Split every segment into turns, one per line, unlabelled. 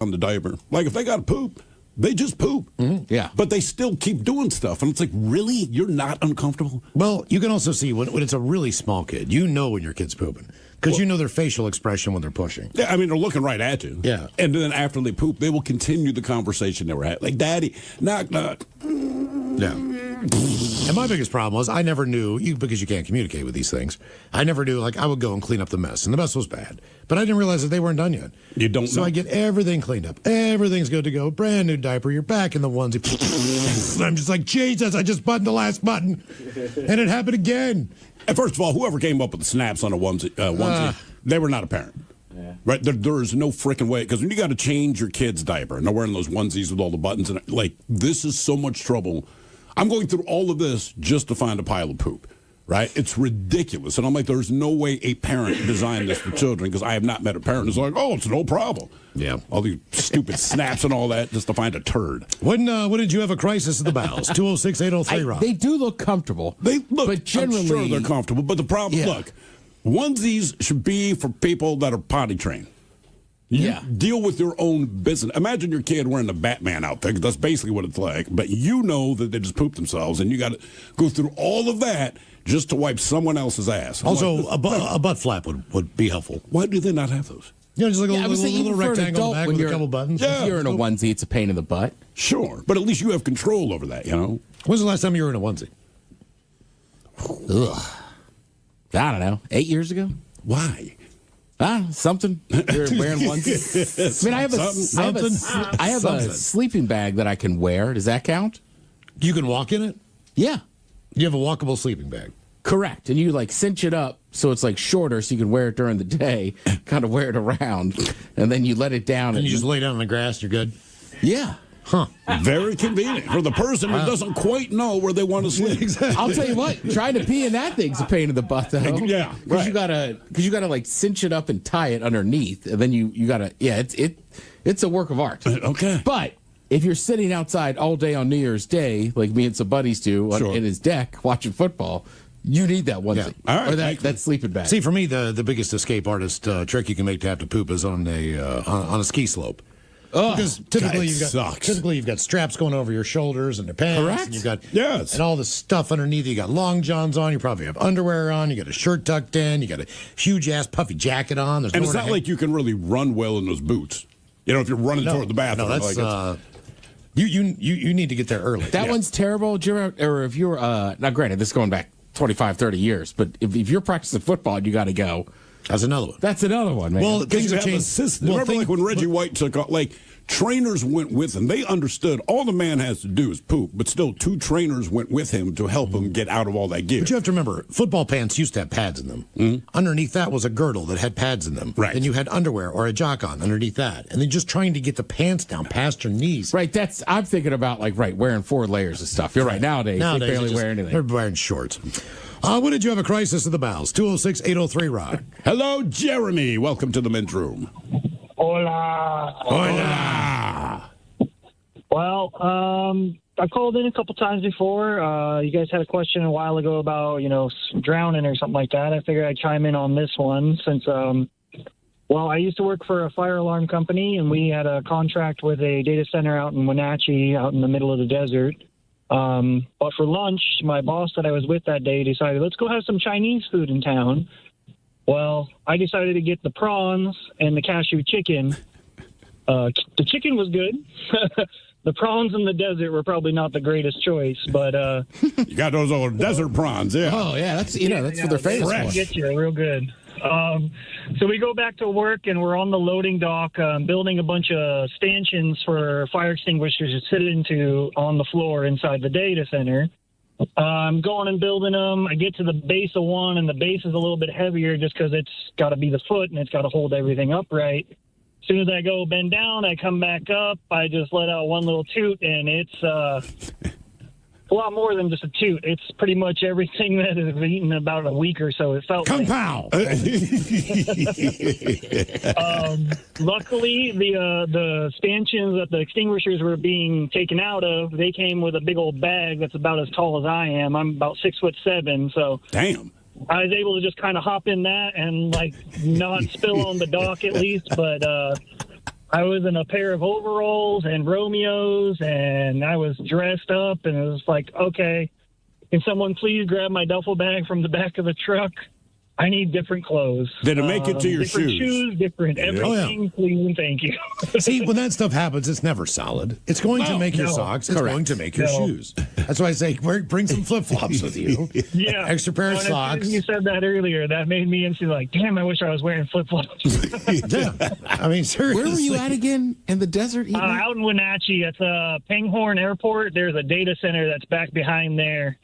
on the diaper. Like, if they got to poop, they just poop.
Mm-hmm. Yeah.
But they still keep doing stuff. And it's like, really? You're not uncomfortable?
Well, you can also see when it's a really small kid, you know when your kid's pooping. Because you know their facial expression when they're pushing.
Yeah, I mean, they're looking right at you.
Yeah.
And then after they poop, they will continue the conversation they were having. Like, Daddy, knock, knock.
Yeah. And my biggest problem was I never knew, because you can't communicate with these things, I never knew, like, I would go and clean up the mess. And the mess was bad. But I didn't realize that they weren't done yet.
You don't
So
know.
I get everything cleaned up. Everything's good to go. Brand new diaper. You're back in the onesie. And I'm just like, Jesus, I just buttoned the last button. And it happened again.
And first of all, whoever came up with the snaps on a onesie they were not a parent.
Yeah.
Right? There is no freaking way. Because when you got to change your kid's diaper, and they're wearing those onesies with all the buttons, and like, this is so much trouble. I'm going through all of this just to find a pile of poop. Right? It's ridiculous. And I'm like, there's no way a parent designed this for children, because I have not met a parent who's like, oh, it's no problem.
Yeah.
All these stupid snaps and all that just to find a turd.
When did you have a crisis at the bowels? 206-803, Rob.
They do look comfortable.
They look,
but generally,
I'm sure they're comfortable. But the problem, look, onesies should be for people that are potty trained. You deal with your own business. Imagine your kid wearing the Batman outfit, 'cause that's basically what it's like. But you know that they just pooped themselves, and you got to go through all of that just to wipe someone else's ass.
Also, a butt flap would be helpful.
Why do they not have those?
You know, just like a little
even for an
rectangle
adult,
back
when
with a
you're-
couple buttons.
Yeah.
If you're in a onesie, it's a pain in the butt.
Sure, but at least you have control over that, you know?
When's the last time you were in a onesie?
Ugh. I don't know. 8 years ago?
Why?
Something. You're wearing onesies. I mean, I have a sleeping bag that I can wear. Does that count?
You can walk in it?
Yeah.
You have a walkable sleeping bag.
Correct. And you like cinch it up so it's like shorter so you can wear it during the day, kind of wear it around, and then you let it down.
And you just lay down on the grass, you're good?
Yeah.
Huh.
Very convenient for the person that doesn't quite know where they want to sleep.
Exactly.
I'll tell you what, trying to pee in that thing's a pain in the butt, though.
Yeah,
Because you gotta like cinch it up and tie it underneath, and then you gotta it's a work of art.
Okay.
But if you're sitting outside all day on New Year's Day, like me and some buddies do, in his deck watching football, you need that onesie.
Yeah. All right.
Or that sleeping bag.
See, for me, the biggest escape artist trick you can make to have to poop is on a ski slope.
Oh,
because typically you've got straps going over your shoulders and your pants.
Correct.
And you've got
Yes.
and all the stuff underneath. You got long johns on. You probably have underwear on. You got a shirt tucked in. You got a huge ass puffy jacket on. There's
And it's
nowhere
not
to
like you can really run well in those boots. You know, if you're running toward the bathroom.
No, that's
like
you need to get there early.
that one's terrible. Do you ever, or if you're now, granted, this is going back 25, 30 years, but if you're practicing football and you got to go,
That's another one.
that's another one, man.
Well,
Because
things
you
have
have
changed.
assistants.
Well,
Remember, like when Reggie White took off, like trainers went with him. They understood all the man has to do is poop, but still 2 trainers went with him to help him get out of all that gear.
But you have to remember, football pants used to have pads in them.
Mm-hmm.
Underneath that was a girdle that had pads in them.
Right.
Then you had underwear or a jock on underneath that. And then just trying to get the pants down past your knees.
Right, I'm thinking about wearing 4 layers of stuff. You're right. Nowadays they barely wear anything.
They're wearing shorts. When did you have a crisis of the bowels? 206-803 Rock.
Hello, Jeremy. Welcome to the men's room.
Hola.
Hola.
Well, I called in a couple times before. You guys had a question a while ago about, drowning or something like that. I figured I'd chime in on this one since, I used to work for a fire alarm company, and we had a contract with a data center out in Wenatchee, out in the middle of the desert. But for lunch, my boss that I was with that day decided, let's go have some Chinese food in town. Well, I decided to get the prawns and the cashew chicken. The chicken was good. The prawns in the desert were probably not the greatest choice, but
You got those old desert prawns, yeah.
Oh yeah, that's what they're famous
they
for.
get you real good. So we go back to work, and we're on the loading dock building a bunch of stanchions for fire extinguishers to sit into on the floor inside the data center. I'm going and building them. I get to the base of one, and the base is a little bit heavier just because it's got to be the foot, and it's got to hold everything upright. As soon as I go bend down, I come back up. I just let out one little toot, and it's a lot more than just a toot. It's pretty much everything that has eaten about a week or so. It felt
Kapow!
Luckily, the stanchions that the extinguishers were being taken out of, they came with a big old bag that's about as tall as I am. I'm about 6'7", so
Damn.
I was able to just kind of hop in that and not spill on the dock at least. But I was in a pair of overalls and Romeos, and I was dressed up, and it was like, okay, can someone please grab my duffel bag from the back of the truck? I need different clothes.
Did it make it to your
different shoes? Different everything, please and thank you.
See, when that stuff happens, it's never solid. It's going to make your socks. It's going to make your shoes. That's why I say bring some flip-flops with you.
Yeah.
Extra pair of socks.
You said that earlier. That made me instantly like, damn, I wish I was wearing flip-flops.
Yeah. I mean, seriously.
Where were you at again? In the desert?
Out in Wenatchee. It's Pinghorn Airport. There's a data center that's back behind there.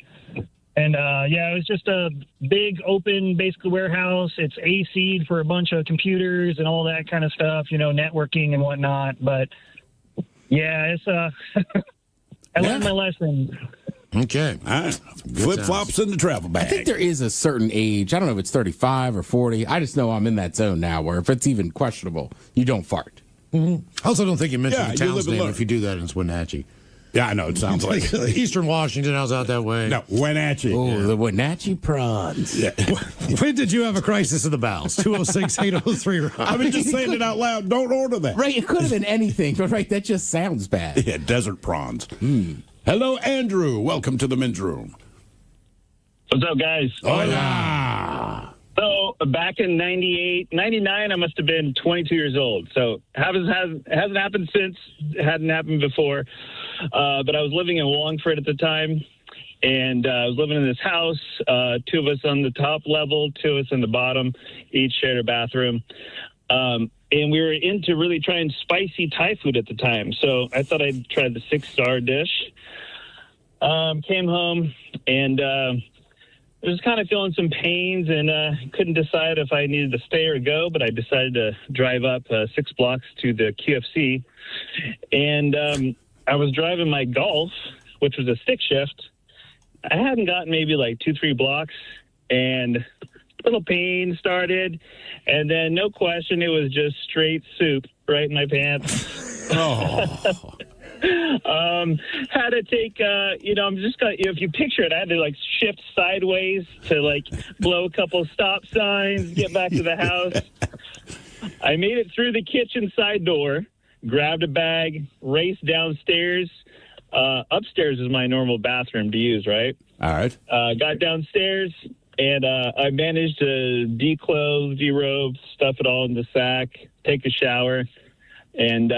And, it was just a big, open, basically warehouse. It's AC'd for a bunch of computers and all that kind of stuff, networking and whatnot. But, yeah, it's I learned my lesson.
Okay.
Flip-flops in the travel bag.
I think there is a certain age. I don't know if it's 35 or 40. I just know I'm in that zone now where if it's even questionable, you don't fart.
Mm-hmm. I also don't think you mentioned the town's name
alone.
if you do that in Wenatchee.
Yeah, I know. It sounds like
Eastern Washington. I was out that way.
No, Wenatchee.
Oh, the Wenatchee prawns.
Yeah.
When did you have a crisis of the bowels? 206-803.
I mean, just saying it out loud. Don't order that.
Right, it could have been anything, but that just sounds bad.
Yeah, desert prawns. Hello, Andrew. Welcome to the men's room.
What's up, guys?
Hola.
So back in 98, 99, I must have been 22 years old. So hasn't happened since, hadn't happened before. But I was living in Wallingford at the time, and I was living in this house, 2 of us on the top level, 2 of us on the bottom, each shared a bathroom. And we were into really trying spicy Thai food at the time. So I thought I'd try the 6-star dish. Came home, and I was kind of feeling some pains and couldn't decide if I needed to stay or go, but I decided to drive up 6 blocks to the QFC. And I was driving my Golf, which was a stick shift. I hadn't gotten maybe like 2-3 blocks, and little pain started, and then no question, it was just straight soup right in my pants. Had to take, I'm just gonna, if you picture it, I had to like shift sideways to blow a couple stop signs, get back to the house. I made it through the kitchen side door, grabbed a bag, raced downstairs. Upstairs is my normal bathroom to use, right?
All right.
Got downstairs, and I managed to declothe, derobe, stuff it all in the sack, take a shower, and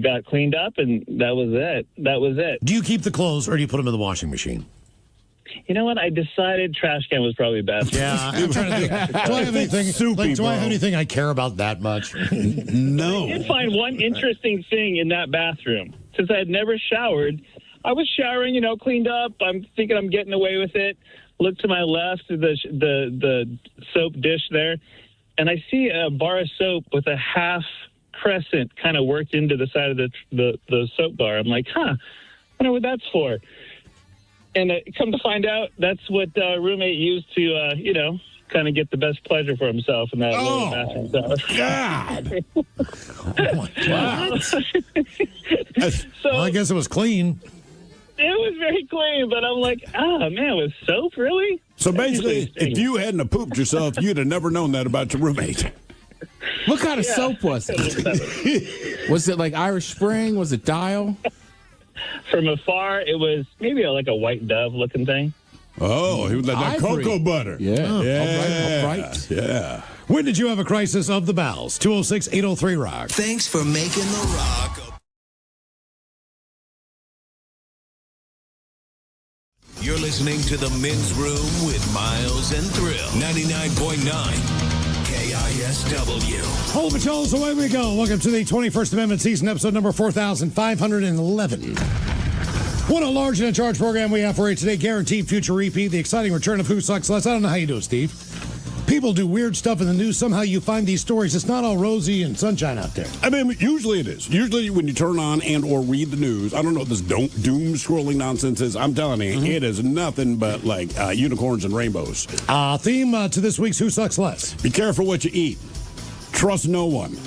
got cleaned up, and that was it.
Do you keep the clothes, or do you put them in the washing machine?
You know what? I decided trash can was probably best.
Yeah, I'm trying to think. Do I have anything? Do I have anything I care about that much?
No.
I did find one interesting thing in that bathroom. Since I had never showered, I was showering, cleaned up. I'm thinking I'm getting away with it. Look to my left, the soap dish there, and I see a bar of soap with a half crescent kind of worked into the side of the soap bar. I'm like, I wonder what that's for. And come to find out, that's what roommate used to, kind of get the best pleasure for himself in that little bathroom.
God.
Oh, my God.
So,
well, I guess it was clean.
It was very clean, but I'm like, man, with soap, really?
So basically, if you hadn't have pooped yourself, you'd have never known that about your roommate.
What kind of soap was it? Was it like Irish Spring? Was it Dial?
From afar, it was maybe like a white dove looking thing.
Oh, he was like that cocoa butter.
Yeah.
Yeah.
All right.
Yeah.
When did you have a crisis of the bowels? 206-803-ROCK.
Thanks for making the Rock. You're listening to The Men's Room with Miles and Thrill. 99.9 KISW.
Hold patrols, away we go. Welcome to the 21st Amendment season, episode number 4511. What a large and in charge program we have for you today. Guaranteed future repeat. The exciting return of Who Sucks Less. I don't know how you do it, Steve. People do weird stuff in the news. Somehow you find these stories. It's not all rosy and sunshine out there.
I mean, usually it is. Usually when you turn on and or read the news, I don't know what this doom scrolling nonsense is. I'm telling you, it is nothing but like unicorns and rainbows.
Theme to this week's Who Sucks Less.
Be careful what you eat. Trust no one.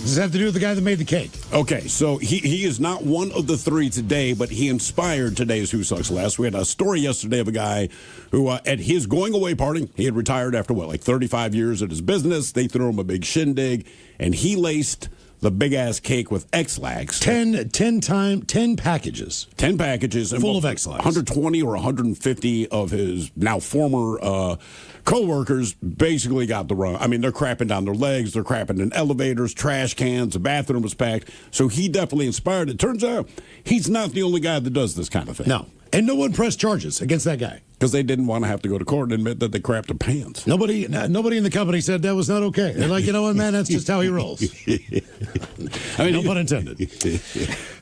Does this have to do with the guy that made the cake?
Okay, so he is not one of the 3 today, but he inspired today's Who Sucks Less. We had a story yesterday of a guy who, at his going-away party, he had retired after, 35 years at his business. They threw him a big shindig, and he laced the big-ass cake with X-Lax.
10 packages.
10 packages.
Full of X-Lax.
120 or 150 of his now former co-workers basically got the run. I mean, they're crapping down their legs. They're crapping in elevators, trash cans. The bathroom was packed. So he definitely inspired. It turns out he's not the only guy that does this kind of thing.
No. And no one pressed charges against that guy.
Because they didn't want to have to go to court and admit that they crapped their pants.
Nobody in the company said that was not okay. They're like, you know what, man, that's just how he rolls. I mean, no pun intended.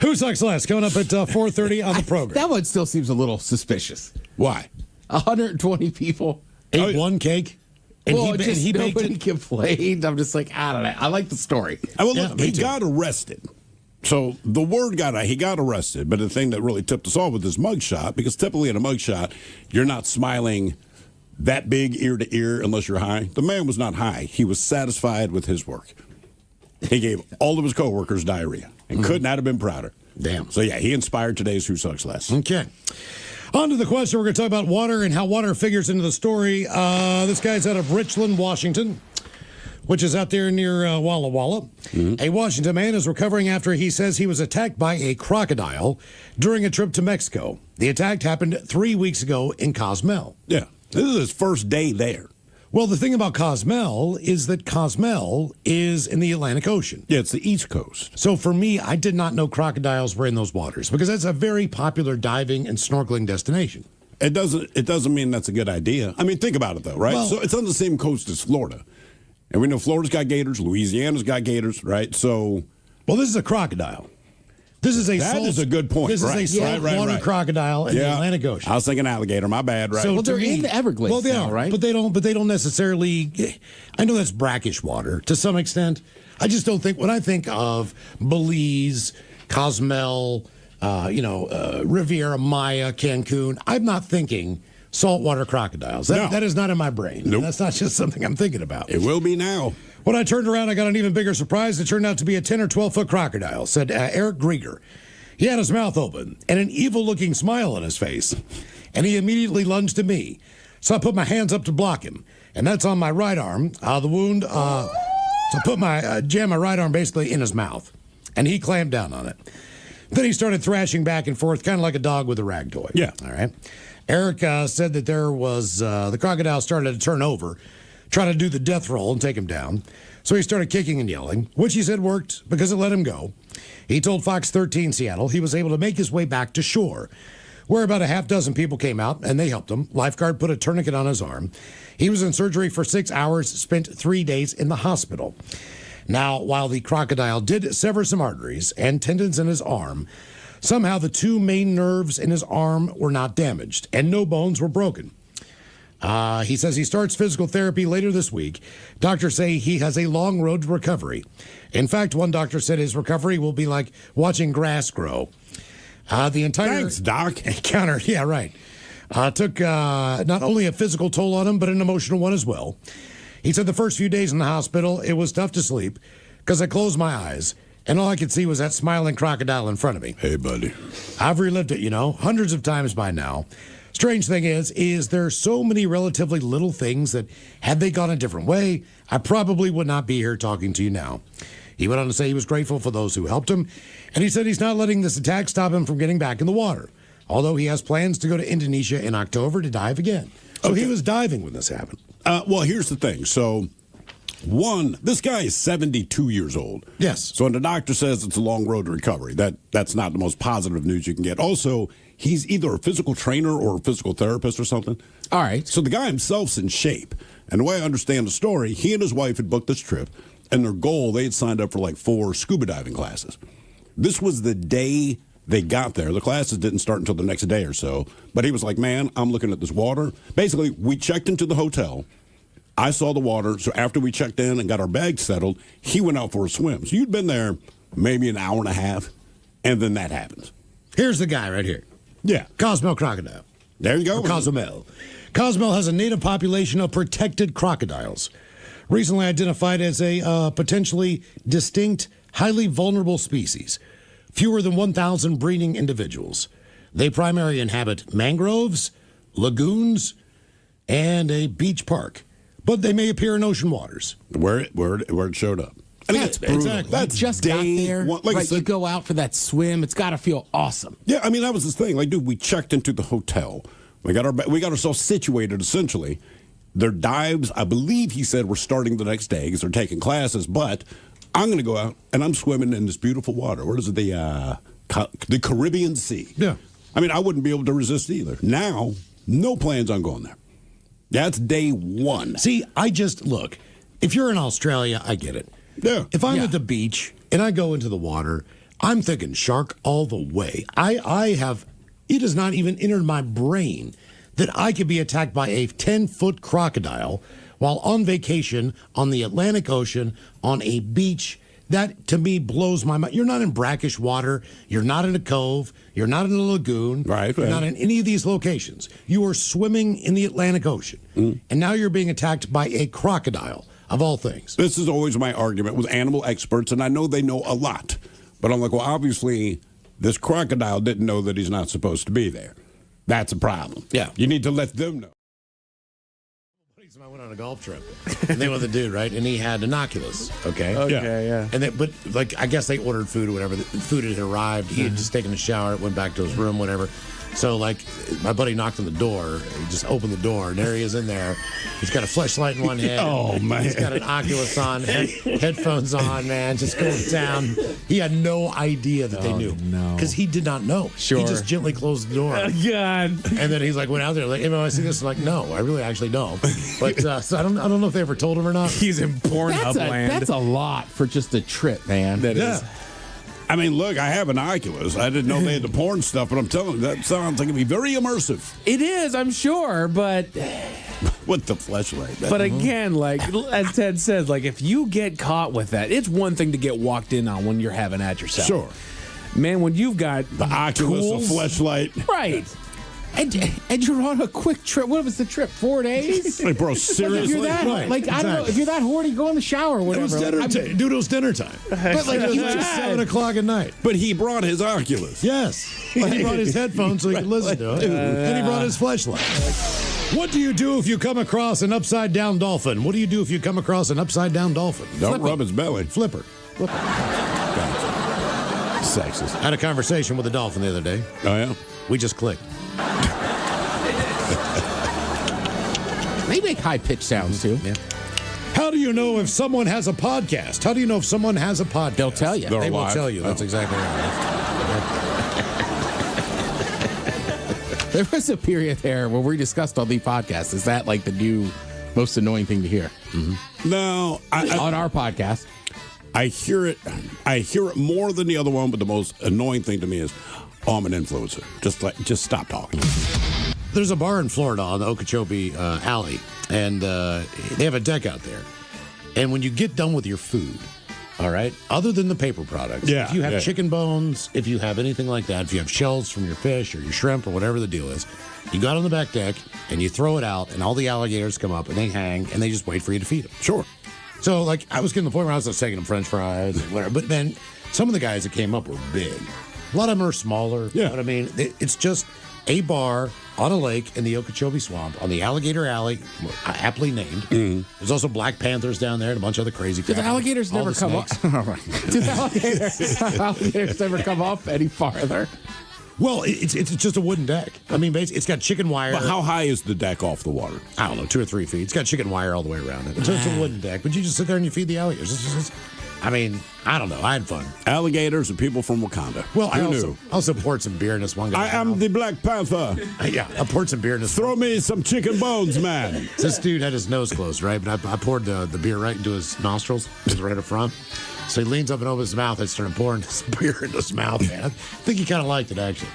Who Sucks Last? Coming up at 4:30 on the program.
That one still seems a little suspicious.
Why?
120 people.
Ate one cake. And he baked
nobody complained. I'm just like, I don't know. I like the story.
Well, look, he got arrested. So the word he got arrested, but the thing that really tipped us off with this mugshot, because typically in a mugshot, you're not smiling that big ear to ear unless you're high. The man was not high. He was satisfied with his work. He gave all of his coworkers diarrhea and could not have been prouder.
Damn.
So, yeah, he inspired today's Who Sucks Less.
Okay. On to the question. We're going to talk about water and how water figures into the story. This guy's out of Richland, Washington, which is out there near Walla Walla. Mm-hmm. A Washington man is recovering after he says he was attacked by a crocodile during a trip to Mexico. The attack happened 3 weeks ago in Cozumel.
Yeah. This is his first day there.
Well, the thing about Cozumel is that Cozumel is in the Atlantic Ocean.
Yeah, it's the East Coast.
So for me, I did not know crocodiles were in those waters because that's a very popular diving and snorkeling destination.
It doesn't mean that's a good idea. I mean, think about it, though, right?
Well,
so it's on the same coast as Florida. And we know Florida's got gators, Louisiana's got gators, right? So,
well, this is a crocodile. This is a
good point.
This is a saltwater crocodile in the Atlantic Ocean.
I was thinking alligator. My bad. Right.
So
well, they're in the Everglades.
Well, they are,
right?
But they don't necessarily. I know that's brackish water to some extent. I just don't think when I think of Belize, Cozumel, Riviera Maya, Cancun, I'm not thinking saltwater crocodiles. That is not in my brain.
Nope.
That's not just something I'm thinking about.
It will be now.
When I turned around, I got an even bigger surprise. It turned out to be a 10 or 12-foot crocodile, said Eric Grieger. He had his mouth open and an evil-looking smile on his face, and he immediately lunged at me. So I put my hands up to block him, and that's on my right arm. The wound, so I put jammed my right arm basically in his mouth, and he clamped down on it. Then he started thrashing back and forth, kind of like a dog with a rag toy.
Yeah.
All right. Eric said that there was the crocodile started to turn over, trying to do the death roll and take him down. So he started kicking and yelling, which he said worked because it let him go. He told Fox 13 Seattle he was able to make his way back to shore, where about a half dozen people came out and they helped him. Lifeguard put a tourniquet on his arm. He was in surgery for 6 hours, spent 3 days in the hospital. Now, while the crocodile did sever some arteries and tendons in his arm, somehow the two main nerves in his arm were not damaged and no bones were broken. He says he starts physical therapy later this week. Doctors say he has a long road to recovery. In fact, one doctor said his recovery will be like watching grass grow. The entire
Thanks, Doc.
encounter, yeah, right, took not only a physical toll on him, but an emotional one as well. He said the first few days in the hospital, it was tough to sleep because I closed my eyes and all I could see was that smiling crocodile in front of me.
Hey, buddy.
I've relived it, hundreds of times by now. Strange thing is there so many relatively little things that had they gone a different way, I probably would not be here talking to you now. He went on to say he was grateful for those who helped him, and he said he's not letting this attack stop him from getting back in the water, although he has plans to go to Indonesia in October to dive again. So He was diving when this happened.
Well, here's the thing. So, this guy is 72 years old.
Yes.
So when the doctor says it's a long road to recovery, that's not the most positive news you can get. Also, he's either a physical trainer or a physical therapist or something.
All right.
So the guy himself's in shape. And the way I understand the story, he and his wife had booked this trip, and their goal, they had signed up for like 4 scuba diving classes. This was the day they got there. The classes didn't start until the next day or so. But he was like, man, I'm looking at this water. Basically, we checked into the hotel. I saw the water, so after we checked in and got our bags settled, he went out for a swim. So you'd been there maybe an hour and a half, and then that happens.
Here's the guy right here.
Yeah.
Cozumel crocodile.
There you go.
Cozumel. Cozumel has a native population of protected crocodiles, recently identified as a potentially distinct, highly vulnerable species. Fewer than 1,000 breeding individuals. They primarily inhabit mangroves, lagoons, and a beach park. But they may appear in ocean waters.
Where it showed up. I mean, that's brutal.
Exactly.
That's
just
day
got there.
one. Like I said,
you go out for that swim. It's got to feel awesome.
yeah, I mean, that was the thing. Like, dude, we checked into the hotel. We got ourselves situated, essentially. Their dives, I believe he said, were starting the next day because they're taking classes. But I'm going to go out, and I'm swimming in this beautiful water. What is it? The Caribbean Sea.
Yeah.
I mean, I wouldn't be able to resist either. Now, no plans on going there. That's day one.
See, look, if you're in Australia, I get it.
Yeah.
If I'm at the beach and I go into the water, I'm thinking shark all the way. It has not even entered my brain that I could be attacked by a 10-foot crocodile while on vacation on the Atlantic Ocean on a beach. That, to me, blows my mind. You're not in brackish water. You're not in a cove. You're not in a lagoon.
Right.
You're not in any of these locations. You are swimming in the Atlantic Ocean. And now you're being attacked by a crocodile, of all things.
This is always my argument with animal experts, and I know they know a lot. But I'm like, well, obviously, this crocodile didn't know that he's not supposed to be there. That's a problem.
Yeah.
You need to let them know.
I went on a golf trip, and they were the dude, right? And he had an Oculus, okay?
Yeah.
And but I guess they ordered food or whatever. The food had arrived. He had just taken a shower, went back to his room, whatever. So, my buddy knocked on the door. He just opened the door, and there he is in there. He's got a flashlight in one hand.
Oh, man.
He's got an Oculus on, headphones on, man, just going down. He had no idea that they knew.
No.
Because he did not know.
Sure.
He just gently closed the door.
God.
And then he's went out there, hey, man, I see this. I'm like, no, I really actually don't. But so I don't know if they ever told him or not.
He's in Pornhub land.
That's a lot for just a trip, man.
That is.
I mean, look, I have an Oculus. I didn't know they had the porn stuff, but I'm telling you, that sounds like it'd be very immersive.
It is, I'm sure, but
With the flashlight.
but again, as Ted says, if you get caught with that, it's one thing to get walked in on when you're having at yourself.
Sure.
Man, when you've got
The Oculus,
tools,
the flashlight.
right?
And you're on a quick trip. What was the trip? 4 days?
Like, bro,
If
seriously?
you're that,
Right,
I don't know. If you're that horny, go in the shower or
It
whatever.
was dinner time. Dude, it was dinner time.
But
It
you
was just
had-
7 o'clock at night.
But he brought his Oculus.
Yes. He brought his headphones so he could listen to it. And he brought his flashlight. What do you do if you come across an upside-down dolphin? What do you do if you come across an upside-down dolphin?
Don't rub his belly.
Flipper.
Sexist.
I had a conversation with a dolphin the other day.
Oh, yeah?
We just clicked.
They make high-pitched sounds, too.
Yeah. How do you know if someone has a podcast? How do you know if someone has a podcast?
They'll tell you.
They're
They will
alive.
tell you. That's exactly right.
There was a period there where we discussed all the podcasts. Is that the new most annoying thing to hear?
No,
On our podcast.
I hear it. I hear it more than the other one, but the most annoying thing to me is, I'm an influencer. Just stop talking.
There's a bar in Florida on the Okeechobee Alley, and they have a deck out there. And when you get done with your food, all right, other than the paper products, if you have chicken bones, if you have anything like that, if you have shells from your fish or your shrimp or whatever the deal is, you go out on the back deck and you throw it out, and all the alligators come up and they hang and they just wait for you to feed them.
Sure.
So, I was getting to the point where I was just taking them French fries and whatever. But then some of the guys that came up were big. A lot of them are smaller.
Yeah.
You know what I mean? It's just a bar on a lake in the Okeechobee Swamp on the Alligator Alley, aptly named. There's also Black Panthers down there and a bunch of other crazy
Do
crap.
the alligators
All
never
the
come up?
snakes.
All right. Do the alligators never come up any farther?
Well, it's just a wooden deck. I mean, it's got chicken wire.
But how high is the deck off the water?
I don't know, 2 or 3 feet. It's got chicken wire all the way around it. So it's a wooden deck, but you just sit there and you feed the alligators. I mean, I don't know. I had fun.
Alligators and people from Wakanda.
Well,
Who
I
knew?
also poured some beer in this one guy.
I am the Black Panther.
Yeah, I poured some beer in this.
Throw me some chicken bones, man.
This dude had his nose closed, right? But I poured the beer right into his nostrils. It was right up front. So he leans up and opens his mouth. I started pouring this beer into his mouth, man. I think he kind of liked it, actually.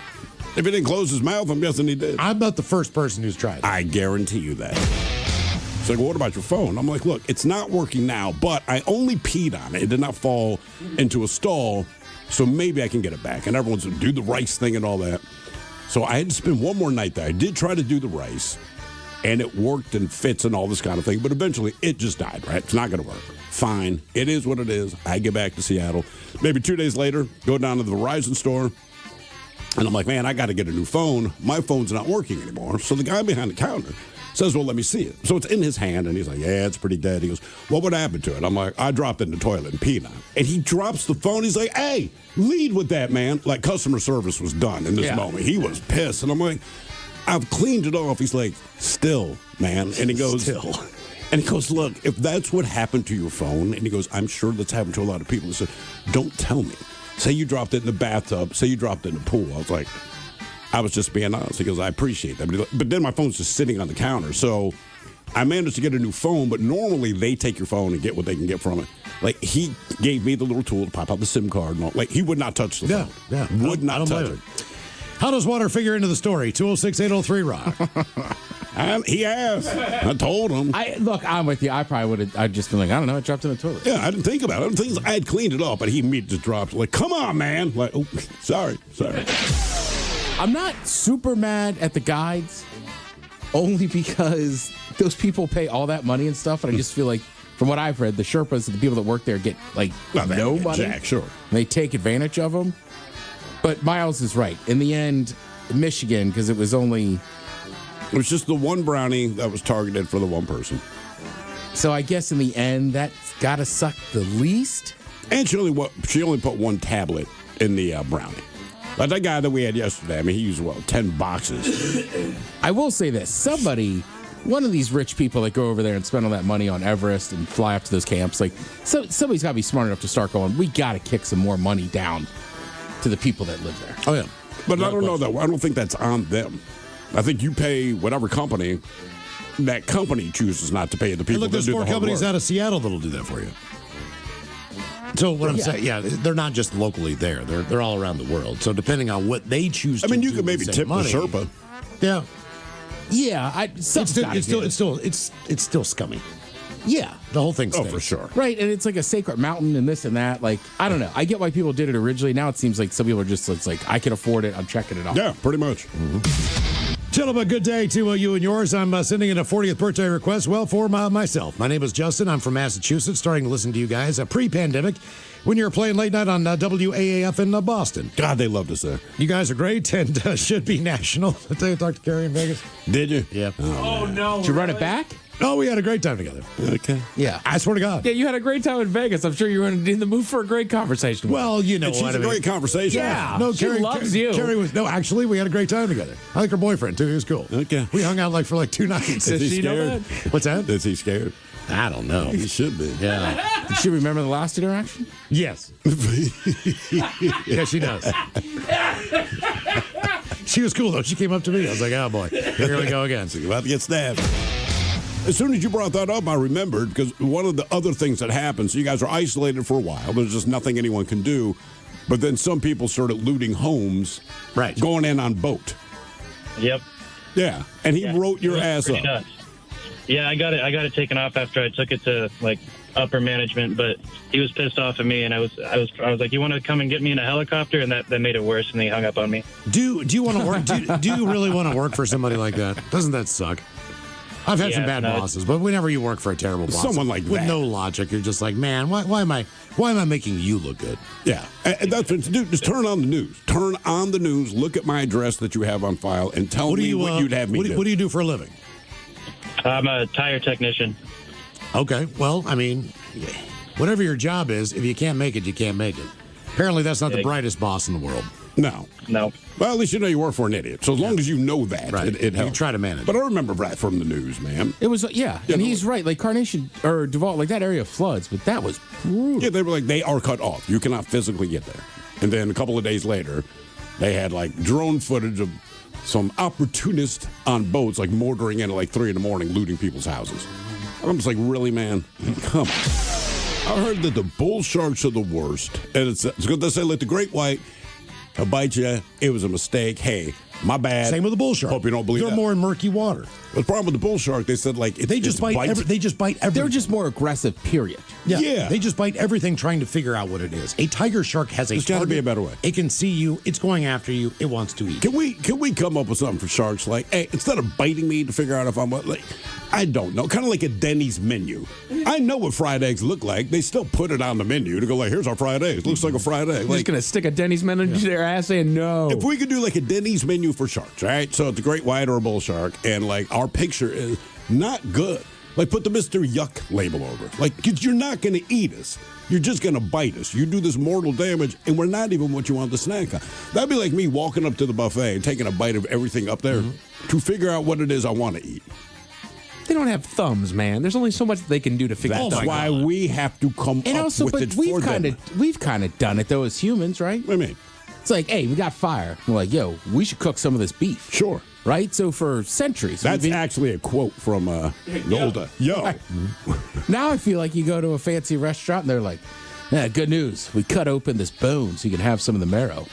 If he didn't close his mouth, I'm guessing he did.
I'm not the first person who's tried it.
I guarantee you that. It's like, well, what about your phone? I'm like, look, it's not working now, but I only peed on it. It did not fall into a stall, so maybe I can get it back. And everyone's do the rice thing and all that. So I had to spend one more night there. I did try to do the rice, and it worked and fits and all this kind of thing, but eventually it just died, right? It's not going to work. Fine. It is what it is. I get back to Seattle. Maybe 2 days later, go down to the Verizon store, and I'm like, man, I got to get a new phone. My phone's not working anymore. So the guy behind the counter Says, well, let me see it. So it's in his hand, and he's like, yeah, it's pretty dead. He goes, what would happen to it? I'm like, I dropped it in the toilet and peed on it. And he drops the phone. He's like, hey, lead with that, man. Like, customer service was done in this moment. He was pissed. And I'm like, I've cleaned it off. He's like, still, man. And he goes, still. And he goes, look, if that's what happened to your phone, and he goes, I'm sure that's happened to a lot of people. He said, don't tell me. Say you dropped it in the bathtub. Say you dropped it in the pool. I was like, I was just being honest. He goes, I appreciate that. But then my phone's just sitting on the counter. So I managed to get a new phone, but normally they take your phone and get what they can get from it. Like, he gave me the little tool to pop out the SIM card and all. Like, he would not touch the phone.
Yeah.
Would not touch it.
How does water figure into the story? 206-803-ROCK.
He has. I told him.
Look, I'm with you. I probably would have. I'd just been like, I don't know. I dropped it in the toilet.
Yeah, I didn't think about it. I had cleaned it up, but he immediately just dropped. Like, come on, man. Like, oh, sorry.
I'm not super mad at the guides, only because those people pay all that money and stuff, and I just feel like, from what I've read, the Sherpas and the people that work there get like no money.
Jack, sure.
They take advantage of them. But Miles is right. In the end, Michigan, because it was
just the one brownie that was targeted for the one person.
So I guess in the end, that's got to suck the least.
And she only put one tablet in the brownie. Like that guy that we had yesterday, I mean, he used, 10 boxes.
I will say this. One of these rich people that go over there and spend all that money on Everest and fly up to those camps, somebody's got to be smart enough to start going, we got to kick some more money down to the people that live there.
Oh, yeah. But I don't know that. I don't think that's on them. I think you pay whatever company, that company chooses not to pay the people that do the hard work.
There's 4 companies out of Seattle that'll do that for you. So what I'm saying, they're not just locally there. They're all around the world. So depending on what they choose to do.
I mean, you could maybe tip
money,
the Sherpa.
Yeah.
Yeah.
It's still scummy.
Yeah.
The whole thing stinks.
Oh, for sure.
Right, and it's like a sacred mountain and this and that. Like, I don't know. I get why people did it originally. Now it seems like some people are just, it's like, I can afford it. I'm checking it off.
Yeah, pretty much.
Mm-hmm. Gentlemen, good day to you and yours. I'm sending in a 40th birthday request, for myself. My name is Justin. I'm from Massachusetts, starting to listen to you guys pre-pandemic when you were playing late night on WAAF in Boston.
God, they loved us there.
You guys are great and should be national. Did I talk to Carrie in Vegas?
Did you?
Yeah.
Oh, no.
Did you run it back?
Oh, we had a great time together.
Okay.
Yeah.
I swear to God.
Yeah, you had a great time in Vegas. I'm sure you were in the mood for a great conversation.
Well, you know
She's
what I
a
mean.
great conversation.
Yeah.
No,
She loves you.
Carrie actually, we had a great time together. I like her boyfriend, too. He was cool.
Okay.
We hung out for 2 nights.
Is he
she know
scared?
What's that?
Is he scared?
I don't know.
He should be.
Yeah.
Did she remember the last interaction?
Yes. Yeah, she does. She was cool, though. She came up to me. I was like, oh, boy. Here we go again.
So you're about to get stabbed. As soon as you brought that up, I remembered, because one of the other things that happened, so you guys are isolated for a while. There's just nothing anyone can do. But then some people started looting homes,
right,
going in on boat.
Yep.
Yeah, and he wrote your ass up.
Nuts. Yeah, I got it taken off after I took it to upper management, but he was pissed off at me, and I was like, you want to come and get me in a helicopter? And that made it worse, and he hung up on me.
Do you want to work? Do you really want to work for somebody like that? Doesn't that suck? I've had some bad bosses, but whenever you work for a terrible boss,
someone like
with
that,
no logic, you're just like, man, why am I making you look good?
Yeah, and that's what to do. Just turn on the news. Turn on the news. Look at my address that you have on file, and tell me what you'd have me do.
What do you do for a living?
I'm a tire technician.
Okay, well, I mean, whatever your job is, if you can't make it, you can't make it. Apparently, that's not the brightest boss in the world.
No. Well, at least you know you work for an idiot. So as long as you know that, it helps.
You try to manage.
But I remember that from the news, man.
It was, and he's right. Like Carnation or Duval, like that area floods, but that was brutal.
Yeah, they were like, they are cut off. You cannot physically get there. And then a couple of days later, they had drone footage of some opportunists on boats, motoring in at 3 a.m, looting people's houses. I'm just like, really, man? Come on. I heard that the bull sharks are the worst. And it's good to say, the great white, I'll bite you. It was a mistake. Hey, my bad.
Same with the bull shark.
Hope you don't believe
They're
that.
more in murky water.
The problem with the bull shark, they said
they just bite everything.
They're just more aggressive. Period.
Yeah. They just bite everything, trying to figure out what it is. A tiger shark has a target.
There's got to be a better way.
It can see you. It's going after you. It wants to eat.
Can we come up with something for sharks? Hey, instead of biting me to figure out if I'm I don't know. Kind of like a Denny's menu. I know what fried eggs look like. They still put it on the menu to go here's our fried eggs. Looks like a fried egg.
Just gonna stick a Denny's menu to their ass saying no.
If we could do a Denny's menu menu for sharks, right? So it's a great white or a bull shark, and like our picture is not good. Like put the Mr. Yuck label over. Like, 'cause you're not going to eat us. You're just going to bite us. You do this mortal damage, and we're not even what you want to snack on. That'd be like me walking up to the buffet and taking a bite of everything up there to figure out what it is I want to eat.
They don't have thumbs, man. There's only so much that they can do to figure
That's
stuff
why
out.
we have to come
And
up
also,
with
but
it
we've
for
kind
them.
of done it though as humans, right?
What do you mean?
It's like, hey, we got fire. We're like, yo, we should cook some of this beef.
Sure.
Right? So for centuries.
That's actually a quote from the old. Yo.
Now I feel like you go to a fancy restaurant and they're like, yeah, good news. We cut open this bone so you can have some of the marrow.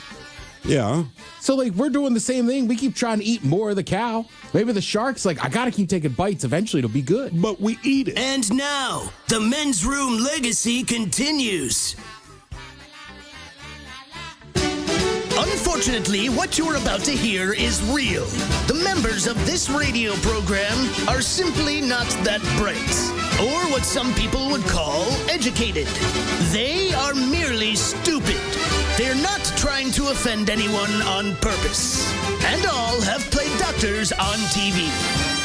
Yeah.
So, like, we're doing the same thing. We keep trying to eat more of the cow. Maybe the shark's like, I got to keep taking bites. Eventually, it'll be good.
But we eat it.
And now, the men's room legacy continues. Unfortunately, what you're about to hear is real. The members of this radio program are simply not that bright, or what some people would call educated. They are merely stupid. They're not trying to offend anyone on purpose. And all have played doctors on TV.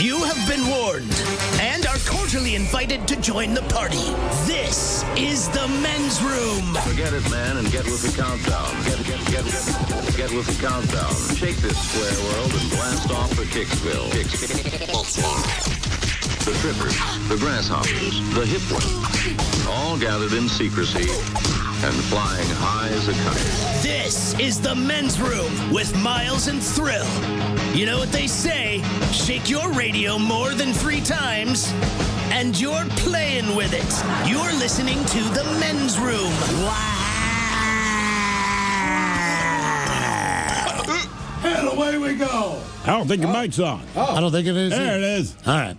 You have been warned and are cordially invited to join the party. This is the men's room.
Forget it, man, and get with the countdown. Get with the countdown. Shake this square world and blast off for Kicksville. The trippers, the grasshoppers, the hip ones, all gathered in secrecy and flying high as a kite.
This is the men's room with Miles and Thrill. You know what they say, shake your radio more than 3 times, and you're playing with it. You're listening to the men's room.
And away we go.
I don't think your mic's on.
I don't think it is.
There it is.
All right.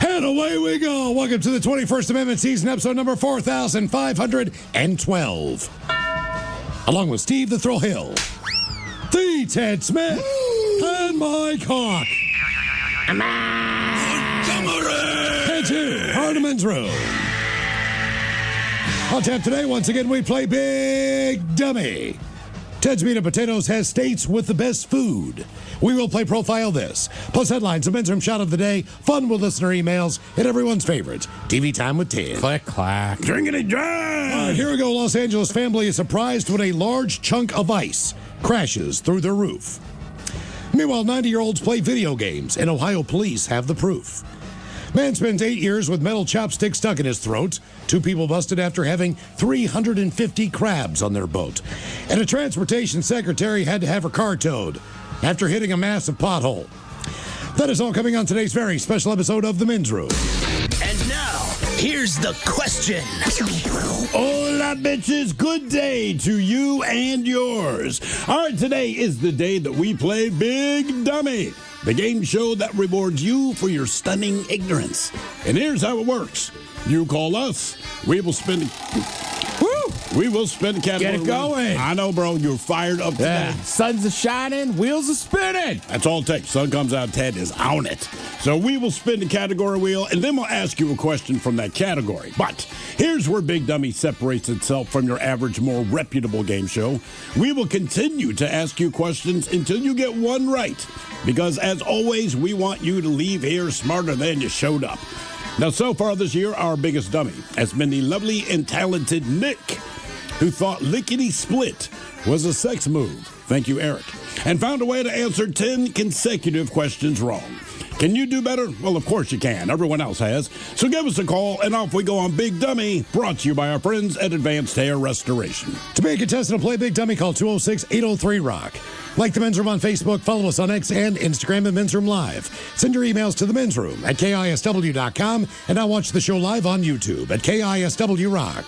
And away we go. Welcome to the 21st Amendment season, episode number 4512. Along with Steve the Thrill Hill, the Ted Smith, and Mike Hawk. And to Hardeman's Room. On tap today, once again, we play Big Dummy. Ted's Meat and Potatoes has states with the best food. We will play Profile This, plus headlines, a men's room shot of the day, fun with listener emails, and everyone's favorite, TV Time with Ted.
Click, clack.
Drinking it dry.
All right, here we go. Los Angeles family is surprised when a large chunk of ice crashes through their roof. Meanwhile, 90-year-olds play video games, and Ohio police have the proof. Man spends 8 years with metal chopsticks stuck in his throat. 2 people busted after having 350 crabs on their boat. And a transportation secretary had to have her car towed after hitting a massive pothole. That is all coming on today's very special episode of The Men's Room.
And now, here's the question.
Hola, bitches. Good day to you and yours. All right, today is the day that we play Big Dummy, the game show that rewards you for your stunning ignorance. And here's how it works. You call us. We will spend a category.
Get it going.
I know, bro. You're fired up today.
Yeah. Sun's a shining, wheels are spinning.
That's all it takes. Sun comes out, Ted is on it. So we will spin the category wheel, and then we'll ask you a question from that category. But here's where Big Dummy separates itself from your average, more reputable game show. We will continue to ask you questions until you get one right. Because, as always, we want you to leave here smarter than you showed up. Now, so far this year, our biggest dummy has been the lovely and talented Nick, who thought lickety-split was a sex move. Thank you, Eric. And found a way to answer 10 consecutive questions wrong. Can you do better? Well, of course you can. Everyone else has. So give us a call, and off we go on Big Dummy, brought to you by our friends at Advanced Hair Restoration.
To be a contestant and play Big Dummy, call 206-803-ROCK. Like The Men's Room on Facebook, follow us on X and Instagram at Men's Room Live. Send your emails to The Men's Room at KISW.com, and now watch the show live on YouTube at KISW Rock.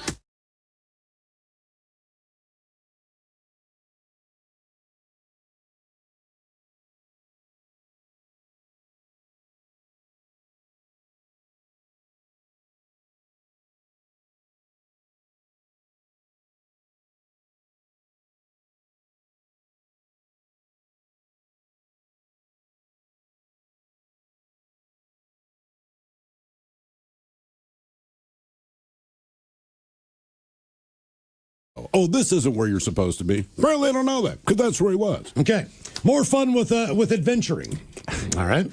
know, oh, this isn't where you're supposed to be. Apparently, I don't know that because that's where he was.
Okay. More fun with adventuring. All right.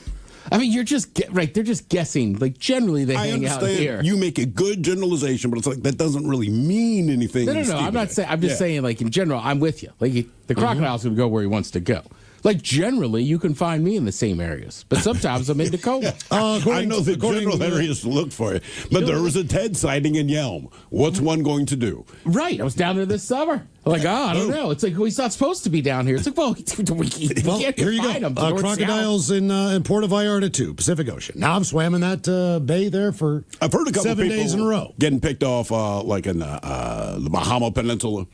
I mean, you're just right. They're just guessing. Like generally, they hang out here.
You make a good generalization, but it's like that doesn't really mean anything.
No. I'm not saying. I'm just saying, like in general, I'm with you. Like the crocodile's going to go where he wants to go. Like generally, you can find me in the same areas, but sometimes I'm in Tacoma.
I know the general areas to look for you, but there was a Ted sighting in Yelm. What's one going to do?
Right, I was down there this summer. Like, I don't know. It's like he's not supposed to be down here. It's like, well, we can't
here you
find
go.
him.
Crocodiles in Puerto Vallarta too, Pacific Ocean. Now I've swam in that bay there for
I've heard a couple
7
people
days in a row.
Getting picked off like in the Bahama Peninsula.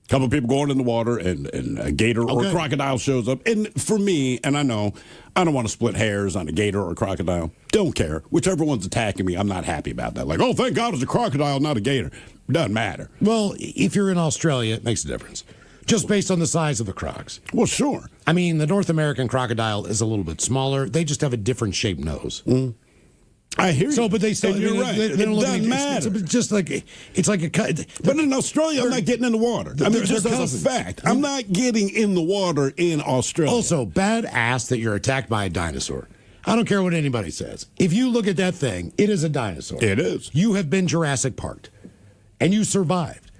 A couple of people going in the water, and a gator or a crocodile shows up. And for me, and I know, I don't want to split hairs on a gator or a crocodile. Don't care. Whichever one's attacking me, I'm not happy about that. Like, oh, thank God it's a crocodile, not a gator. Doesn't matter.
Well, if you're in Australia, it makes a difference. Just based on the size of the crocs.
Well, sure.
I mean, the North American crocodile is a little bit smaller. They just have a different shaped nose.
I hear you.
So, but they still,
and you're right. It doesn't matter.
It's just like it's like a cut.
But in Australia, I'm not getting in the water. I mean, just as a fact, I'm not getting in the water in Australia.
Also, badass that you're attacked by a dinosaur. I don't care what anybody says. If you look at that thing, it is a dinosaur.
It is.
You have been Jurassic Parked, and you survived.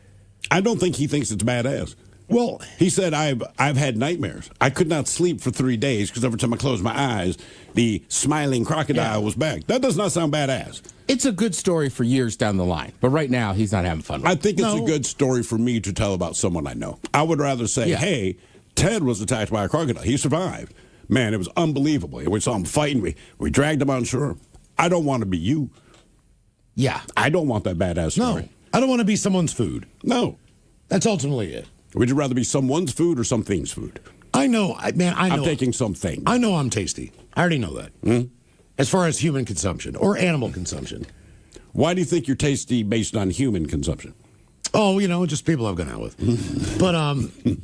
I don't think he thinks it's badass.
Well,
he said, I've had nightmares. I could not sleep for 3 days because every time I closed my eyes, the smiling crocodile was back. That does not sound badass.
It's a good story for years down the line, but right now he's not having fun with it.
I think it's a good story for me to tell about someone I know. I would rather say, hey, Ted was attacked by a crocodile. He survived. Man, it was unbelievable. We saw him fighting. We dragged him on shore. I don't want to be you.
Yeah.
I don't want that badass story.
No, I don't want to be someone's food.
No.
That's ultimately it.
Would you rather be someone's food or something's food?
I know, man. I know.
I'm taking something.
I know I'm tasty. I already know that. As far as human consumption or animal consumption.
Why do you think you're tasty based on human consumption?
Oh, just people I've gone out with.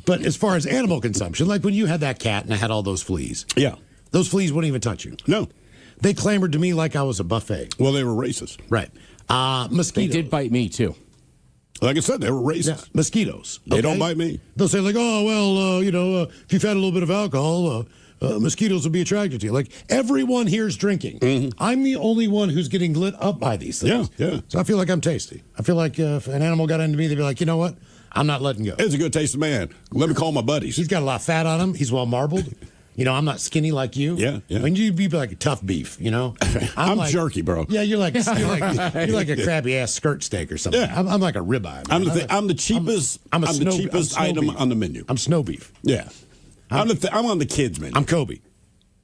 But as far as animal consumption, like when you had that cat and I had all those fleas.
Yeah.
Those fleas wouldn't even touch you.
No.
They clamored to me like I was a buffet.
Well, they were racist.
Right. Mosquitoes.
They did bite me, too.
Like I said, they were racist.
Yeah, mosquitoes.
They don't bite me.
They'll say like, oh, well, if you've had a little bit of alcohol, mosquitoes will be attracted to you. Like everyone here's drinking. I'm the only one who's getting lit up by these things.
Yeah.
So I feel like I'm tasty. I feel like if an animal got into me, they'd be like, you know what? I'm not letting go.
It's a good tasting man. Let me call my buddies.
He's got a lot of fat on him. He's well marbled. I'm not skinny like you.
Yeah.
I mean, you'd be like a tough beef,
I'm like, jerky, bro.
Yeah, you're like a crappy ass skirt steak or something.
Yeah.
I'm like a ribeye.
I'm the cheapest. I'm the cheapest item on the menu.
I'm snow beef.
Yeah. I'm on the kids menu.
I'm Kobe.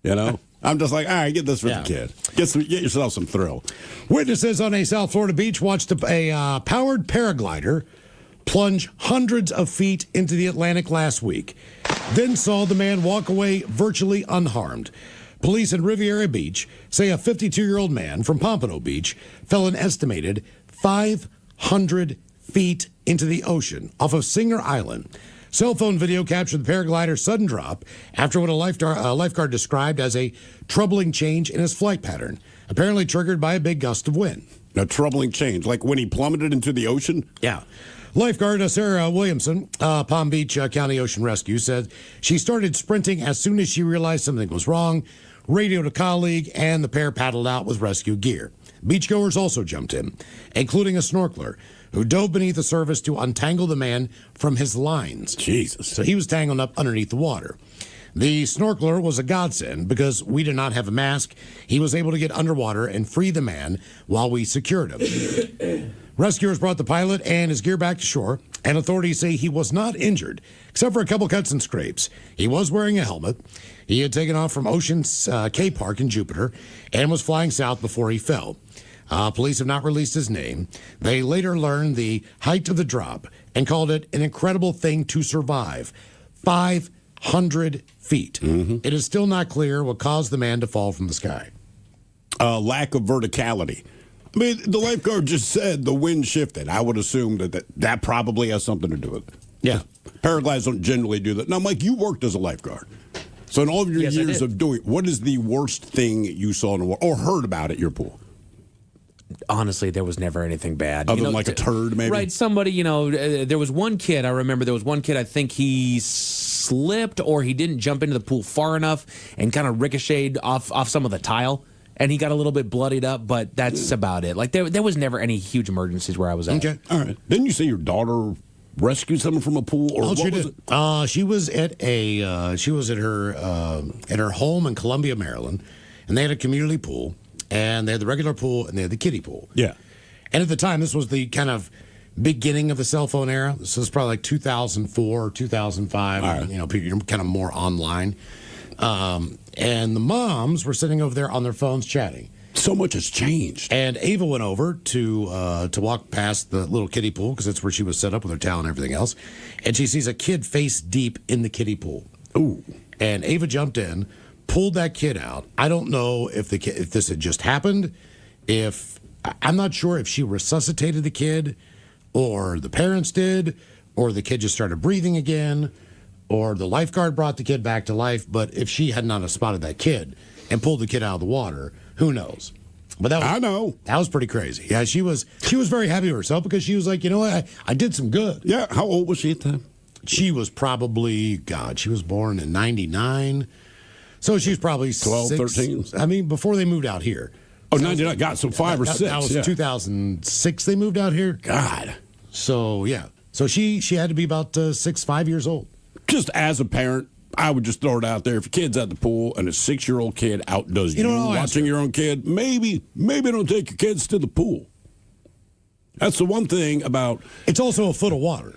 I'm just like, all right, get this for the kid. Get yourself some thrill.
Witnesses on a South Florida beach watched a powered paraglider plunge hundreds of feet into the Atlantic last week, then saw the man walk away virtually unharmed. Police in Riviera Beach say a 52-year-old man from Pompano Beach fell an estimated 500 feet into the ocean off of Singer Island. Cell phone video captured the paraglider's sudden drop after what a lifeguard described as a troubling change in his flight pattern, apparently triggered by a big gust of wind.
A troubling change, like when he plummeted into the ocean?
Yeah. Lifeguard Sarah Williamson, Palm Beach County Ocean Rescue, said she started sprinting as soon as she realized something was wrong, radioed a colleague, and the pair paddled out with rescue gear. Beachgoers also jumped in, including a snorkeler, who dove beneath the surface to untangle the man from his lines.
Jesus.
So he was tangled up underneath the water. The snorkeler was a godsend because we did not have a mask. He was able to get underwater and free the man while we secured him. Rescuers brought the pilot and his gear back to shore, and authorities say he was not injured, except for a couple cuts and scrapes. He was wearing a helmet. He had taken off from Ocean's K Park in Jupiter and was flying south before he fell. Police have not released his name. They later learned the height of the drop and called it an incredible thing to survive. 500 feet. It is still not clear what caused the man to fall from the sky.
Lack of verticality. I mean, the lifeguard just said the wind shifted. I would assume that probably has something to do with it.
Yeah.
Paragliders don't generally do that. Now, Mike, you worked as a lifeguard. So in all of your years of doing, what is the worst thing you saw in the water or heard about at your pool?
honestly, there was never anything bad.
Other than like a turd, maybe?
Right, somebody, there was one kid, I remember there was one kid, I think he slipped or he didn't jump into the pool far enough and kind of ricocheted off some of the tile. And he got a little bit bloodied up, but that's about it. Like, there was never any huge emergencies where I was at.
Okay, all right. Didn't you say your daughter rescued someone from a pool? Or
Oh,
what
she
was
did.
it?
She was at her home in Columbia, Maryland, and they had a community pool, and they had the regular pool, and they had the kiddie pool.
Yeah.
And at the time, this was the kind of beginning of the cell phone era. This was probably like 2004, 2005.
All right.
You're kind of more online. And the moms were sitting over there on their phones chatting.
So much has changed.
And Ava went over to walk past the little kiddie pool because that's where she was set up with her towel and everything else. And she sees a kid face deep in the kiddie pool.
Ooh.
And Ava jumped in, pulled that kid out. I don't know if this had just happened. I'm not sure if she resuscitated the kid, or the parents did, or the kid just started breathing again, or the lifeguard brought the kid back to life. But if she had not have spotted that kid and pulled the kid out of the water, who knows? But
I know.
That was pretty crazy. Yeah, she was very happy with herself because she was like, you know what, I did some good.
Yeah, how old was she at the time?
She was probably, she was born in 99. So she's probably
12, 13.
I mean, before they moved out here.
Oh, 99. God, so 5 or 6.
That was 2006 they moved out here.
God.
So, yeah. So she had to be about 5 years old.
Just as a parent, I would just throw it out there. If your kid's at the pool and a 6-year-old kid outdoes you watching your own kid, maybe don't take your kids to the pool. That's the one thing about...
It's also a foot of water.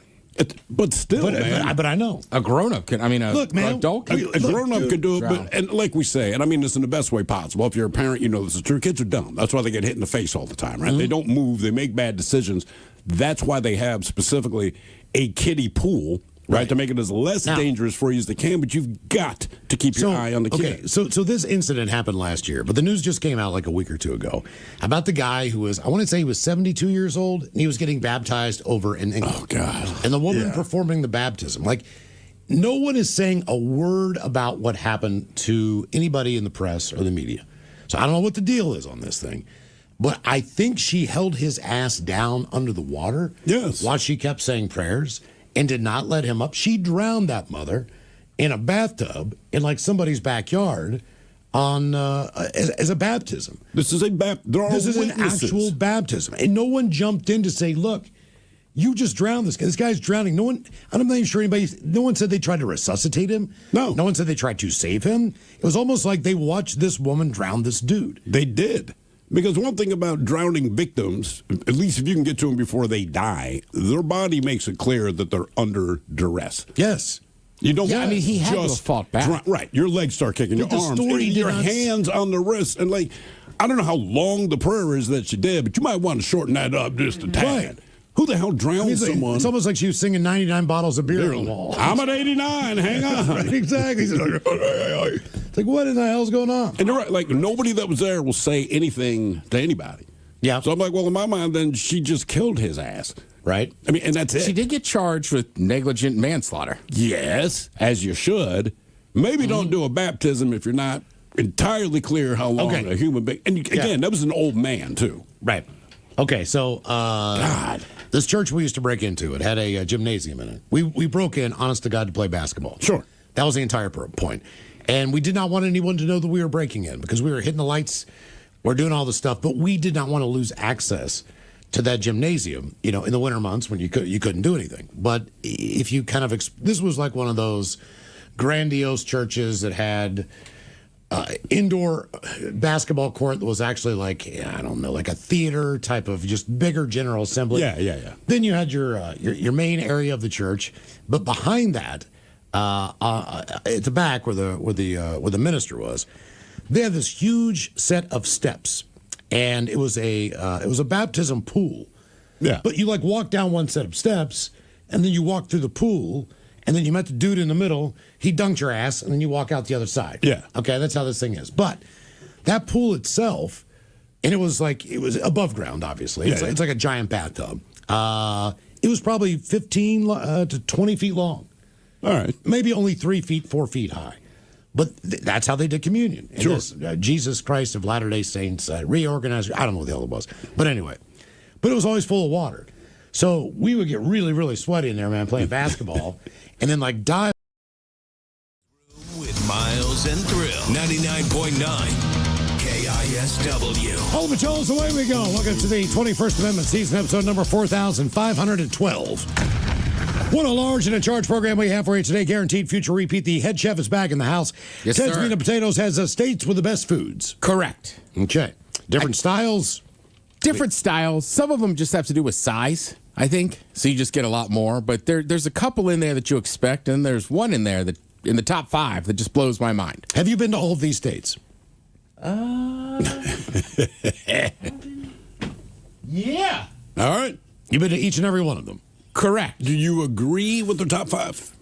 But still, man.
But I know.
A grown-up can, adult can.
A grown-up could do it, and like we say, and I mean this in the best way possible. If you're a parent, you know this is true. Kids are dumb. That's why they get hit in the face all the time, right? Mm-hmm. They don't move. They make bad decisions. That's why they have specifically a kiddie pool, right? To make it as less dangerous for you as they can, but you've got to keep your eye on the kid.
Okay, so this incident happened last year, but the news just came out like a week or two ago about the guy who was, I want to say he was 72 years old, and he was getting baptized over in England.
Oh, God.
And the woman performing the baptism. Like, no one is saying a word about what happened to anybody in the press or the media. So I don't know what the deal is on this thing. But I think she held his ass down under the water while she kept saying prayers and did not let him up. She drowned that mother in a bathtub in like somebody's backyard on as a baptism.
This is an
actual baptism, and no one jumped in to say, "Look, you just drowned this guy. This guy's drowning." I'm not even sure anybody. No one said they tried to resuscitate him. No one said they tried to save him. It was almost like they watched this woman drown this dude.
They did. Because one thing about drowning victims, at least if you can get to them before they die, their body makes it clear that they're under duress.
Yes.
You don't
he had to have fought back.
Right. Your legs start kicking, your arms, your hands on the wrists. And, I don't know how long the prayer is that she did, but you might want to shorten that up just a tad.
Right.
Who the hell drowned someone?
It's almost like she was singing 99 bottles of beer on the wall.
I'm at 89. Hang on.
Right, exactly. It's like, what in the hell's going on?
And you're right. Like, nobody that was there will say anything to anybody.
Yeah.
So I'm like, well, in my mind, then she just killed his ass.
Right.
I mean, and that's it.
She did get charged with negligent manslaughter.
Yes, as you should. Maybe don't do a baptism if you're not entirely clear how long a human being. And again, that was an old man, too.
Right. Okay, so this church we used to break into, it had a gymnasium in it. We broke in, honest to God, to play basketball.
Sure.
That was the entire point. And we did not want anyone to know that we were breaking in because we were hitting the lights, we're doing all the stuff, but we did not want to lose access to that gymnasium, in the winter months when you couldn't do anything. But if you kind of, this was like one of those grandiose churches that had indoor basketball court that was actually like a theater type of just bigger general assembly.
Yeah.
Then you had your main area of the church, but behind that, at the back where the minister was, they had this huge set of steps, and it was a baptism pool.
Yeah.
But you walk down one set of steps, and then you walk through the pool. And then you met the dude in the middle. He dunked your ass, and then you walk out the other side.
Yeah.
Okay, that's how this thing is. But that pool itself, and it was above ground, obviously.
Yeah,
It's like a giant bathtub. It was probably 15 to 20 feet long.
All right.
Maybe only 3 feet, 4 feet high. But that's how they did communion. And
Sure.
this, Jesus Christ of Latter-day Saints reorganized. I don't know what the hell it was. But anyway. But it was always full of water. So we would get really, really sweaty in there, man, playing basketball. And then, like, dive.
With Miles and Thrill. 99.9 KISW.
All the patrols, away we go. Welcome to the 21st Amendment season, episode number 4512. What a large and in charge program we have for you today. Guaranteed future repeat. The head chef is back in the house.
Yes,
Ted's
sir.
Meat and Potatoes has states with the best foods.
Correct.
Okay. Different styles.
Different styles. Some of them just have to do with size, I think. So you just get a lot more. But there's a couple in there that you expect, and there's one in there that in the top 5 that just blows my mind.
Have you been to all of these states?
Yeah.
All right.
You've been to each and every one of them.
Correct.
Do you agree with the top 5?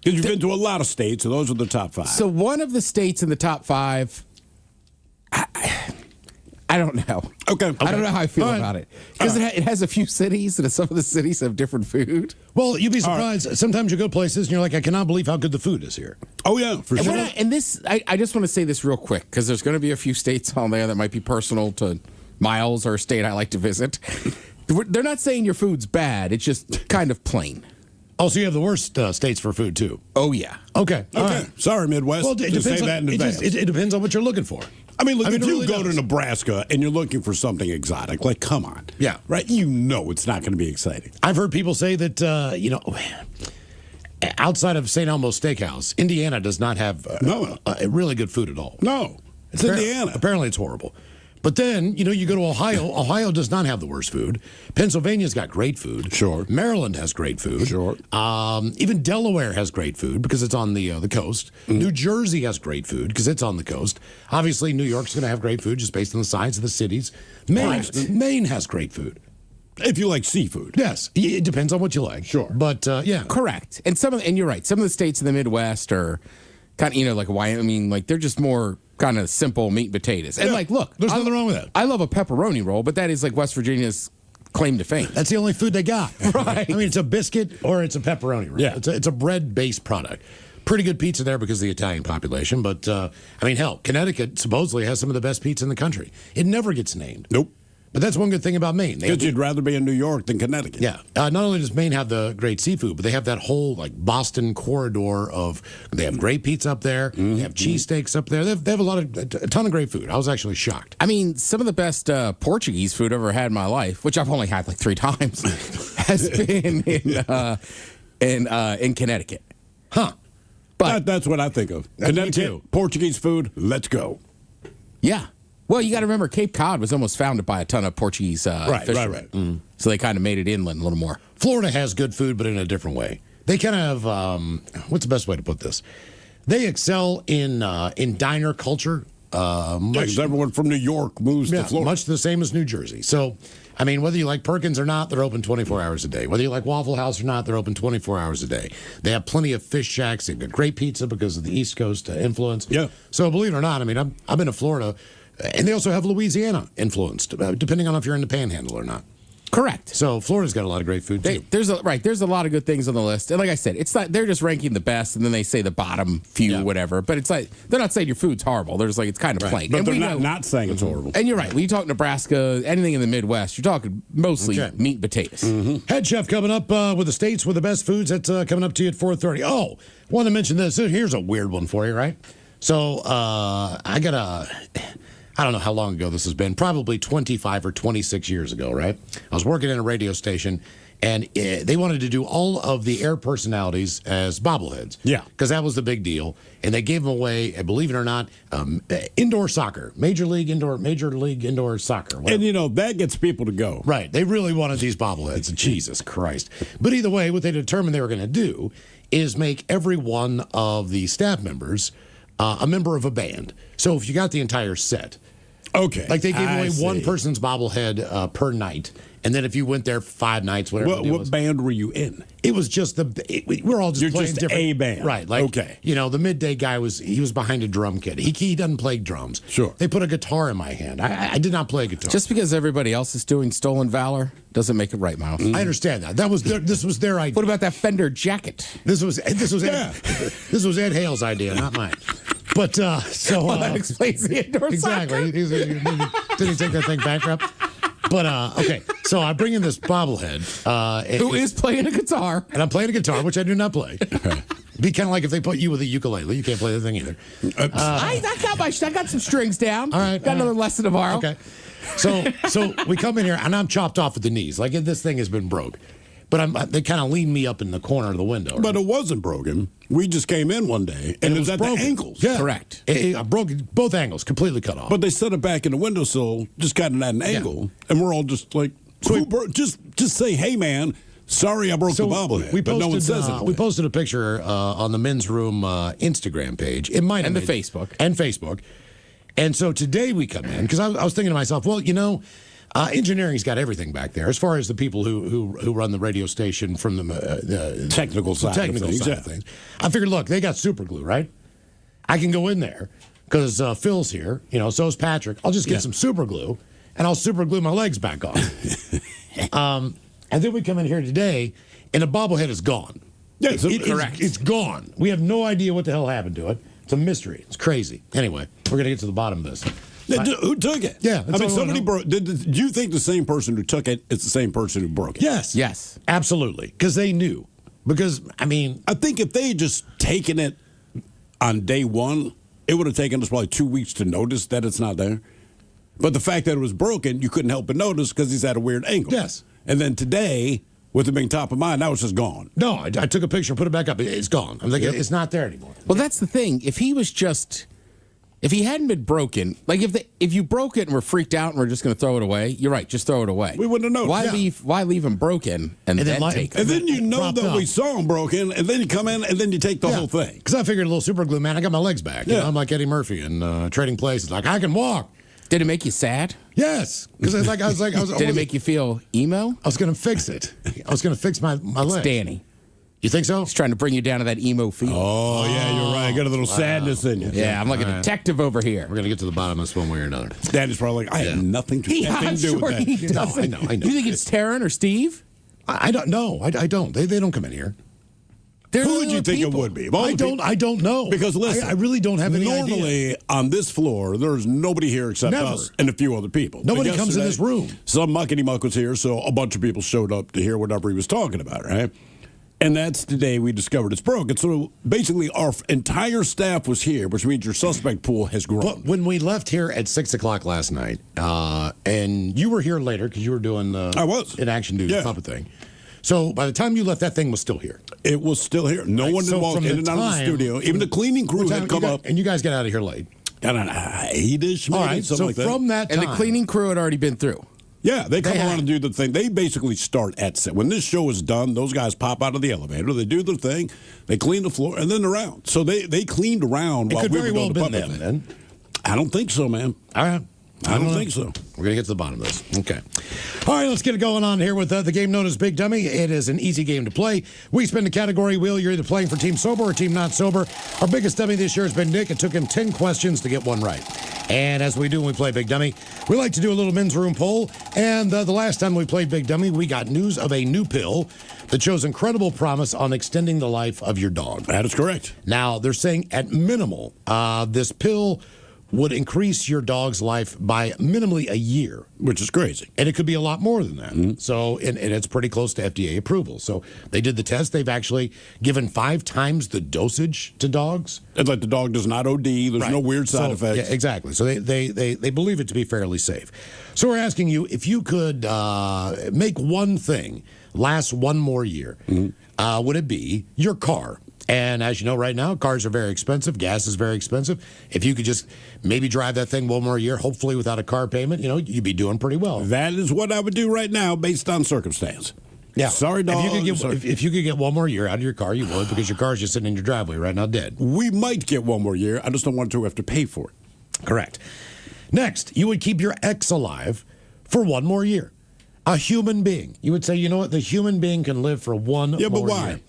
Because you've been to a lot of states, so those are the top 5.
So one of the states in the top 5, I don't know.
Okay.
I don't know how I feel
All right.
about it. Because it has a few cities, and some of the cities have different food.
Well, you'd be surprised. Sometimes you go places and you're like, I cannot believe how good the food is here.
Oh, yeah, for sure.
And this, I just want to say this real quick, because there's going to be a few states on there that might be personal to Miles or a state I like to visit. They're not saying your food's bad. It's just kind of plain.
Oh, so you have the worst states for food, too.
Oh, yeah.
Okay. All
Okay.
right.
Sorry, Midwest.
Well, it
Just say
depends,
that in
it,
advance.
it depends on what you're looking for.
I mean, look, if
it
you
really
go
does.
to Nebraska and you're looking for something exotic, like, come on.
Yeah.
Right? You know it's not going to be exciting.
I've heard people say that, outside of St. Elmo's Steakhouse, Indiana does not have really good food at all.
No. It's Indiana.
Apparently it's horrible. But then, you go to Ohio. Ohio does not have the worst food. Pennsylvania's got great food.
Sure.
Maryland has great food.
Sure.
Even Delaware has great food because it's on the coast. New Jersey has great food because it's on the coast. Obviously, New York's going to have great food just based on the size of the cities. Maine has great food.
If you like seafood.
Yes. It depends on what you like.
Sure.
But, yeah.
Correct. And you're right. Some of the states in the Midwest are kind of, like Wyoming, like they're just more kind of simple meat and potatoes. And look,
there's nothing wrong with that.
I love a pepperoni roll, but that is like West Virginia's claim to fame.
That's the only food they got.
Right.
I mean, it's a biscuit or it's a pepperoni roll.
Yeah.
It's a bread-based product. Pretty good pizza there because of the Italian population. But, hell, Connecticut supposedly has some of the best pizza in the country. It never gets named.
Nope.
But that's one good thing about Maine.
Because you'd rather be in New York than Connecticut.
Yeah. Not only does Maine have the great seafood, but they have that whole Boston corridor of. They have great pizza up there. They have cheesesteaks up there. They have a ton of great food. I was actually shocked.
I mean, some of the best Portuguese food I've ever had in my life, which I've only had like 3 times, has been in Connecticut.
Huh.
But
That's what I think of. Connecticut,
too.
Portuguese food, let's go.
yeah. Well, you got to remember, Cape Cod was almost founded by a ton of Portuguese fishermen.
Right.
So they kind of made it inland a little more.
Florida has good food, but in a different way. They kind of what's the best way to put this? They excel in diner culture.
Because everyone from New York moves to Florida.
Much the same as New Jersey. So, I mean, whether you like Perkins or not, they're open 24 hours a day. Whether you like Waffle House or not, they're open 24 hours a day. They have plenty of fish shacks. They've got great pizza because of the East Coast influence.
Yeah.
So, believe it or not, I mean, I've been to Florida, and they also have Louisiana influenced, depending on if you're in the Panhandle or not.
Correct.
So Florida's got a lot of great food too.
There's a lot of good things on the list, and like I said, it's not they're just ranking the best, and then they say the bottom few, whatever. But it's like they're not saying your food's horrible. They're just like it's kind of plain.
But
And
they're
we
not saying it's horrible.
And you're right. When you talk Nebraska, anything in the Midwest, you're talking mostly meat and potatoes.
Head chef coming up with the states with the best foods. That's coming up to you at 4:30. Oh, want to mention this. Here's a weird one for you, right? So I don't know how long ago this has been, probably 25 or 26 years ago, right? I was working in a radio station, and they wanted to do all of the air personalities as bobbleheads.
Yeah.
Because that was the big deal. And they gave them away, believe it or not, indoor soccer, Major League Indoor Soccer. Whatever.
And, that gets people to go.
Right. They really wanted these bobbleheads. Jesus Christ. But either way, what they determined they were going to do is make every one of the staff members a member of a band. So if you got the entire set.
Okay.
Like they gave away one person's bobblehead per night. And then if you went there 5 nights, whatever.
What band were you in?
It was just we're all just
You're
playing
just
different.
a band.
Right. Like,
okay.
The midday guy was behind a drum kit. He doesn't play drums.
Sure.
They put a guitar in my hand. I did not play a guitar.
Just because everybody else is doing Stolen Valor doesn't make it right, Miles.
I understand that. This was their idea.
What about that Fender jacket?
This was Ed Hale's idea, not mine. But so
that explains the indoor
exactly. Did he take that thing bankrupt? But okay, so I bring in this bobblehead,
who is playing a guitar,
and I'm playing a guitar, which I do not play. Be kind of like if they put you with a ukulele, you can't play the thing either.
I got some strings down.
All right,
got another lesson tomorrow.
Okay, so we come in here, and I'm chopped off at the knees, like this thing has been broke. But they kind of lean me up in the corner of the window. Right?
But it wasn't broken. We just came in one day, and it was at
broken.
the ankles.
Yeah.
Correct.
I broke both angles, completely cut off.
But they set it back in the windowsill, just got it at an angle, and we're all just like, just say, hey, man, sorry I broke the bobblehead. But no one says it.
We posted a picture on the Men's Room Instagram page. It might have
the Facebook.
And Facebook. And so today we come in, because I was thinking to myself, well, engineering's got everything back there as far as the people who run the radio station from the
technical side of things.
I figured, look, they got super glue, right? I can go in there because Phil's here, so is Patrick. I'll just get some super glue and I'll super glue my legs back on. And then we come in here today and the bobblehead is gone.
Yeah, correct.
It's gone. We have no idea what the hell happened to it. It's a mystery. It's crazy. Anyway, we're gonna get to the bottom of this.
Who took it?
Yeah.
I mean, somebody broke. Do you think the same person who took it is the same person who broke it?
Yes. Absolutely. Because they knew. Because, I
think if they had just taken it on day one, it would have taken us probably 2 weeks to notice that it's not there. But the fact that it was broken, you couldn't help but notice because he's at a weird angle.
Yes.
And then today, with it being top of mind, now it's just gone.
No, I took a picture and put it back up. It's gone. I'm thinking, it's not there anymore.
Well, that's the thing. If he hadn't been broken, like if you broke it and were freaked out and were just going to throw it away, you're right, just throw it away.
We wouldn't have noticed.
Why leave him broken and then take it?
And then you know that we saw him broken, and then you come in and then you take the whole thing.
Because I figured a little super glue, man, I got my legs back. I'm like Eddie Murphy in Trading Places. Like, I can walk.
Did it make you sad?
Yes. Because I was like,
did it make you feel emo?
I was going to fix it. I was going to fix my legs.
It's Danny.
You think so?
He's trying to bring you down to that emo feel.
Oh, yeah, you're right. Got a little sadness in you.
Yeah, I'm like a detective over here.
We're going to get to the bottom of this one way or another.
Danny's probably like, I have nothing to do with that.
He doesn't.
No, I know.
You think it's Taryn or Steve?
I don't know. I don't. They don't come in here.
Who would you think it would be?
I don't know.
Because listen,
I really don't have any idea.
Normally on this floor, there's nobody here except us and a few other people.
Nobody comes in this room.
Some muckety muck was here, so a bunch of people showed up to hear whatever he was talking about, right? And that's the day we discovered it's broken. So basically, our entire staff was here, which means your suspect pool has grown.
But when we left here at 6 o'clock last night, and you were here later because you were doing Inaction duty puppet thing. So by the time you left, that thing was still here.
It was still here. No one had walked in and out of the studio. Even the cleaning crew had come up.
And you guys got out of here late.
I don't know, 8-ish, maybe,
all right,
something like that.
From that time.
And the cleaning crew had already been through.
Yeah, they come around and do the thing. They basically start at 7. When this show is done, those guys pop out of the elevator. They do their thing. They clean the floor, and then they're out. So they cleaned around while we were doing the puppet thing.
Then.
I don't think so, man.
All right.
I don't think so.
We're going to get to the bottom of this. Okay. All right, let's get it going on here with the game known as Big Dummy. It is an easy game to play. We spin the category wheel. You're either playing for Team Sober or Team Not Sober. Our biggest dummy this year has been Nick. It took him 10 questions to get one right. And as we do when we play Big Dummy, we like to do a little men's room poll. And the last time we played Big Dummy, we got news of a new pill that shows incredible promise on extending the life of your dog.
That is correct.
Now, they're saying at minimal, this pill would increase your dog's life by minimally a year.
Which is crazy.
And it could be a lot more than that. Mm-hmm. So, and it's pretty close to FDA approval. So they did the test. They've actually given 5 times the dosage to dogs.
It's like the dog does not OD. There's no weird side effects.
Yeah, exactly. So they believe it to be fairly safe. So we're asking you, if you could make one thing last one more year, would it be your car? And as you know right now, cars are very expensive. Gas is very expensive. If you could just maybe drive that thing one more year, hopefully without a car payment, you'd be doing pretty well.
That is what I would do right now based on circumstance.
Yeah.
Sorry, dog.
If you could get one more year out of your car, you would, because your car's just sitting in your driveway right now dead.
We might get one more year. I just don't want to have to pay for it.
Correct. Next, you would keep your ex alive for one more year. A human being. You would say, you know what? The human being can live for one more year. Yeah, but why?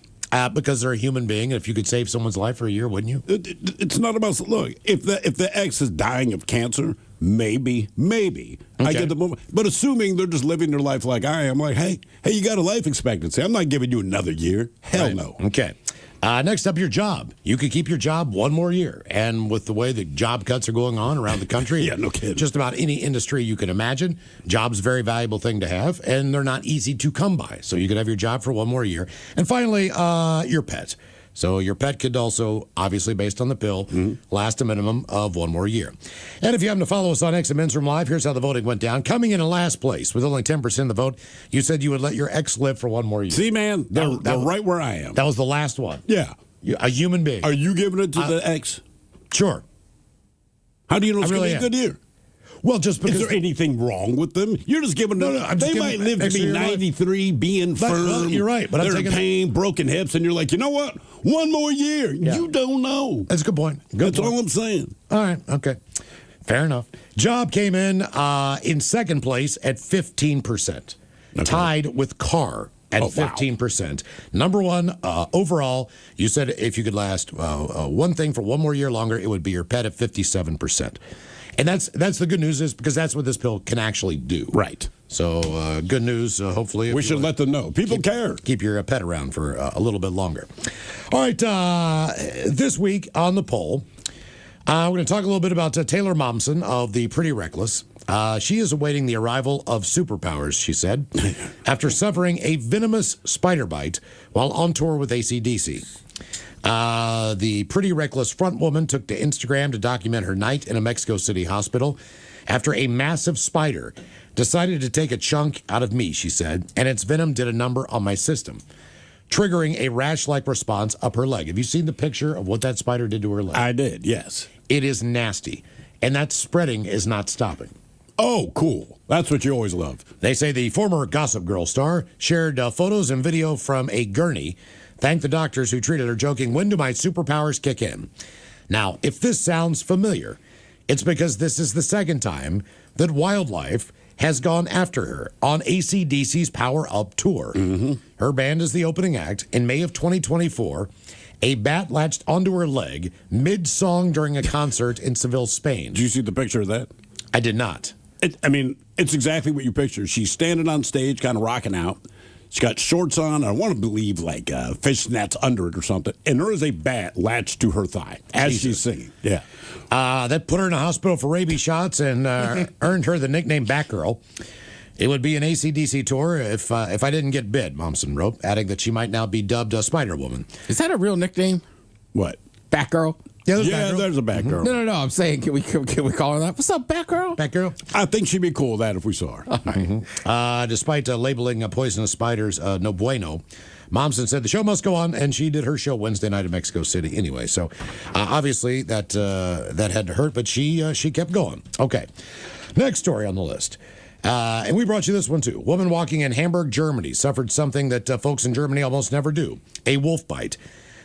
Because they're a human being, and if you could save someone's life for a year, wouldn't you?
It's not about, look, if the ex is dying of cancer, maybe, okay. I get the moment. But assuming they're just living their life like I am, like, hey, you got a life expectancy. I'm not giving you another year. Hell no.
Okay. Next up, your job. You could keep your job one more year. And with the way the job cuts are going on around the country,
yeah, no kidding.
Just about any industry you can imagine, job's a very valuable thing to have, and they're not easy to come by. So you could have your job for one more year. And finally, your pet. So your pet could also, obviously based on the pill, last a minimum of one more year. And if you happen to follow us on X and Men's Room Live, here's how the voting went down. Coming in last place with only 10% of the vote, you said you would let your ex live for one more year.
See, man, they're right where I am.
That was the last one.
Yeah.
A human being.
Are you giving it to the ex?
Sure.
How do you know it's
really
going to be a good year?
Well, just because...
Is there anything wrong with them? You're just giving them... They might live to be 93, being firm.
Well, you're right, but
they're
I'm
in
taking...
pain, broken hips, and you're like, you know what? One more year. Yeah. You don't know.
That's a good point.
That's all I'm saying.
All right, okay. Fair enough. Job came in second place at 15%. Okay. Tied with car at 15%. Wow. Number one, overall, you said if you could last one thing for one more year longer, it would be your pet at 57%. And that's the good news is because that's what this pill can actually do.
Right.
So good news, hopefully.
We should let them know. People care.
Keep your pet around for a little bit longer. All right, this week on the poll, we're going to talk a little bit about Taylor Momsen of the Pretty Reckless. She is awaiting the arrival of superpowers, she said, after suffering a venomous spider bite while on tour with AC/DC. The Pretty Reckless front woman took to Instagram to document her night in a Mexico City hospital after a massive spider decided to take a chunk out of me, she said, and its venom did a number on my system, triggering a rash-like response up her leg. Have you seen the picture of what that spider did to her leg?
I did, yes.
It is nasty, and that spreading is not stopping.
Oh, cool. That's what you always love.
They say the former Gossip Girl star shared photos and video from a gurney, thanked the doctors who treated her, joking, "When do my superpowers kick in?" Now, if this sounds familiar, it's because this is the second time that wildlife has gone after her on AC/DC's Power Up tour. Her band is the opening act. In May of 2024, a bat latched onto her leg mid-song during a concert in Seville, Spain.
Did you see the picture of that?
I did not.
It's exactly what you picture. She's standing on stage, kind of rocking out. She's got shorts on. I want to believe like fishnets under it or something. And there is a bat latched to her thigh as she's singing. Yeah.
That put her in a hospital for rabies shots and earned her the nickname Batgirl. It would be an AC/DC tour if I didn't get bit, Momsen wrote, adding that she might now be dubbed a Spider Woman.
Is that a real nickname?
What?
Batgirl?
Yeah,
there's a Batgirl.
No. I'm saying, can we call her that? What's up, Batgirl?
Batgirl?
I think she'd be cool with that if we saw her.
Despite labeling poisonous spiders no bueno, Momsen said the show must go on, and she did her show Wednesday night in Mexico City anyway. So obviously that had to hurt, but she kept going. Okay, next story on the list. And we brought you this one too. Woman walking in Hamburg, Germany, suffered something that folks in Germany almost never do: a wolf bite.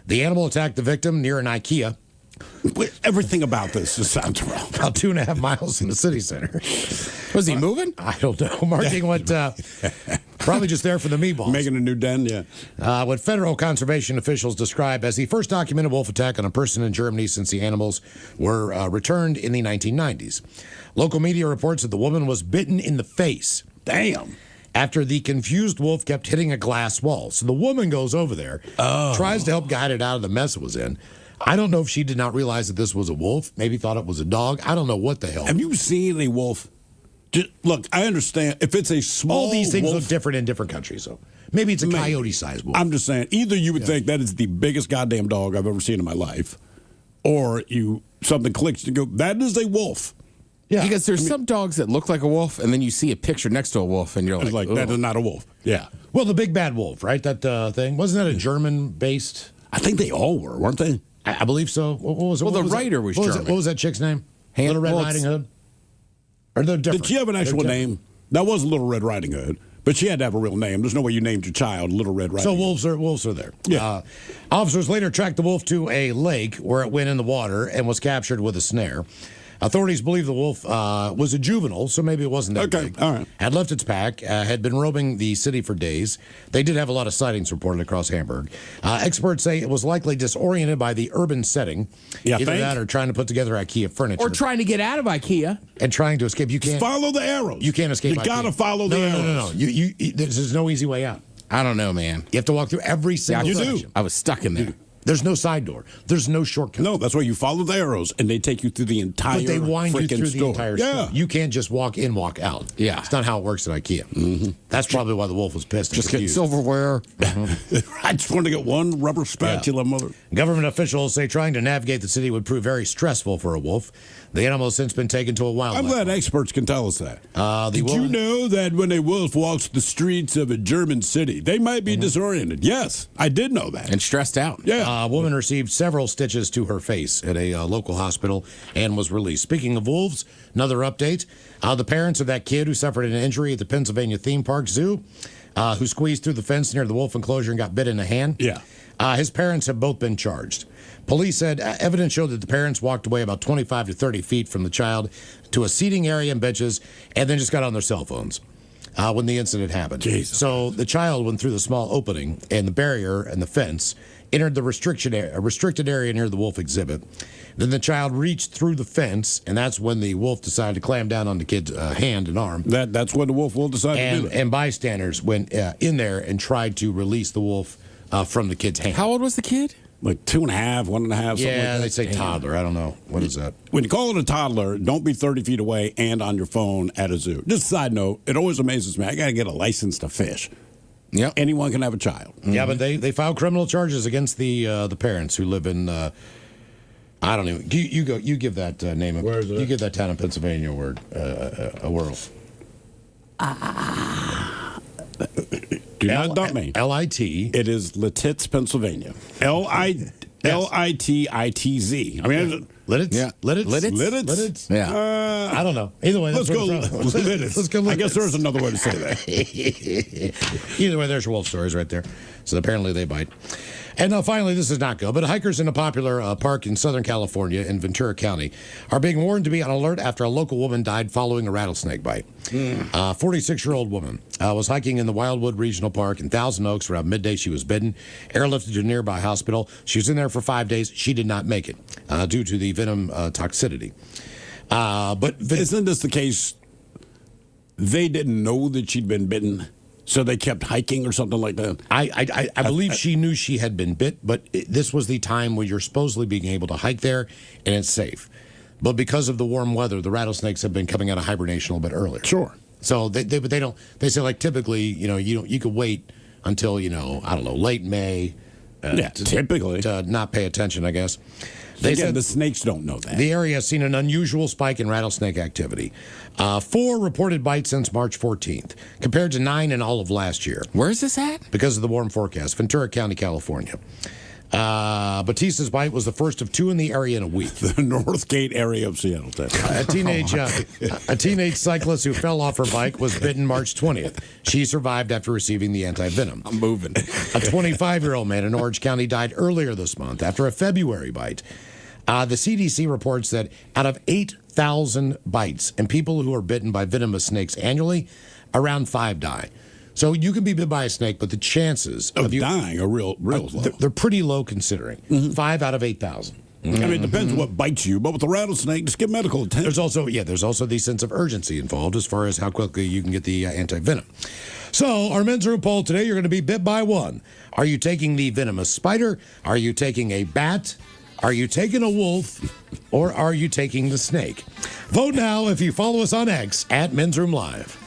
The animal attacked the victim near an IKEA.
Everything about this just sounds wrong.
About 2.5 miles from the city center.
Was he moving?
I don't know. Marking what, probably just there for the meatballs.
Making a new den, yeah.
What federal conservation officials describe as the first documented wolf attack on a person in Germany since the animals were returned in the 1990s. Local media reports that the woman was bitten in the face.
Damn.
After the confused wolf kept hitting a glass wall. So the woman goes over there, tries to help guide it out of the mess it was in. I don't know if she did not realize that this was a wolf, maybe thought it was a dog. I don't know what the hell.
Have you seen a wolf? Look, I understand. If it's a small
all these things
wolf,
look different in different countries, so maybe it's a coyote-sized wolf.
I'm just saying, either you would think that is the biggest goddamn dog I've ever seen in my life, or something clicks and you go, that is a wolf.
Yeah. Because there's some dogs that look like a wolf, and then you see a picture next to a wolf, and you're like,
that is not a wolf. Yeah.
Well, the big bad wolf, right? That thing. Wasn't that a German-based?
I think they all were, weren't they?
I believe so. What was it?
Well, the writer was German.
What was that chick's name? Little Red Riding Hood? Or they're different?
Did she have an actual name? That was Little Red Riding Hood, but she had to have a real name. There's no way you named your child Little Red Riding Hood.
So wolves are there.
Yeah.
Officers later tracked the wolf to a lake where it went in the water and was captured with a snare. Authorities believe the wolf was a juvenile, so maybe it wasn't that big.
All right.
Had left its pack, had been roaming the city for days. They did have a lot of sightings reported across Hamburg. Experts say it was likely disoriented by the urban setting.
Yeah,
either that or trying to put together IKEA furniture.
Or trying to get out of IKEA.
And trying to escape. You can't
follow the arrows.
You can't escape.
You got to follow the arrows.
No. There's no easy way out.
I don't know, man.
You have to walk through every single section.
I was stuck in there.
There's no side door. There's no shortcut.
No, that's why you follow the arrows, and they take you through the entire.
But they wind you through
store.
the entire store. You can't just walk in, walk out.
Yeah.
It's not how it works at IKEA.
Mm-hmm.
That's probably why the wolf was pissed.
Just get silverware.
I just want to get one rubber spatula, mother.
Government officials say trying to navigate the city would prove very stressful for a wolf. The animal has since been taken to a wildlife.
I'm glad experts can tell us that. Did
wolf-
you know that when a wolf walks the streets of a German city, they might be disoriented? Yes, I did know that.
And stressed out.
Yeah.
A woman received several stitches to her face at a local hospital and was released. Speaking of wolves, another update. The parents of that kid who suffered an injury at the Pennsylvania theme park zoo, who squeezed through the fence near the wolf enclosure and got bit in the hand.
Yeah.
His parents have both been charged. Police said evidence showed that the parents walked away about 25 to 30 feet from the child to a seating area and benches and then just got on their cell phones when the incident happened.
Jesus.
So the child went through the small opening and the barrier and the fence, entered the restricted area near the wolf exhibit. Then the child reached through the fence, and that's when the wolf decided to clam down on the kid's hand and arm.
That's when the wolf will decide to do that.
And bystanders went in there and tried to release the wolf from the kid's hand.
How old was the kid?
Like 2.5, 1.5, something like that.
Yeah, they say toddler. I don't know. What is that?
When you call it a toddler, don't be 30 feet away and on your phone at a zoo. Just a side note, it always amazes me. I got to get a license to fish.
Yep.
Anyone can have a child.
Yeah, but they filed criminal charges against the parents who live in. I don't even. You give that name.
Where is it?
You give that town in Pennsylvania a whirl.
Do not dump me.
L-I-T.
It is Lititz, Pennsylvania. L-I-T-I-T-Z. I mean,
Lidditz?
Yeah.
Lidditz?
Lidditz?
Yeah.
I don't know. Either way,
Let's
that's
go.
where it's from.
Lidditz.
Let's go.
I guess
Lidditz.
there's another way to say that.
Either way, there's your wolf stories right there. So apparently they bite. And finally, this is not good, but hikers in a popular park in Southern California in Ventura County are being warned to be on alert after a local woman died following a rattlesnake bite. A 46-year-old woman was hiking in the Wildwood Regional Park in Thousand Oaks. Around midday, she was bitten, airlifted to a nearby hospital. She was in there for 5 days. She did not make it due to the venom toxicity. But
Isn't this the case? They didn't know that she'd been bitten, so they kept hiking or something like that.
I believe she knew she had been bit, but this was the time when you're supposedly being able to hike there, and it's safe. But because of the warm weather, the rattlesnakes have been coming out of hibernation a little bit earlier.
Sure.
So they don't. They say like typically, you could wait until I don't know, late May.
Typically
to not pay attention, I guess.
They said the snakes don't know that.
The area has seen an unusual spike in rattlesnake activity. 4 reported bites since March 14th, compared to 9 in all of last year.
Where is this at?
Because of the warm forecast, Ventura County, California. Batista's bite was the first of 2 in the area in a week.
The Northgate area of Seattle.
A teenage cyclist who fell off her bike was bitten March 20th. She survived after receiving the anti-venom.
I'm moving.
A 25-year-old man in Orange County died earlier this month after a February bite. The CDC reports that out of 8,000 bites and people who are bitten by venomous snakes annually, around 5 die. So you can be bit by a snake, but the chances
of dying are real low.
They're pretty low considering. 5 out of 8,000.
I mean, it depends what bites you, but with the rattlesnake, just get medical attention.
There's also the sense of urgency involved as far as how quickly you can get the anti-venom. So our men's room poll today, you're going to be bit by one. Are you taking the venomous spider? Are you taking a bat? Are you taking a wolf? Or are you taking the snake? Vote now if you follow us on X at Men's Room Live.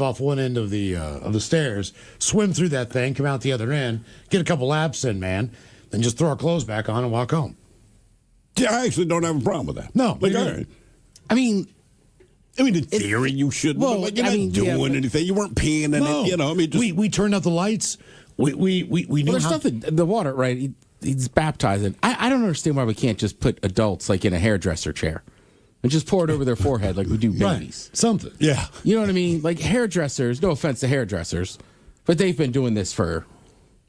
off one end of the stairs, swim through that thing, come out the other end, get a couple laps in, man, then just throw our clothes back on and walk home.
Yeah, I actually don't have a problem with that.
No,
like, all right.
I mean,
in theory, you shouldn't.
Well,
But like, you're not doing anything. You weren't peeing in it. You know, I mean, just,
we turned out the lights. We knew
there's
how.
nothing. The water, right? He's baptizing. I don't understand why we can't just put adults like in a hairdresser chair and just pour it over their forehead like we do babies.
Right. Something.
yeah.
You know what I mean? Like hairdressers, no offense to hairdressers, but they've been doing this for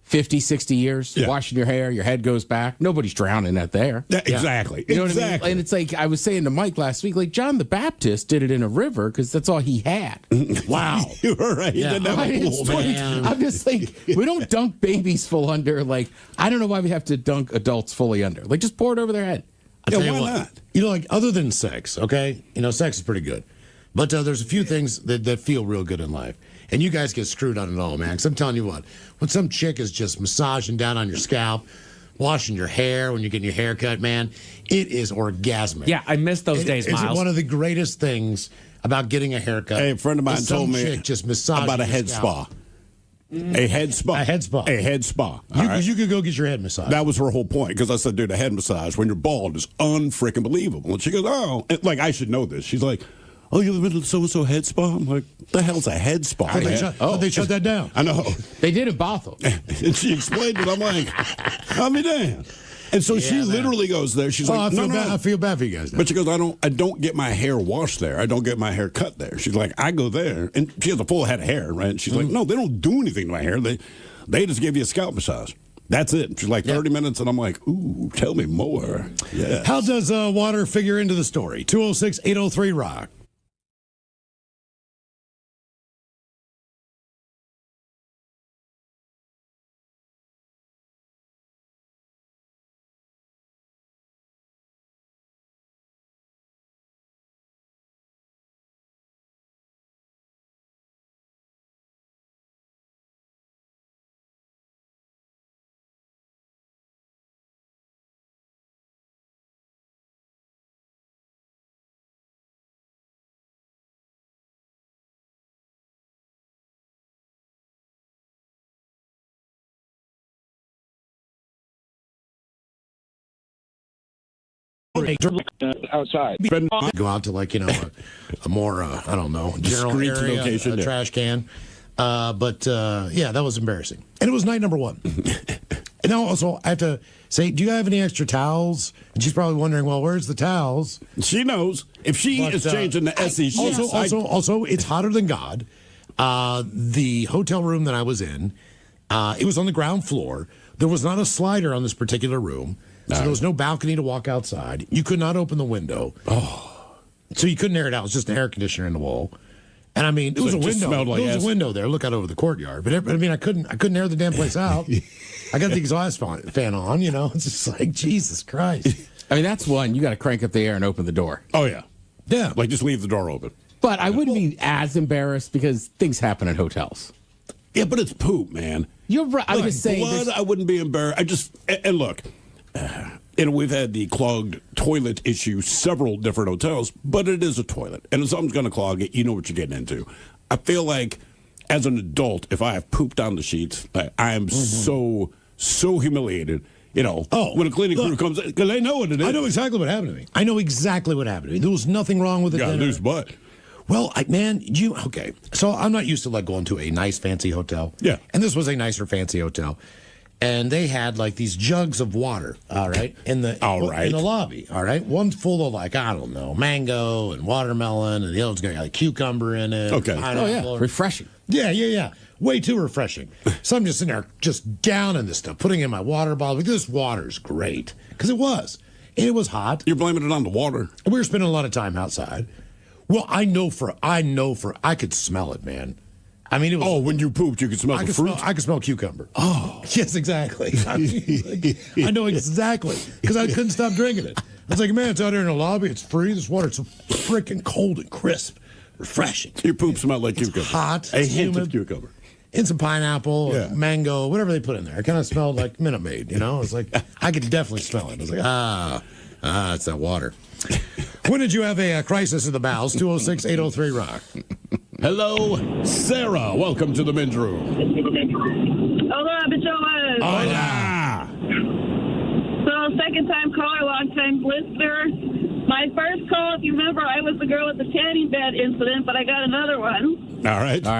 50, 60 years.
Yeah.
Washing your hair, your head goes back. Nobody's drowning out there.
Yeah, exactly.
You know what I
exactly.
mean? And it's like I was saying to Mike last week, like John the Baptist did it in a river because that's all he had.
Wow.
You're right. He didn't have
I mean,
a
it's
pool,
20
man.
I'm just like, we don't dunk babies full under. Like, I don't know why we have to dunk adults fully under. Like, just pour it over their head.
I'll
Yeah,
tell you
why
what,
not?
You know, like other than sex, okay? You know, sex is pretty good. But there's a few things that feel real good in life. And you guys get screwed on it all, man. Because I'm telling you what, when some chick is just massaging down on your scalp, washing your hair when you're getting your hair cut, man, it is orgasmic.
Yeah, I miss those days,
It's
Miles.
one of the greatest things about getting a haircut.
Hey, a friend of mine
is some
told me
chick just massaging
about a
your
head
scalp.
spa. A head spa.
A head spa.
A head spa.
You,
all right?
you could go get your head massaged.
That was her whole point because I said, dude, a head massage when you're bald is unfreaking believable. And she goes, oh, and, like, I should know this. She's like, oh, you live in so-and-so head spa? I'm like, the hell's a head spa?
But they shut that down.
I know.
They did in Bothell.
And she explained it. I'm like, I'll be damned. And so she literally goes there. She's like,
I feel bad for you guys now.
But she goes, I don't get my hair washed there. I don't get my hair cut there. She's like, I go there. And she has a full head of hair, right? And she's like, no, they don't do anything to my hair. They just give you a scalp massage. That's it. She's like 30 minutes, and I'm like, ooh, tell me more. Yeah.
How does water figure into the story? 206-803-ROCK.
outside.
Go out to a more I don't know, general
Discreet
area,
location,
a
yeah.
trash can. But that was embarrassing, and it was night number one. And now also I have to say, do you have any extra towels? And she's probably wondering, well, where's the towels?
She knows. If she is changing the SE sheets.
Also, it's hotter than God. The hotel room that I was in, it was on the ground floor. There was not a slider on this particular room. So there was no balcony to walk outside. You could not open the window. So you couldn't air it out. It was just an air conditioner in the wall. And I mean, it was a window. There was a window there. Look out over the courtyard. But I mean, I couldn't air the damn place out. I got the exhaust fan on. You know, it's just like Jesus Christ.
I mean, that's one. You got to crank up the air and open the door.
Oh, yeah.
Yeah.
Like, just leave the door open.
But I wouldn't be as embarrassed because things happen at hotels.
Yeah, but it's poop, man.
You're right. I'm
Like
just saying.
blood, I wouldn't be embarrassed. And look, and we've had the clogged toilet issue several different hotels, but it is a toilet. And if something's going to clog it, you know what you're getting into. I feel like as an adult, if I have pooped on the sheets, I am so humiliated. You know, when a cleaning crew comes in, because they know what it is.
I know exactly what happened to me. There was nothing wrong with it.
Got a loose butt.
Well, okay. So I'm not used to going to a nice fancy hotel.
Yeah.
And this was a nicer fancy hotel. And they had these jugs of water, all right, in the lobby, all right. One's full of I don't know, mango and watermelon, and the other's got a cucumber in it.
Okay.
Refreshing.
Yeah. Way too refreshing. So I'm just sitting there, just downing this stuff, putting it in my water bottle. This water's great because it was, and it was hot.
You're blaming it on the water.
We were spending a lot of time outside. Well, I could smell it, man. I mean, it was.
Oh, when you pooped, you could smell the fruit.
I could smell cucumber. Oh, yes, exactly. I know exactly because I couldn't stop drinking it. I was like, man, it's out here in the lobby. It's free. This water's so freaking cold and crisp, refreshing.
Your poop smelled like cucumber.
Hot.
A hint
humid,
of cucumber.
and some pineapple, mango, whatever they put in there. It kind of smelled like Minute Maid. You know, it's like I could definitely smell it. I was like, it's that water. When did you have a crisis in the bowels? 206-803-ROCK.
Hello, Sarah. Welcome to the men's room.
Hola, bicholas.
Hola.
So, second-time caller, long-time listener. My first call, if you remember, I was the girl at the tanning bed incident, but I got another one.
All right.
So,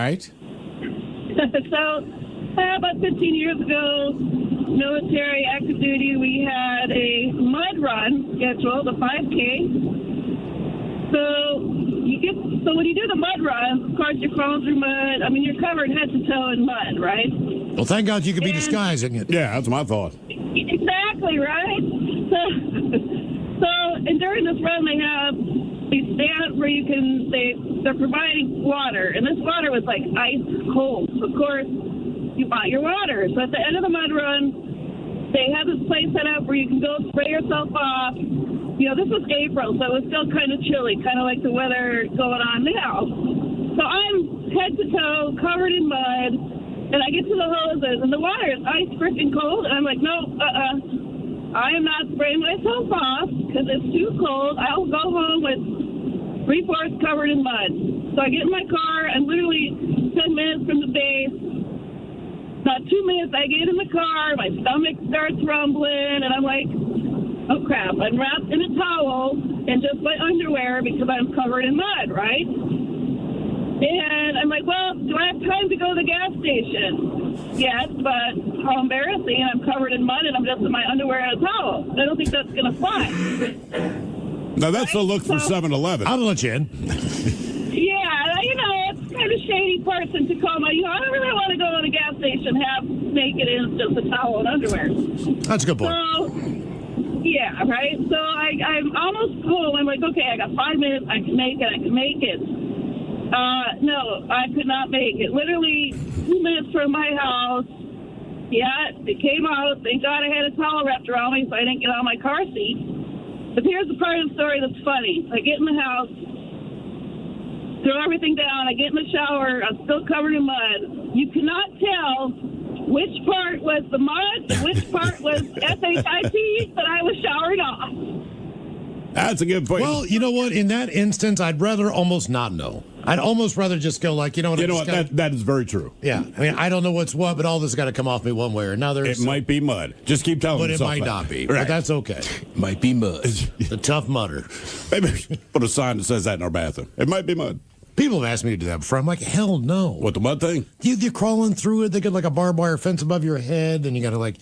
about 15 years ago, military active duty, we had a mud run scheduled, a 5K. So when you do the mud run, of course you're crawling through mud. I mean, you're covered head to toe in mud, right?
Well, thank God you could be disguising it.
Yeah, that's my thought.
Exactly, right? And during this run, they have these stands where they're providing water, and this water was like ice cold. So of course, you bought your water. So at the end of the mud run, they have this place set up where you can go spray yourself off. You know, this was April, so it was still kind of chilly, kind of like the weather going on now. So I'm head to toe, covered in mud, and I get to the hoses, and the water is ice freaking cold, and I'm like, no, I am not spraying myself off because it's too cold. I'll go home with 3/4 covered in mud. So I get in my car, and literally 10 minutes from the base, not 2 minutes, I get in the car, my stomach starts rumbling, and I'm like, oh, crap. I'm wrapped in a towel and just my underwear because I'm covered in mud, right? And I'm like, well, do I have time to go to the gas station? Yes, but how embarrassing. I'm covered in mud and I'm just in my underwear and a towel. I don't think that's going to fly.
Now, that's the look for 7-Eleven.
I'll let you in.
Yeah, you know, it's kind of shady person to call my, I don't really want to go to the gas station half naked in just a towel and underwear.
That's a good point.
So, yeah, right? So I'm almost home. I'm like, okay, I got 5 minutes. I can make it. No, I could not make it. Literally 2 minutes from my house. Yeah, it came out. Thank God I had a towel wrapped around me so I didn't get out of my car seat. But here's the part of the story that's funny. I get in the house, throw everything down. I get in the shower. I'm still covered in mud. You cannot tell which part was the mud, which part was SHIT that I was showering off.
That's a good point.
Well, you know what? In that instance, I'd rather almost not know. I'd almost rather just go like,
that is very true.
Yeah. I mean, I don't know what's what, but all this has got to come off me one way or another.
It might be mud. Just keep telling
but
yourself
it might
that.
not be.
Right.
But that's okay.
Might be mud.
The tough mudder.
Maybe put a sign that says that in our bathroom. It might be mud.
People have asked me to do that before. I'm like, hell no.
What, the mud thing?
You're crawling through it. They get like a barbed wire fence above your head, and you got to like,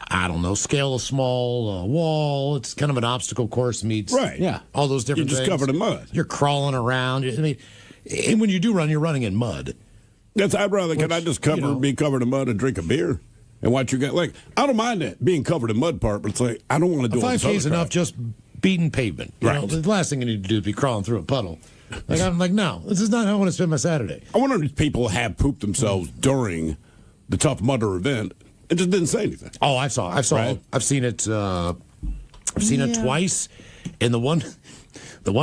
I don't know, scale a small wall. It's kind of an obstacle course meets.
Right.
Yeah. All those different
You're just
things.
covered in mud.
You're crawling around. I mean, and when you do run, you're running in mud.
I'd rather, can I just be covered in mud and drink a beer? And watch you get, like, I don't mind that being covered in mud part, but it's like, I don't want to do all this
5K is
other
enough
crap.
just beating pavement. You know, the last thing you need to do is be crawling through a puddle. Like, I'm like, no, this is not how I want to spend my Saturday.
I wonder if people have pooped themselves during the Tough Mudder event and just didn't say anything.
Oh, I saw.
Right?
I've seen it. I've seen it twice. And the one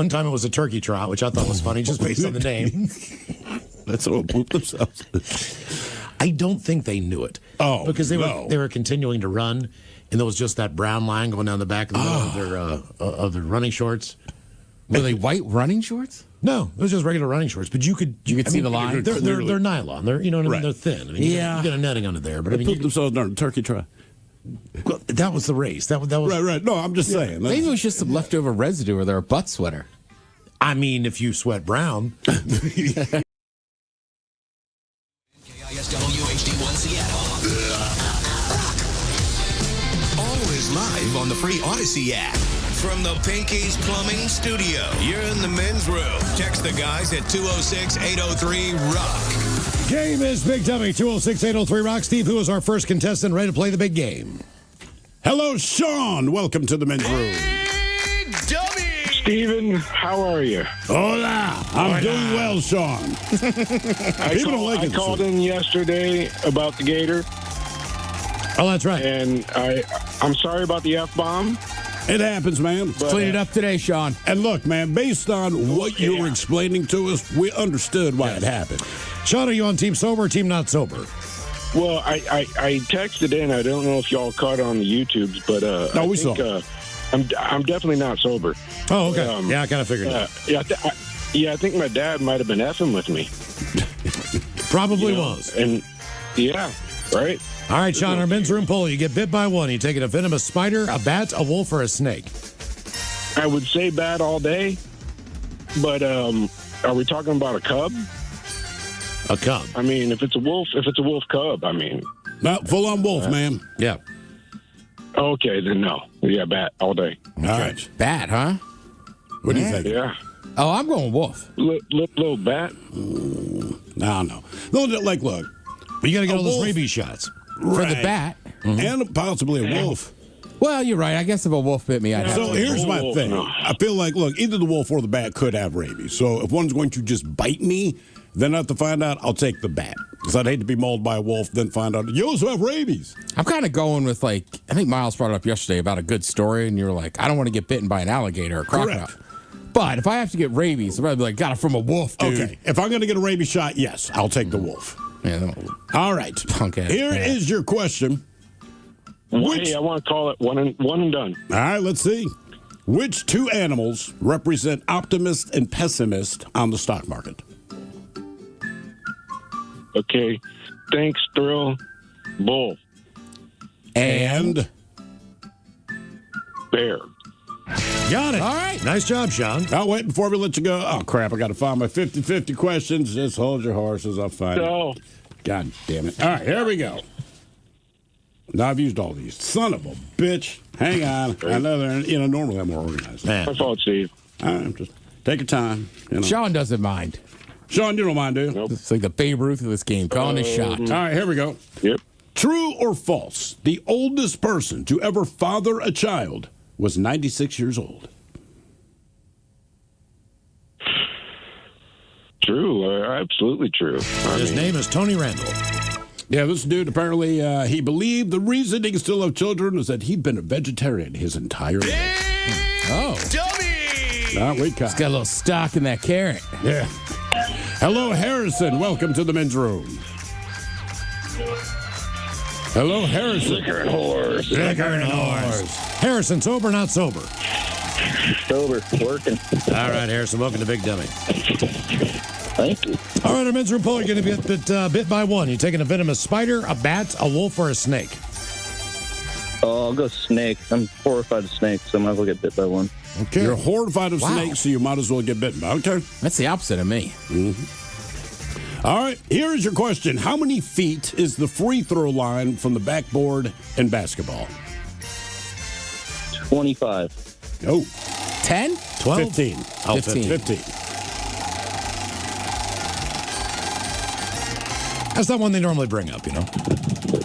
time it was a turkey trot, which I thought was funny, just based on the name.
That's how it pooped themselves.
I don't think they knew it.
Oh,
because they were continuing to run, and there was just that brown line going down the back of the middle of their running shorts.
Were they white running shorts?
No, it was just regular running shorts. But you could
see the line.
They're nylon. They're what I mean. They're thin. I mean, you get a netting under there. But
they pooped themselves during the turkey trot.
Well, that was the race. That was
right. No, I'm just saying.
Maybe it was just some leftover residue or their butt sweater.
I mean, if you sweat brown.
KISW HD1 Seattle. Always live on the free Odyssey app. From the Pinky's Plumbing Studio, you're in the men's room. Text the guys at 206-803-ROCK.
Game is Big Dummy, 206-803-ROCK. Steve, who is our first contestant ready to play the big game?
Hello, Sean. Welcome to the men's room.
Big Dummy!
Steven, how are you?
Hola. I'm doing well, Sean.
I called in yesterday about the gator.
Oh, that's right.
And I'm sorry about the F-bomb.
It happens, man.
Clean it up today, Sean.
And look, man, based on what you were explaining to us, we understood why it happened.
Sean, are you on team sober or team not sober?
Well, I texted in. I don't know if y'all caught it on the YouTubes, but
we saw.
I'm definitely not sober.
Oh, okay. I kind of figured that.
Yeah, Yeah, I think my dad might have been effing with me.
Probably was.
And yeah, right.
All right, Sean, our men's room poll. You get bit by one. You taking a venomous spider, a bat, a wolf, or a snake?
I would say bat all day, but are we talking about a cub?
A cub.
I mean, if it's a wolf cub, I mean.
No, full on wolf, man.
Yeah.
Okay, then no. Yeah, bat all day.
All right.
Bat, huh?
What do you think?
Yeah.
Oh, I'm going wolf.
Little bat.
No. Like, look.
But you got to get all those
wolf.
rabies shots.
For the bat.
And possibly a wolf.
Well, you're right. I guess if a wolf bit me, I'd have
So
to.
here's my thing. I feel like, look, either the wolf or the bat could have rabies. So if one's going to just bite me, then I have to find out, I'll take the bat. Because I'd hate to be mauled by a wolf, then find out, you also have rabies.
I'm kind of going with, like, I think Miles brought it up yesterday about a good story, and you're like, I don't want to get bitten by an alligator or crocodile.
Correct.
But if I have to get rabies, I'm probably like, got it from a wolf, dude.
Okay. If I'm going to get a rabies shot, yes, I'll take the wolf.
Yeah,
All right.
punk ass
Here
bat.
is your question.
Hey, I want to call it one and done.
All right, let's see. Which two animals represent optimist and pessimist on the stock market?
Okay. Thanks, Thrill. Bull.
And
Bear.
Got it.
All right.
Nice job, Sean.
I'll wait before we let you go. Oh, crap. I got to find my 50-50 questions. Just hold your horses. I'll find
No.
it. God damn it. All right, here we go. Now, I've used all these. Son of a bitch. Hang on. I know they're, normally I'm more organized.
My fault, Steve.
All right, just take your time.
Sean doesn't mind.
Sean, you don't mind, do you?
Nope.
It's like the Babe Ruth of this game, calling his shot.
All right, here we go.
Yep.
True or false? The oldest person to ever father a child was 96 years old.
True. Absolutely true.
His name is Tony Randall.
Yeah, this dude apparently he believed the reason he can still have children is that he'd been a vegetarian his entire life.
Oh.
We
Got a little stock in that carrot.
Yeah. Hello, Harrison. Welcome to the men's room. Hello, Harrison.
Liquor and horse.
Liquor and horse.
Harrison, sober or not sober?
Sober, working.
All right, Harrison, welcome to Big Dummy.
Thank you.
All right, our men's room poll, you're going to get bit by one. You taking a venomous spider, a bat, a wolf, or a snake?
Oh, I'll go snake. I'm horrified of snakes, so I might as well get bit by one.
Okay.
You're horrified of
Wow.
snakes, so you might as well get bitten. Okay.
That's the opposite of me.
All right. Here is your question. How many feet is the free throw line from the backboard in basketball?
25.
Oh,
10?
12?
15.
Oh,
15.
15.
That's not one they normally bring up,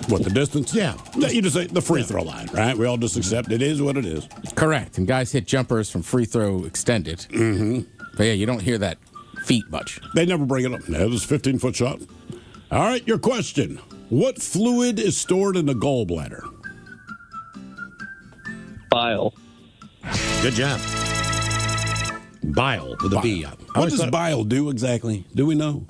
What, the distance?
Yeah.
No, you just say the free throw line, right? We all just accept it is what it is.
Correct. And guys hit jumpers from free throw extended. Mm-hmm. But yeah, you don't hear that feet much.
They never bring it up. No, this is a 15-foot shot. All right, your question. What fluid is stored in the gallbladder?
Bile.
Good job. Bile with a B.
What does bile do exactly? Do we know?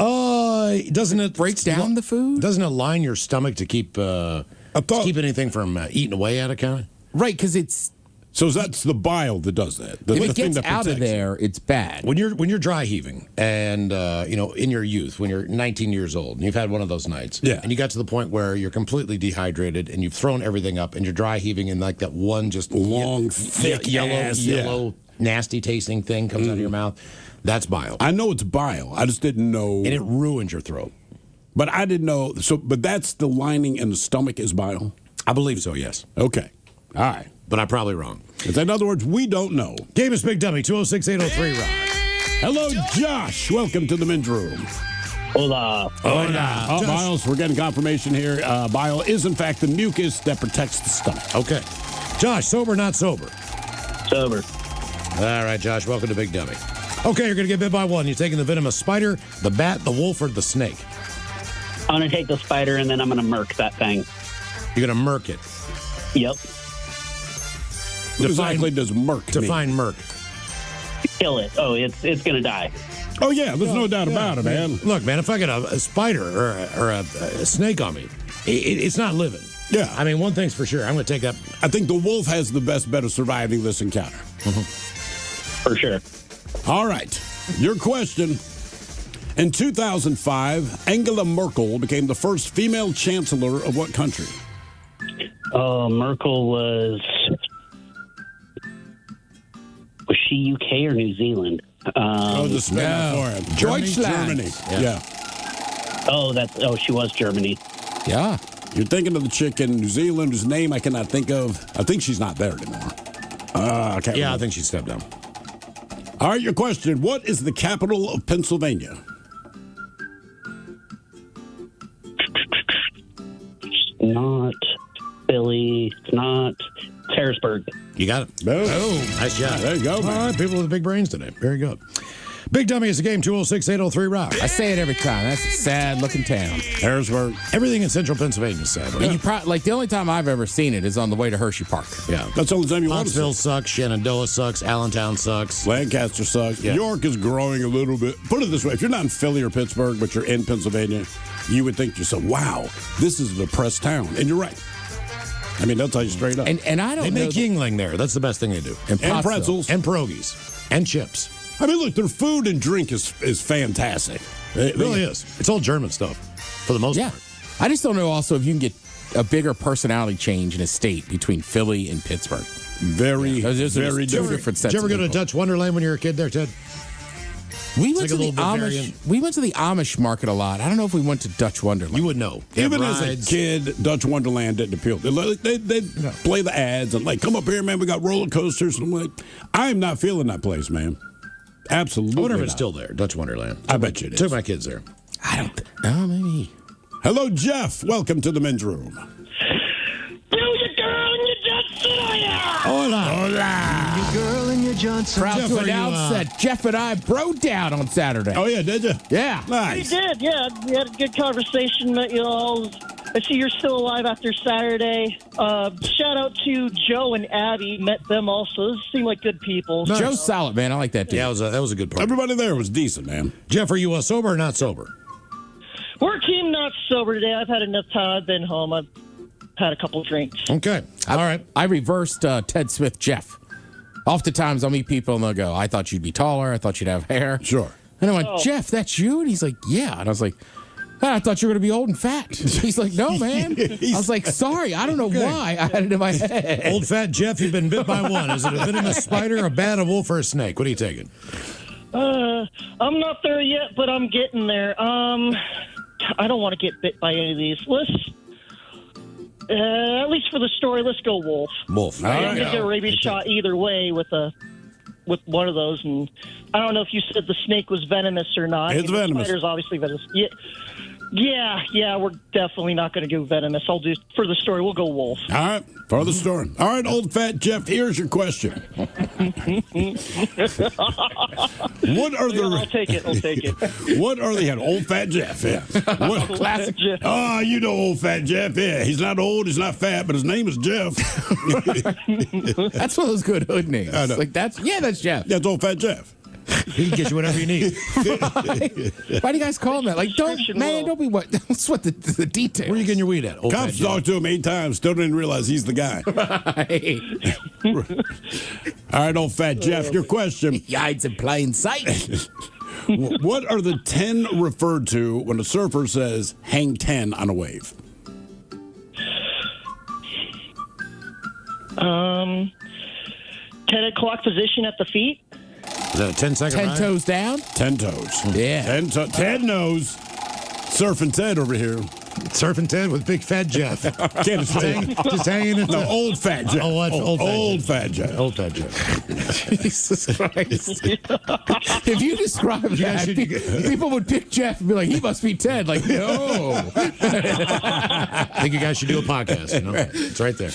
Doesn't it
Breaks down the food?
Doesn't it line your stomach to keep anything from eating away at it, kind of?
Right, because it's
So that's the bile that does that.
if
The
it
thing
gets
that
out of
protects
there, it's bad.
When you're dry heaving, and in your youth, when you're 19 years old, and you've had one of those nights,
Yeah.
and you got to the point where you're completely dehydrated, and you've thrown everything up, and you're dry heaving, and like that one just
Long, thick ass,
yellow, nasty tasting thing comes out of your mouth. That's bile,
I know it's bile. I just didn't know.
and it ruins your throat.
But I didn't know. But that's the lining in the stomach is bile?
I believe so, yes,
Okay. All right.
but I'm probably wrong.
In other words, we don't know.
Game is Big Dummy 206-803-ROD.
Hello, Josh. Welcome to the men's room.
Hola.
Oh, Miles, we're getting confirmation here. Bile is, in fact, the mucus that protects the stomach.
Okay, Josh, sober, or not sober?
Sober.
All right, Josh, welcome to Big Dummy. Okay, you're going to get bit by one. You're taking the venomous spider, the bat, the wolf, or the snake?
I'm going to take the spider and then I'm going to murk that thing.
You're going to murk it.
Yep.
What exactly does murk mean?
Define murk.
Kill it. Oh, it's going to die.
Oh, yeah, there's no doubt about it, man.
Look, man, if I get a spider or a snake on me, it's not living.
Yeah.
I mean, one thing's for sure. I'm going to take that.
I think the wolf has the best bet of surviving this encounter.
For sure.
All right. Your question. In 2005, Angela Merkel became the first female chancellor of what country?
Merkel was she UK or New Zealand?
Just
Deutschland.
Germany. Yeah.
She was Germany.
Yeah.
You're thinking of the chick in New Zealand whose name I cannot think of. I think she's not there anymore. I
think she stepped down.
All right, your question. What is the capital of Pennsylvania?
It's not Philly. It's not Harrisburg.
You got it.
Boom.
Nice job.
There you go,
All
man.
right, people with big brains today. Very good. Big Dummy is the game, 206-803-ROCK.
I say it every time. That's a sad-looking town.
Harrisburg.
Everything in central Pennsylvania is sad.
And you the only time I've ever seen it is on the way to Hershey Park.
Yeah.
That's the only time you want to see.
Huntsville sucks. Shenandoah sucks. Allentown sucks.
Lancaster sucks.
Yeah.
York is growing a little bit. Put it this way. If you're not in Philly or Pittsburgh, but you're in Pennsylvania, you would think to yourself, wow, this is a depressed town. And you're right. I mean, they'll tell you straight up.
And I don't
They
know.
make Yingling there. That's the best thing they do.
And pretzels.
And pierogies. And chips.
I mean, look, their food and drink is fantastic.
It really is. It's all German stuff, for the most part.
I just don't know also if you can get a bigger personality change in a state between Philly and Pittsburgh.
Very
different sets.
Did you ever go to Dutch Wonderland when you were a kid there, Ted?
We went
like
to
a
the
little Bavarian.
Amish. We went to the Amish market a lot. I don't know if we went to Dutch Wonderland.
You would know.
Even as a kid, Dutch Wonderland didn't appeal. They play the ads and come up here, man. We got roller coasters. And I'm like, I'm not feeling that place, man. Absolutely.
I wonder if
not.
it's still there, Dutch Wonderland.
I bet you it is.
Took my kids there.
I don't. Oh, maybe.
Hello, Jeff. Welcome to the men's room.
Hola.
You girl in your Johnson.
Proud
Jeff,
to
are you,
announce that Jeff and I broke down on Saturday.
Oh, yeah, did you?
Yeah.
Nice.
We did, yeah. We had a good conversation. Met you all. I see you're still alive after Saturday. Shout out to Joe and Abby. Met them also. Seem like good people.
Nice. Joe's solid, man. I like that dude.
Yeah, that was a good part.
Everybody there was decent, man.
Jeff, are you sober or not sober?
Working, not sober today. I've had enough time. I've been home. I've had a couple drinks.
Okay. All right.
I reversed Ted Smith Jeff. Oftentimes I'll meet people and they'll go, I thought you'd be taller. I thought you'd have hair.
Sure.
And I went, Jeff, that's you? And he's like, yeah. And I was like, I thought you were going to be old and fat. He's like, no, man. I was like, sorry. I don't know why I had it in my head.
Old fat Jeff, you've been bit by one. Is it a venomous spider, a bat, a wolf, or a snake? What are you taking?
I'm not there yet, but I'm getting there. I don't want to get bit by any of these. At least for the story, let's go wolf.
Wolf.
I'm going to get a rabies shot either way with one of those. And I don't know if you said the snake was venomous or not.
It's venomous.
The spider's obviously venomous. Yeah, we're definitely not going to go venomous. I'll do, for the story, we'll go wolf.
All right, for the story. All right, old fat Jeff, here's your question. What are
I'll take it.
What are the old fat Jeff? Yeah. What,
Classic
Jeff.
Oh, you know old fat Jeff. Yeah, he's not old, he's not fat, but his name is Jeff.
That's one of those good hood names.
I know.
Like that's Jeff.
That's old fat Jeff.
He can get you whatever you need.
Why do you guys call him that? Like, don't be what? Don't sweat the details.
Where are you getting your weed at? Old
Cops
fat
talked to him 8 times, still didn't realize he's the guy. All right, old fat Jeff, your question.
He hides in plain sight.
What are the 10 referred to when a surfer says hang 10 on a wave?
10 o'clock position at the feet.
Is that a 10-second
10
ride?
toes down.
10 toes.
Yeah.
Ted knows. Surfing Ted over here.
Surfing Ted with big fat Jeff.
Can't
just hanging in
No, old fat Jeff.
Old fat
Jeff.
Jeff. Old fat Jeff.
Jesus Christ. If you describe that, people would pick Jeff and be like, he must be Ted. Like, no.
I think you guys should do a podcast. You know? It's right there.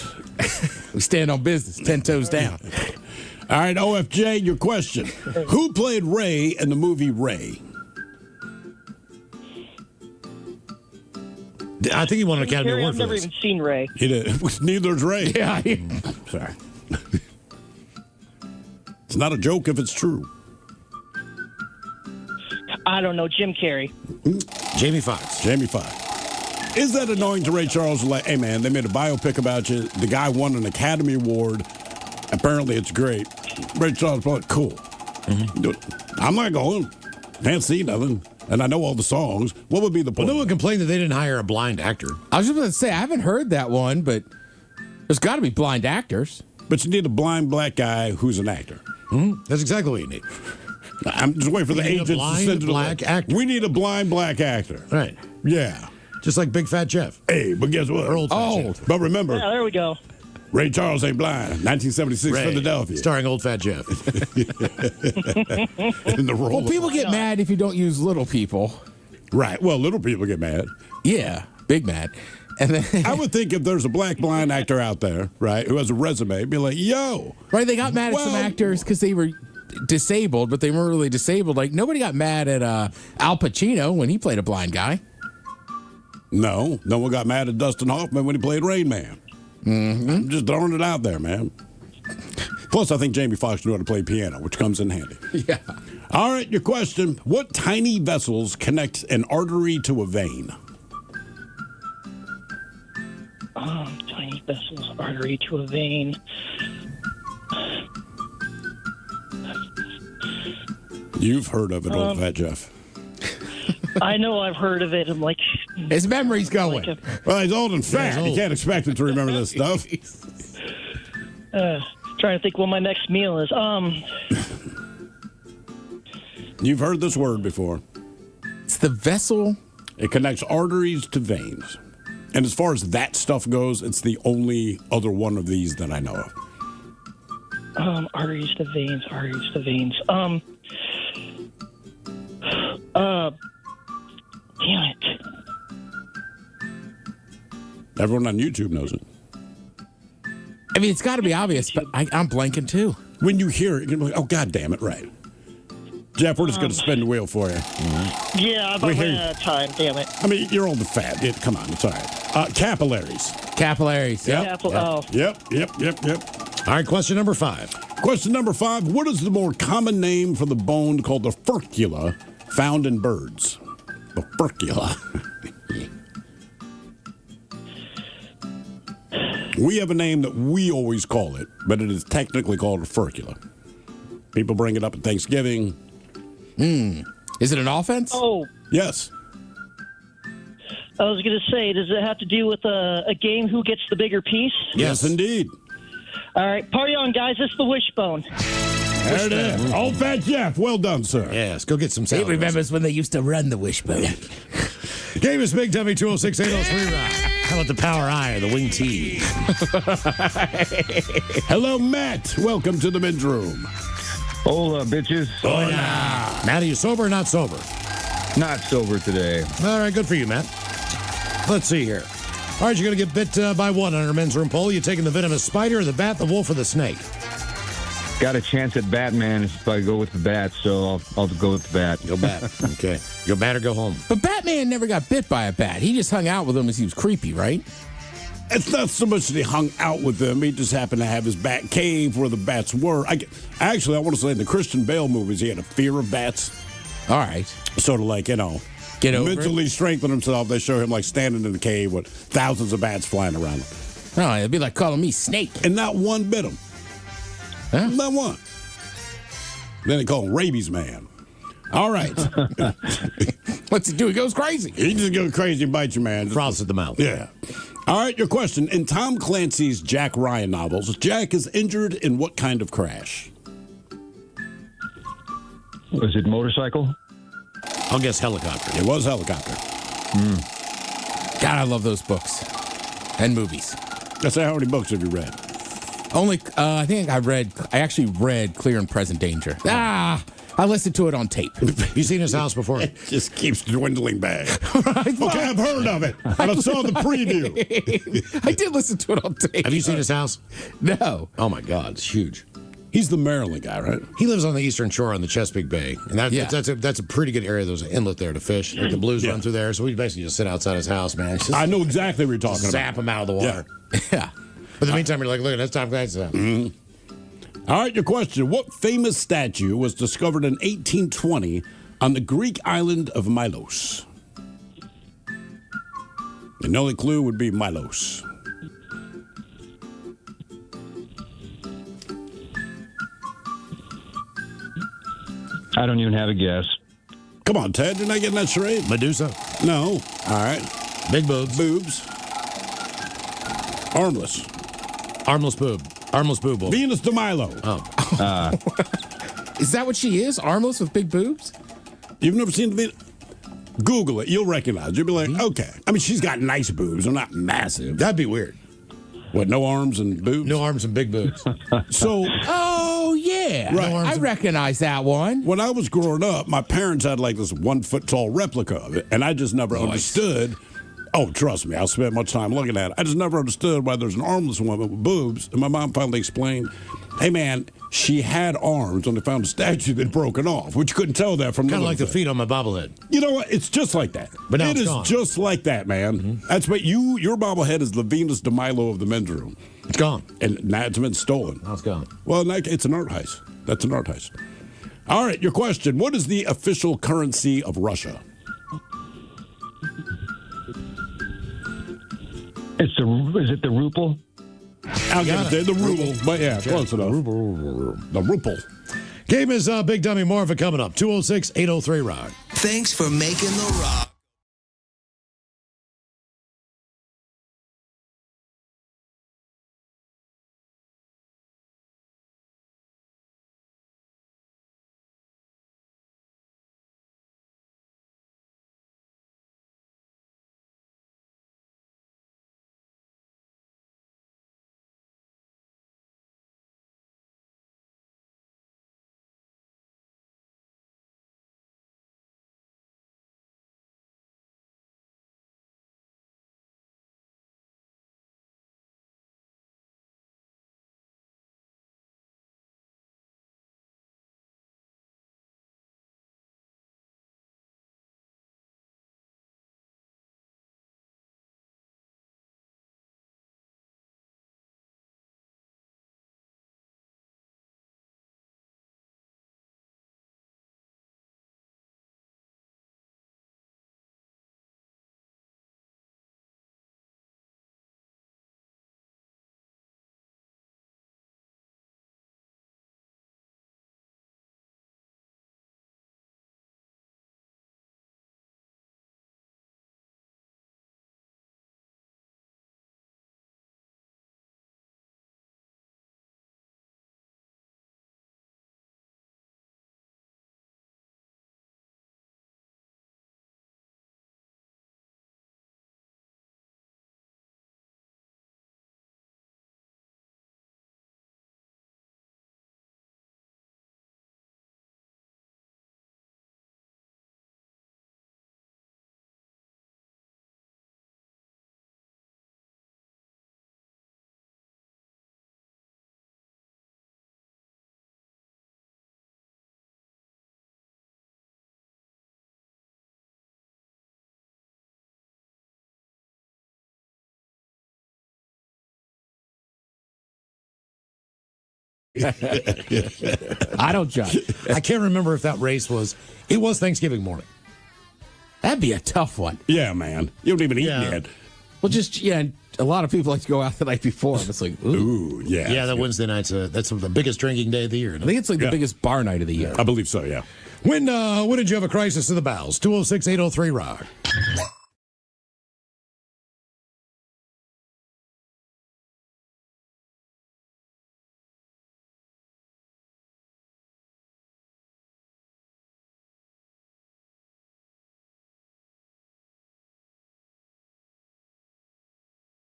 We stand on business, 10 toes down.
All right, OFJ, your question. Who played Ray in the movie Ray?
I think he won an Academy
Gary,
Award
I've
for
never
this.
even seen Ray.
He did. Neither's Ray.
Yeah.
Sorry. It's not a joke if it's true.
I don't know. Jim Carrey.
Jamie Foxx.
Jamie Foxx. Is that annoying to Ray Charles? Like, hey, man, they made a biopic about you. The guy won an Academy Award. Apparently, it's great. Ray Charles, cool. I'm not going. Can't see nothing. And I know all the songs. What would be the point?
Well, no one complained that they didn't hire a blind actor.
I was just going to say, I haven't heard that one, but there's got to be blind actors.
But you need a blind black guy who's an actor.
That's exactly what you need.
I'm just waiting for the agents to send it
black actor.
We need a blind black actor.
Right.
Yeah.
Just like Big Fat Jeff.
Hey, but guess what?
Or Old Fat Jeff.
But remember,
Yeah, there we go.
Ray Charles Ain't Blind, 1976
Ray,
Philadelphia.
starring Old Fat Jeff.
In the role.
Well, people get mad if you don't use little people.
Right. Well, little people get mad.
Yeah, big mad. And then
I would think if there's a black blind actor out there, right, who has a resume, be like, yo.
Right, they got mad at some actors because they were disabled, but they weren't really disabled. Like, nobody got mad at Al Pacino when he played a blind guy.
No one got mad at Dustin Hoffman when he played Rain Man. I'm just throwing it out there, man. Plus, I think Jamie Foxx knew how to play piano, which comes in handy.
Yeah.
All right, your question. What tiny vessels connect an artery to a vein?
Tiny vessels, artery to a vein.
You've heard of it, Old Fat Jeff.
I know I've heard of it. I'm like,
his memory's going.
Well, he's old and fat. You can't expect him to remember this stuff.
Trying to think what my next meal is.
You've heard this word before.
It's the vessel.
It connects arteries to veins. And as far as that stuff goes, it's the only other one of these that I know of.
Arteries to veins, arteries to veins. Damn it.
Everyone on YouTube knows it.
I mean, it's got to be obvious, but I'm blanking too.
When you hear it, you're like, oh, God damn it, right. Jeff, we're just going to spin the wheel for you.
Yeah, I've run out of time. Damn it.
I mean, you're old and fat. Come on, it's all right. Capillaries.
Capillaries.
Yep. Yep.
All right, question number 5.
Question number 5. What is the more common name for the bone called the furcula found in birds? The furcula. We have a name that we always call it, but it is technically called a furcula. People bring it up at Thanksgiving.
Is it an offense?
Oh.
Yes.
I was going to say, does it have to do with a game who gets the bigger piece?
Yes, indeed.
All right, party on, guys. It's the wishbone.
There it is. Old Fat Jeff. Well done, sir.
Yes, go get some
He
salad.
remembers when they used to run the wishbone.
Game is Big Dummy 206-803. How about the Power Eye or the Wing T?
Hello, Matt. Welcome to the men's room.
Hola, bitches.
Hola. Matt, are you sober or not sober?
Not sober today.
All right, good for you, Matt. Let's see here. All right, you're going to get bit by one on our men's room poll. You taking the venomous spider, the bat, the wolf, or the snake?
Got a chance at Batman if I go with the bat, so I'll go with the bat.
Go bat. Okay. Go bat or go home.
But Batman never got bit by a bat. He just hung out with him as he was creepy, right?
It's not so much that he hung out with them. He just happened to have his bat cave where the bats were. Actually, I want to say in the Christian Bale movies, he had a fear of bats.
All right.
Sort of like,
Get over
mentally strengthen himself. They show him like standing in the cave with thousands of bats flying around him.
Oh, it'd be like calling me Snake.
And not one bit him.
Huh?
Not one. Then they call him Rabies Man. All right.
What's he do? He goes crazy.
He just goes crazy and bites you, man.
Froths at the mouth.
Yeah. All right, your question. In Tom Clancy's Jack Ryan novels, Jack is injured in what kind of crash?
Was it motorcycle?
I'll guess helicopter.
It was helicopter.
God, I love those books and movies.
That's how many books have you read?
Only, I think I actually read Clear and Present Danger. I listened to it on tape.
You seen his house before?
It just keeps dwindling back. Okay, I've heard of it. And I saw the preview.
I did listen to it on tape.
Have you seen his house?
No.
Oh, my God. It's huge.
He's the Maryland guy, right?
He lives on the eastern shore on the Chesapeake Bay. And that's a pretty good area. There's an inlet there to fish. Like the blues run through there. So we basically just sit outside his house, man.
I know exactly what you're talking about.
Zap him out of the water.
Yeah.
But in the meantime, you're like, look, that's Tom Clancy's house.
All right, your question. What famous statue was discovered in 1820 on the Greek island of Milos? And the only clue would be Milos.
I don't even have a guess.
Come on, Ted. You're not getting that straight.
Medusa.
No. All right.
Big boobs.
Boobs. Armless.
Armless boob. Armless boob.
Venus de Milo.
Oh.
Is that what she is? Armless with big boobs?
You've never seen the Venus? Google it. You'll recognize it. You'll be like, okay. I mean, she's got nice boobs. They're not massive.
That'd be weird.
What, no arms and boobs?
No arms and big boobs.
So,
Oh, yeah.
Right.
I recognize that one.
when I was growing up, my parents had like this 1 foot tall replica of it, and I just never understood. Oh, trust me, I'll spend much time looking at it. I just never understood why there's an armless woman with boobs. And my mom finally explained, hey, man, she had arms when they found a statue that had broken off, which you couldn't tell that from
Kind of like the feet on my bobblehead.
You know what? It's just like that.
But now
it
it's
is
gone.
just like that, man.
Mm-hmm.
That's what your bobblehead is the Venus de Milo of the men's room.
It's gone.
And now it's been stolen.
Now it's gone.
Well, it's an art heist. That's an art heist. All right, your question. What is the official currency of Russia?
Is it the ruble?
I'll give it the ruble. But yeah, close enough. The ruble.
Game is Big Dummy. More of it coming up. 206-803-ROCK.
Thanks for making the rock.
I don't judge.
I can't remember if that race was. It was Thanksgiving morning.
That'd be a tough one.
Yeah, man. You don't even eat yet.
Well, a lot of people like to go out the night before. And it's like, ooh.
Yeah.
Yeah, that Wednesday night's that's the biggest drinking day of the year.
I think it's like the biggest bar night of the year.
I believe so, yeah.
When did you have a crisis of the bowels? 206-803-ROCK.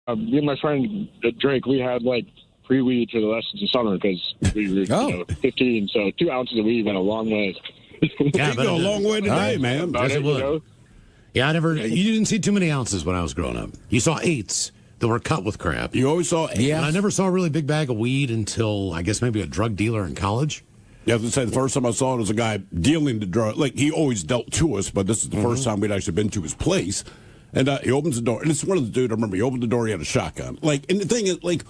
Me and my friend Drake, we had like free weed for the rest of the summer because we were 15. So 2 ounces of weed went a long way.
Yeah,
you go a long way today, man.
Yes, it would. Yeah, you didn't see too many ounces when I was growing up. You saw eights that were cut with crap.
You always saw eights.
Yeah. And I never saw a really big bag of weed until, I guess, maybe a drug dealer in college.
You have to say, the first time I saw it was a guy dealing the drug. Like, he always dealt to us, but this is the first time we'd actually been to his place. And he opens the door, and it's one of the dude. I remember he opened the door. He had a shotgun. Like, and the thing is, like,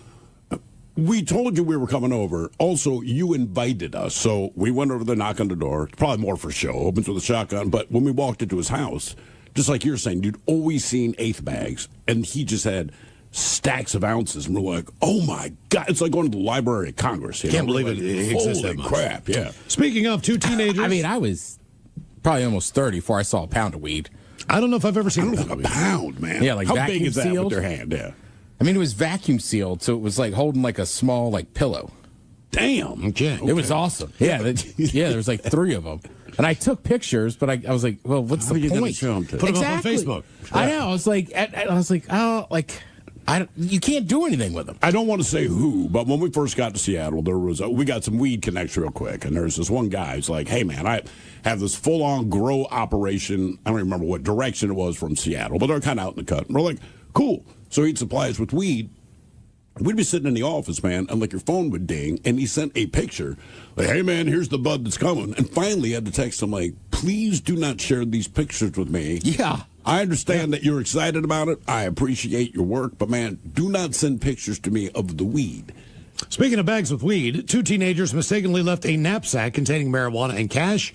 we told you we were coming over. Also, you invited us, so we went over there, knock on the door. Probably more for show. Opens with a shotgun, but when we walked into his house, just like you're saying, you'd always seen eighth bags, and he just had stacks of ounces, and we're like, oh my God, it's like going to the Library of Congress. You
Can't
know?
believe it exists that
Holy
much.
crap, yeah.
Speaking of two teenagers.
I mean, I was probably almost 30 before I saw a pound of weed.
I don't know if I've ever seen
a pound, man.
Yeah, like
how
vacuum
big is that
sealed?
with their hand? Yeah.
I mean, it was vacuum sealed, so it was like holding like a small like pillow.
Damn.
Okay.
It was awesome. Yeah, yeah. There was like 3 of them, and I took pictures, but I was like, well, what's
How are
the
you gonna
point?
show 'em to?
Put them up on
Exactly.
Facebook.
I know. I was like, oh, like. You can't do anything with them.
I don't want to say who, but when we first got to Seattle, we got some weed connects real quick, and there's this one guy who's like, hey, man, I have this full-on grow operation. I don't remember what direction it was from Seattle, but they're kind of out in the cut. And we're like, cool. So he'd supply us with weed. We'd be sitting in the office, man, and like your phone would ding, and he sent a picture. Like, hey, man, here's the bud that's coming. And finally, I had to text him, like, please do not share these pictures with me.
Yeah.
I understand that you're excited about it. I appreciate your work, but man, do not send pictures to me of the weed.
Speaking of bags with weed, 2 teenagers mistakenly left a knapsack containing marijuana and cash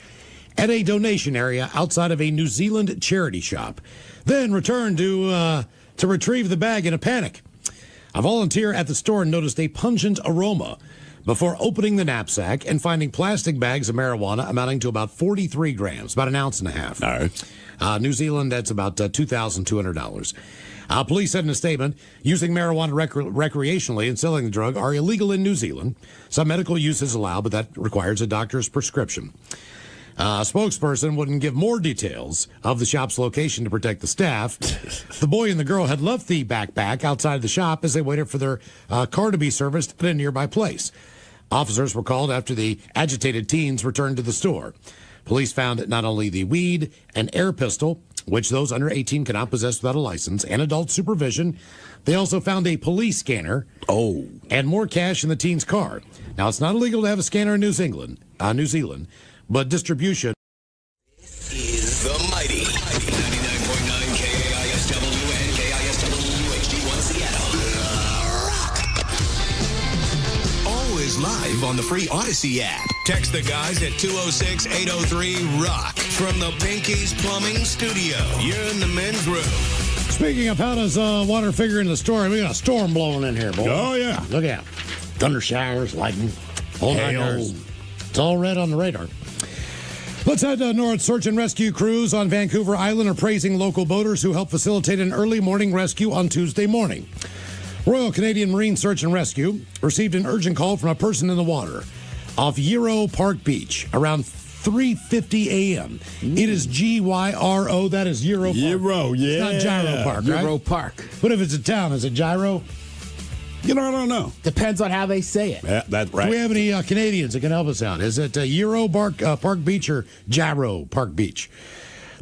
at a donation area outside of a New Zealand charity shop, then returned to retrieve the bag in a panic. A volunteer at the store noticed a pungent aroma before opening the knapsack and finding plastic bags of marijuana amounting to about 43 grams, about 1.5 ounces.
All right.
New Zealand, that's about $2,200. Police said in a statement, using marijuana recreationally and selling the drug are illegal in New Zealand. Some medical use is allowed, but that requires a doctor's prescription. A spokesperson wouldn't give more details of the shop's location to protect the staff. The boy and the girl had left the backpack outside the shop as they waited for their car to be serviced at a nearby place. Officers were called after the agitated teens returned to the store. Police found not only the weed, an air pistol, which those under 18 cannot possess without a license, and adult supervision. They also found a police scanner.
Oh.
And more cash in the teen's car. Now, it's not illegal to have a scanner in New Zealand, but distribution
is the mighty 99.9 KISW and KISW HD1 Seattle. Rock. Always live on the free Odyssey app. Text the guys at 206-803-ROCK from the Pinky's Plumbing Studio. You're in the men's room.
Speaking of how does water figure in the story, we got a storm blowing in here, boy.
Oh, yeah.
Look out. Thunder showers, lightning, whole nine
Hail.
yards. It's all red on the radar. Let's head north. Search and rescue crews on Vancouver Island are praising local boaters who helped facilitate an early morning rescue on Tuesday morning. Royal Canadian Marine Search and Rescue received an urgent call from a person in the water off Gyro Park Beach around 3:50 a.m. It is Gyro. That is Gyro Park.
Gyro, yeah.
It's not Gyro Park, right?
Gyro Park.
What if it's a town? Is it Gyro?
You know, I don't know.
Depends on how they say it.
Yeah, that's right.
Do we have any Canadians that can help us out? Is it Gyro Park Beach or Gyro Park Beach?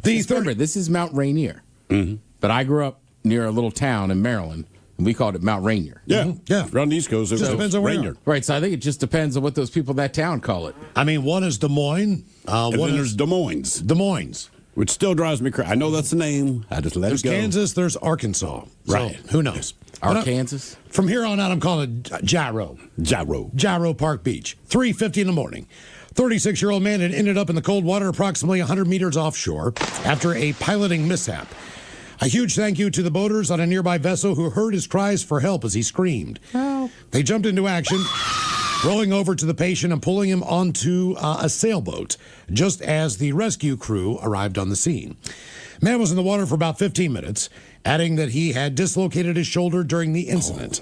Remember, this is Mount Rainier.
Mm-hmm.
But I grew up near a little town in Maryland, and we called it Mount Rainier.
Yeah.
Yeah.
Around the East Coast, it
Just
was
depends on where you
Rainier.
Right, so I think it just depends on what those people in that town call it.
I mean, one is Des Moines.
And
One
then there's
is
Des Moines,
Des Moines.
which still drives me crazy. I know that's the name. I just let
There's
it go.
Kansas. There's Arkansas.
Right.
So, who knows? But,
Arkansas?
from here on out, I'm calling it Gyro. Gyro Park Beach. 3:50 in the morning. 36-year-old man had ended up in the cold water approximately 100 meters offshore after a piloting mishap. A huge thank you to the boaters on a nearby vessel who heard his cries for help as he screamed.
Help.
They jumped into action, rowing over to the patient and pulling him onto a sailboat just as the rescue crew arrived on the scene. Man was in the water for about 15 minutes, adding that he had dislocated his shoulder during the incident.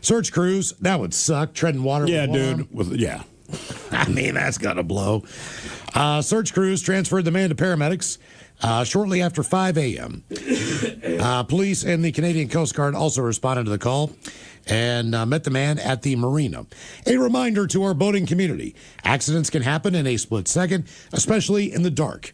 Search crews, that would suck, treading water.
Yeah,
with one
dude.
arm. I mean, that's got to blow. Search crews transferred the man to paramedics shortly after 5 a.m. Police and the Canadian Coast Guard also responded to the call and met the man at the marina. A reminder to our boating community, accidents can happen in a split second, especially in the dark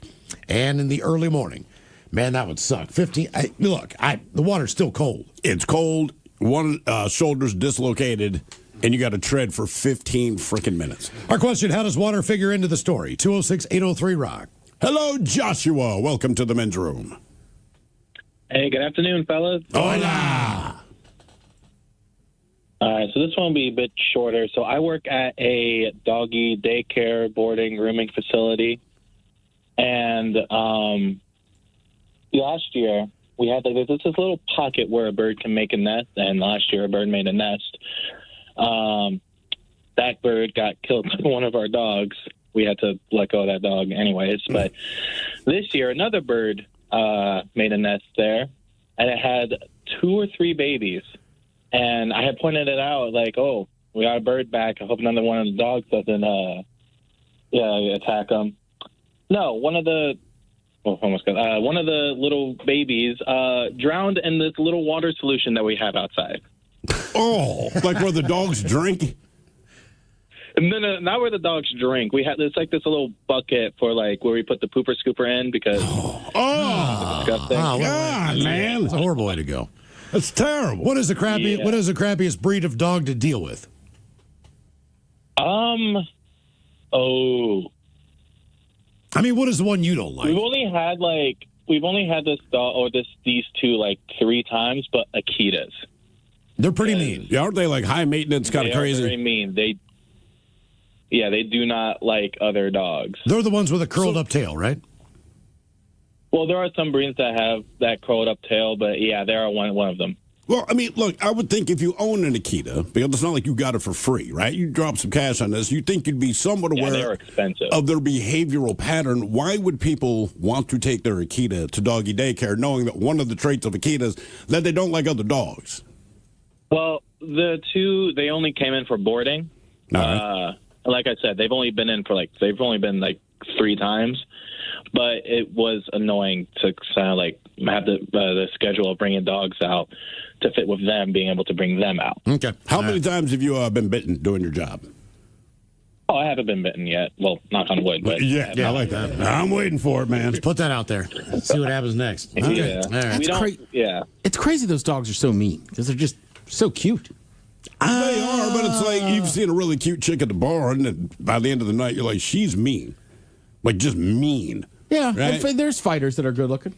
and in the early morning. Man, that would suck. The water's still cold.
It's cold. One shoulder's dislocated, and you got to tread for 15 freaking minutes.
Our question, how does water figure into the story? 206-803-ROCK.
Hello, Joshua. Welcome to the men's room.
Hey, good afternoon, fellas.
Hola.
All right, so this one will be a bit shorter. So I work at a doggy daycare, boarding, grooming facility. And last year, we had like this little pocket where a bird can make a nest, and last year a bird made a nest. That bird got killed by one of our dogs. We had to let go of that dog anyways. But this year, another bird made a nest there, and it had 2 or 3 babies. And I had pointed it out, like, oh, we got a bird back. I hope none of one of the dogs doesn't attack them. No, one of the little babies drowned in this little water solution that we have outside.
Oh, like where the dogs drink?
No, not where the dogs drink. We had this little bucket for like where we put the pooper scooper in because it's disgusting.
God, man,
it's a horrible way to go.
That's terrible.
What is the crappiest breed of dog to deal with?
I
mean, what is the one you don't like?
We've only had this dog or these two like 3 times, but Akitas.
They're pretty mean.
Yeah, aren't they like high maintenance, kind of crazy?
Very mean. They do not like other dogs.
They're the ones with a curled up tail, right?
Well, there are some breeds that have that curled up tail, but yeah, there are one of them.
Well, I mean, look, I would think if you own an Akita, because it's not like you got it for free, right? You drop some cash on this, you'd think you'd be somewhat aware of their behavioral pattern. Why would people want to take their Akita to doggy daycare knowing that one of the traits of Akitas that they don't like other dogs?
Well, the two, they only came in for boarding.
Right.
Like I said, they've only been 3 times. But it was annoying to have the schedule of bringing dogs out to fit with them, being able to bring them out.
Okay. How many times have you been bitten doing your job?
Oh, I haven't been bitten yet. Well, knock on wood. But
yeah, I like that. I'm waiting for it, man.
Just put that out there. See what happens next. Okay.
Yeah.
All right.
It's crazy those dogs are so mean because they're just so cute.
They are, but it's like you've seen a really cute chick at the bar, and by the end of the night, you're like, she's mean. Like, just mean.
Yeah,
right?
There's fighters that are good looking.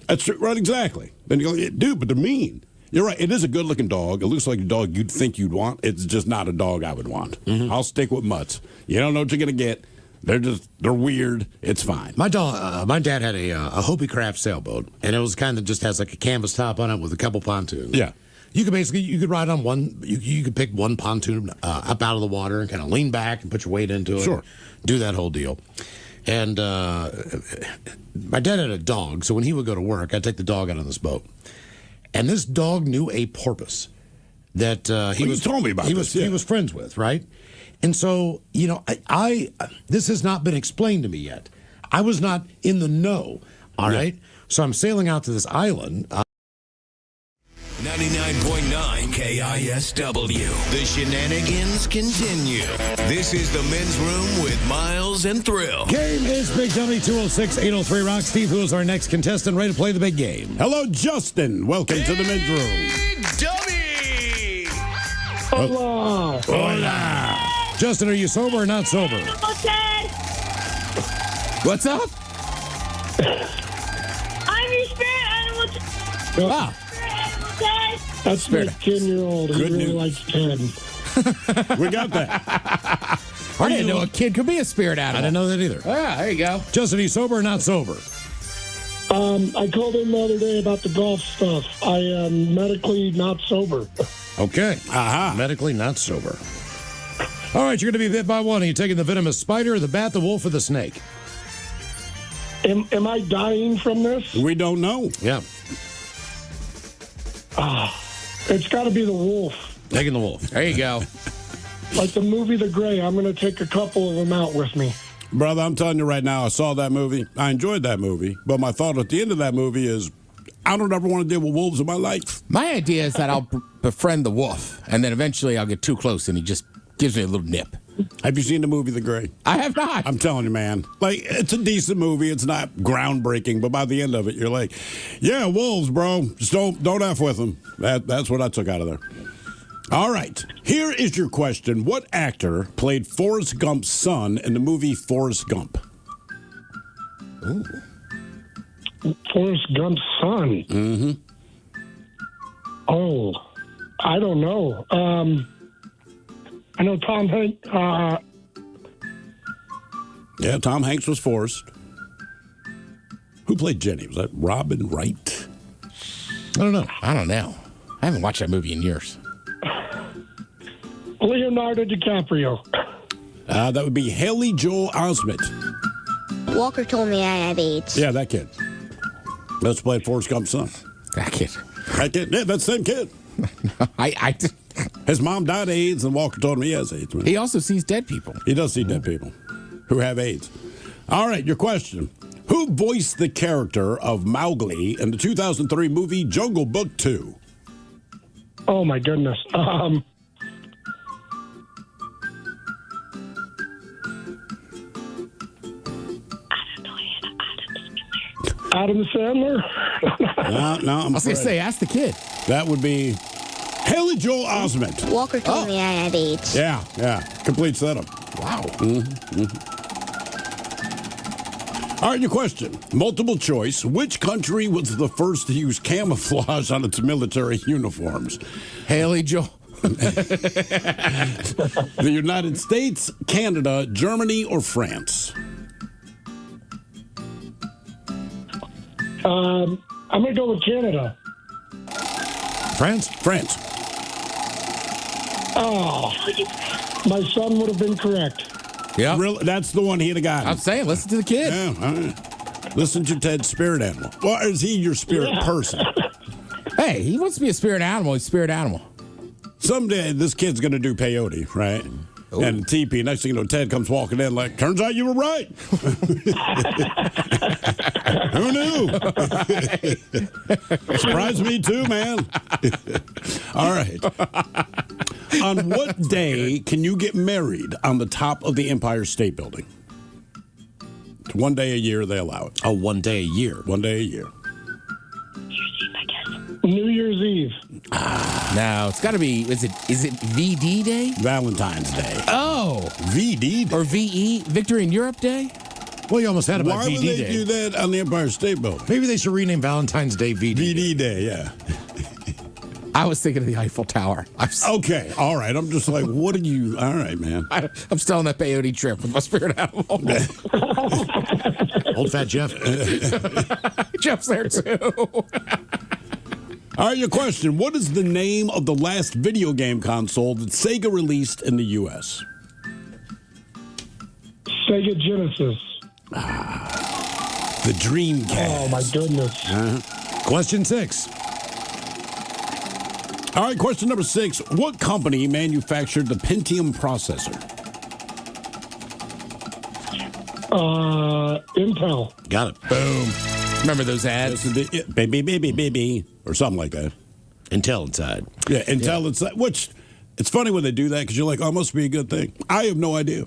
That's true, right, exactly. Then you go, dude, but they're mean. You're right. It is a good-looking dog. It looks like a dog you'd think you'd want. It's just not a dog I would want. Mm-hmm. I'll stick with mutts. You don't know what you're going to get. They're weird. It's fine.
My dad had a Hobie Craft sailboat, and it was kind of just has like a canvas top on it with a couple pontoons.
Yeah.
You could ride on one. You could pick one pontoon up out of the water and kind of lean back and put your weight into it.
Sure.
Do that whole deal. And my dad had a dog, so when he would go to work, I'd take the dog out on this boat. And this dog knew a porpoise that he was friends with, right? And so, I this has not been explained to me yet. I was not in the know, all right? So I'm sailing out to this island.
99.9 KISW. The shenanigans continue. This is the Men's Room with Miles and Thrill.
Game is Big Dummy 206-803 Rock. Steve, who is our next contestant, ready to play the big game?
Hello, Justin. Welcome to the Men's Room.
Big Dummy!
Hola. Hola. Justin, are you sober or not sober?
What's up?
I'm your spirit animal.
Wow.
That's my 10-year-old. He really likes Ted.
We got that.
I didn't know a kid could be a spirit animal.
I didn't know that either.
Yeah, there you go.
Justin, are you sober or not sober?
I called in the other day about the golf stuff. I am medically not sober.
Okay.
Aha.
Medically not sober. All right, you're going to be bit by one. Are you taking the venomous spider, the bat, the wolf, or the snake?
Am I dying from this?
We don't know.
Yeah.
It's got to be the wolf.
Taking the wolf.
There you go.
Like the movie The Gray, I'm going to take a couple of them out with me.
Brother, I'm telling you right now, I saw that movie. I enjoyed that movie. But my thought at the end of that movie is, I don't ever want to deal with wolves in my life.
My idea is that I'll befriend the wolf, and then eventually I'll get too close, and he just gives me a little nip.
Have you seen the movie The Gray?
I have not.
I'm telling you, man. Like, it's a decent movie. It's not groundbreaking, but by the end of it, you're like, yeah, wolves, bro. Just don't F with them. That's what I took out of there. All right. Here is your question. What actor played Forrest Gump's son in the movie Forrest Gump?
Ooh. Forrest Gump's son?
Mm-hmm.
Oh, I don't know. I know Tom Hanks.
Yeah, Tom Hanks was Forrest. Who played Jenny? Was that Robin Wright?
don't know.
I don't know. I haven't watched that movie in years.
Leonardo DiCaprio.
That would be Haley Joel Osment.
Walker told me I have AIDS.
Yeah, that kid. Let's play Forrest Gump's son.
That kid.
That kid. Yeah, that's the same kid. His mom died of AIDS, and Walker told him he has AIDS. Man.
He also sees dead people.
He does see dead people who have AIDS. All right, your question. Who voiced the character of Mowgli in the 2003 movie Jungle Book 2?
Oh, my goodness. Adam Sandler?
No, I'm
I was going to say, ask the kid.
That would be Haley Joel Osment.
Walker told me I have AIDS.
Yeah. Complete setup.
Wow.
All right, your question. Multiple choice. Which country was the first to use camouflage on its military uniforms?
Haley Joel.
The United States, Canada, Germany, or France?
I'm going to go with Canada.
France?
Oh, my son would have been correct.
Yeah.
Really? That's the one he'd have gotten.
I'm saying, listen to the kid.
Yeah, all right. Listen to Ted's spirit animal. Well, is he your spirit person?
Hey, he wants to be a spirit animal. He's a spirit animal.
Someday, this kid's going to do peyote, right? Ooh. And TP. Next thing you know, Ted comes walking in like, turns out you were right. Who knew? Surprised me too, man. All right. On what day can you get married on the top of the Empire State Building? It's 1 day a year they allow it.
Oh, 1 day a year.
1 day a year.
New Year's Eve.
No, it's got to be, is it VD Day?
Valentine's Day.
Oh.
VD Day.
Or VE, Victory in Europe Day?
Well, you almost had it by
Why
VD
would they
Day.
do that on the Empire State Building?
Maybe they should rename Valentine's Day VD.
VD Day, yeah.
I was thinking of the Eiffel Tower.
Okay, all right. I'm just like, what are you? All right, man.
I'm still on that peyote trip with my spirit animal.
Old fat Jeff.
Jeff's there too.
All right, your question. What is the name of the last video game console that Sega released in the U.S.?
Sega Genesis.
The Dreamcast.
Oh, my goodness.
Question 6.
All right, question number 6. What company manufactured the Pentium processor?
Intel.
Got it.
Boom.
Remember those ads?
Baby, or something like that.
Intel inside.
Yeah, Intel inside. Which, it's funny when they do that because you're like, oh, it must be a good thing. I have no idea.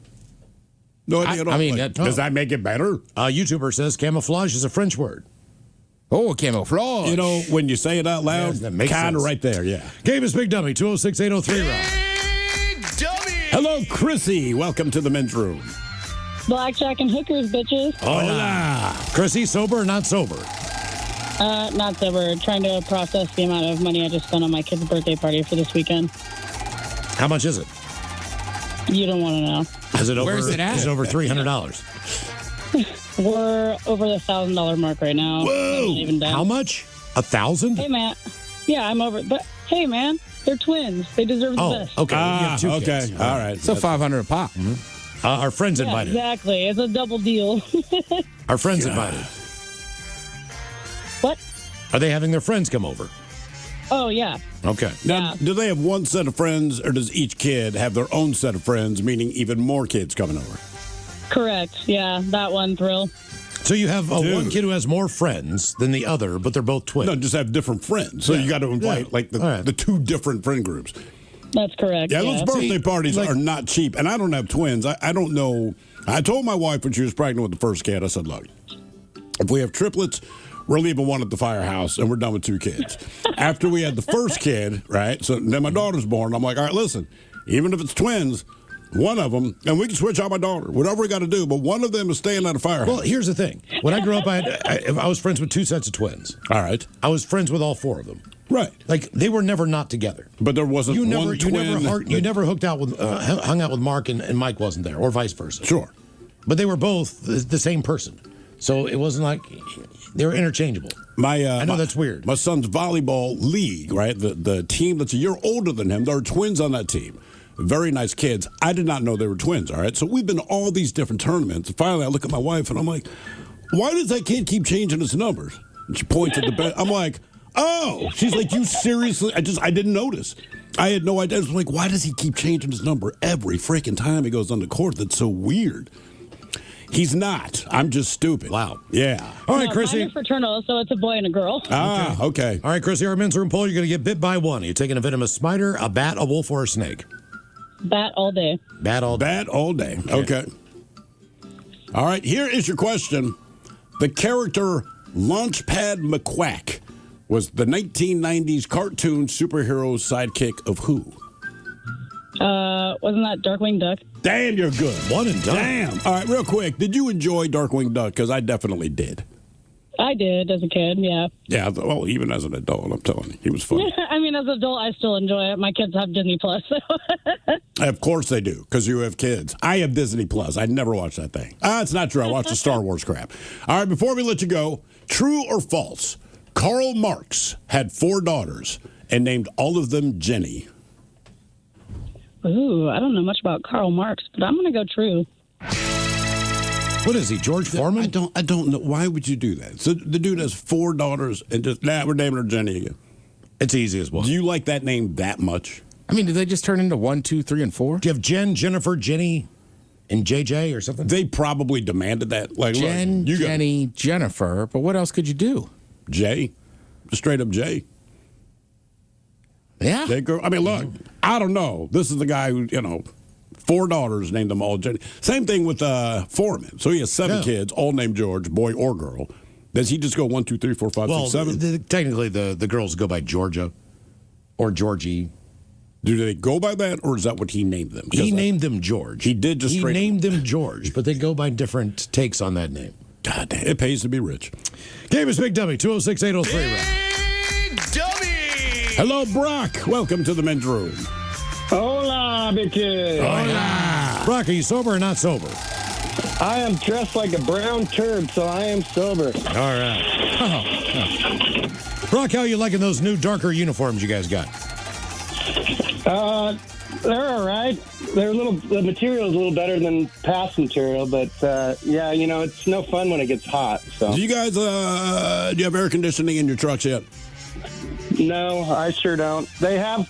No idea at all.
I mean,
does that make it better?
A YouTuber says camouflage is a French word.
Oh, camouflage.
You know, when you say it out loud,
that makes
kind of
sense.
right there, yeah.
Game is Big Dummy, 206-803, Rob.
Hello, Chrissy. Welcome to the men's room.
Blackjack and hookers, bitches.
Hola. Chrissy, sober or not sober?
Not sober. Trying to process the amount of money I just spent on my kid's birthday party for this weekend.
How much is it?
You don't want to know.
Is it over?
Where's it at?
Is it over $300?
We're over the $1,000 mark right now.
Whoa!
Even done.
How much? 1,000?
Hey, man. Yeah, I'm over. But hey, man, they're twins. They deserve the best.
Okay. You have two kids.
All right.
So $500 a pop.
Our friends
Yeah,
invited.
exactly. It's a double deal.
Our friends invited.
What?
Are they having their friends come over?
Oh, yeah.
Okay.
Now, do they have one set of friends, or does each kid have their own set of friends, meaning even more kids coming over?
Correct. Yeah, that one thrill.
So you have one kid who has more friends than the other, but they're both twins.
No, just have different friends. So you got to invite the two different friend groups.
That's correct.
Yeah, those birthday parties are not cheap. And I don't have twins. I don't know. I told my wife when she was pregnant with the first kid, I said, look, if we have triplets, we're leaving one at the firehouse, and we're done with 2 kids. After we had the first kid, right, so then my daughter's born, I'm like, all right, listen, even if it's twins, one of them, and we can switch out my daughter, whatever we got to do, but one of them is staying at a firehouse.
Well, here's the thing. When I grew up, I was friends with 2 sets of twins.
All right.
I was friends with all 4 of them.
Right.
Like, they were never not together.
But there wasn't
you
one twin.
You never hooked out with, hung out with Mark and Mike wasn't there, or vice versa.
Sure.
But they were both the same person. So it wasn't like They're interchangeable. I know that's weird.
My son's volleyball league, right? The team that's a year older than him, there are twins on that team. Very nice kids. I did not know they were twins, all right? So we've been to all these different tournaments. And finally, I look at my wife, and I'm like, why does that kid keep changing his numbers? And she points at the bed. I'm like, oh. She's like, you seriously? I didn't notice. I had no idea. I was like, why does he keep changing his number every freaking time he goes on the court? That's so weird. He's not. I'm just stupid.
Wow.
Yeah.
All right,
No,
Chrissy.
mine are fraternal, so it's a boy and a girl.
Okay.
All right, Chrissy, our men's room poll. You're going to get bit by one. Are you taking a venomous spider, a bat, a wolf, or a snake?
Bat all day.
Bat all day.
Bat all day. Okay. All right, here is your question. The character Launchpad McQuack was the 1990s cartoon superhero sidekick of who?
Wasn't that Darkwing Duck?
Damn, you're good.
One and done.
Damn. All right, real quick. Did you enjoy Darkwing Duck? Because I definitely did.
I did as a kid, yeah.
Yeah, well, even as an adult, I'm telling you, he was fun.
I mean, as an adult, I still enjoy it. My kids have Disney Plus, so.
Of course they do, because you have kids. I have Disney Plus. I never watched that thing. It's not true. I watched the Star Wars crap. All right, before we let you go, true or false? Karl Marx had 4 daughters and named all of them Jenny.
Ooh, I don't know much about Karl Marx, but I'm going to go true.
What is he, George Foreman?
I don't know. Why would you do that? So the dude has 4 daughters and just, we're naming her Jenny again.
It's easy as well.
Do you like that name that much?
I mean, did they just turn into 1, 2, 3, and 4?
Do you have Jen, Jennifer, Jenny, and JJ or something?
They probably demanded that. Like,
Jen,
look,
Jenny, Jennifer, but what else could you do?
Jay. Just straight up Jay.
Yeah.
I mean, look, I don't know. This is the guy who, 4 daughters, named them all Jenny. Same thing with Foreman. So he has 7 kids, all named George, boy or girl. Does he just go 1, 2, 3, 4, 5, 6, 7?
Technically, the girls go by Georgia or Georgie.
Do they go by that, or is that what he named them?
He named them George.
He did just straight.
He named them George, but they go by different takes on that name.
God damn, it pays to be rich.
Game is Big Dummy, 206-803.
Hello, Brock. Welcome to the men's room.
Hola, bitches.
Hola. Brock, are you sober or not sober?
I am dressed like a brown turd, so I am sober.
All right. Brock, how are you liking those new darker uniforms you guys got?
They're all right. The material is a little better than past material, but yeah, it's no fun when it gets hot. So.
Do you guys, do you have air conditioning in your trucks yet?
No, I sure don't. They have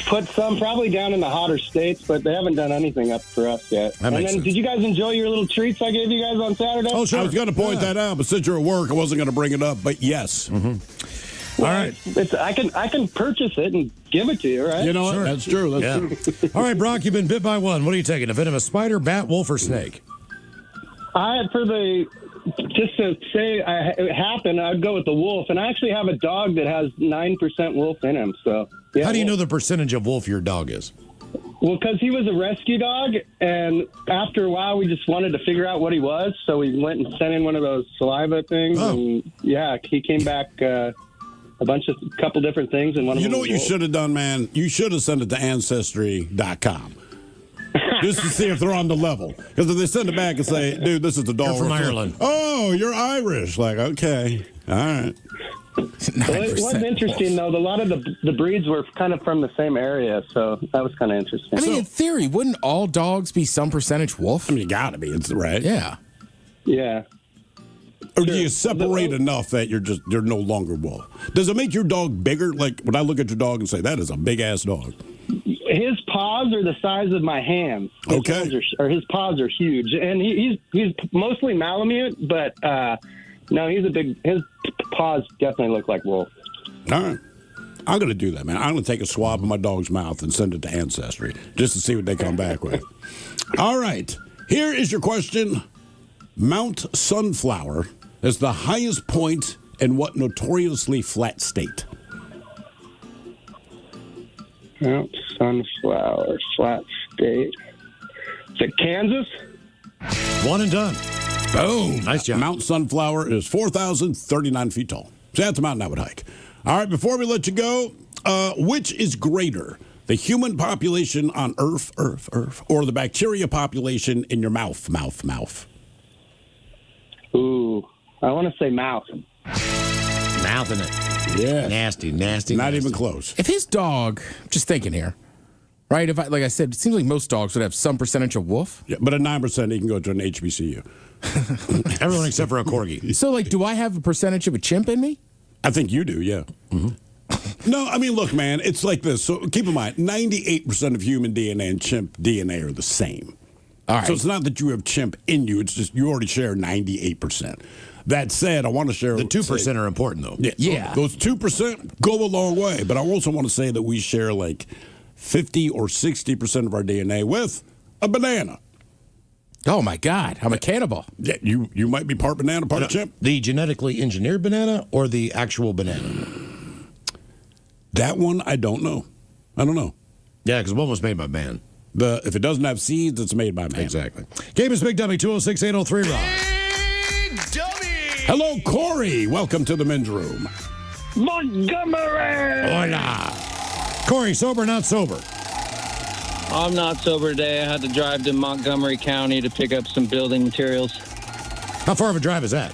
put some probably down in the hotter states, but they haven't done anything up for us yet. Did you guys enjoy your little treats I gave you guys on Saturday?
Oh, sure. I was going to point that out, but since you're at work, I wasn't going to bring it up, but yes.
All right.
I can purchase it and give it to you, right?
You know what?
Sure.
That's true. That's true.
All right, Brock, you've been bit by one. What are you taking? A venomous spider, bat, wolf, or snake?
Just to say it happened, I'd go with the wolf. And I actually have a dog that has 9% wolf in him. So, yeah.
How do you know the percentage of wolf your dog is?
Well, because he was a rescue dog, and after a while, we just wanted to figure out what he was. So we went and sent in one of those saliva things, and yeah, he came back a couple different things. And one of them
You know
was
what you
wolf.
should have done, man? You should have sent it to Ancestry.com. Just to see if they're on the level. Because if they send it back and say, dude, this is the dog
You're from Ireland.
Oh, you're Irish. Like, okay. All right.
Well, it was interesting, though. A lot of the breeds were kind of from the same area, so that was kind of interesting.
I mean, in theory, wouldn't all dogs be some percentage wolf?
I mean, you got to be. It's right.
Yeah.
Yeah.
Or do you separate enough that you're no longer wolf? Does it make your dog bigger? Like, when I look at your dog and say, that is a big-ass dog.
His paws are the size of my hands.
Okay.
His paws are huge, and he's mostly Malamute, but no, his paws definitely look like wolf.
All right. I'm going to do that, man. I'm going to take a swab of my dog's mouth and send it to Ancestry just to see what they come back with. All right. Here is your question. Mount Sunflower is the highest point in what notoriously flat state?
Mount Sunflower, flat state. Is it Kansas?
One and done.
Boom.
Nice job.
Mount Sunflower is 4,039 feet tall. So that's a mountain I would hike. All right, before we let you go, which is greater, the human population on Earth, or the bacteria population in your mouth?
Ooh. I want to say mouth.
Mouthing it.
Yeah.
Nasty.
Not even close.
If his dog, just thinking here, right? If like I said, it seems like most dogs would have some percentage of wolf.
Yeah, but at 9%, he can go to an HBCU.
Everyone except for a corgi.
So, like, do I have a percentage of a chimp in me?
I think you do, yeah. No, I mean, look, man, it's like this. So keep in mind, 98% of human DNA and chimp DNA are the same.
All right.
So it's not that you have chimp in you. It's just you already share 98%. That said, I want to share...
The 2% are important, though.
Yeah. Those 2% go a long way. But I also want to say that we share like 50 or 60% of our DNA with a banana.
Oh, my God. I'm a cannibal.
Yeah, you might be part banana, part chimp.
The genetically engineered banana or the actual banana?
That one, I don't know. I don't know.
Yeah, because one was made by man.
If it doesn't have seeds, it's made by man.
Exactly.
Game is Big Dummy, 206-803, Rob.
Hello, Corey. Welcome to the men's room.
Montgomery!
Hola.
Corey, sober or not sober?
I'm not sober today. I had to drive to Montgomery County to pick up some building materials.
How far of a drive is that?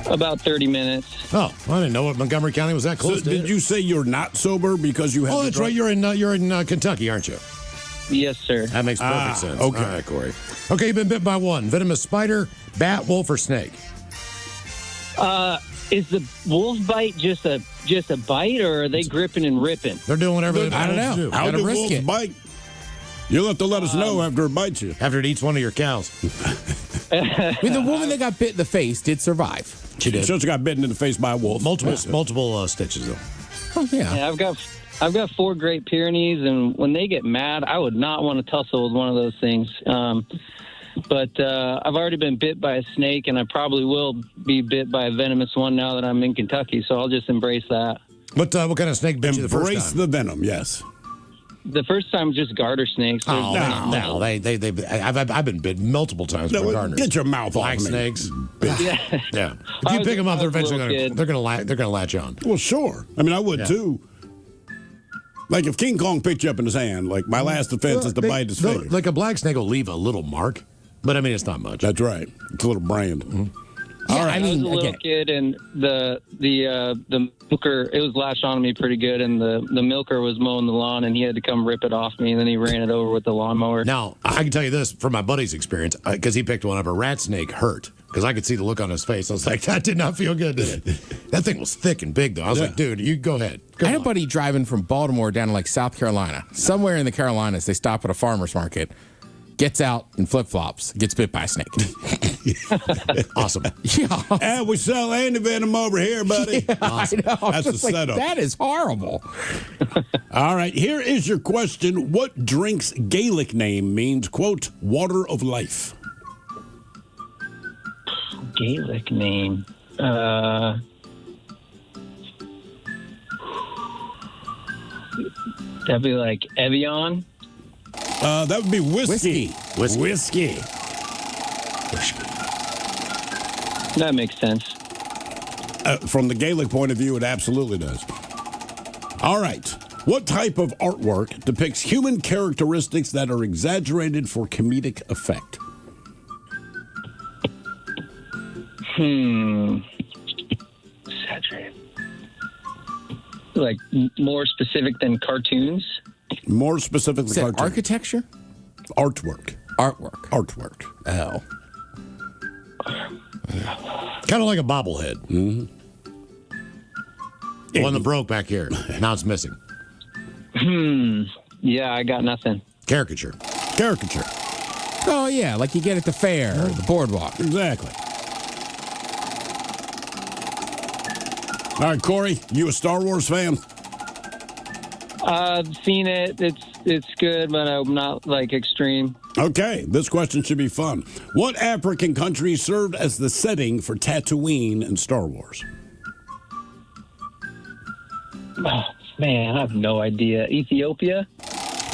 About 30 minutes.
Oh, I didn't know what Montgomery County was that close
So
to.
did you say you're not sober because you have?
Oh, that's right. You're in Kentucky, aren't you?
Yes, sir.
That makes perfect sense.
Okay.
All right, Corey.
Okay, you've been bit by one. Venomous spider, bat, wolf, or snake?
Is the wolf bite just a bite, or are they gripping and ripping?
They're doing whatever they
I don't know.
do.
How
Gotta
do
risk
wolves
it.
bite? You'll have to let us know after it bites you.
After it eats one of your cows.
I mean, the woman that got bit in the face did survive.
She did.
She got bitten in the face by a wolf.
Multiple stitches, though.
Oh, yeah.
Yeah, I've got 4 Great Pyrenees, and when they get mad, I would not want to tussle with one of those things. But I've already been bit by a snake, and I probably will be bit by a venomous one now that I'm in Kentucky. So I'll just embrace that.
What kind of snake bit you the first time?
Embrace the venom, yes.
The first time, just garter snakes.
Oh, no. I've been bit multiple times by gardeners.
Get your mouth
Black
off me.
snakes.
Yeah.
Yeah. If you pick them up, they're eventually gonna latch on.
Well, sure. I mean, I would too. Like if King Kong picked you up in his hand, like my last defense is to bite his finger.
Like a black snake will leave a little mark, but I mean it's not much.
That's right. It's a little brand.
Mm-hmm.
Yeah, I mean,
I was a little kid, and the milker, it was lashed on me pretty good, and the milker was mowing the lawn, and he had to come rip it off me, and then he ran it over with the lawnmower.
Now, I can tell you this from my buddy's experience, because he picked one up, a rat snake hurt, because I could see the look on his face. I was like, that did not feel good, did it? That thing was thick and big, though. I was like, dude, you go ahead.
I had a buddy driving from Baltimore down to like South Carolina. Somewhere in the Carolinas, they stop at a farmer's market, gets out in flip-flops, gets bit by a snake.
Awesome.
Yeah.
And we sell antivenom over here, buddy.
Yeah,
awesome.
I know.
That's a
Just like,
setup.
that is horrible.
All right, here is your question. What drink's Gaelic name means, quote, water of life?
Gaelic name. That'd be like Evian.
That would be whiskey.
Whiskey.
That makes sense.
From the Gaelic point of view, it absolutely does. All right. What type of artwork depicts human characteristics that are exaggerated for comedic effect?
Exaggerated. Like more specific than cartoons?
More specifically,
Is that
cartoon.
architecture?
Artwork.
Artwork. Oh.
Kind of like a bobblehead.
Mm-hmm.
The one that broke back here. Now it's missing.
Yeah, I got nothing.
Caricature.
Oh, yeah, like you get at the fair or the boardwalk.
Exactly. All right, Corey, you a Star Wars fan?
I've seen it. It's good, but I'm not like extreme.
Okay, this question should be fun. What African country served as the setting for Tatooine in Star Wars?
Oh, man, I have no idea. Ethiopia?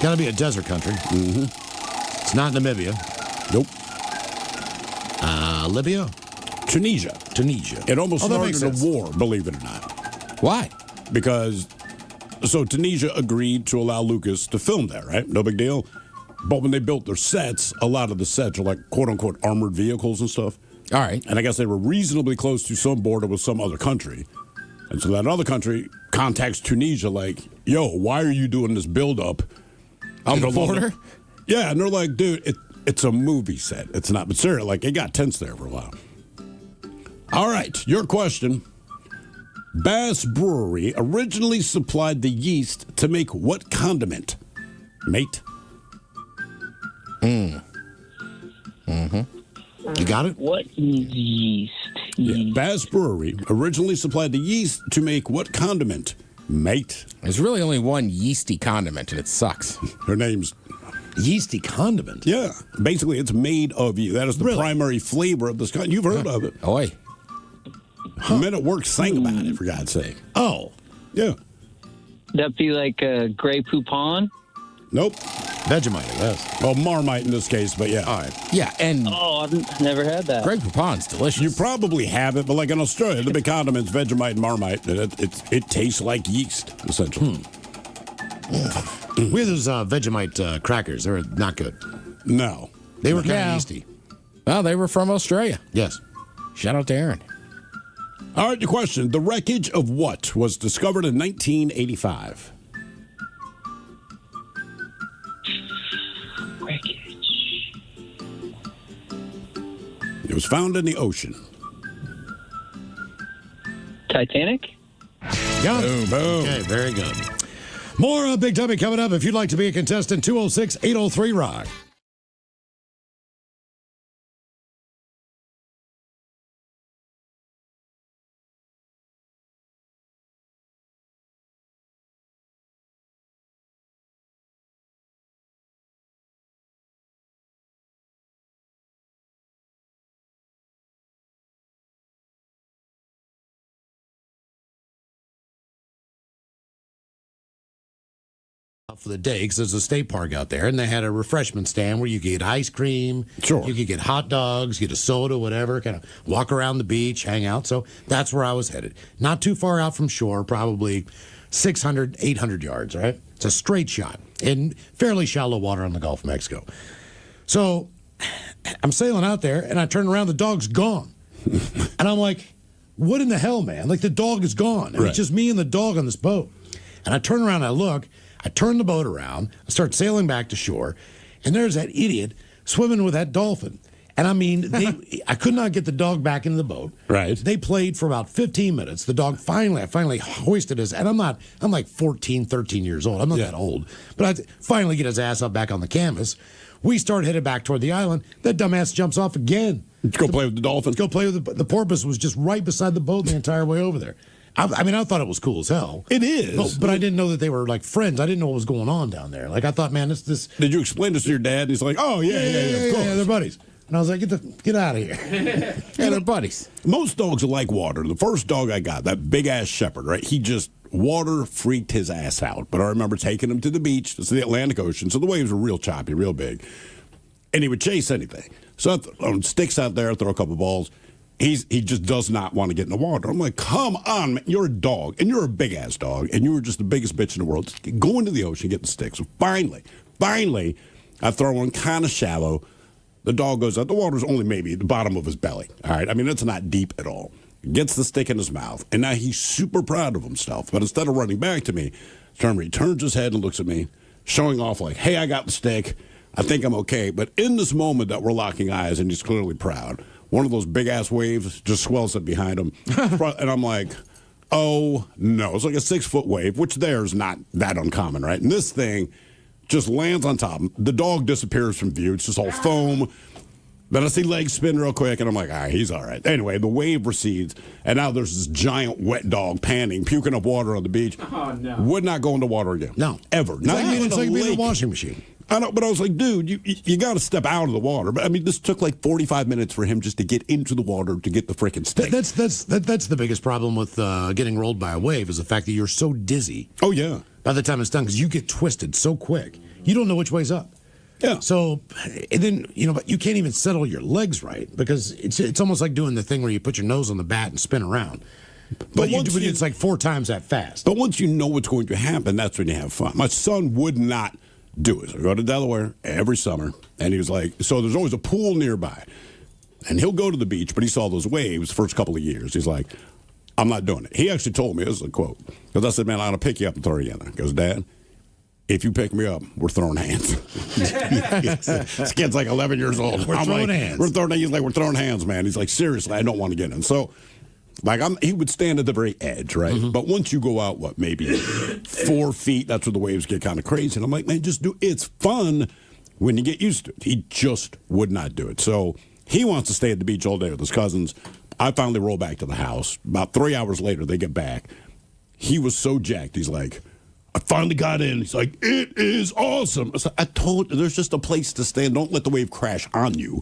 Gotta be a desert country.
Mm-hmm.
It's not Namibia.
Nope.
Libya?
Tunisia. It almost
that makes
started a
sense.
war, believe it or not.
Why?
Because, so Tunisia agreed to allow Lucas to film there, right? No big deal. But when they built their sets, a lot of the sets are like quote-unquote armored vehicles and stuff.
All right.
And I guess they were reasonably close to some border with some other country. And so that other country contacts Tunisia like, yo, why are you doing this buildup
on the border?
Yeah, and they're like, dude, it's a movie set. It's not. But seriously, like, it got tense there for a while. All right, your question. Bass Brewery originally supplied the yeast to make what condiment? Mate?
You got it?
What yeast?
Yeah, Bass Brewery originally supplied the yeast to make what condiment? Mate?
There's really only one yeasty condiment, and it sucks.
Her name's...
Yeasty condiment?
Yeah. Basically, it's made of yeast. That is the primary flavor of this condiment. You've heard of it.
Oi.
Men at work sang about it, for God's sake.
Oh.
Yeah.
That'd be like Grey Poupon?
Nope.
Vegemite, I guess.
Well, Marmite in this case, but yeah.
All right.
Yeah, and...
Oh, I've never had that.
Grey Poupon's delicious.
You probably have it, but like in Australia, the big condiments, Vegemite and Marmite, it tastes like yeast, essentially.
We had those Vegemite crackers. They were not good.
No.
They were kind of yeasty.
Well, they were from Australia.
Yes.
Shout out to Aaron.
All right, your question. The wreckage of what was discovered in 1985?
Wreckage.
It was found in the ocean.
Titanic?
Got it.
Boom.
Okay, very good. More Big Dummy coming up. If you'd like to be a contestant, 206-803-ROCK. For the day, because there's a state park out there, and they had a refreshment stand where you could get ice cream,
sure,
you could get hot dogs, get a soda, whatever, kind of walk around the beach, hang out. So that's where I was headed. Not too far out from shore, probably 600, 800 yards, right? It's a straight shot in fairly shallow water on the Gulf of Mexico. So I'm sailing out there, and I turn around, the dog's gone. And I'm like, what in the hell, man? Like, the dog is gone. And It's just me and the dog on this boat. And I turn around, I look, I turn the boat around, I start sailing back to shore, and there's that idiot swimming with that dolphin. And I mean, I could not get the dog back into the boat.
Right.
They played for about 15 minutes. The dog I finally hoisted his, and I'm like 14, 13 years old. I'm not that old. But I finally get his ass up back on the canvas. We start headed back toward the island. That dumbass jumps off again.
Go play with the dolphin.
Go play with the porpoise was just right beside the boat the entire way over there. I mean, I thought it was cool as hell.
It is.
But I didn't know that they were, like, friends. I didn't know what was going on down there. Like, I thought, man, this...
Did you explain this to your dad? He's like, oh, yeah, of course.
Yeah, they're buddies. And I was like, get out of here.
Yeah, they're buddies.
Most dogs are like water. The first dog I got, that big-ass shepherd, right? He just water freaked his ass out. But I remember taking him to the beach. It's the Atlantic Ocean, so the waves were real choppy, real big. And he would chase anything. So I throw sticks out there, throw a couple balls. He just does not want to get in the water. I'm like, come on, man. You're a dog, and you're a big-ass dog, and you were just the biggest bitch in the world. Just go into the ocean, get the sticks. So finally, I throw one kind of shallow. The dog goes out. The water's only maybe the bottom of his belly. All right? I mean, it's not deep at all. Gets the stick in his mouth, and now he's super proud of himself. But instead of running back to me, he turns his head and looks at me, showing off like, hey, I got the stick. I think I'm okay. But in this moment that we're locking eyes, and he's clearly proud, one of those big-ass waves just swells up behind him. And I'm like, oh, no. It's like a 6-foot wave, which there's not that uncommon, right? And this thing just lands on top. The dog disappears from view. It's just all foam. Then I see legs spin real quick, and I'm like, all right, he's all right. Anyway, the wave recedes, and now there's this giant wet dog panting, puking up water on the beach.
Oh, no.
Would not go into water again.
No.
Ever.
It's like being in a washing machine.
I know, but I was like, dude, you got to step out of the water. But I mean, this took like 45 minutes for him just to get into the water to get the freaking stick.
That's the biggest problem with getting rolled by a wave is the fact that you're so dizzy.
Oh yeah.
By the time it's done, because you get twisted so quick, you don't know which way's up.
Yeah.
So, and then but you can't even settle your legs right because it's almost like doing the thing where you put your nose on the bat and spin around. But it's like 4 times that fast.
But once you know what's going to happen, that's when you have fun. My son would not do it. So I go to Delaware every summer, and he was like, so there's always a pool nearby. And he'll go to the beach, but he saw those waves first couple of years. He's like, I'm not doing it. He actually told me, this is a quote, because I said, man, I'm going to pick you up and throw you in there. He goes, Dad, if you pick me up, we're throwing hands. This kid's like 11 years old.
We're throwing hands.
We're throwing hands. He's like, we're throwing hands, man. He's like, seriously, I don't want to get in. So, like, he would stand at the very edge, right?
Mm-hmm.
But once you go out, maybe 4 feet, that's where the waves get kind of crazy. And I'm like, man, just do it. It's fun when you get used to it. He just would not do it. So he wants to stay at the beach all day with his cousins. I finally roll back to the house. About 3 hours later, they get back. He was so jacked. He's like, I finally got in. He's like, it is awesome. I told you, there's just a place to stand. Don't let the wave crash on you.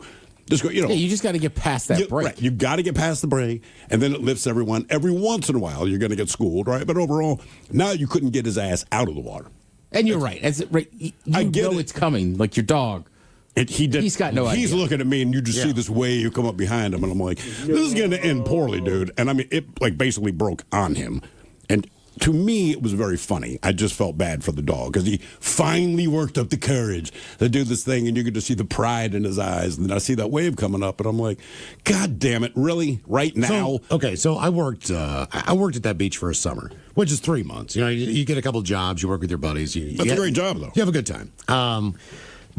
Just go,
Yeah, you just got to get past that break.
Right. You got to get past the break, and then it lifts everyone. Every once in a while, you're going to get schooled, right? But overall, now you couldn't get his ass out of the water.
And you're right. You know it's coming, like your dog. He's got no idea.
He's looking at me, and you just see this wave come up behind him, and I'm like, this is going to end poorly, dude. And I mean, it like basically broke on him. And to me, it was very funny. I just felt bad for the dog because he finally worked up the courage to do this thing, and you could just see the pride in his eyes. And then I see that wave coming up, and I'm like, God damn it, really? Right now?
So I worked at that beach for a summer, which is 3 months. You know, you get a couple jobs, you work with your buddies.
That's a great job, though.
You have a good time.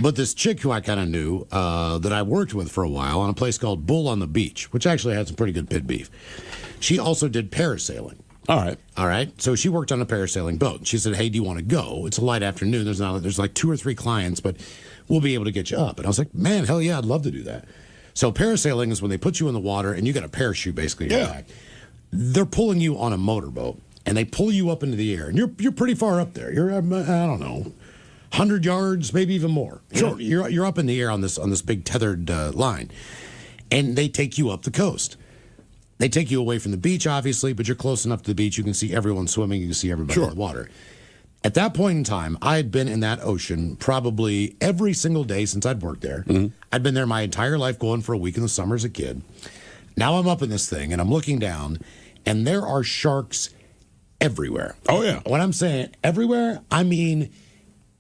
But this chick who I kind of knew that I worked with for a while on a place called Bull on the Beach, which actually had some pretty good pit beef. She also did parasailing. All right. So she worked on a parasailing boat. She said, hey, do you want to go? It's a light afternoon. There's like 2 or 3 clients, but we'll be able to get you up. And I was like, man, hell yeah, I'd love to do that. So parasailing is when they put you in the water and you got a parachute basically in your back. They're pulling you on a motorboat and they pull you up into the air. And you're pretty far up there. You're, I don't know, 100 yards, maybe even more. Sure. You're up in the air on this big tethered line. And they take you up the coast. They take you away from the beach, obviously, but you're close enough to the beach. You can see everyone swimming. You can see everybody in the water. At that point in time, I had been in that ocean probably every single day since I'd worked there. Mm-hmm. I'd been there my entire life, going for a week in the summer as a kid. Now I'm up in this thing, and I'm looking down, and there are sharks everywhere.
Oh, yeah.
When I'm saying everywhere, I mean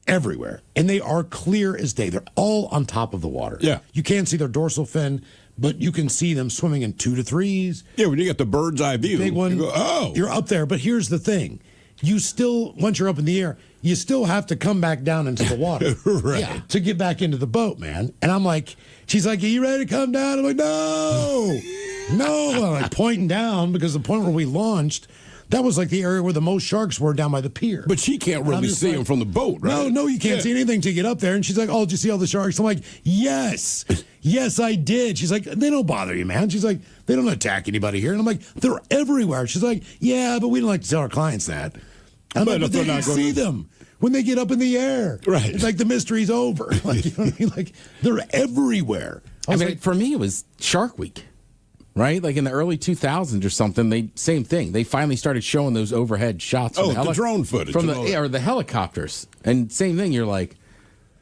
everywhere. And they are clear as day. They're all on top of the water.
Yeah.
You can't see their dorsal fin, but you can see them swimming in 2 to 3s.
Yeah, when you get the bird's eye view,
big one,
you go, oh.
You're up there. But here's the thing. You still, once you're up in the air, you still have to come back down into the water.
Right.
Yeah, to get back into the boat, man. And I'm like, she's like, are you ready to come down? I'm like, no. I'm like pointing down because the point where we launched, that was like the area where the most sharks were down by the pier.
But she can't really see them from the boat, right?
No, you can't see anything to get up there. And she's like, oh, did you see all the sharks? I'm like, yes. Yes, I did. She's like, they don't bother you, man. She's like, they don't attack anybody here. And I'm like, they're everywhere. She's like, yeah, but we don't like to tell our clients that. I'm like, but they can see them when they get up in the air.
Right.
It's like the mystery's over. Like, you know what I mean? Like, they're everywhere.
I mean, for me, it was Shark Week. Right? Like in the early 2000s or something, same thing. They finally started showing those overhead shots.
Oh, the drone footage.
From the helicopters. And same thing, you're like,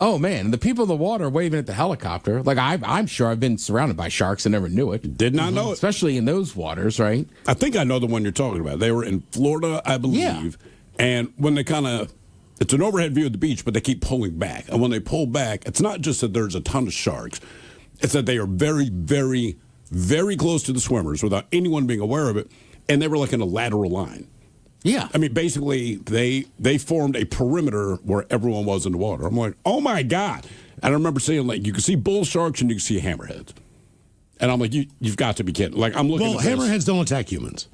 oh man, the people in the water waving at the helicopter. Like I'm sure I've been surrounded by sharks and never knew it.
Did not know it.
Especially in those waters, right?
I think I know the one you're talking about. They were in Florida, I believe.
Yeah.
And when they it's an overhead view of the beach, but they keep pulling back. And when they pull back, it's not just that there's a ton of sharks. It's that they are very, very, very close to the swimmers without anyone being aware of it. And they were like in a lateral line.
Yeah.
I mean, basically, they formed a perimeter where everyone was in the water. I'm like, oh, my God. And I remember seeing, like, you can see bull sharks and you can see hammerheads. And I'm like, you've got to be kidding. Like, I'm looking at this.
Hammerheads don't attack humans.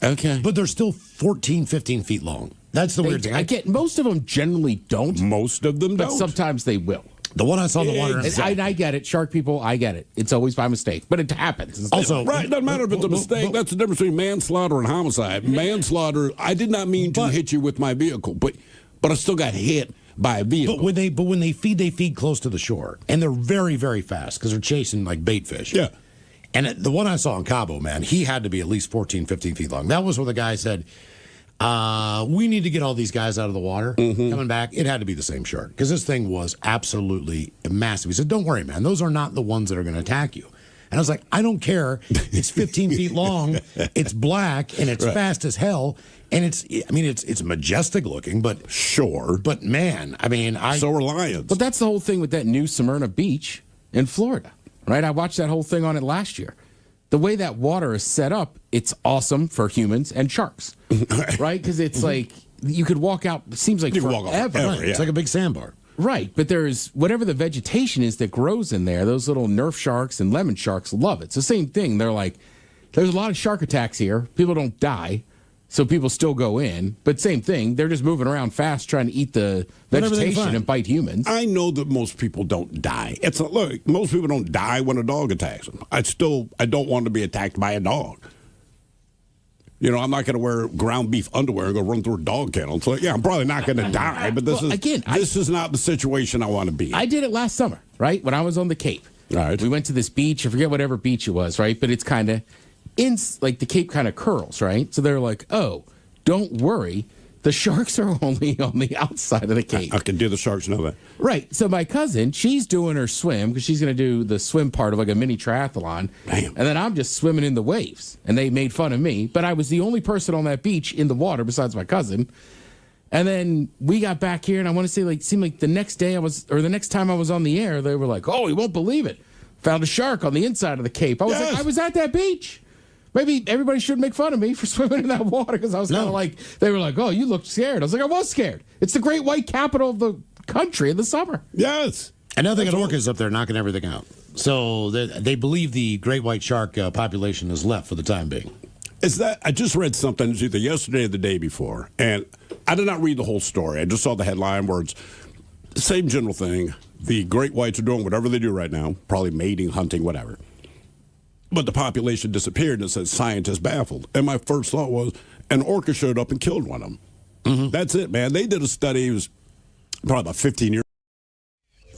Okay.
But they're still 14, 15 feet long. That's the weird thing.
I get most of them generally don't.
Most of them don't.
But sometimes they will.
The one I saw in the water.
I get it. Shark people, I get it. It's always by mistake. But it happens.
Also, right, it doesn't matter if it's a mistake. That's the difference between manslaughter and homicide. Manslaughter, I did not mean to hit you with my vehicle, but I still got hit by a vehicle.
But when they feed close to the shore. And they're very, very fast because they're chasing like bait fish.
Yeah.
And the one I saw in Cabo, man, he had to be at least 14, 15 feet long. That was where the guy said, we need to get all these guys out of the water.
Mm-hmm.
Coming back, it had to be the same shark because this thing was absolutely massive. He said, don't worry, man. Those are not the ones that are going to attack you. And I was like, I don't care. It's 15 feet long. It's black and it's fast as hell. And it's majestic looking, but
sure.
But man, I mean,
so are lions.
But that's the whole thing with that new Smyrna Beach in Florida. right? I watched that whole thing on it last year. The way that water is set up, it's awesome for humans and sharks, right? Because it's like you could walk out. It seems like forever.
Right. It's like a big sandbar.
Right, but there's whatever the vegetation is that grows in there. Those little Nerf sharks and lemon sharks love it. It's the same thing. They're like, there's a lot of shark attacks here. People don't die, so people still go in. But same thing. They're just moving around fast, trying to eat the vegetation and bite humans.
I know that most people don't die. Look, most people don't die when a dog attacks them. I don't want to be attacked by a dog. You know, I'm not going to wear ground beef underwear and go run through a dog kennel. So, yeah, I'm probably not going to die, but this is not the situation I want to be in.
I did it last summer, right? When I was on the Cape.
All right.
We went to this beach. I forget whatever beach it was, right? But it's kind of, like the Cape kind of curls, right? So they're like, oh, don't worry. The sharks are only on the outside of the Cape.
I can do the sharks know that.
Right. So my cousin, she's doing her swim because she's going to do the swim part of like a mini triathlon.
Damn.
And then I'm just swimming in the waves. And they made fun of me. But I was the only person on that beach in the water besides my cousin. And then we got back here, and I want to say, like, seemed like the next time I was on the air, they were like, oh, you won't believe it. Found a shark on the inside of the Cape. I was like, I was at that beach. Maybe everybody should make fun of me for swimming in that water because I was kind of like, they were like, oh, you looked scared. I was like, I was scared. It's the great white capital of the country in the summer.
Yes.
And now they got orcas up there knocking everything out. So they believe the great white shark population is left for the time being.
I just read something either yesterday or the day before, and I did not read the whole story. I just saw the headline where it's the same general thing. The great whites are doing whatever they do right now, probably mating, hunting, whatever. But the population disappeared, and it says scientists baffled. And my first thought was an orca showed up and killed one of them. Mm-hmm. That's it, man. They did a study. It was probably about 15 years.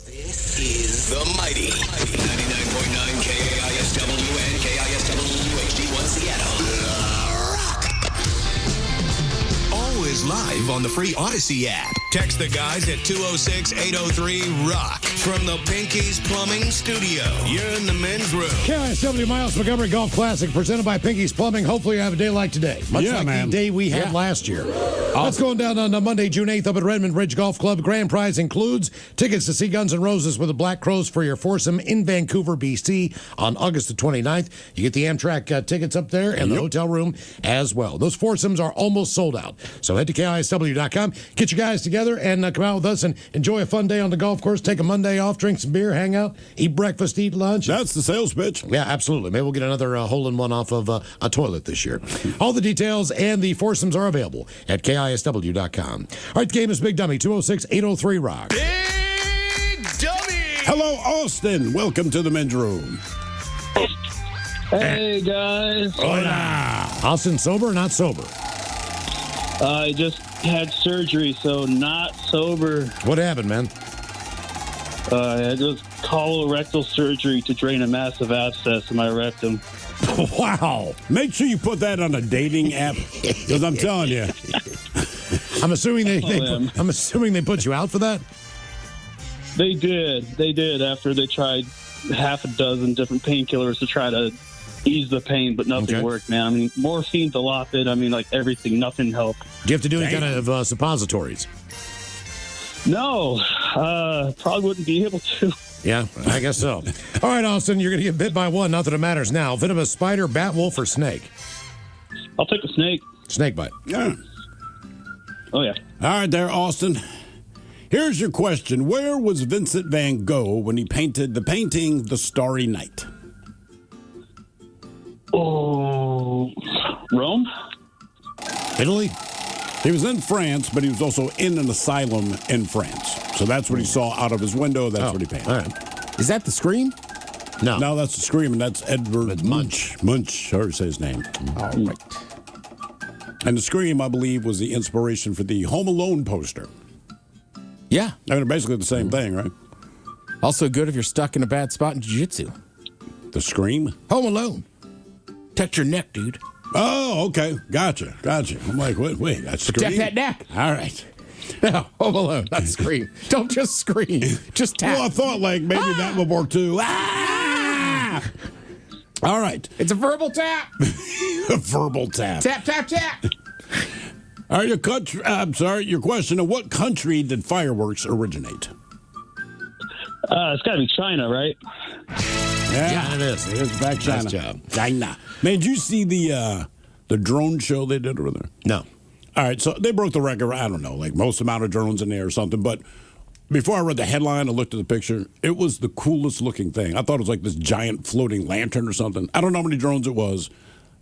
This is the mighty 99.9 KISW and KISW HD1 Seattle. Rock. Always live on the free Odyssey app. Text the guys at 206-803-ROCK. From the Pinky's Plumbing Studio, you're in the men's room.
KISW Miles Montgomery Golf Classic presented by Pinky's Plumbing. Hopefully you have a day like today. Much like the day we had last year. That's going down on Monday, June 8th up at Redmond Ridge Golf Club. Grand prize includes tickets to see Guns N' Roses with the Black Crowes for your foursome in Vancouver, BC on August the 29th. You get the Amtrak tickets up there and the hotel room as well. Those foursomes are almost sold out. So head to KISW.com, get your guys together and come out with us and enjoy a fun day on the golf course. Take a Monday off, drink some beer, hang out, eat breakfast, eat lunch.
That's the sales pitch.
Yeah, absolutely. Maybe we'll get another hole-in-one off of a toilet this year. All the details and the foursomes are available at KISW.com. All right, the game is Big Dummy, 206-803-ROCK.
Big Dummy!
Hello, Austin. Welcome to the men's room.
Hey, guys.
Hola. Austin, sober or not sober?
I just had surgery, so not sober.
What happened, man?
It was colorectal surgery to drain a massive abscess in my rectum.
Wow.
Make sure you put that on a dating app, because I'm telling you.
I'm assuming they put you out for that?
They did. They did after they tried half a dozen different painkillers to try to ease the pain, but nothing worked, man. I mean, morphine, Dilaudid, I mean, like everything, nothing helped.
Do you have to do any kind of suppositories?
No, probably wouldn't be able to.
Yeah, I guess so. All right, Austin, you're going to get bit by one. Not that it matters now. Venomous spider, bat, wolf, or snake?
I'll take a snake.
Snake bite.
Yeah.
Oh, yeah.
All right there, Austin. Here's your question. Where was Vincent van Gogh when he painted the painting The Starry Night?
Oh, Rome?
Italy?
He was in France, but he was also in an asylum in France. So that's what he saw out of his window. That's what he painted.
All right.
Is that the Scream?
No.
No, that's the Scream, and that's Edvard Munch. Munch, or say his name.
All right.
And the Scream, I believe, was the inspiration for the Home Alone poster.
Yeah.
I mean, basically the same thing, right?
Also good if you're stuck in a bad spot in jiu-jitsu.
The Scream?
Home Alone. Protect your neck, dude.
Oh, okay. Gotcha. I'm like, wait, that's Scream?
Protect that neck.
All right.
No, Home Alone, not Scream. Don't just scream. Just tap.
Well, I thought like maybe that would work too. Ah! All right.
It's a verbal tap.
A verbal tap.
Tap, tap, tap.
All right, your question. In what country did fireworks originate?
It's got to be China, right?
Yeah, it is. It's back China.
Nice job.
China. Man, did you see the drone show they did over there?
No.
All right, so they broke the record. I don't know, like most amount of drones in there or something. But before I read the headline and looked at the picture, it was the coolest looking thing. I thought it was like this giant floating lantern or something. I don't know how many drones it was.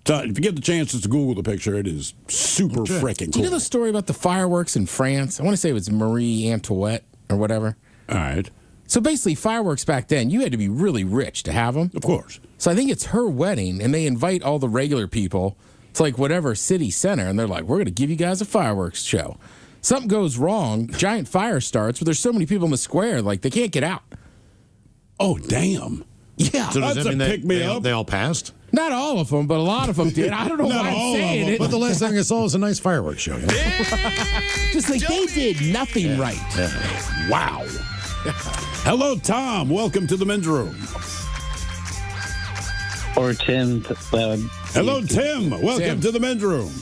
So if you get the chance just to Google the picture, it is super freaking cool.
Do you know the story about the fireworks in France? I want to say it was Marie Antoinette or whatever.
All right.
So basically, fireworks back then, you had to be really rich to have them.
Of course.
So I think it's her wedding, and they invite all the regular people to like whatever city center, and they're like, we're going to give you guys a fireworks show. Something goes wrong, giant fire starts, but there's so many people in the square, like they can't get out.
Oh, damn.
Yeah.
So does
That's
that mean
a pick-me-up?
they all passed?
Not all of them, but a lot of them did. I don't know
Not
why
all
I'm
of
saying
them,
it.
But the last thing I saw was a nice fireworks show.
Just like they did nothing right.
Wow. Hello, Tom. Welcome to the men's room.
Or Tim.
Hello, Tim. Welcome to the men's room.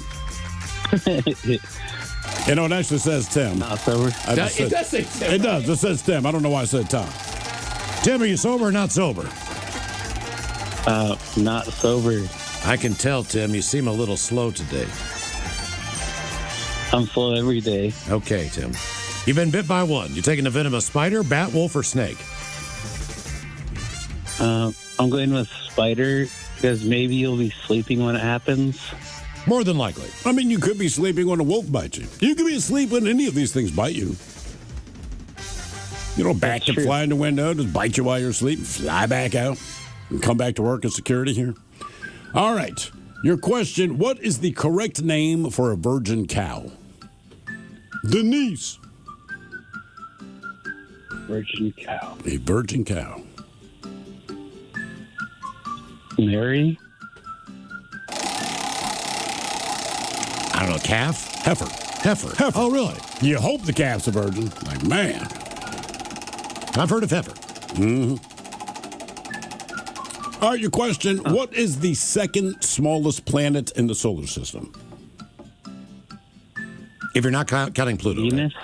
You know, it actually says Tim.
Not sober.
It
does say Tim.
It does. It says Tim. I don't know why I said Tom.
Tim, are you sober or not sober?
Not sober.
I can tell, Tim, you seem a little slow today.
I'm slow every day.
Okay, Tim. You've been bit by one. You taking a venomous spider, bat, wolf, or snake?
I'm going with spider because maybe you'll be sleeping when it happens.
More than likely.
I mean, you could be sleeping when a wolf bites you. You could be asleep when any of these things bite you. You know, a bat can fly in the window, just bite you while you're asleep, fly back out, and come back to work as security here. All right. Your question, what is the correct name for a virgin cow? Denise.
Virgin cow.
A virgin cow.
Mary?
I don't know, calf?
Heifer.
Heifer. Oh, really?
You hope the calf's a virgin. Like, man.
I've heard of heifer.
Mm-hmm. All right, your question. What is the second smallest planet in the solar system?
If you're not counting Pluto.
Venus?
Right?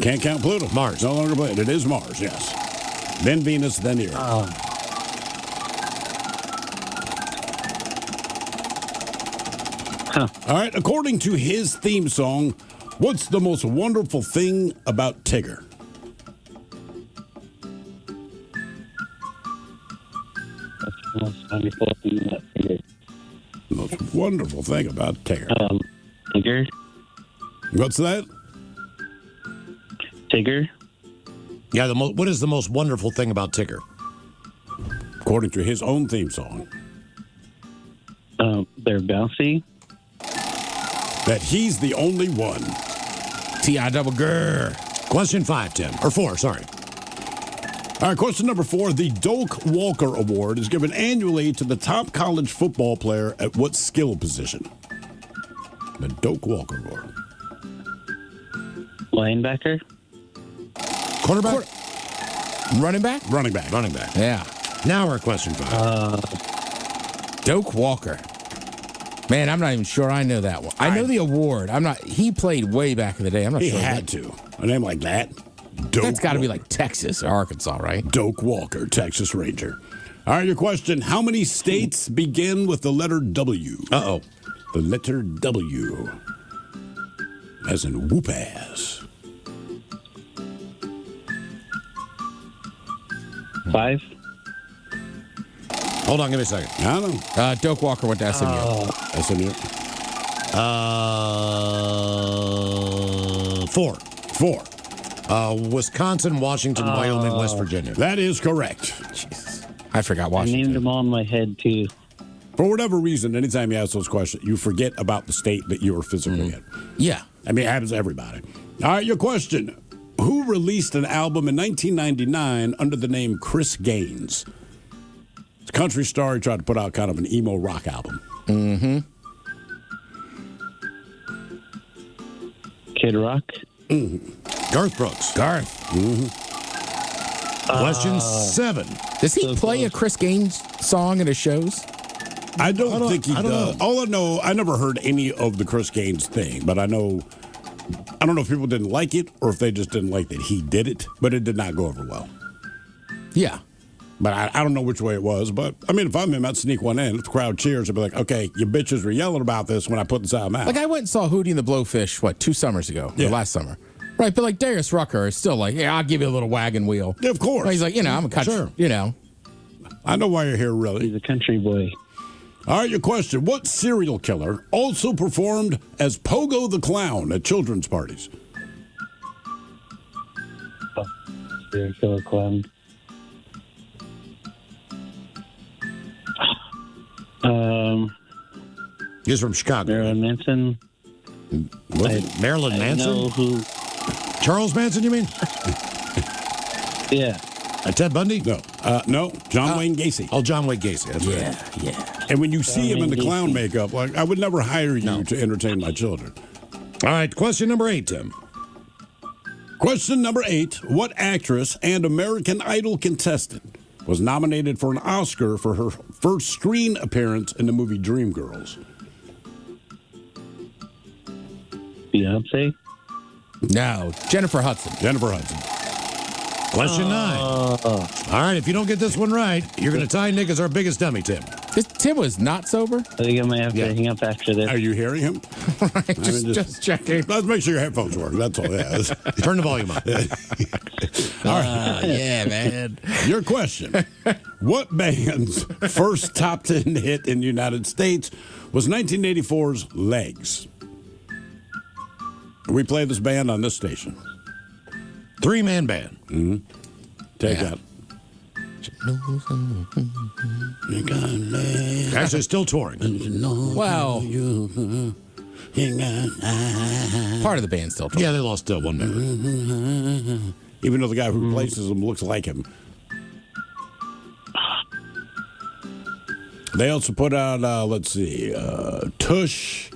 Can't count Pluto.
Mars.
No longer planet. It is Mars, yes. Then Venus, then Earth. All right, according to his theme song, what's the most wonderful thing about Tigger?
That's the most wonderful thing about Tigger.
The most wonderful thing about Tigger.
Tigger?
What's that?
Tigger?
Yeah, what is the most wonderful thing about Tigger?
According to his own theme song.
They're bouncy.
That he's the only one.
T-I-double-gur.
Question 5, Tim. Or 4, sorry.
All right, question number 4. The Doak Walker Award is given annually to the top college football player at what skill position? The Doak Walker Award.
Linebacker?
Quarterback?
Running back?
Running back.
Running back.
Yeah.
Now we're at question 5.
Doak Walker. Man, I'm not even sure I know that one. I know the award. He played way back in the day. I'm not
He
sure.
had to. A name like that. Doak
That's got to be like Texas or Arkansas, right?
Doak Walker, Texas Ranger. All right, your question. How many states begin with the letter W?
Uh-oh.
The letter W. As in whoop ass.
5?
Hold on, give me a second.
I don't know.
Doak Walker went to SMU.
SMU.
4.
4.
Wisconsin, Washington, Wyoming, West Virginia.
That is correct.
Jesus. I forgot
I
Washington.
named them all in my head, too.
For whatever reason, anytime you ask those questions, you forget about the state that you were physically in.
Yeah.
I mean, it happens to everybody. All right, your question. Who released an album in 1999 under the name Chris Gaines? It's a country star. He tried to put out kind of an emo rock album.
Mm-hmm.
Kid Rock?
Mm-hmm.
Garth Brooks.
Garth.
Mm-hmm.
Question 7.
Does he play a Chris Gaines song at his shows?
I don't think he does.
know.
All I know, I never heard any of the Chris Gaines thing, but I don't know if people didn't like it or if they just didn't like that he did it, but it did not go over well.
Yeah.
But I don't know which way it was. But, I mean, if I'm him, I'd sneak one in. If the crowd cheers, I'd be like, okay, you bitches were yelling about this when I put this out of my mouth.
Like, I went and saw Hootie and the Blowfish, 2 summers ago?
Yeah.
Or last summer. Right, but, Darius Rucker is still like, yeah, I'll give you a little wagon wheel.
Yeah, of course.
He's like, I'm a country,
Sure. I know why you're here, really.
He's a country boy.
All right, your question. What serial killer also performed as Pogo the Clown at children's parties?
Serial killer clown.
He's from Chicago.
Marilyn Manson.
Marilyn Manson?
I know who.
Charles Manson, you mean?
Yeah.
Ted Bundy?
No. John Wayne Gacy.
Oh, John Wayne Gacy. That's right.
Yeah.
And when you see him in the
Wayne
clown
Gacy.
makeup, I would never hire you to entertain my children.
All right, question number 8, Tim.
Question number 8. What actress and American Idol contestant was nominated for an Oscar for her first screen appearance in the movie Dreamgirls?
Beyonce?
No, Jennifer Hudson.
Question 9. All right, if you don't get this one right, you're going to tie Nick as our biggest dummy, Tim.
Tim was not sober?
I think I might have to hang up after this.
Are you hearing him?
Right, just checking.
Let's make sure your headphones work. That's all. Yeah.
Turn the volume up.
All right.
Yeah, man.
Your question. What band's first top 10 hit in the United States was 1984's Legs? We play this band on this station.
3-man band.
Mm-hmm. Take that.
Actually, still touring.
Wow. Part of the band still touring.
Yeah, they lost one member.
Even though the guy who replaces him looks like him. They also put out, Tush.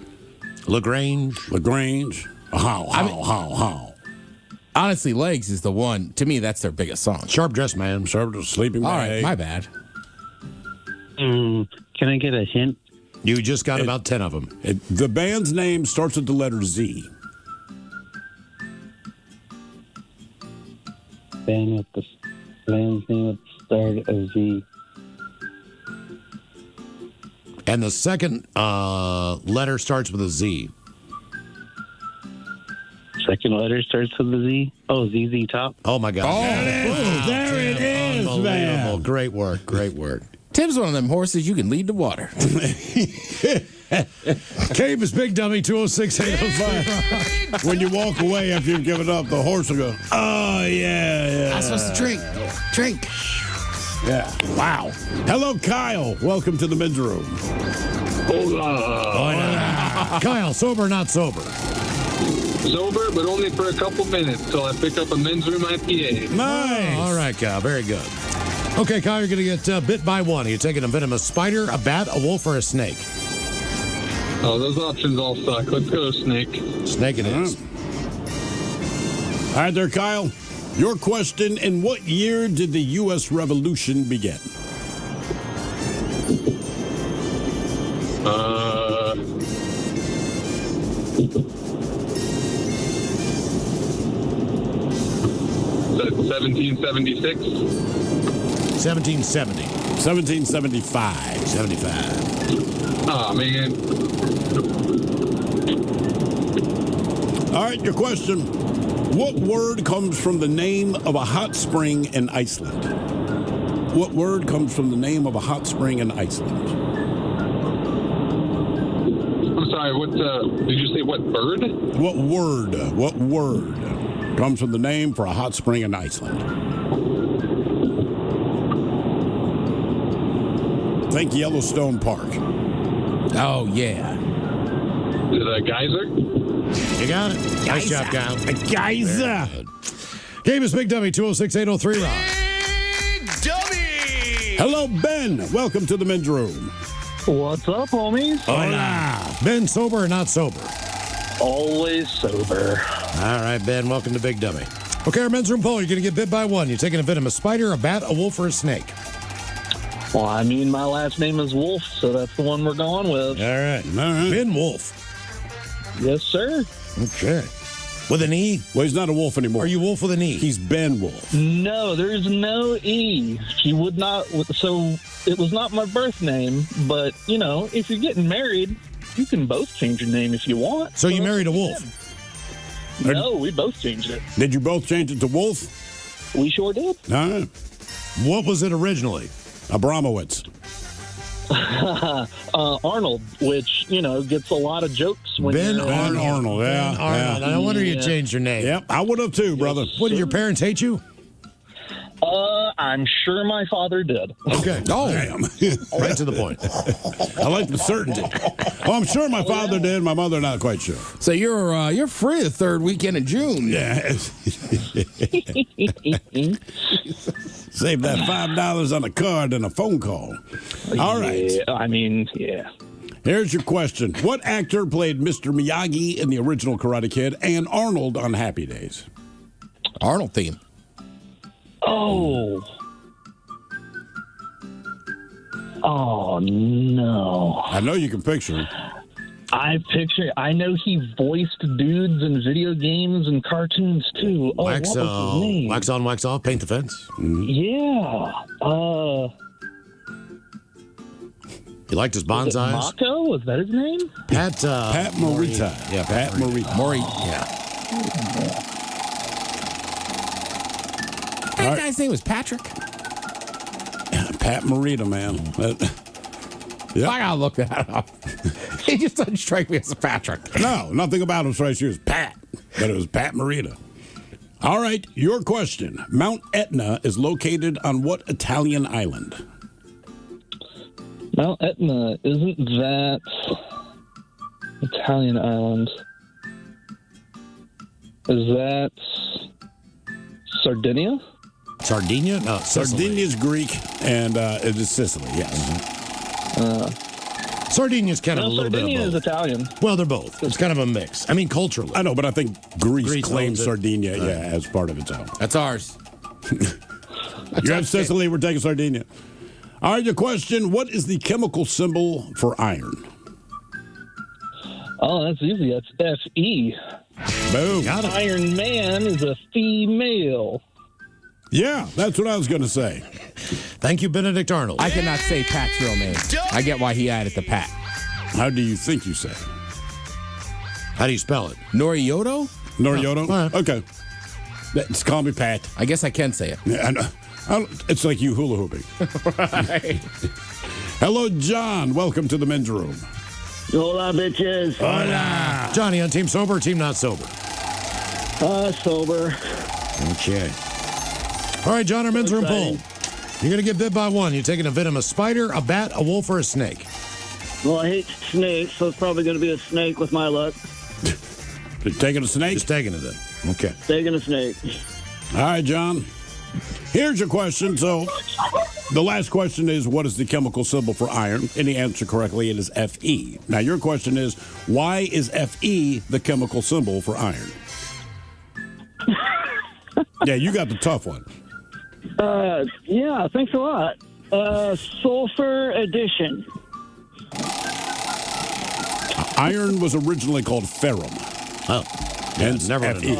LaGrange.
How.
Honestly, Legs is the one. To me, that's their biggest song.
Sharp Dressed Man.
Sleeping
All
Bag.
right, my bad.
Can I get a hint?
You just got about 10 of them.
The band's name starts with the letter Z.
Band with the band's name at the start of Z.
And the second letter starts with a Z.
Second letter starts with a Z. Oh, ZZ Top.
Oh, my God.
There it is, man.
Great work.
Tim's one of them horses you can lead to water.
Cave is Big Dummy, 206-805.
When you walk away after you've given up, the horse will go, oh, yeah.
I'm supposed to drink.
Yeah. Wow. Hello, Kyle. Welcome to the men's room.
Hola.
Kyle, sober or not sober?
Sober, but only for a couple minutes till I pick up a men's room IPA.
Nice.
All right, Kyle. Very good. Okay, Kyle, you're going to get bit by one. Are you taking a venomous spider, a bat, a wolf, or a snake?
Oh, those options all suck. Let's go snake.
Snake it is.
All right there, Kyle. Your question, in what year did the U.S. Revolution begin?
That's 1776.
1770.
1775.
75.
Oh, man.
All right, your question. What word comes from the name of a hot spring in Iceland? What word comes from the name of a hot spring in Iceland?
I'm sorry, what, did you say what bird?
What word comes from the name for a hot spring in Iceland? Think Yellowstone Park.
Oh, yeah.
Is it a geyser?
You got it. Nice job, Kyle.
A geyser.
Game is Big Dummy, 206-803 Rock.
Hello, Ben. Welcome to the men's room.
What's up, homies?
Hola. Ben, sober or not sober?
Always sober.
All right, Ben, welcome to Big Dummy. Okay, our men's room poll. You're going to get bit by one. You're taking a venomous spider, a bat, a wolf, or a snake?
Well, I mean, my last name is Wolf, so that's the one we're going with.
All right. Ben Wolf.
Yes, sir.
Okay. With an E?
Well, he's not a wolf anymore.
Are you wolf with an E?
He's Ben Wolf.
No, there is no E. She would not. So it was not my birth name, but, you know, if you're getting married, you can both change your name if you want.
So you married a wolf?
No, we both changed it.
Did you both change it to wolf?
We sure did.
All right.
What was it originally?
Abramowitz.
Arnold, which, you know, gets a lot of jokes. When
Ben
you're-
Arnold, yeah.
Ben Arnold.
yeah.
No wonder you
Yeah.
changed your name.
Yep, I would have too, brother.
What, did your parents hate you?
I'm sure my father did.
Okay.
Oh, damn.
Right to the point.
I like the certainty. Oh, I'm sure my father did. My mother, not quite sure.
So you're free the third weekend in June.
Yeah. Save that $5 on a card and a phone call. All right.
Yeah, I mean, yeah.
Here's your question. What actor played Mr. Miyagi in the original Karate Kid and Arnold on Happy Days?
Arnold theme.
Oh. Oh, no.
I know you can picture him.
I know he voiced dudes in video games and cartoons, too. Oh,
Wax,
what was his name?
wax on, wax off, paint the fence.
Yeah.
You liked his
Was it
bonsais?
Mako? Was that his name?
Pat
Morita.
Yeah,
Pat Morita.
Yeah.
That guy's name was Patrick.
Pat Morita, man. Yep.
I gotta look that up. He just doesn't strike me as a Patrick.
No, nothing about him strikes you as Pat, but it was Pat Morita. All right, your question. Mount Etna is located on what Italian island?
Mount Etna, isn't that Italian island? Is that Sardinia?
Sardinia? No,
Sardinia is Greek, and it is Sicily, yes.
Sardinia's kind of a little
Sardinia
bit of
is
both.
Italian.
Well, they're both. It's kind of a mix. I mean, culturally.
I know, but I think Greece claims
owns it.
Sardinia as part of its own.
That's ours.
You have Sicily, we're taking Sardinia. All right, your question. What is the chemical symbol for iron?
Oh, that's easy. That's Fe.
Boom.
Got it.
Iron Man is a female.
Yeah, that's what I was going to say.
Thank you, Benedict Arnold.
I cannot say Pat's real name. I get why he added the Pat.
How do you think you say it?
How do you spell it?
Norioto? Norioto?
All right.
Okay. Just call me Pat.
I guess I can say it.
Yeah, it's like you hula hooping.
Right.
Hello, John. Welcome to the men's room.
Hola, bitches.
Hola.
Johnny on team sober or team not sober?
Sober.
Okay. All right, John, our men's room poll. You're going to get bit by one. You're taking a venomous spider, a bat, a wolf, or a snake?
Well, I hate snakes, so it's probably going to be a snake with my luck.
You're taking a snake?
Just taking it then. Okay.
Taking a snake.
All right, John. Here's your question. So, the last question is, what is the chemical symbol for iron? And the answer correctly, it is Fe. Now, your question is, why is Fe the chemical symbol for iron? Yeah, you got the tough one.
Yeah, thanks a lot. Sulfur addition.
Iron was originally called ferrum.
Oh.
Hence
never would
Fe.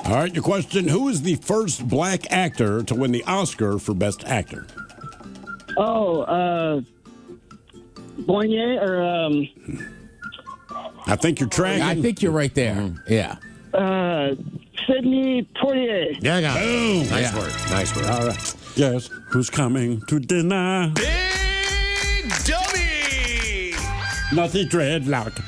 All right, your question. Who is the first black actor to win the Oscar for Best Actor?
Boignet or
I think you're tracking.
I think you're right there. Yeah.
Sidney Poitier.
Yeah, I got it.
Boom.
Nice work. Nice work.
All right. Yes. Who's coming to dinner?
Big Dummy!
Naughty dreadlock.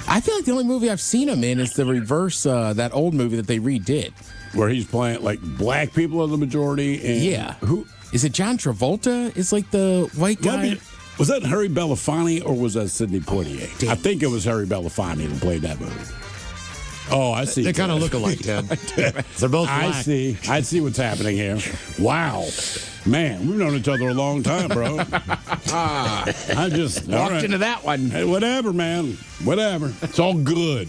I feel like the only movie I've seen him in is the reverse, that old movie that they redid.
Where he's playing, like, black people are the majority. And
Yeah.
Who?
Is it John Travolta? Is like the white guy?
Was that Harry Belafonte or was that Sidney Poitier? I think it was Harry Belafonte who played that movie. Oh, I see.
They kind of look alike, Ted. They're both black.
I see. I see what's happening here. Wow. Man, we've known each other a long time, bro. I just
Walked into that one.
Hey, whatever, man. Whatever. It's all good.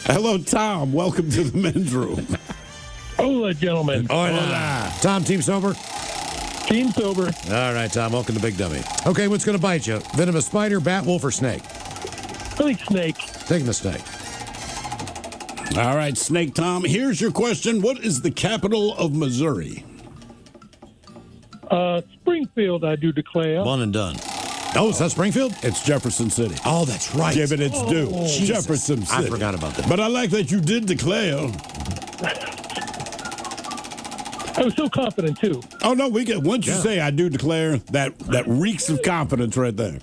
Hello, Tom. Welcome to the men's room.
Hola, gentlemen.
Hola. Tom, team sober?
15 sober.
All right, Tom. Welcome to Big Dummy. Okay, what's going to bite you? Venomous spider, bat, wolf, or snake?
I think snake.
Taking the snake.
All right, Snake Tom, here's your question. What is the capital of Missouri?
Springfield, I do declare.
One and done. Oh, is that Springfield?
It's Jefferson City.
Oh, that's right.
Give it its due.
Jesus.
Jefferson City.
I forgot about that.
But I like that you did declare.
I was so confident, too.
Oh, no, once you say I do declare, that reeks of confidence right there.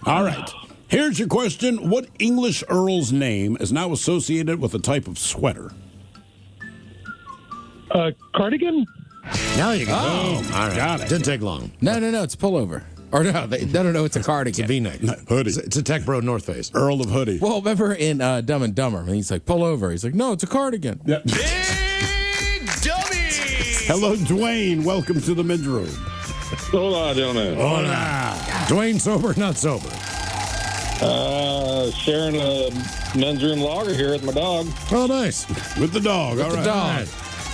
All right. Here's your question. What English earl's name is now associated with a type of sweater?
Cardigan?
Now you go.
Oh,
all right.
got it.
Didn't take long.
No, it's a pullover. Or no, it's a cardigan.
It's a V-neck.
Hoodie.
It's a Tech Bro North Face.
Earl of Hoodie.
Well, remember in Dumb and Dumber, when he's like, pull over. He's like, no, it's a cardigan.
Yeah.
Big Dummy!
Hello, Dwayne. Welcome to the men's room.
Hola, gentlemen.
Hola.
Dwayne, sober, not sober?
Sharing a men's room lager here with my dog.
Oh, nice.
With the dog.
With
All
the
right.
dog.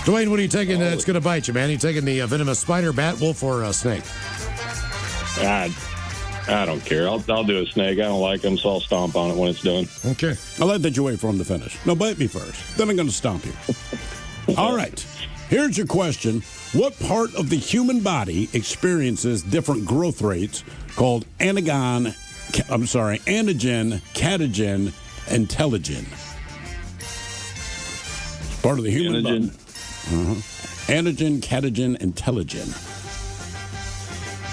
Dwayne, what are you taking that's going to bite you, man? You taking the venomous spider, bat, wolf, or snake?
I don't care. I'll do a snake. I don't like them, so I'll stomp on it when it's done.
Okay.
I'll let that you wait for him to finish. No, bite me first. Then I'm going to stomp you. All right. Here's your question. What part of the human body experiences different growth rates called anagen, catagen, and telogen? Part of the human body. Anagen, catagen, and telogen.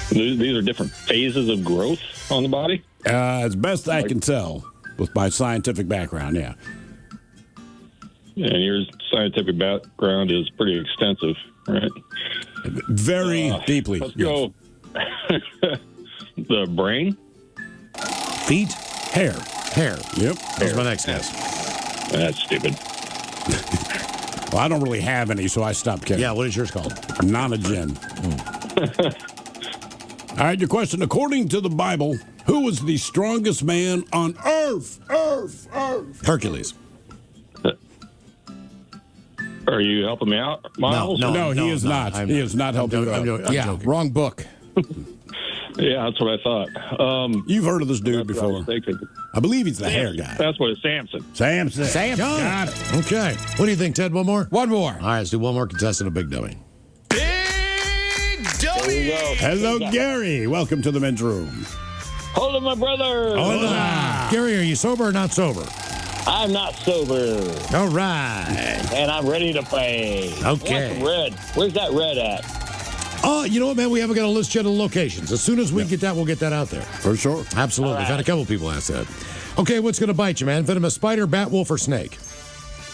These are different phases of growth on the body?
As best I can tell with my scientific background, yeah.
And your scientific background is pretty extensive, right?
Very deeply.
Let's go. The brain?
Feet?
Hair. Yep.
That's my next guess.
That's stupid.
Well, I don't really have any, so I stopped kidding.
Yeah, what is yours called?
Nonagen. All right, your question. According to the Bible, who was the strongest man on earth?
Hercules.
Are you helping me out, Miles?
No, he is not. He is not helping you out.
I'm joking.
Wrong book.
Yeah, that's what I thought.
You've heard of this dude before. I believe he's the hair guy.
That's what it's Samson.
Samson.
Got it. Okay. What do you think, Ted? One more?
One more.
All right, let's do one more contestant of Big Dummy.
Big Dummy!
Hello, Gary. Welcome to the men's room.
Hola, my brother.
Hola. Gary, are you sober or not sober?
I'm not sober.
All right.
And I'm ready to play.
Okay.
What's red? Where's that red at?
Oh, you know what, man? We haven't got a list yet of locations. As soon as we get that, we'll get that out there.
For sure.
Absolutely.
All right.
I've had a couple people ask that. Okay, what's going to bite you, man? Venomous spider, bat, wolf, or snake?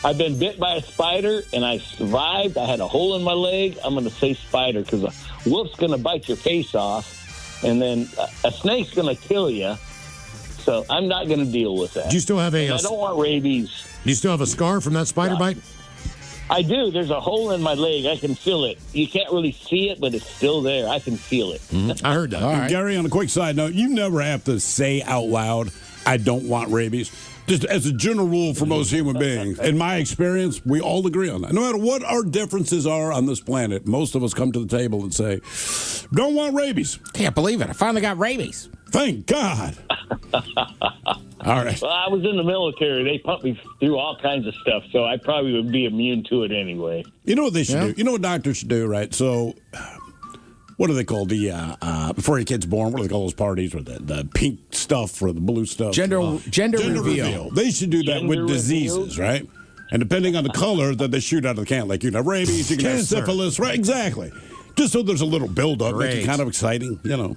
I've been bit by a spider, and I survived. I had a hole in my leg. I'm going to say spider because a wolf's going to bite your face off, and then a snake's going to kill you. So I'm not going to deal with that.
Do you still have
I don't want rabies.
Do you still have a scar from that spider bite?
I do. There's a hole in my leg. I can feel it. You can't really see it, but it's still there. I can feel it.
I heard that.
All right. Gary, on a quick side note, you never have to say out loud, I don't want rabies. Just as a general rule for most human beings. In my experience, we all agree on that. No matter what our differences are on this planet, most of us come to the table and say, don't want rabies.
Can't believe it. I finally got rabies.
Thank God. All right.
Well, I was in the military. They pumped me through all kinds of stuff, so I probably would be immune to it anyway.
You know what they should do? You know what doctors should do, right? So, what are they called? Before your kid's born, what do they call those parties with the pink stuff or the blue stuff?
Gender reveal.
They should do that with diseases, right? And depending on the color that they shoot out of the can, like you can have rabies, you can have syphilis, right? Exactly. Just so there's a little buildup, make it kind of exciting, you know.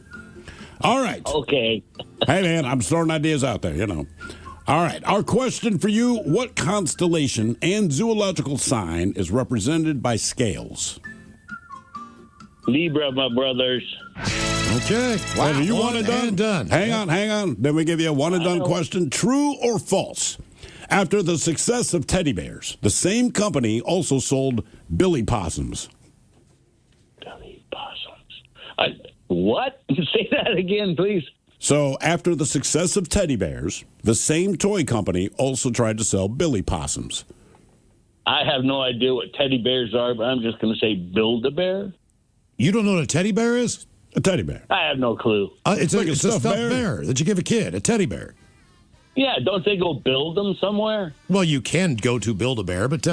All right.
Okay.
Hey, man, I'm throwing ideas out there, you know. All right. Our question for you, what constellation and zoological sign is represented by scales?
Libra, my brothers.
Okay.
Wow. Well, you want it done? Hang on. Then we give you a one and done question. True or false? After the success of teddy bears, the same company also sold Billy possums.
Billy possums. What? Say that again, please.
So, after the success of teddy bears, the same toy company also tried to sell Billy possums.
I have no idea what teddy bears are, but I'm just going to say Build-A-Bear.
You don't know what a teddy bear is?
A teddy bear.
I have no clue.
It's a stuffed bear that you give a kid, a teddy bear.
Yeah, don't they go build them somewhere?
Well, you can go to Build-A-Bear, but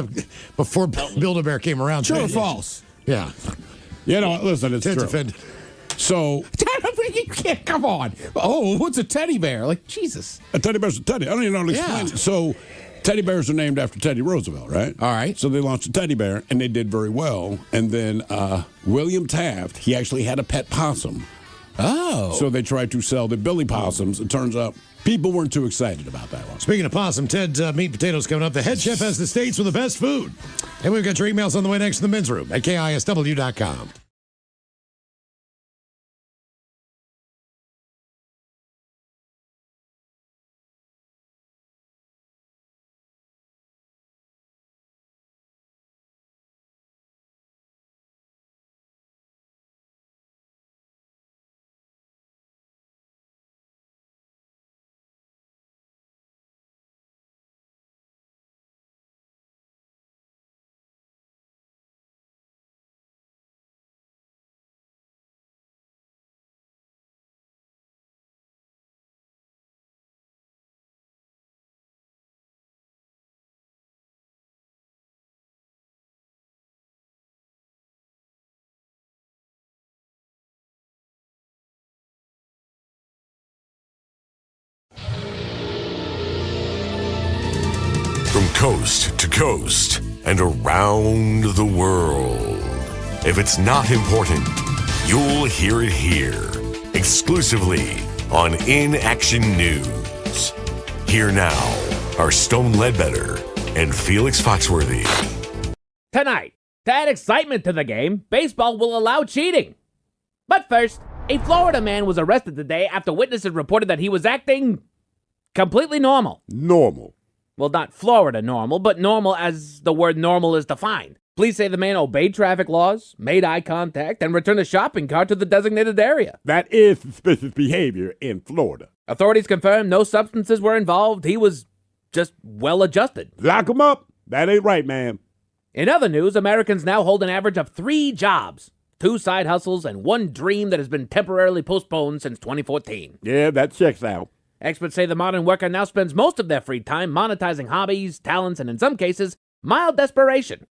before Build-A-Bear came around...
True or false?
Yeah.
You know, listen, it's true.
Offended.
So...
You can't, come on. Oh, what's a teddy bear? Like, Jesus.
A teddy bear's a teddy. I don't even know how to explain it. So, teddy bears are named after Teddy Roosevelt, right?
All right.
So they launched a teddy bear, and they did very well. And then William Taft, he actually had a pet possum.
Oh.
So they tried to sell the Billy possums. It turns out people weren't too excited about that one.
Speaking of possum, Ted's Meat and Potatoes coming up. The head chef has the states with the best food. And we've got your emails on the way next to the men's room at KISW.com.
From coast to coast and around the world. If it's not important, you'll hear it here, exclusively on Inaction News. Here now are Stone Ledbetter and Felix Foxworthy.
Tonight, to add excitement to the game, baseball will allow cheating. But first, a Florida man was arrested today after witnesses reported that he was acting completely normal.
Normal.
Well, not Florida normal, but normal as the word normal is defined. Police say the man obeyed traffic laws, made eye contact, and returned a shopping cart to the designated area.
That is suspicious behavior in Florida.
Authorities confirmed no substances were involved. He was just well-adjusted.
Lock him up. That ain't right, man.
In other news, Americans now hold an average of 3 jobs, 2 side hustles, and 1 dream that has been temporarily postponed since 2014.
Yeah, that checks out.
Experts say the modern worker now spends most of their free time monetizing hobbies, talents, and in some cases, mild desperation.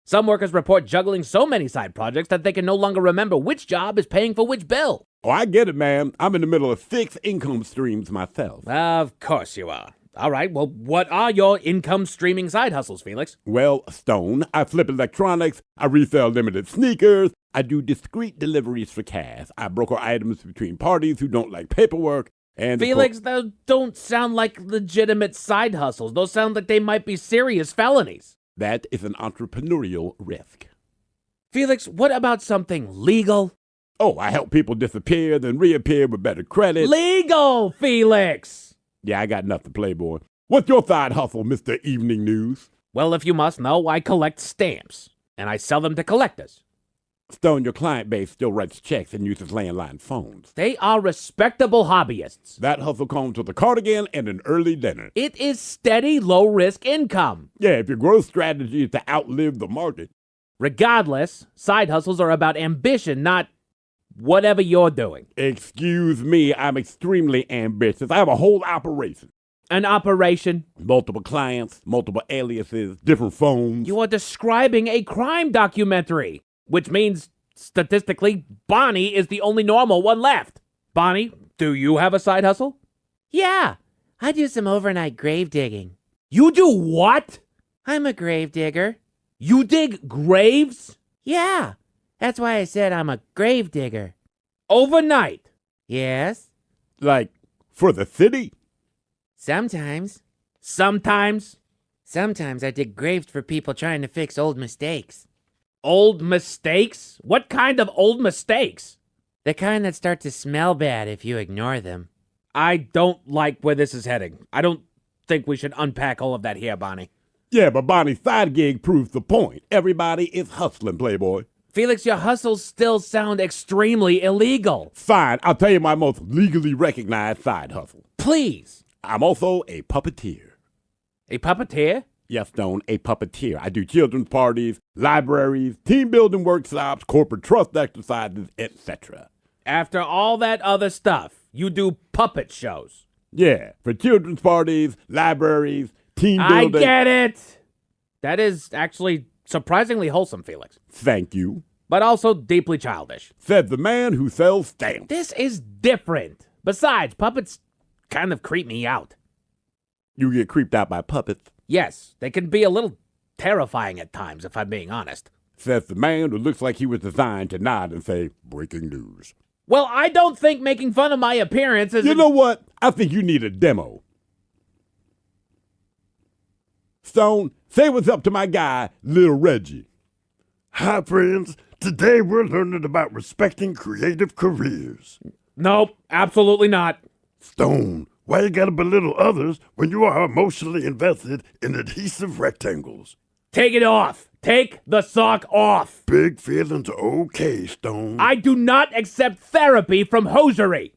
Some workers report juggling so many side projects that they can no longer remember which job is paying for which bill.
Oh, I get it, man. I'm in the middle of 6 income streams myself.
Of course you are. All right, well, what are your income streaming side hustles, Felix?
Well, Stone, I flip electronics, I resell limited sneakers, I do discreet deliveries for cash, I broker items between parties who don't like paperwork, and
Felix, those don't sound like legitimate side hustles. Those sound like they might be serious felonies.
That is an entrepreneurial risk.
Felix, what about something legal?
Oh, I help people disappear, then reappear with better credit.
Legal, Felix!
Yeah, I got nothing, Playboy. What's your side hustle, Mr. Evening News?
Well, if you must know, I collect stamps, and I sell them to collectors.
Stone, your client base still writes checks and uses landline phones.
They are respectable hobbyists.
That hustle comes with a cardigan and an early dinner.
It is steady, low-risk income.
Yeah, if your growth strategy is to outlive the market.
Regardless, side hustles are about ambition, not whatever you're doing.
Excuse me, I'm extremely ambitious. I have a whole operation.
An operation?
Multiple clients, multiple aliases, different phones.
You are describing a crime documentary, which means, statistically, Bonnie is the only normal one left. Bonnie, do you have a side hustle?
Yeah, I do some overnight grave digging.
You do what?
I'm a grave digger.
You dig graves?
Yeah, that's why I said I'm a grave digger.
Overnight?
Yes.
Like, for the city?
Sometimes.
Sometimes?
Sometimes I dig graves for people trying to fix old mistakes.
Old mistakes? What kind of old mistakes?
The kind that start to smell bad if you ignore them.
I don't like where this is heading. I don't think we should unpack all of that here, Bonnie.
Yeah, but Bonnie's side gig proves the point. Everybody is hustling, Playboy.
Felix, your hustles still sound extremely illegal.
Fine, I'll tell you my most legally recognized side hustle.
Please.
I'm also a puppeteer.
A puppeteer?
Yes, Stone, a puppeteer. I do children's parties, libraries, team building workshops, corporate trust exercises, etc.
After all that other stuff, you do puppet shows.
Yeah, for children's parties, libraries, team building.
I get it. That is actually surprisingly wholesome, Felix.
Thank you.
But also deeply childish.
Said the man who sells stamps.
This is different. Besides, puppets kind of creep me out.
You get creeped out by puppets?
Yes, they can be a little terrifying at times, if I'm being honest.
Says the man who looks like he was designed to nod and say, breaking news.
Well, I don't think making fun of my appearance is...
You know what? I think you need a demo. Stone, say what's up to my guy, Little Reggie.
Hi, friends. Today we're learning about respecting creative careers.
Nope, absolutely not.
Stone, why you gotta belittle others when you are emotionally invested in adhesive rectangles?
Take it off. Take the sock off.
Big feelings are okay, Stone.
I do not accept therapy from hosiery.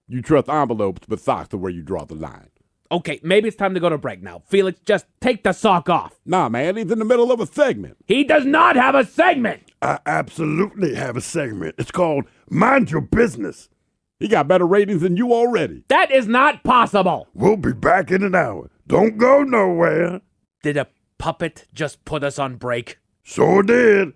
You trust envelopes, but socks are where you draw the line.
Okay, maybe it's time to go to break now. Felix, just take the sock off.
Nah, man, he's in the middle of a segment.
He does not have a segment.
I absolutely have a segment. It's called Mind Your Business.
He got better ratings than you already.
That is not possible.
We'll be back in an hour. Don't go nowhere.
Did a puppet just put us on break?
Sure did.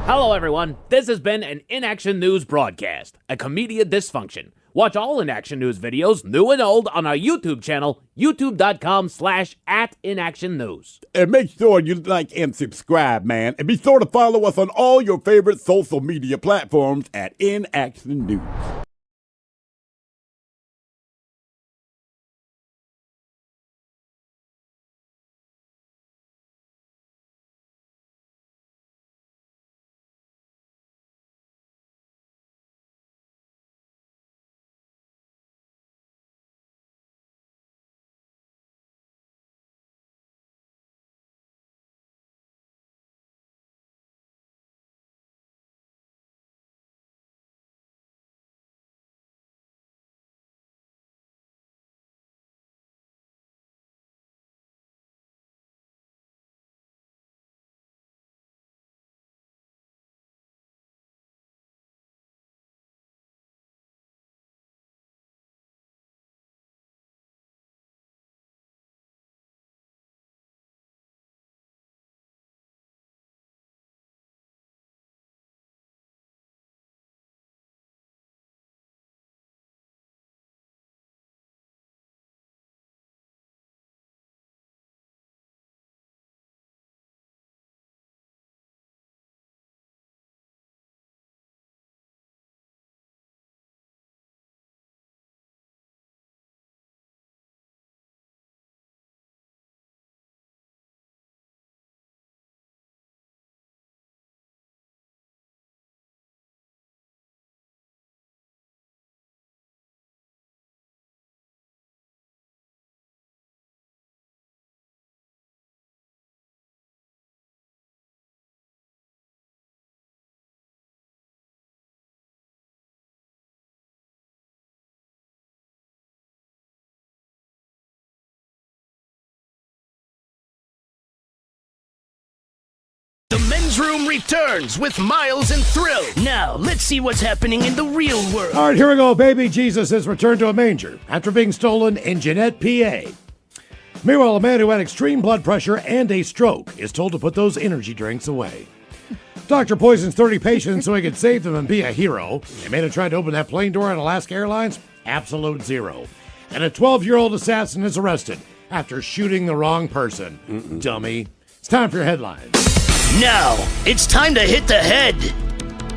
Hello, everyone. This has been an Inaction News broadcast, a Comedia Dysfunction. Watch all Inaction News videos, new and old, on our YouTube channel, youtube.com/@InactionNews.
And make sure you like and subscribe, man. And be sure to follow us on all your favorite social media platforms at Inaction News.
The men's room returns with Miles and Thrill. Now, let's see what's happening in the real world.
All right, here we go. Baby Jesus has returned to a manger after being stolen in Jeanette, PA. Meanwhile, a man who had extreme blood pressure and a stroke is told to put those energy drinks away. Doctor poisons 30 patients so he could save them and be a hero. They made him try to open that plane door at Alaska Airlines. Absolute zero. And a 12-year-old assassin is arrested after shooting the wrong person. Dummy. It's time for your headlines.
Now, it's time to hit the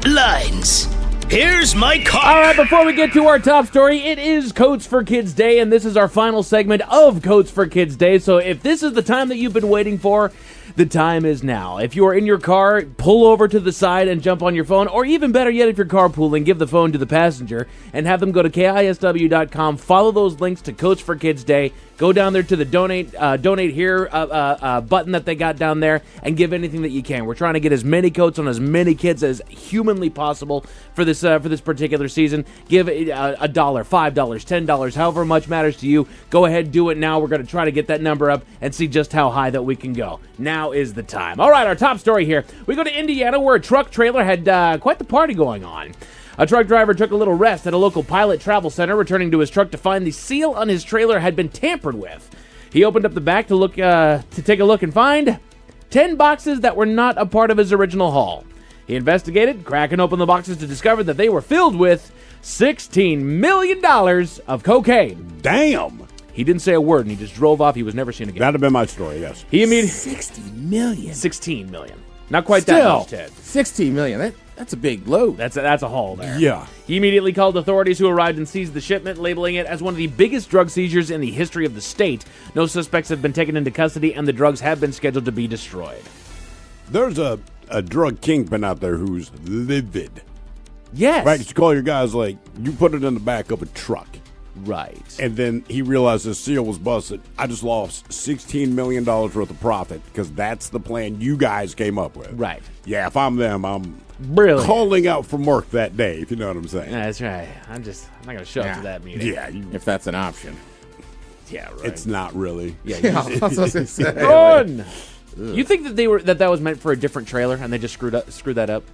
headlines. Here's my car.
All right, before we get to our top story, it is Coats for Kids Day, and this is our final segment of Coats for Kids Day. So if this is the time that you've been waiting for, the time is now. If you are in your car, pull over to the side and jump on your phone, or even better yet, if you're carpooling, give the phone to the passenger and have them go to KISW.com, follow those links to Coats for Kids Day, Go down there to the donate here button that they got down there and give anything that you can. We're trying to get as many coats on as many kids as humanly possible for this particular season. Give $1, $5, $10, however much matters to you. Go ahead, do it now. We're going to try to get that number up and see just how high that we can go. Now is the time. All right, our top story here. We go to Indiana, where a truck trailer had quite the party going on. A truck driver took a little rest at a local pilot travel center, returning to his truck to find the seal on his trailer had been tampered with. He opened up the back to take a look and find 10 boxes that were not a part of his original haul. He investigated, cracking open the boxes to discover that they were filled with $16 million of cocaine.
Damn!
He didn't say a word, and he just drove off. He was never seen again.
That'd have been my story, yes.
He immediately...
60 million.
16 million. Not quite that much, Ted.
16 million. That's a big load.
That's a haul there.
Yeah.
He immediately called authorities, who arrived and seized the shipment, labeling it as one of the biggest drug seizures in the history of the state. No suspects have been taken into custody, and the drugs have been scheduled to be destroyed.
There's a drug kingpin out there who's livid.
Yes.
Right? You call your guys like, you put it in the back of a truck.
Right.
And then he realized his seal was busted. I just lost $16 million worth of profit because that's the plan you guys came up with.
Right.
Yeah, if I'm them, I'm
brilliant.
Calling out from work that day, if you know what I'm saying.
That's right. I'm not going to show up to that meeting.
Yeah.
If that's an option.
Yeah, right.
It's not really.
Yeah,
I was going to say.
Run! You think that that was meant for a different trailer and they just screwed that up?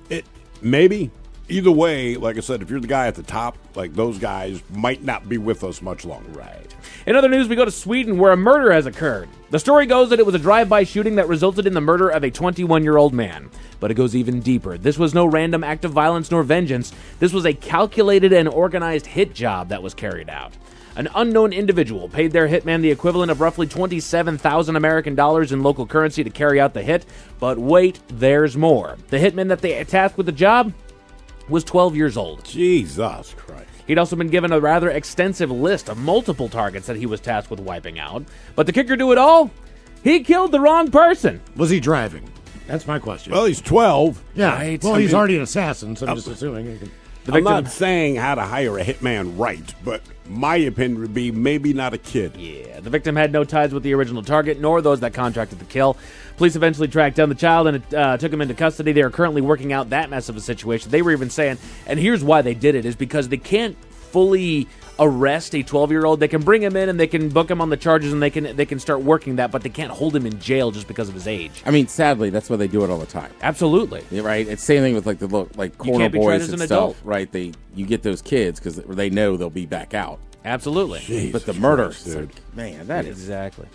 It maybe. Either way, like I said, if you're the guy at the top, like those guys might not be with us much longer.
Right. In other news, we go to Sweden, where a murder has occurred. The story goes that it was a drive-by shooting that resulted in the murder of a 21-year-old man. But it goes even deeper. This was no random act of violence nor vengeance. This was a calculated and organized hit job that was carried out. An unknown individual paid their hitman the equivalent of roughly 27,000 American dollars in local currency to carry out the hit. But wait, there's more. The hitman that they tasked with the job was 12 years old.
Jesus Christ.
He'd also been given a rather extensive list of multiple targets that he was tasked with wiping out. But the kicker to it all, he killed the wrong person.
Was he driving? That's my question.
Well, he's 12.
Yeah.
Right.
Well, he's already an assassin, so I'm just assuming.
I'm not saying how to hire a hitman right, but my opinion would be maybe not a kid.
Yeah, the victim had no ties with the original target, nor those that contracted the kill. Police eventually tracked down the child and took him into custody. They are currently working out that mess of a situation. They were even saying, and here's why they did it, is because they can't fully arrest a 12-year-old. They can bring him in and they can book him on the charges and they can start working that, but they can't hold him in jail just because of his age.
I mean, sadly, that's why they do it all the time.
Absolutely.
Yeah, right? It's same thing with like corner boys and stuff.
Adult.
Right? You get those kids because they know they'll be back out.
Absolutely.
Jeez, but the murder,
dude.
Man, that is
exactly.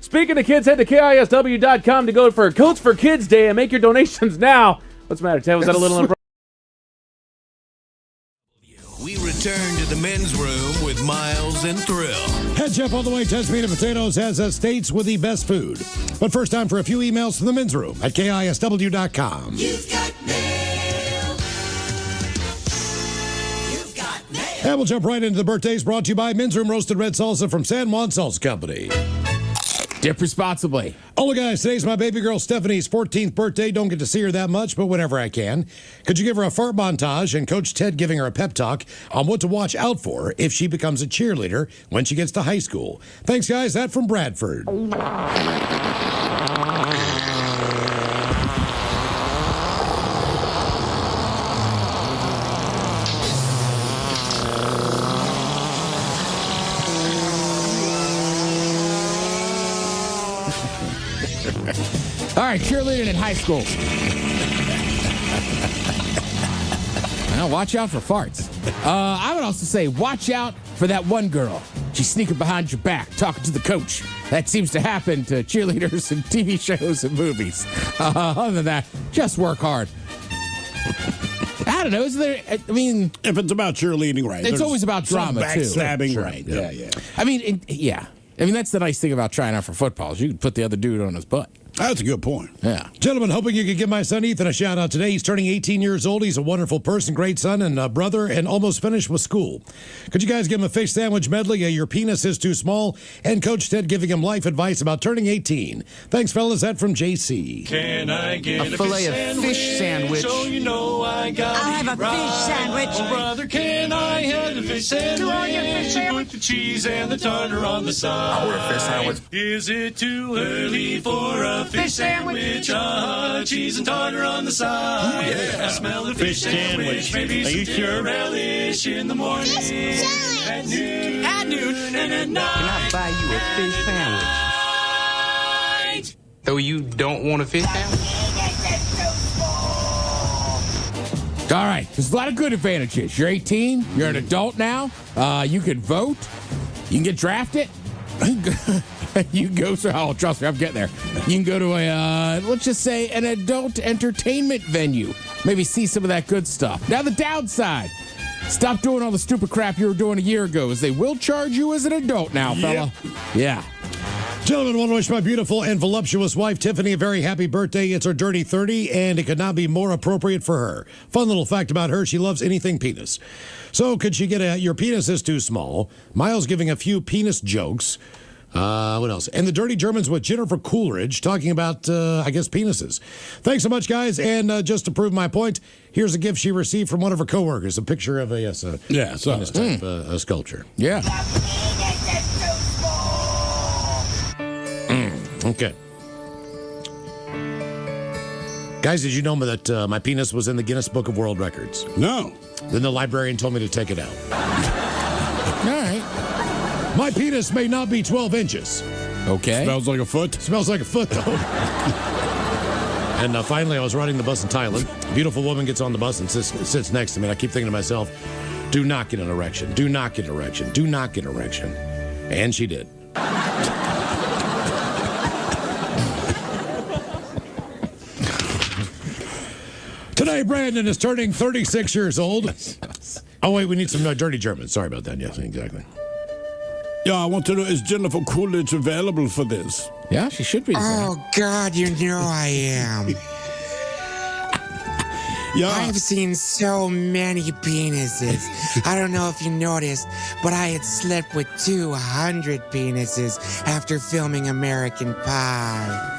Speaking of kids, head to KISW.com to go for Coats for Kids Day and make your donations now. What's the matter, Ted? Was that a little inappropriate?
We return to the men's room with Miles and Thrill.
Head chef all the way, Ted's Meat and Potatoes has states with the best food. But first, time for a few emails from the men's room at KISW.com.
You've got mail. You've got mail.
And we'll jump right into the birthdays, brought to you by Men's Room Roasted Red Salsa from San Juan Salsa Company.
Dip responsibly.
Hola, guys. Today's my baby girl Stephanie's 14th birthday. Don't get to see her that much, but whenever I can. Could you give her a fart montage and Coach Ted giving her a pep talk on what to watch out for if she becomes a cheerleader when she gets to high school? Thanks, guys. That from Bradford.
All right, cheerleading in high school. Well, watch out for farts. I would also say watch out for that one girl. She's sneaking behind your back, talking to the coach. That seems to happen to cheerleaders in TV shows and movies. Other than that, just work hard. I don't know. Is there? I mean,
if it's about cheerleading, right?
It's always about drama too.
Backstabbing,
Sure.
right? Yeah.
I mean, yeah. I mean, that's the nice thing about trying out for football is you can put the other dude on his butt.
That's a good point.
Yeah.
Gentlemen, hoping you could give my son Ethan a shout out today. He's turning 18 years old. He's a wonderful person, great son, and brother, and almost finished with school. Could you guys give him a fish sandwich medley? Your penis is too small. And Coach Ted giving him life advice about turning 18. Thanks, fellas. That from JC.
Can I get
a filet of fish sandwich?
So you know I got
I'll have a fish sandwich.
Oh, brother, can I have a fish sandwich. Put the cheese and the tartar on the side.
I want a fish sandwich.
Is it too early for a fish sandwich? Cheese and tartar on the side.
Yeah.
I smell the fish sandwich. Maybe some sure relish in the morning. At noon. And at night.
Can I buy you a fish sandwich? So you don't want a fish sandwich?
All right, there's a lot of good advantages. You're 18, you're an adult now, you can vote, you can get drafted. You can go to, oh, trust me, I'm getting there. You can go to a, let's just say, an adult entertainment venue. Maybe see some of that good stuff. Now, the downside. Stop doing all the stupid crap you were doing a year ago, as they will charge you as an adult now, fella. Yeah.
Gentlemen, want to wish my beautiful and voluptuous wife, Tiffany, a very happy birthday. It's her dirty 30, and it could not be more appropriate for her. Fun little fact about her, she loves anything penis. So could she get your penis is too small? Miles giving a few penis jokes. What else? And the Dirty Germans with Jennifer Coolidge talking about, I guess, penises. Thanks so much, guys. And just to prove my point, here's a gift she received from one of her coworkers. A picture of a penis type a sculpture.
Yeah.
Okay. Guys, did you know that my penis was in the Guinness Book of World Records?
No.
Then the librarian told me to take it out.
All right.
My penis may not be 12 inches.
Okay.
Smells like a foot.
Smells like a foot, though. And finally, I was riding the bus in Thailand. A beautiful woman gets on the bus and sits next to me. And I keep thinking to myself, do not get an erection. Do not get an erection. Do not get an erection. And she did. Today, Brandon is turning 36 years old. Oh, wait, we need some Dirty German. Sorry about that. Yes, exactly.
Yeah, I want to know, is Jennifer Coolidge available for this?
Yeah, she should be.
Oh, God, you know I am.
Yeah.
I've seen so many penises. I don't know if you noticed, but I had slept with 200 penises after filming American Pie.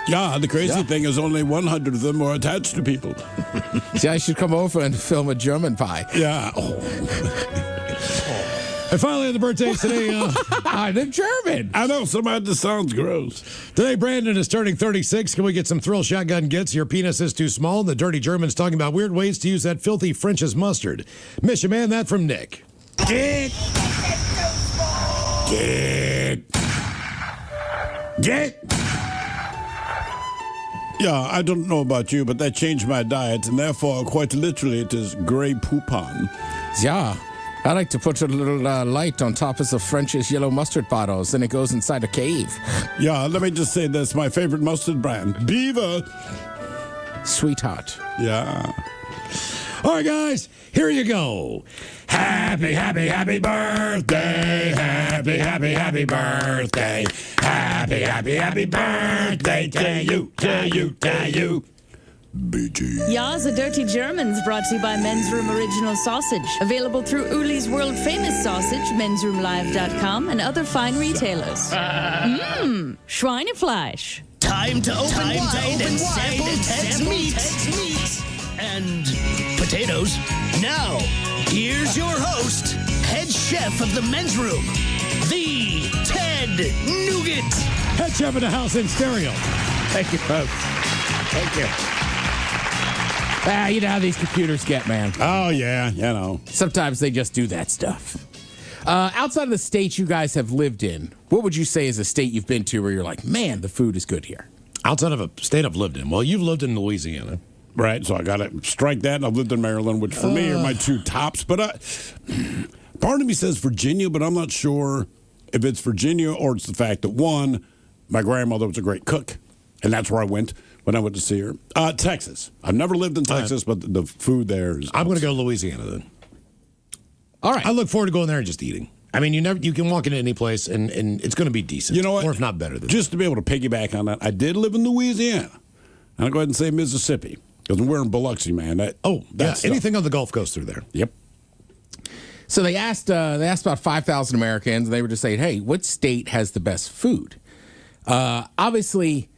Yeah, the crazy thing is only 100 of them were attached to people.
See, I should come over and film a German pie.
Yeah.
And finally, on the birthdays today,
the German.
I know, somehow this sounds gross.
Today, Brandon is turning 36. Can we get some thrill shotgun gets? Your penis is too small. The Dirty German's talking about weird ways to use that filthy French's mustard. Miss you, man, that from Nick.
Get. Yeah, I don't know about you, but that changed my diet, and therefore, quite literally, it is Grey Poupon.
Yeah. I like to put a little light on top of the French's yellow mustard bottles, then it goes inside a cave.
Yeah, let me just say this. My favorite mustard brand, Beaver.
Sweetheart.
Yeah.
All right, guys, here you go.
Happy, happy, happy birthday. Happy, happy, happy birthday. Happy, happy, happy birthday to you, to you, to you. BG.
Ja, the Dirty Germans brought to you by Men's Room Original Sausage. Available through Uli's world famous sausage, mensroomlive.com, and other fine retailers. Mmm, Schweinefleisch.
Time to open wide and sample Ted's meat. And potatoes. Now, here's your host, head chef of the Men's Room, the Ted Nugent.
Head chef of the house in stereo.
Thank you, folks. Thank you. You know how these computers get, man.
Oh, yeah, you know.
Sometimes they just do that stuff. Outside of the states you guys have lived in, what would you say is a state you've been to where you're like, man, the food is good here?
Outside of a state I've lived in. Well, you've lived in Louisiana.
Right, so I got to strike that, and I've lived in Maryland, which for me are my two tops. But part of me says Virginia, but I'm not sure if it's Virginia or it's the fact that, one, my grandmother was a great cook, and that's where I went when I went to see her. Texas. I've never lived in Texas, but the food there is...
I'm going to go Louisiana then.
All right.
I look forward to going there and just eating. I mean, you can walk into any place, and it's going to be decent.
You know what?
Or if not better than
just to be able to piggyback on that, I did live in Louisiana. And I'll go ahead and say Mississippi. Because we're in Biloxi, man. That's
anything on the Gulf Coast through there.
Yep.
So they asked about 5,000 Americans, and they were just saying, hey, what state has the best food? Obviously,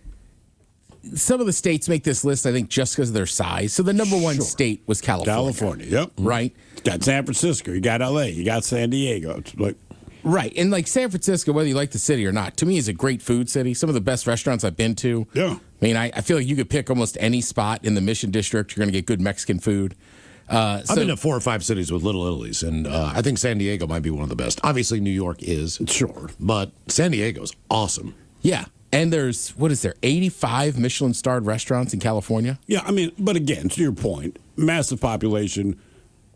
some of the states make this list, I think, just because of their size. So the number one state was California.
California, yep.
Right?
You got San Francisco, you got LA, you got San Diego. It's like,
right. And like San Francisco, whether you like the city or not, to me is a great food city. Some of the best restaurants I've been to.
Yeah.
I mean, I feel like you could pick almost any spot in the Mission District. You're going to get good Mexican food.
I've been to 4 or 5 cities with Little Italy's, and I think San Diego might be one of the best. Obviously, New York is.
Sure.
But San Diego's awesome.
Yeah. And there's, 85 Michelin-starred restaurants in California?
Yeah, I mean, but again, to your point, massive population,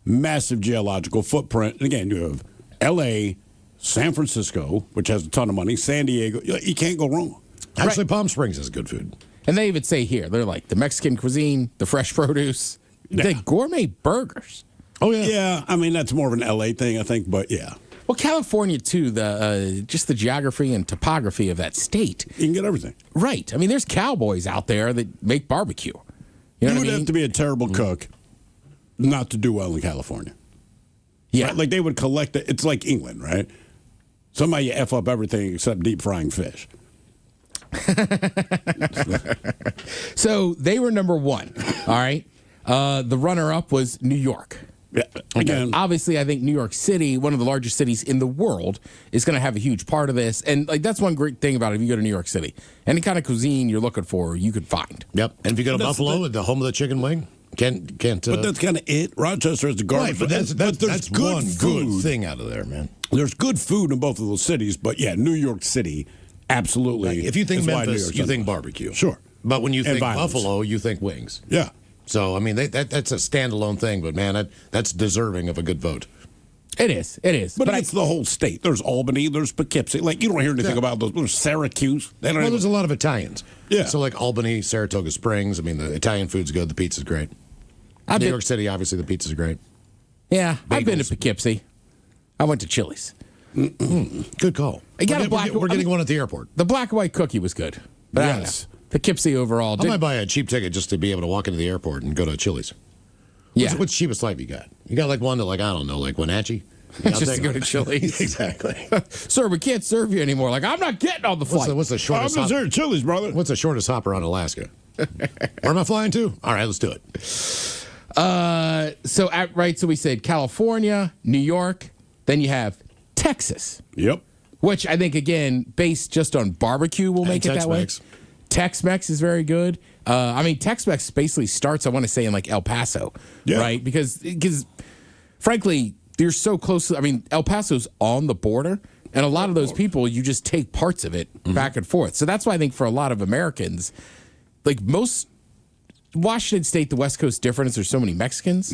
massive geological footprint. And again, you have L.A., San Francisco, which has a ton of money, San Diego. You can't go wrong.
Actually, Palm Springs has good food.
And they even say here, they're like the Mexican cuisine, the fresh produce, the gourmet burgers.
Oh, yeah.
Yeah, I mean, that's more of an L.A. thing, I think, but yeah.
Well, California, too, just the geography and topography of that state.
You can get everything.
Right. I mean, there's cowboys out there that make barbecue.
You would have to be a terrible cook not to do well in California.
Yeah.
Right? Like, they would collect it. It's like England, right? Somehow you F up everything except deep frying fish.
So they were number one, all right? The runner-up was New York.
Yeah. Again,
obviously, I think New York City, one of the largest cities in the world, is going to have a huge part of this. And like that's one great thing about it. If you go to New York City, any kind of cuisine you're looking for, you could find.
Yep. And if you go to Buffalo, the home of the chicken wing, can't.
But that's kind of it. Rochester is the garbage.
Right, but that's
good
one
food.
good thing out of there, man.
There's good food in both of those cities, but yeah, New York City, absolutely.
Like, if you think
is why New
Memphis,
York's
you
number
think
one.
barbecue.
Sure.
But when you
And
think
violence.
Buffalo, you think wings.
Yeah.
So, I mean, that's a standalone thing, but man, that's deserving of a good vote.
It is. It is.
But it's the whole state. There's Albany, there's Poughkeepsie. Like, you don't hear anything about those. There's Syracuse.
Well, there's a lot of Italians.
Yeah.
So, like Albany, Saratoga Springs, I mean, the Italian food's good, the pizza's great. New York City, obviously, the pizza's great.
Yeah, I've been to Poughkeepsie. I went to Chili's.
Good call.
I got
We're getting one at the airport.
The black and white cookie was good. But I don't know. Poughkeepsie overall.
I might buy a cheap ticket just to be able to walk into the airport and go to Chili's.
Yeah.
What's the cheapest flight you got? You got like one to like, I don't know, like Wenatchee?
Just to go to Chili's.
Exactly.
Sir, we can't serve you anymore. Like, I'm not getting on the flight.
What's the shortest
I'm just Chili's, brother.
What's the shortest hop around Alaska? Where am I flying to? All right, let's do it.
So we said California, New York, then you have Texas.
Yep.
Which I think, again, based just on barbecue will make it that way. Tex-Mex is very good. I mean, Tex-Mex basically starts, I want to say, in like El Paso, right? Because frankly, you're so close. I mean, El Paso's on the border, and a lot of those people, you just take parts of it back and forth. So that's why I think for a lot of Americans, like most Washington State, the West Coast difference, there's so many Mexicans.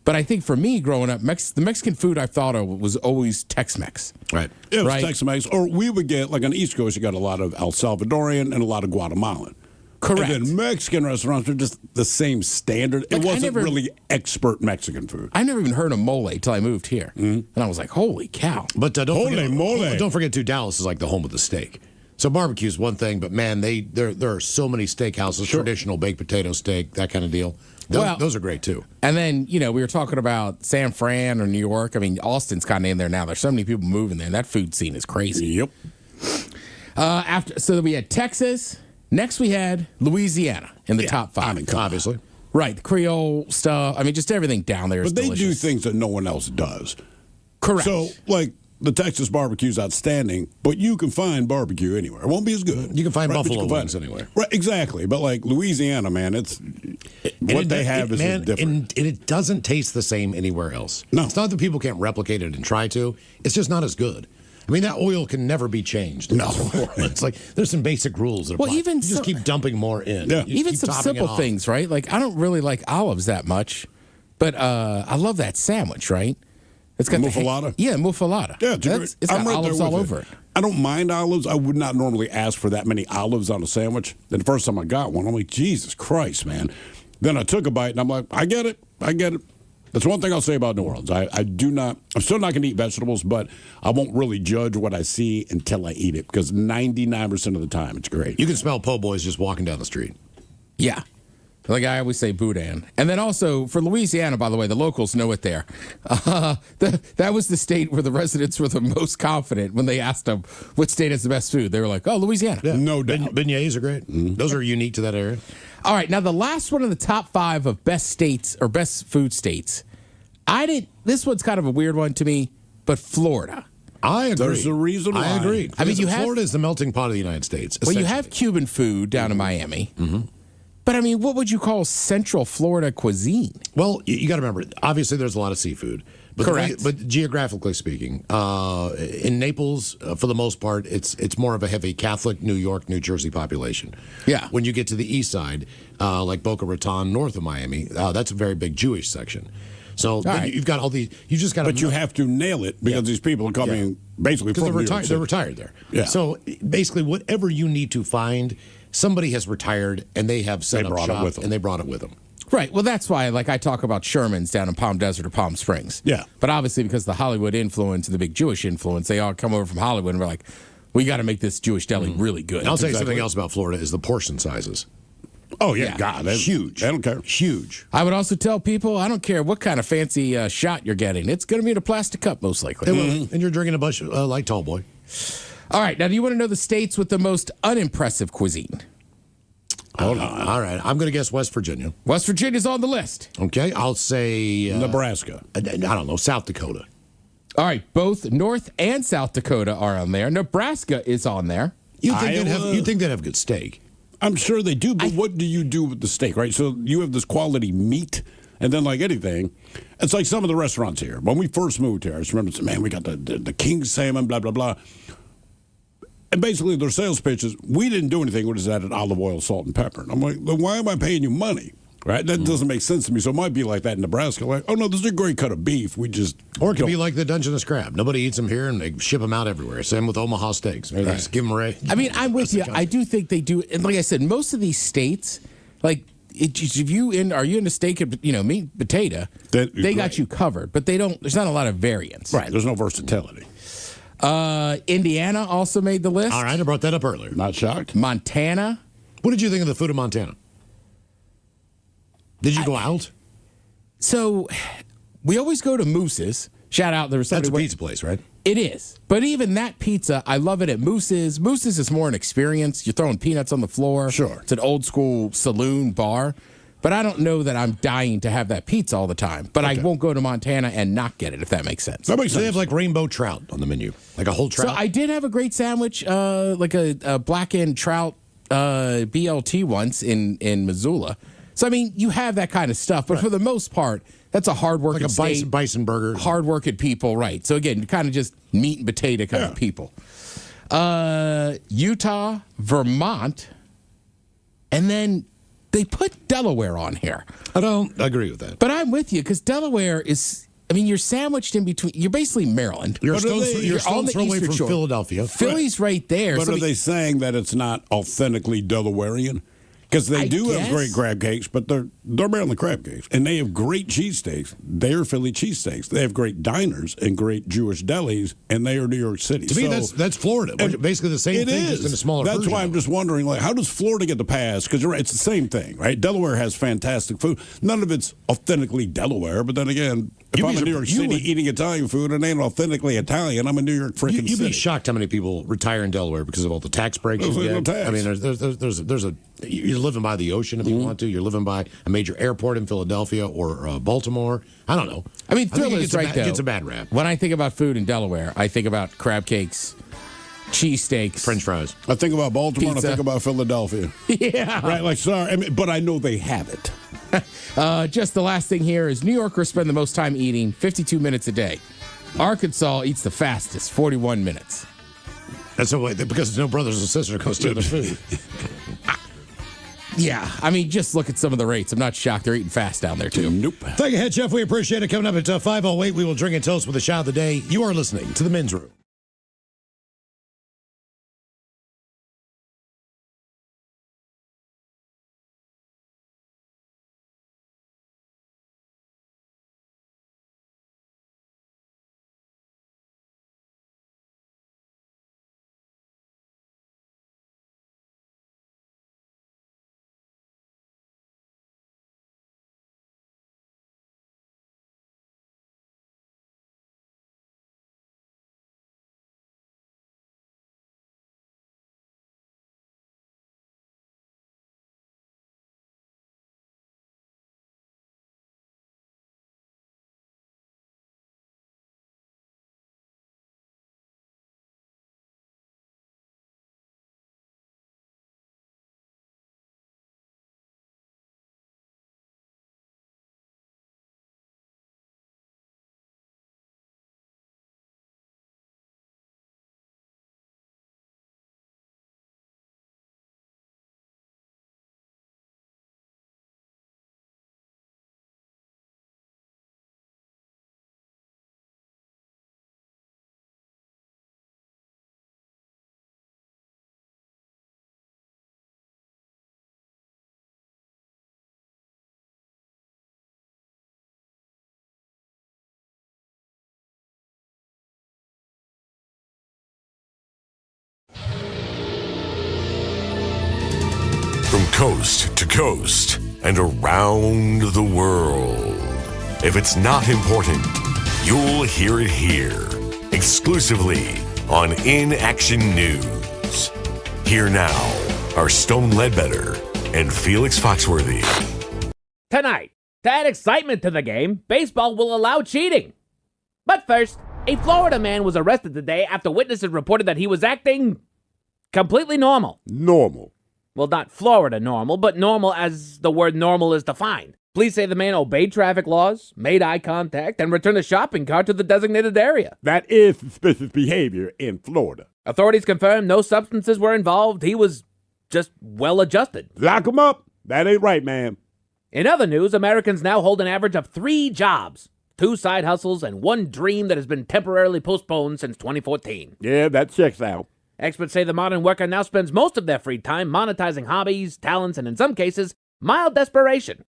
But I think for me, growing up, the Mexican food I thought of was always Tex-Mex.
Right.
It was Tex-Mex. Or we would get, like on the East Coast, you got a lot of El Salvadorian and a lot of Guatemalan.
Correct.
And then Mexican restaurants are just the same standard.
Like,
it wasn't really expert Mexican food.
I never even heard of mole till I moved here. And I was like, holy cow.
But don't forget, too, Dallas is like the home of the steak. So barbecue is one thing, but man, there are so many steakhouses, traditional baked potato steak, that kind of deal. Those are great too.
And then, we were talking about San Fran or New York. I mean, Austin's kind of in there now. There's so many people moving there. That food scene is crazy.
Yep.
So we had Texas. Next we had Louisiana in the top 5.
I mean, obviously.
Right. The Creole stuff. I mean, just everything down there is
But they do
delicious.
things that no one else does.
Correct.
So, like, the Texas barbecue is outstanding, but you can find barbecue anywhere. It won't be as good.
You can find
but
buffalo
you can
wings anywhere.
Right, exactly. But like Louisiana, man, what they have is different.
And it doesn't taste the same anywhere else.
No.
It's not that people can't replicate it and try to. It's just not as good. I mean, that oil can never be changed.
No.
It's like there's some basic rules that apply.
Even
you just keep dumping more in.
Yeah.
You
Even
keep
some
topping
simple
it off.
things, right? Like, I don't really like olives that much, but I love that sandwich, right? It's got
muffalata?
Yeah, muffalata.
Yeah,
it's got
I'm right
olives
there
all
with
over
it.
it.
I don't mind olives. I would not normally ask for that many olives on a sandwich. Then the first time I got one, I'm like, Jesus Christ, man. Then I took a bite, and I'm like, I get it. That's one thing I'll say about New Orleans. I'm still not going to eat vegetables, but I won't really judge what I see until I eat it, because 99% of the time, it's great.
You can smell po' boys just walking down the street.
Yeah. Like I always say, Boudin. And then also for Louisiana, by the way, the locals know it there. That was the state where the residents were the most confident when they asked them what state has the best food. They were like, oh, Louisiana.
Yeah.
No doubt.
Beignets are great. Those are unique to that area.
All right, now the last one in the top 5 of best states or best food states. This one's kind of a weird one to me, but Florida.
I agree.
There's a reason why.
I agree.
I mean,
Florida is the melting pot of the United States.
Well, you have Cuban food down in Miami.
Mm-hmm.
But, I mean, what would you call Central Florida cuisine?
Well, you got to remember, obviously there's a lot of seafood. But
Correct.
But geographically speaking, in Naples, for the most part, it's more of a heavy Catholic New York, New Jersey population.
Yeah.
When you get to the east side, like Boca Raton, north of Miami, that's a very big Jewish section. So
right.
you've got all these. You just got.
But you have to nail it because these people are coming basically from New York City.
They're retired there.
Yeah.
So basically, whatever you need to find, somebody has retired and they have set up shop with them. And they brought it with them.
Right. Well, that's why, like, I talk about Sherman's down in Palm Desert or Palm Springs.
Yeah.
But obviously, because of the Hollywood influence and the big Jewish influence, they all come over from Hollywood and we're like, we got to make this Jewish deli really good.
And I'll tell you something else about Florida is the portion sizes.
Oh, yeah. God, that's
huge.
I don't care.
Huge.
I would also tell people, I don't care what kind of fancy shot you're getting. It's going to be in a plastic cup, most likely.
They will. And you're drinking a bunch like Tall Boy.
All right. Now, do you want to know the states with the most unimpressive cuisine?
Hold on. All right. I'm going to guess West Virginia.
West Virginia's on the list.
Okay. I'll say
Nebraska.
I don't know. South Dakota.
All right. Both North and South Dakota are on there. Nebraska is on there.
You'd think they'd have good steak.
I'm sure they do, but what do you do with the steak, right? So you have this quality meat, and then like anything, it's like some of the restaurants here. When we first moved here, I just remember, man, we got the king salmon, blah, blah, blah. And basically their sales pitch is, we didn't do anything, we just added olive oil, salt, and pepper. And I'm like, then why am I paying you money? Right? That doesn't make sense to me. So it might be like that in Nebraska. Like, oh, no, this is a great cut of beef. We just...
Or it could be like the Dungeness crab. Nobody eats them here, and they ship them out everywhere. Same with Omaha steaks. They just give them away.
I mean, I'm with you. I do think they do. And like I said, most of these states, like, if are you into steak and, meat, potato, they got you covered. But there's not a lot of variance.
Right. There's no versatility.
Indiana also made the list.
All right, I brought that up earlier.
Not shocked.
Montana.
What did you think of the food of Montana? Did you go out?
So, we always go to Moose's. Shout out. That's
a pizza place, right?
It is. But even that pizza, I love it at Moose's. Moose's is more an experience. You're throwing peanuts on the floor.
Sure.
It's an old school saloon bar. But I don't know that I'm dying to have that pizza all the time. But I won't go to Montana and not get it, if that makes sense.
That makes sense. They have like rainbow trout on the menu, like a whole trout.
So I did have a great sandwich, like a blackened trout BLT once in Missoula. So, I mean, you have that kind of stuff. But for the most part, that's a hard-working
like a bison burger.
Hard-working people, right. So, again, kind of just meat and potato kind of people. Utah, Vermont, and then they put Delaware on here.
I don't agree with that.
But I'm with you, because Delaware is... I mean, you're sandwiched in between. You're basically Maryland.
You're on the away from Philadelphia.
Philly's right there.
But are they saying that it's not authentically Delawarean? Because they have great crab cakes, but they're Maryland crab cakes. And they have great cheesesteaks. They're Philly cheesesteaks. They have great diners and great Jewish delis, and they are New York City.
To me, that's Florida. Basically the same thing, just in a smaller version.
That's why I'm just wondering, like, how does Florida get the pass? Because you're right, it's the same thing, right? Delaware has fantastic food. None of it's authentically Delaware, but then again, if I'm in New York City eating Italian food and it ain't authentically Italian, I'm in New York freaking City.
You'd be shocked how many people retire in Delaware because of all the tax breaks you get. I mean, you're living by the ocean if you want to. You're living by a major airport in Philadelphia or Baltimore. I don't know.
I mean, Thrillers right there.
It gets a bad rap.
When I think about food in Delaware, I think about crab cakes, cheesesteaks,
French fries.
I think about Baltimore and I think about Philadelphia.
Yeah.
Right, like, sorry, but I know they have it.
Just the last thing here is New Yorkers spend the most time eating, 52 minutes a day. Arkansas eats the fastest, 41 minutes.
That's no way, because no brothers and sisters go steal the food.
Yeah, I mean, just look at some of the rates. I'm not shocked they're eating fast down there, too.
Nope.
Thank you, Head Chef. We appreciate it. Coming up at 5:08, we will drink and toast with a shot of the day. You are listening to The Men's Room.
From coast to coast and around the world. If it's not important, you'll hear it here. Exclusively on Inaction News. Here now are Stone Ledbetter and Felix Foxworthy.
Tonight, to add excitement to the game, baseball will allow cheating. But first, a Florida man was arrested today after witnesses reported that he was acting completely normal.
Normal.
Well, not Florida normal, but normal as the word normal is defined. Police say the man obeyed traffic laws, made eye contact, and returned a shopping cart to the designated area.
That is suspicious behavior in Florida.
Authorities confirmed no substances were involved. He was just well-adjusted.
Lock him up. That ain't right, man.
In other news, Americans now hold an average of 3 jobs, 2 side hustles, and 1 dream that has been temporarily postponed since 2014.
Yeah, that checks out.
Experts say the modern worker now spends most of their free time monetizing hobbies, talents, and in some cases, mild desperation.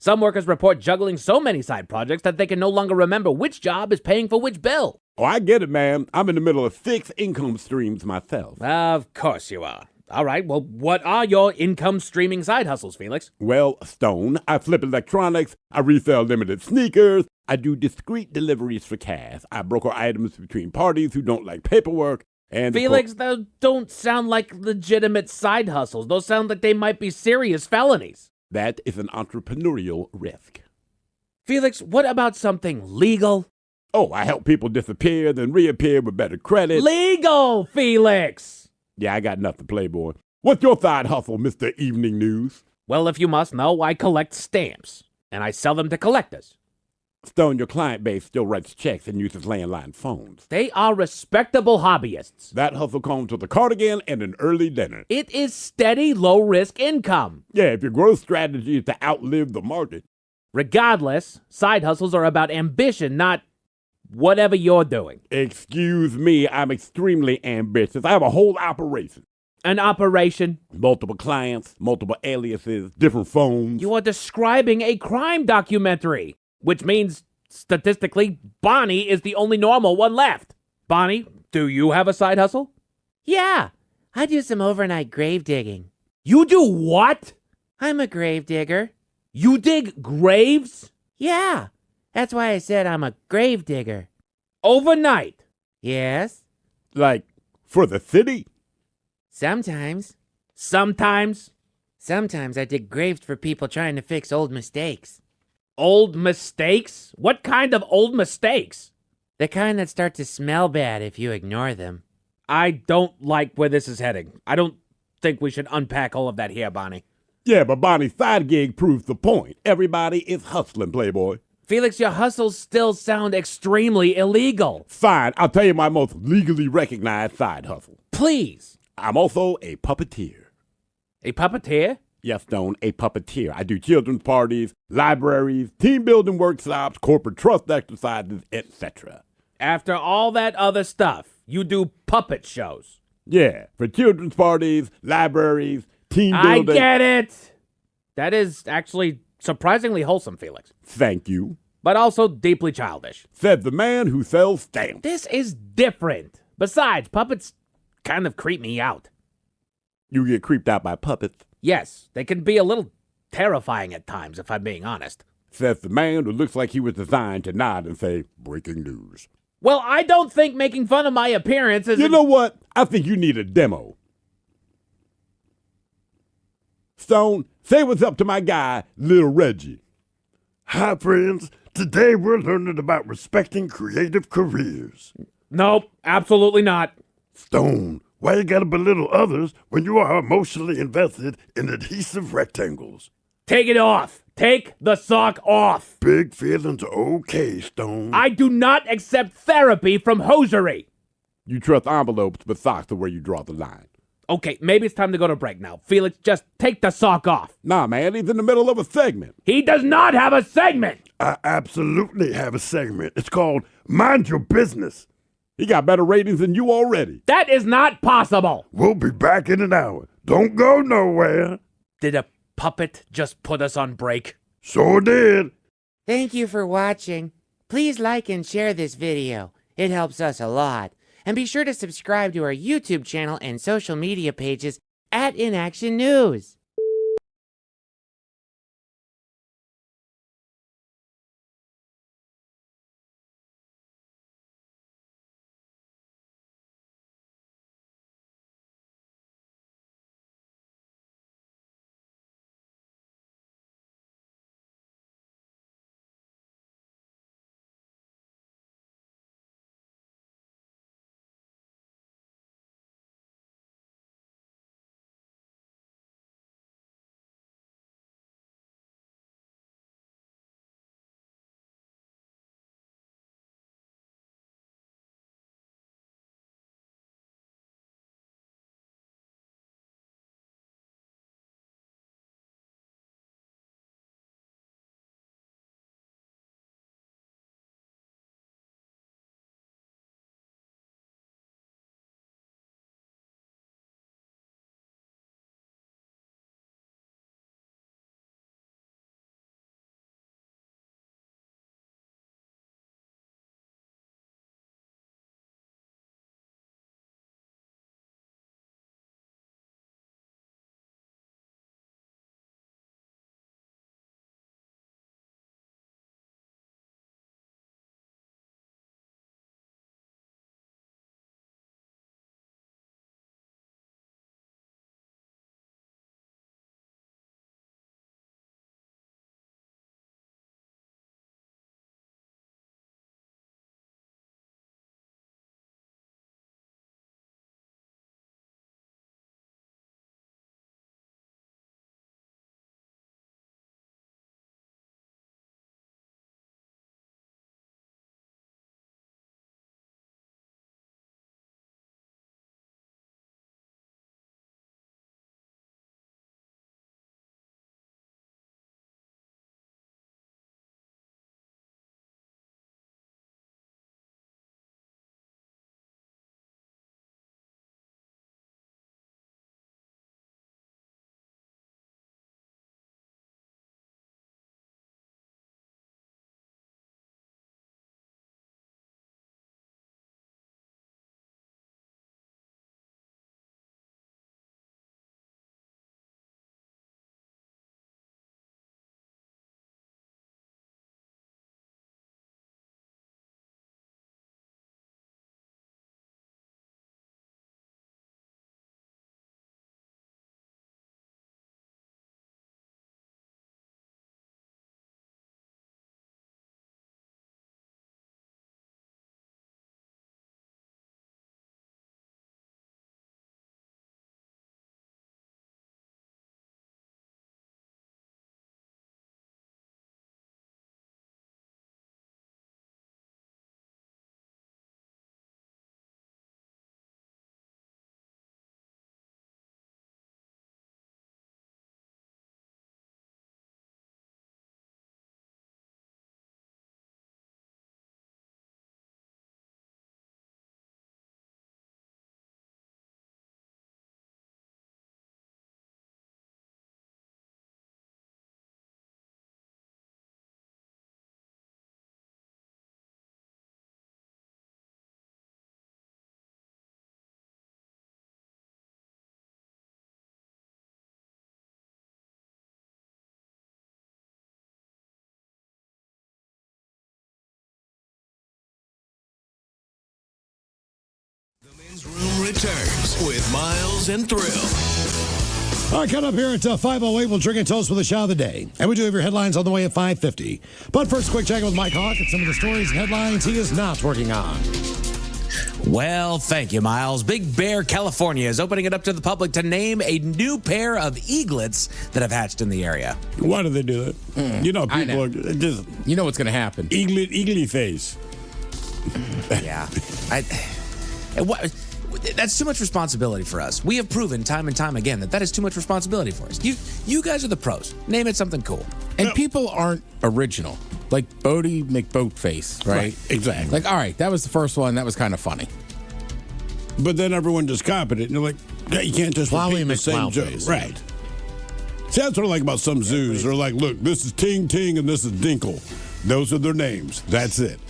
Some workers report juggling so many side projects that they can no longer remember which job is paying for which bill.
Oh, I get it, man. I'm in the middle of 6 income streams myself.
Of course you are. All right, well, what are your income streaming side hustles, Felix?
Well, Stone, I flip electronics, I resell limited sneakers, I do discreet deliveries for cash, I broker items between parties who don't like paperwork, and...
Felix, those don't sound like legitimate side hustles. Those sound like they might be serious felonies.
That is an entrepreneurial risk.
Felix, what about something legal?
Oh, I help people disappear, then reappear with better credit.
Legal, Felix!
Yeah, I got nothing, Playboy. What's your side hustle, Mr. Evening News?
Well, if you must know, I collect stamps, and I sell them to collectors.
Stone, your client base still writes checks and uses landline phones.
They are respectable hobbyists.
That hustle comes with a cardigan and an early dinner.
It is steady, low-risk income.
Yeah, if your growth strategy is to outlive the market.
Regardless, side hustles are about ambition, not whatever you're doing.
Excuse me, I'm extremely ambitious. I have a whole operation.
An operation?
Multiple clients, multiple aliases, different phones.
You are describing a crime documentary, which means, statistically, Bonnie is the only normal one left. Bonnie, do you have a side hustle?
Yeah, I do some overnight grave digging.
You do what?
I'm a grave digger.
You dig graves?
Yeah, that's why I said I'm a grave digger.
Overnight?
Yes.
Like, for the city?
Sometimes.
Sometimes?
Sometimes I dig graves for people trying to fix old mistakes.
Old mistakes? What kind of old mistakes?
The kind that start to smell bad if you ignore them.
I don't like where this is heading. I don't think we should unpack all of that here, Bonnie.
Yeah, but Bonnie's side gig proves the point. Everybody is hustling, Playboy.
Felix, your hustles still sound extremely illegal.
Fine, I'll tell you my most legally recognized side hustle.
Please.
I'm also a puppeteer.
A puppeteer?
Yes, Stone, a puppeteer. I do children's parties, libraries, team building workshops, corporate trust exercises, etc.
After all that other stuff, you do puppet shows.
Yeah, for children's parties, libraries, team building.
I get it. That is actually surprisingly wholesome, Felix.
Thank you.
But also deeply childish.
Said the man who sells stamps.
This is different. Besides, puppets kind of creep me out.
You get creeped out by puppets?
Yes, they can be a little terrifying at times, if I'm being honest.
Says the man who looks like he was designed to nod and say, breaking news.
Well, I don't think making fun of my appearance is...
You know what? I think you need a demo. Stone, say what's up to my guy, Little Reggie.
Hi, friends. Today we're learning about respecting creative careers.
Nope, absolutely not.
Stone, why you gotta belittle others when you are emotionally invested in adhesive rectangles?
Take it off. Take the sock off.
Big feelings are okay, Stone.
I do not accept therapy from hosiery.
You trust envelopes, but socks are where you draw the line.
Okay, maybe it's time to go to break now. Felix, just take the sock off.
Nah, man, he's in the middle of a segment.
He does not have a segment.
I absolutely have a segment. It's called Mind Your Business.
He got better ratings than you already.
That is not possible.
We'll be back in an hour. Don't go nowhere.
Did a puppet just put us on break?
Sure did.
Thank you for watching. Please like and share this video. It helps us a lot. And be sure to subscribe to our YouTube channel and social media pages at Inaction News.
returns with Miles and Thrill.
All right, coming up here at 5:08, we'll drink and toast with the shot of the day. And we do have your headlines on the way at 5:50. But first, a quick check with Mike Hawk and some of the stories and headlines he is not working on.
Well, thank you, Miles. Big Bear, California is opening it up to the public to name a new pair of eaglets that have hatched in the area.
Why do they do that? You know, people are just...
You know what's going to happen.
Eagly face.
Yeah. That's too much responsibility for us. We have proven time and time again that is too much responsibility for us. You guys are the pros. Name it something cool.
And people aren't original. Like Bodie McBoatface, right?
Exactly.
Like, all right, that was the first one. That was kind of funny.
But then everyone just copied it. And you're like, yeah, you can't just repeat the same joke. Right. See, that's what I like about some zoos. They're like, look, this is Ting Ting and this is Dinkle. Those are their names. That's it.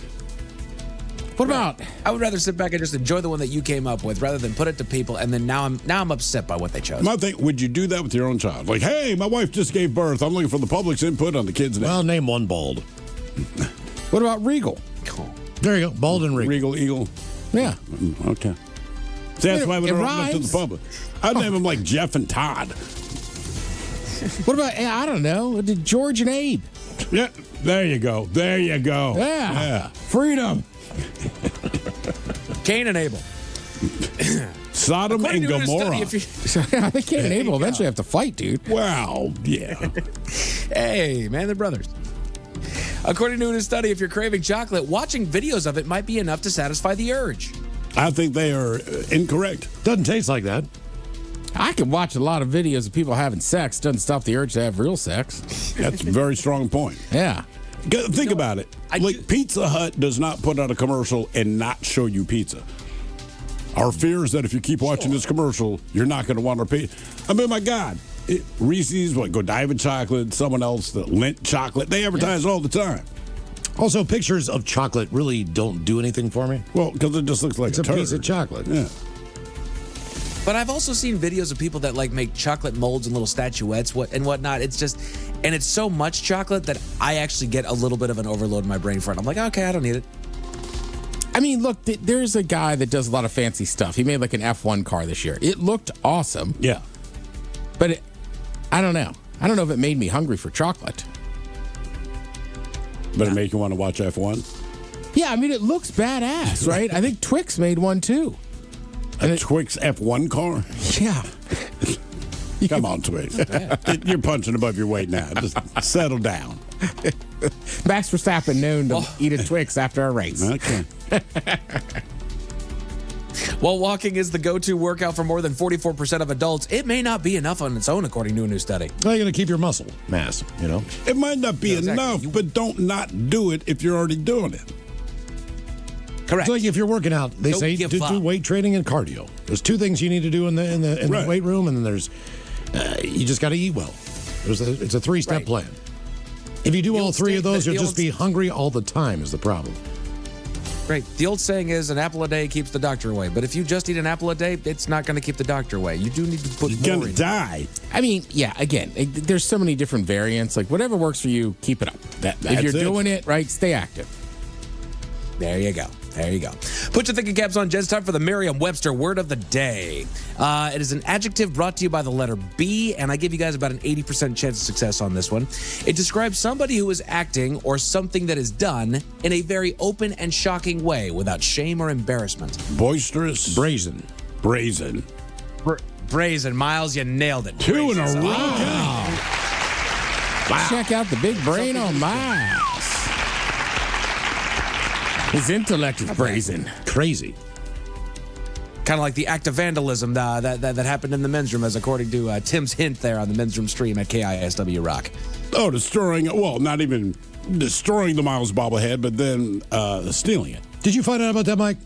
What about? I would rather sit back and just enjoy the one that you came up with rather than put it to people and then now I'm upset by what they chose.
My thing, would you do that with your own child? Like, hey, my wife just gave birth. I'm looking for the public's input on the kid's name.
Well, name one bald.
What about Regal?
There you go. Bald and Regal.
Regal Eagle.
Yeah.
Okay. See, that's why we don't open up to the public. I'd name them like Jeff and Todd.
What about, I don't know, George and Abe?
Yeah, there you go. There you go.
Yeah. Freedom.
Cain and Abel.
Sodom and Gomorrah.
I think Cain and Abel eventually have to fight, dude.
Wow. Yeah.
Hey, man, they're brothers. According to a new study, if you're craving chocolate, watching videos of it might be enough to satisfy the urge.
I think they are incorrect.
Doesn't taste like that.
I can watch a lot of videos of people having sex. Doesn't stop the urge to have real sex.
That's a very strong point.
Yeah.
Think about it. Like Pizza Hut does not put out a commercial and not show you pizza. Our fear is that if you keep watching this commercial, you're not going to want our pizza. I mean, my God. Reese's, Godiva chocolate, someone else, the Lindt chocolate. They advertise all the time.
Also, pictures of chocolate really don't do anything for me.
Well, because it just looks like
it's a piece of chocolate.
Yeah.
But I've also seen videos of people that make chocolate molds and little statuettes and whatnot. It's just, and it's so much chocolate that I actually get a little bit of an overload in my brain for it. I'm like, okay, I don't need it.
I mean, look, there's a guy that does a lot of fancy stuff. He made like an F1 car this year. It looked awesome.
Yeah.
But I don't know. I don't know if it made me hungry for chocolate.
But it make you want to watch F1?
Yeah, I mean, it looks badass, right? I think Twix made one too.
A Twix F1 car?
Yeah.
Come on, Twix. You're punching above your weight now. Just settle down.
Max Verstappen known to eat a Twix after a race.
Okay.
While walking is the go-to workout for more than 44% of adults, it may not be enough on its own, according to a new study.
Well, you're going to keep your muscle mass, you know?
It might not be enough, but don't not do it if you're already doing it.
Correct.
It's like if you're working out, they say do weight training and cardio. There's two things you need to do in the weight room, and then there's you just got to eat well. It's a three-step plan. If you do all three of those, you'll just be hungry all the time is the problem.
Right. The old saying is an apple a day keeps the doctor away. But if you just eat an apple a day, it's not going to keep the doctor away. You do need to put more in.
You're going to die.
I mean, yeah, again, there's so many different variants. Like, whatever works for you, keep it up. If you're doing it, right, stay active.
There you go. There you go. Put your thinking caps on, Jen. It's time for the Merriam-Webster word of the day. It is an adjective brought to you by the letter B, and I give you guys about an 80% chance of success on this one. It describes somebody who is acting or something that is done in a very open and shocking way without shame or embarrassment.
Boisterous.
Brazen.
Brazen.
Brazen. Miles, you nailed it.
Two in a row.
Wow. Check out the big brain on Miles. His intellect is brazen.
Crazy.
Kind of like the act of vandalism that happened in the men's room, as according to Tim's hint there on the men's room stream at KISW Rock.
Oh, not even destroying the Miles bobblehead, but then stealing it.
Did you find out about that, Mike?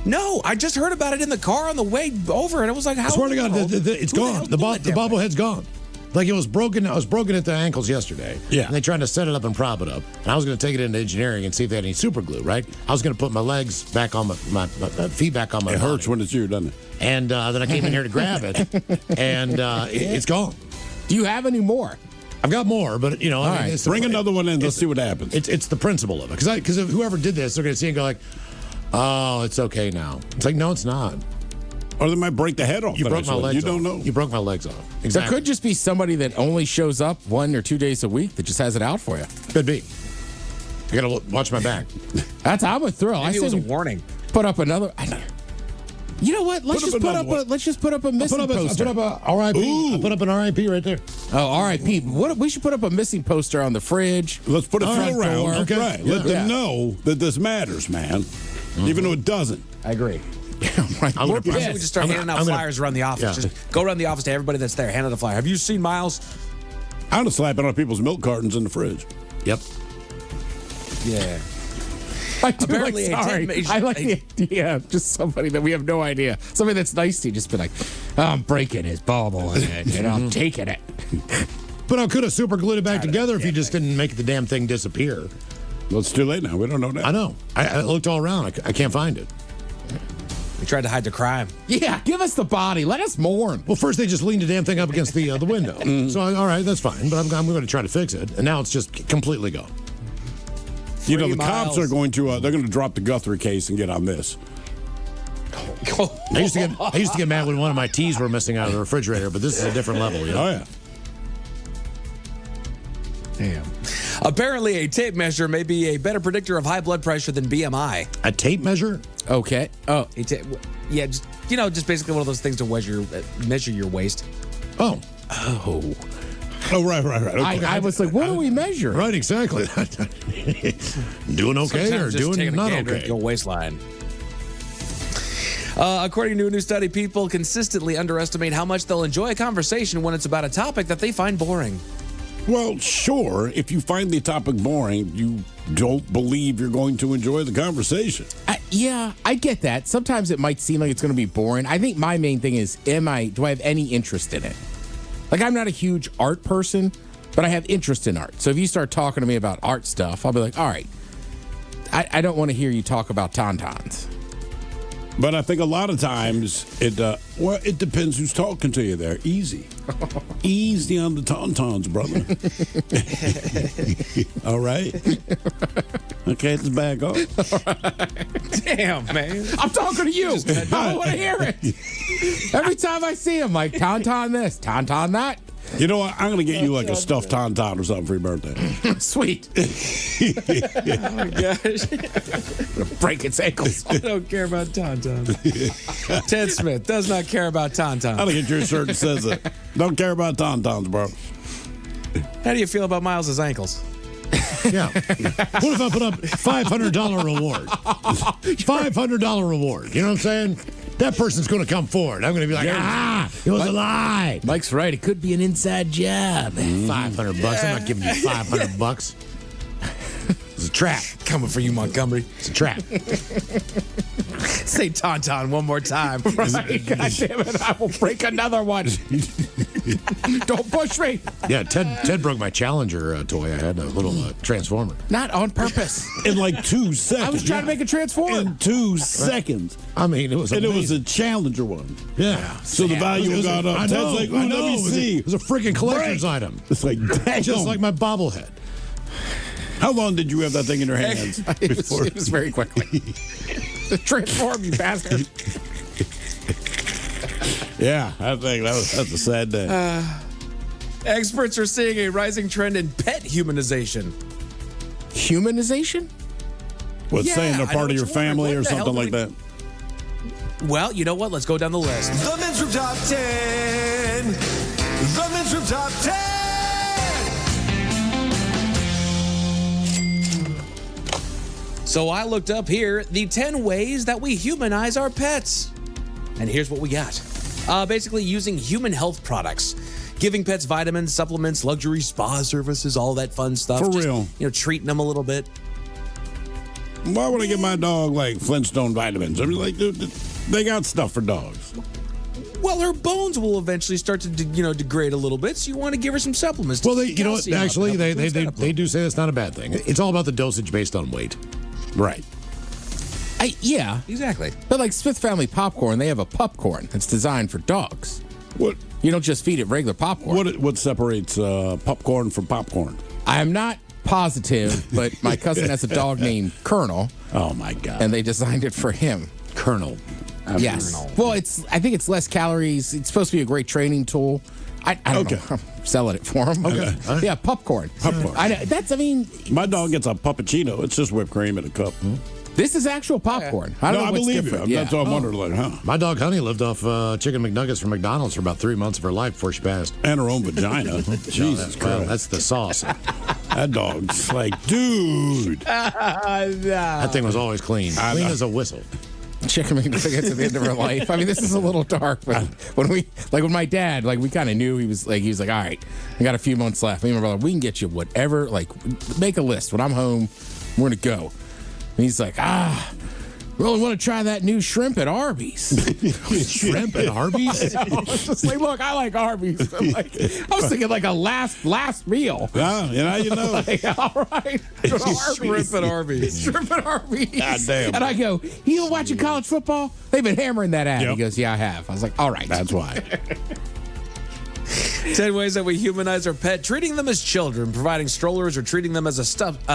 No, I just heard about it in the car on the way over, and it was like, how?
I swear to God, it's gone. The bobblehead's gone. Like it was broken. I was broken at the ankles yesterday.
Yeah.
And they tried to set it up and prop it up. And I was going to take it into engineering and see if they had any super glue, right? I was going to put my legs back on my feet back on my body.
It hurts when it's you, doesn't it?
And then I came in here to grab it, and it's gone.
Do you have any more?
I've got more, but, you know.
All right. Bring another one in. Let's see what happens.
It's the principle of it. Because whoever did this, they're going to see and go like, oh, it's okay now. It's like, no, it's not.
Or they might break the head off.
You broke my legs.
You don't know.
You broke my legs off.
There
Exactly.
could just be somebody that only shows up 1 or 2 days a week that just has it out for you.
Could be. I got to watch my back.
That's I'm a thrill.
Maybe
I
it was a
said
warning.
put up another. You know what? Let's just put up a missing poster.
I put up a RIP. I put up an RIP right there.
Oh, RIP. What we should put up a missing poster on the fridge.
Let's put a
front
few around.
door.
Okay. Right. Let them know that this matters, man. Even though it doesn't.
I agree.
We're pissed. We just start handing out flyers around the office.
Yeah.
Just go around the office to everybody that's there. Hand out a flyer. Have you seen Miles?
I'm gonna slap it on people's milk cartons in the fridge.
Yep.
Yeah.
Apparently, I like the idea of just somebody that we have no idea. Somebody that's nice to you, just be like, I'm breaking his bobblehead and I'm taking it.
But I could have super glued it back together if you just didn't make the damn thing disappear.
Well, it's too late now. We don't know that.
I know. I looked all around. I can't find it.
We tried to hide the crime.
Yeah, give us the body. Let us mourn.
Well, first they just leaned the damn thing up against the window. So, all right, that's fine. But I'm going to try to fix it. And now it's just completely gone.
You know, the cops are going to, they're going to drop the Guthrie case and get on this.
I used to get mad when one of my teas were missing out of the refrigerator, but this is a different level. You know?
Oh, yeah.
Damn. Apparently, a tape measure may be a better predictor of high blood pressure than BMI.
A tape measure?
Okay. Oh.
Yeah, just basically one of those things to measure your waist.
Oh.
Oh, right. Okay.
I was like, what do we measure?
Right, exactly. Doing okay
Sometimes
or
just
doing
taking a
not
gander at
okay?
your waistline. According to a new study, people consistently underestimate how much they'll enjoy a conversation when it's about a topic that they find boring.
Well, sure. If you find the topic boring, you don't believe you're going to enjoy the conversation.
Yeah, I get that. Sometimes it might seem like it's going to be boring. I think my main thing is, do I have any interest in it? Like, I'm not a huge art person, but I have interest in art. So if you start talking to me about art stuff, I'll be like, all right, I don't want to hear you talk about tauntauns.
But I think a lot of times it depends who's talking to you there. Easy. Easy on the tauntauns, brother. All right. Okay, let's back off.
Damn, man.
I'm talking to you. I don't want to hear it. Every time I see him, like, tauntaun this, tauntaun that.
You know what? I'm going to get you like a stuffed tauntaun or something for your birthday.
Sweet.
Oh, my gosh.
Break its ankles.
I don't care about tauntauns. Ted Smith does not care about tauntauns.
I'll get your shirt that says it. Don't care about tauntauns, bro.
How do you feel about Miles's ankles?
Yeah. What if I put up $500 reward? $500 reward. You know what I'm saying? That person's going to come forward. I'm going to be like, it was a lie.
Mike's right. It could be an inside job.
$500. I'm not giving you $500. It's a trap.
Coming for you, Montgomery.
It's a trap.
Say tauntaun one more time.
Right. God damn it. I will break another one. Don't push me.
Yeah, Ted broke my Challenger toy. I had a little transformer.
Not on purpose.
In like 2 seconds.
I was trying to make a transformer.
In 2 seconds.
I mean, it was amazing.
And it was a Challenger one.
Yeah.
So the value got up.
I know.
Ted's like, let me see.
It was a freaking collector's item.
It's like, damn.
Just like my bobblehead.
How long did you have that thing in your hands?
It was very quickly. Transform, you bastard.
Yeah, I think that's a sad day.
Experts are seeing a rising trend in pet humanization.
Humanization?
What, saying they're part of your family or something like that?
Well, you know what? Let's go down the list.
The Men's Room Top 10. The Men's Room Top 10.
So I looked up here the 10 ways that we humanize our pets. And here's what we got. Basically using human health products. Giving pets vitamins, supplements, luxury spa services, all that fun stuff.
For
Just,
real.
Treating them a little bit.
Why would I give my dog like Flintstone vitamins? I mean, like, dude, they got stuff for dogs.
Well, her bones will eventually start to degrade a little bit, so you want to give her some supplements.
Well, you know what? Actually, they do say it's not a bad thing. It's all about the dosage based on weight.
Right.
Yeah.
Exactly.
But like Smith Family Popcorn, they have a popcorn that's designed for dogs.
What?
You don't just feed it regular popcorn.
What separates popcorn from popcorn?
I'm not positive, but my cousin has a dog named Colonel.
Oh, my God.
And they designed it for him.
Colonel.
Yes. Well, I think it's less calories. It's supposed to be a great training tool. I don't know. I'm selling it for him.
Okay.
Yeah, popcorn.
Popcorn. My dog gets a puppuccino. It's just whipped cream in a cup.
This is actual popcorn. I don't know what's
believe
different.
you. That's what I'm wondering. Like, huh?
My dog Honey lived off chicken McNuggets from McDonald's for about 3 months of her life before she passed.
And her own vagina. Jesus Christ.
Well, that's the sauce.
That dog's like, dude.
That thing was always clean. Clean as a whistle.
Chicken McNuggets at the end of her life. I mean, this is a little dark, but when my dad, we kind of knew he was like, all right, I got a few months left. Me and my brother, we can get you whatever, make a list. When I'm home, we're going to go. And he's like, really want to try that new shrimp at Arby's.
Shrimp at Arby's?
I was just like, look, I like Arby's. But I was thinking a last meal.
Yeah, you know.
All right.
Shrimp at Arby's.
Shrimp at Arby's.
God damn.
And I go, you been watching college football? They've been hammering that ad.
Yep.
He goes, yeah, I have. I was like, all right.
That's why.
10 ways that we humanize our pet: treating them as children, providing strollers, or treating them as a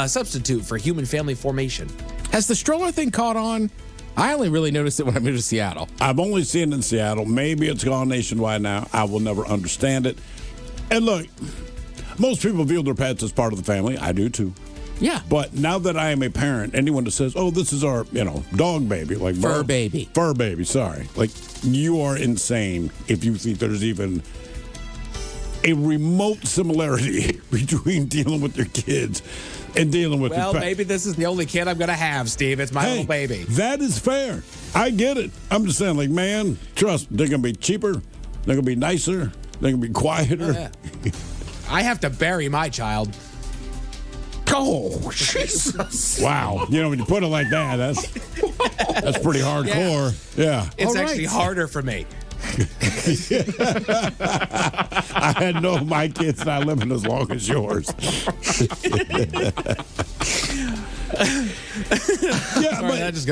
substitute for human family formation.
Has the stroller thing caught on? I only really noticed it when I moved to Seattle.
I've only seen it in Seattle. Maybe it's gone nationwide now. I will never understand it. And look, most people view their pets as part of the family. I do too.
Yeah.
But now that I am a parent, anyone that says, oh, this is our, dog baby.
Fur baby.
Fur baby, sorry. You are insane if you think there's even a remote similarity between dealing with your kids and dealing with your pet.
Maybe this is the only kid I'm going to have, Steve. It's my little baby.
That is fair. I get it. I'm just saying, man, trust, they're going to be cheaper. They're going to be nicer. They're going to be quieter.
Yeah. I have to bury my child.
Oh, Jesus.
Wow. When you put it like that, that's pretty hardcore. Yeah.
It's actually harder for me.
I had no, my kid's not living as long as yours.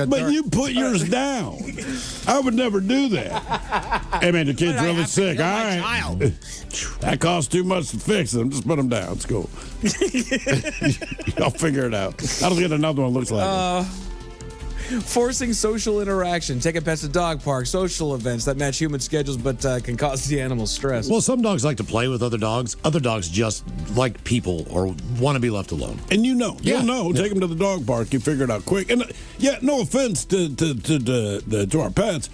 But you put yours down. I would never do that. Hey, man, the kid's really sick. All right. That costs too much to fix them. Just put them down. It's cool. I'll figure it out. I'll get another one looks like it.
Forcing social interaction, taking pets to dog parks, social events that match human schedules but can cause the animal stress.
Well, some dogs like to play with other dogs. Other dogs just like people or want to be left alone.
And you'll know. Take them to the dog park. You figure it out quick. And no offense to our pets,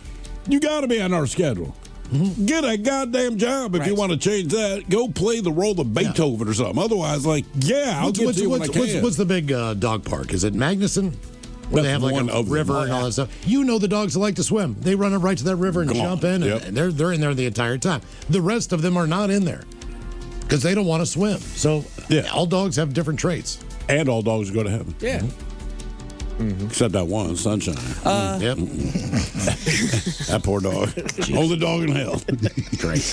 you got to be on our schedule. Mm-hmm. Get a goddamn job if you want to change that. Go play the role of Beethoven or something. Otherwise, I'll get to you when I can.
What's the big dog park? Is it Magnuson? Where they have a river and all that stuff. You know the dogs that like to swim. They run right to that river and jump in, and they're in there the entire time. The rest of them are not in there because they don't want to swim. So all dogs have different traits.
And all dogs go to heaven.
Yeah.
Mm-hmm. Except that one, Sunshine.
Yep.
That poor dog. Only dog in hell.
Great.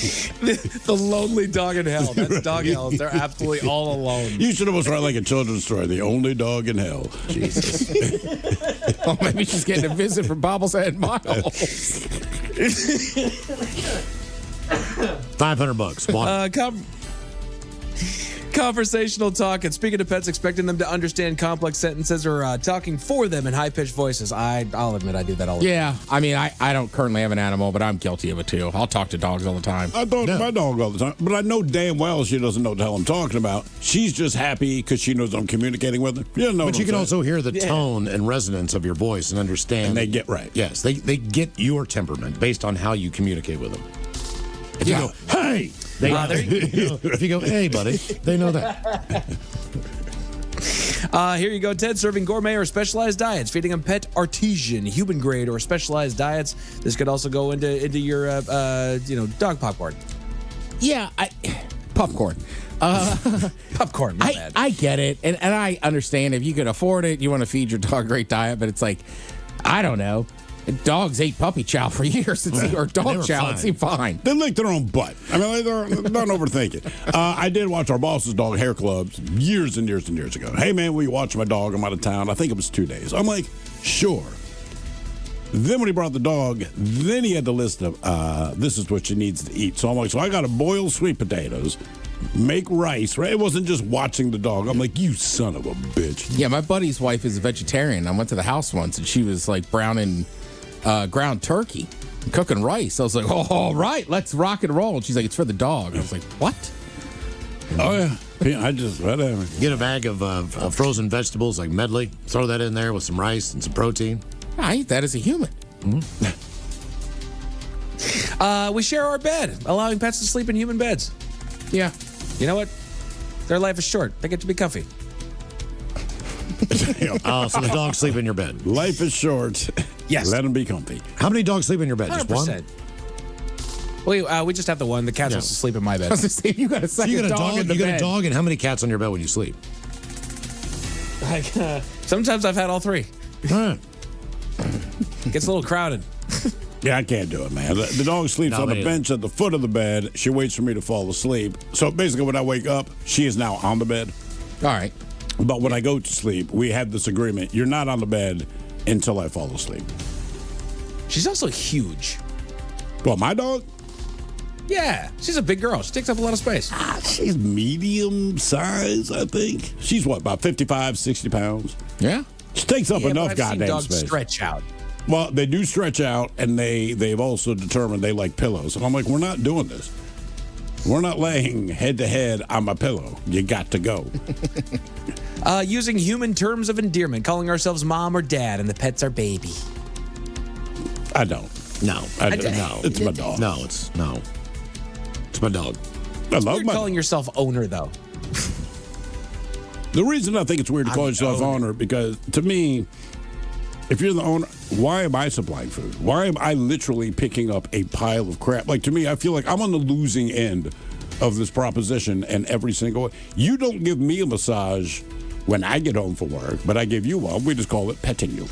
The lonely dog in hell. That's dog hell. They're absolutely all alone.
You should almost write like a children's story. The only dog in hell.
Jesus. Well, maybe she's getting a visit from bobblehead Miles.
$500.
Conversational talk and speaking to pets, expecting them to understand complex sentences or talking for them in high-pitched voices. I'll admit I do that all the time.
Yeah, I mean, I don't currently have an animal, but I'm guilty of it too. I'll talk to dogs all the time.
I talk to my dog all the time, but I know damn well she doesn't know what the hell I'm talking about. She's just happy because she knows I'm communicating with her.
But you can also hear the tone and resonance of your voice and understand.
And they get right.
Yes, they get your temperament based on how you communicate with them. If you go, hey! If you go, hey, buddy, they know that.
Here you go, Ted. Serving gourmet or specialized diets, feeding a pet artesian, human grade, or specialized diets. This could also go into your dog popcorn.
Yeah, popcorn.
Popcorn.
I get it, and I understand if you can afford it, you want to feed your dog a great diet, but it's like, I don't know. Dogs ate puppy chow for years, or dog chow. It seemed fine.
They lick their own butt. I mean, don't overthink it. I did watch our boss's dog hair clubs years and years and years ago. Hey, man, will you watch my dog? I'm out of town. I think it was 2 days. I'm like, sure. Then when he brought the dog, then he had the list of, this is what she needs to eat. So I'm like, so I got to boil sweet potatoes, make rice, right? It wasn't just watching the dog. I'm like, you son of a bitch.
Yeah, my buddy's wife is a vegetarian. I went to the house once, and she was like browning ground turkey, and cooking rice. I was like, oh, all right, let's rock and roll. And she's like, it's for the dog. I was like, what?
Oh, yeah. I just, whatever.
Get a bag of frozen vegetables like medley. Throw that in there with some rice and some protein.
I eat that as a human.
We share our bed, allowing pets to sleep in human beds.
Yeah.
You know what? Their life is short. They get to be comfy.
Oh, so the dogs sleep in your bed.
Life is short.
Yes.
Let them be comfy.
How many dogs sleep in your bed? Just
100%. We just have the one. The cats also sleep in my bed.
I was just saying, you got a
So
second
you got a dog,
in the
you got
bed.
a dog, and how many cats on your bed when you sleep?
Sometimes I've had all three. Gets a little crowded.
Yeah, I can't do it, man. The dog sleeps on the bench at the foot of the bed. She waits for me to fall asleep. So basically, when I wake up, she is now on the bed.
All right.
But when I go to sleep, we have this agreement. You're not on the bed until I fall asleep.
She's also huge.
Well, my dog?
Yeah, she's a big girl. She takes up a lot of space.
She's medium size, I think. She's what, about 55, 60 pounds?
Yeah.
She takes up enough
I've
goddamn
seen dogs
space.
stretch out.
Well, they do stretch out, and they've also determined they like pillows. And I'm like, we're not doing this. We're not laying head to head on my pillow. You got to go.
Using human terms of endearment, calling ourselves mom or dad, and the pet's our baby.
I don't.
No.
I don't. No. It's my dog.
No, it's my dog.
I love my
calling yourself owner, though.
The reason I think it's weird to call yourself owner, because to me, if you're the owner, why am I supplying food? Why am I literally picking up a pile of crap? Like, to me, I feel like I'm on the losing end of this proposition, and every single you don't give me a massage when I get home from work, but I give you one. We just call it petting you.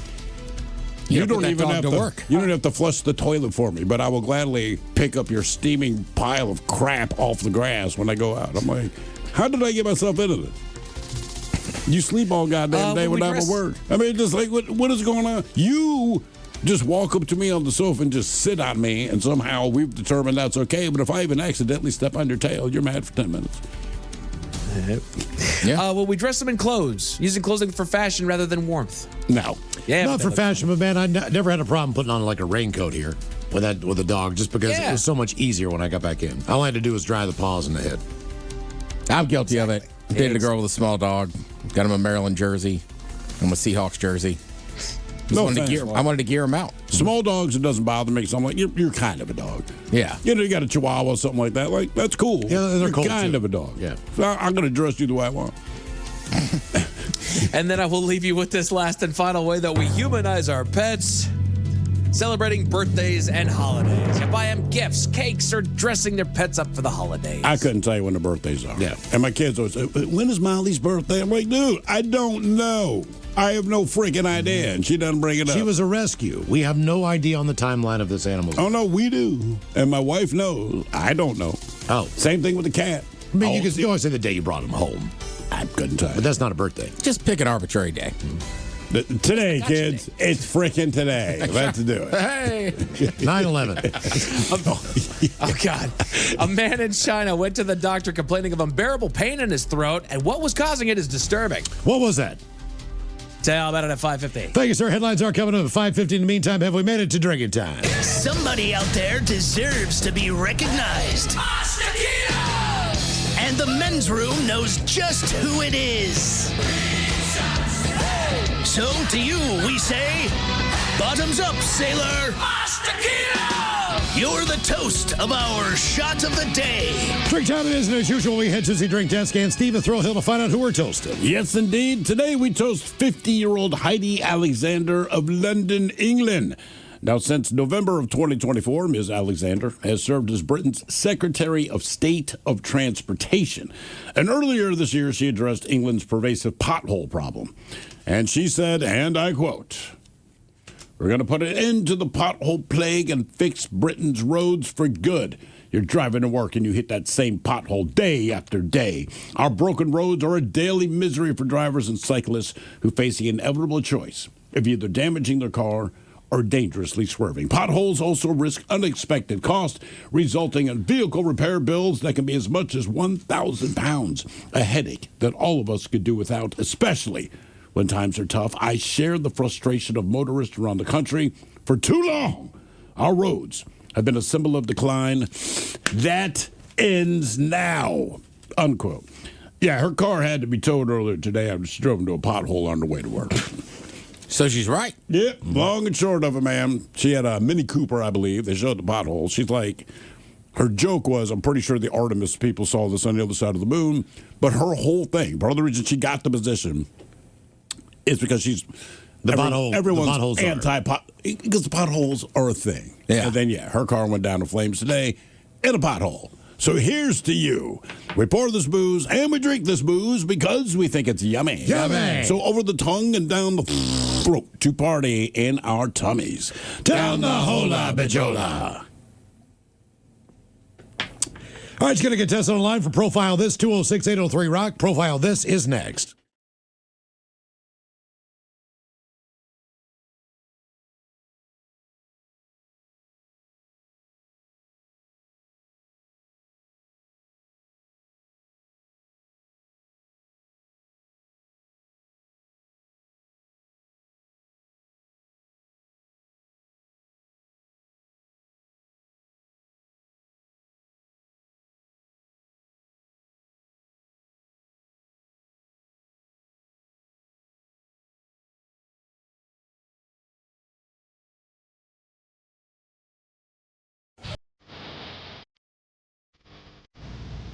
You don't even have to work. You don't have to flush the toilet for me, but I will gladly pick up your steaming pile of crap off the grass when I go out. I'm like, how did I get myself into this? You sleep all goddamn day without a word. I mean, just like, what is going on? You just walk up to me on the sofa and just sit on me, and somehow we've determined that's okay. But if I even accidentally step on your tail, you're mad for 10 minutes.
Yeah. We dress them in clothes, using clothing for fashion rather than warmth.
No.
Yeah,
Not for fashion, but man, I never had a problem putting on like a raincoat here with a dog, just because it was so much easier when I got back in. All I had to do was dry the paws and the head.
I'm guilty of it. I dated a girl with a small dog. Got him a Maryland jersey. I'm a Seahawks jersey. I wanted to gear him out.
Small dogs, it doesn't bother me. So I'm like, you're kind of a dog.
Yeah.
You know, you got a Chihuahua or something like that. Like, that's cool.
Yeah, they're
you're
cool
kind
too.
of a dog.
Yeah.
So I'm going to dress you the way I want.
And then I will leave you with this last and final way that we humanize our pets. Celebrating birthdays and holidays. You buy them gifts, cakes, or dressing their pets up for the holidays.
I couldn't tell you when the birthdays are.
Yeah.
And my kids always say, when is Molly's birthday? I'm like, dude, I don't know. I have no freaking idea. And she doesn't bring it up.
She was a rescue. We have no idea on the timeline of this animal.
Oh, no, we do. And my wife knows. I don't know.
Oh.
Same thing with the cat.
I mean, you always say the day you brought him home.
I couldn't tell you.
But that's not a birthday.
Just pick an arbitrary day.
Today, kids, it's freaking today. Let's do it.
Hey.
9/11.
Oh, God. A man in China went to the doctor complaining of unbearable pain in his throat, and what was causing it is disturbing.
What was that?
Tell about it at 5:50.
Thank you, sir. Headlines are coming up at 5:50. In the meantime, have we made it to drinking time?
Somebody out there deserves to be recognized. And the men's room knows just who it is. So to you, we say, bottoms up, sailor. You're the toast of our shot of the day.
Drink time it is, and as usual, we head to the drink desk and Steve Thrill Hill to find out who we're toasting.
Yes, indeed. Today we toast 50-year-old Heidi Alexander of London, England. Now, since November of 2024, Ms. Alexander has served as Britain's Secretary of State of Transportation. And earlier this year, she addressed England's pervasive pothole problem. And she said, and I quote, "We're going to put an end to the pothole plague and fix Britain's roads for good. You're driving to work and you hit that same pothole day after day. Our broken roads are a daily misery for drivers and cyclists who face the inevitable choice of either damaging their car or dangerously swerving. Potholes also risk unexpected costs, resulting in vehicle repair bills that can be as much as £1,000, a headache that all of us could do without, especially when times are tough. I share the frustration of motorists around the country. For too long, our roads have been a symbol of decline. That ends now, unquote. Yeah, her car had to be towed earlier today after she drove into a pothole on the way to work.
So she's right.
Yeah, long and short of it, ma'am. She had a Mini Cooper, I believe. They showed the pothole. She's like, her joke was, I'm pretty sure the Artemis people saw this on the other side of the moon. But her whole thing, part of the reason she got the position is because she's everyone's anti-pot, because the potholes are a thing.
Yeah.
And then, her car went down in flames today in a pothole. So here's to you. We pour this booze and we drink this booze because we think it's yummy.
Yummy.
So over the tongue and down the throat to party in our tummies. Down the hola bajola.
All right, it's going to get tested online for Profile This, 206-803-ROCK. Profile This is next.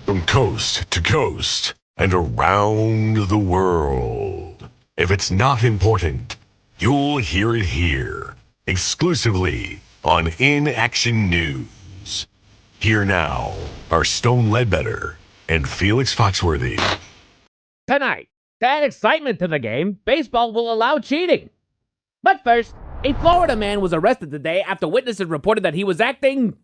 From coast to coast and around the world. If it's not important, you'll hear it here, exclusively on Inaction News. Here now are Stone Ledbetter and Felix Foxworthy.
Tonight, to add excitement to the game, baseball will allow cheating. But first, a Florida man was arrested today after witnesses reported that he was acting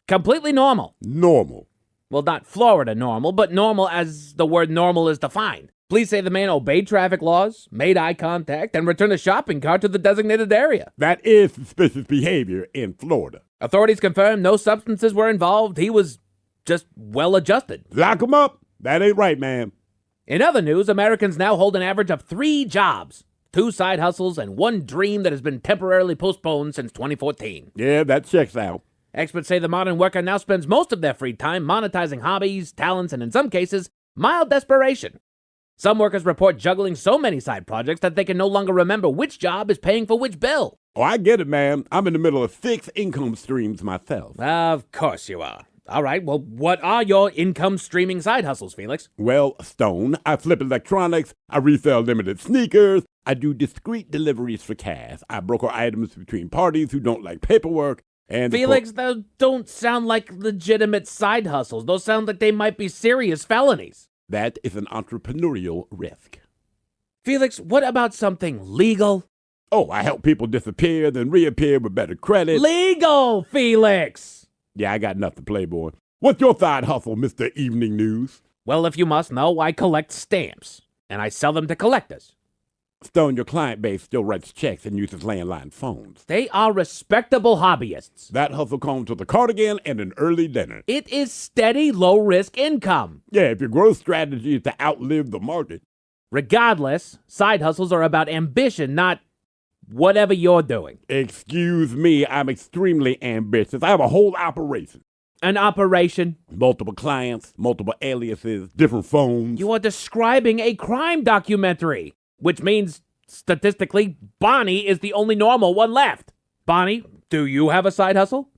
completely normal.
Normal.
Well, not Florida normal, but normal as the word normal is defined. Police say the man obeyed traffic laws, made eye contact, and returned a shopping cart to the designated area.
That is suspicious behavior in Florida.
Authorities confirmed no substances were involved. He was just well-adjusted.
Lock him up. That ain't right, man.
In other news, Americans now hold an average of 3 jobs, 2 side hustles, and 1 dream that has been temporarily postponed since 2014.
Yeah, that checks out.
Experts say the modern worker now spends most of their free time monetizing hobbies, talents, and in some cases, mild desperation. Some workers report juggling so many side projects that they can no longer remember which job is paying for which bill.
Oh, I get it, man. I'm in the middle of 6 income streams myself.
Of course you are. All right, well, what are your income streaming side hustles, Felix?
Well, Stone, I flip electronics, I resell limited sneakers, I do discreet deliveries for cash, I broker items between parties who don't like paperwork, and
Felix, those don't sound like legitimate side hustles. Those sound like they might be serious felonies.
That is an entrepreneurial risk.
Felix, what about something legal?
Oh, I help people disappear, then reappear with better credit.
Legal, Felix!
Yeah, I got nothing, Playboy. What's your side hustle, Mr. Evening News?
Well, if you must know, I collect stamps, and I sell them to collectors.
Stone, your client base still writes checks and uses landline phones.
They are respectable hobbyists.
That hustle comes with a cardigan and an early dinner.
It is steady, low-risk income.
Yeah, if your growth strategy is to outlive the market.
Regardless, side hustles are about ambition, not whatever you're doing.
Excuse me, I'm extremely ambitious. I have a whole operation.
An operation?
Multiple clients, multiple aliases, different phones.
You are describing a crime documentary. Which means, statistically, Bonnie is the only normal one left. Bonnie, do you have a side hustle?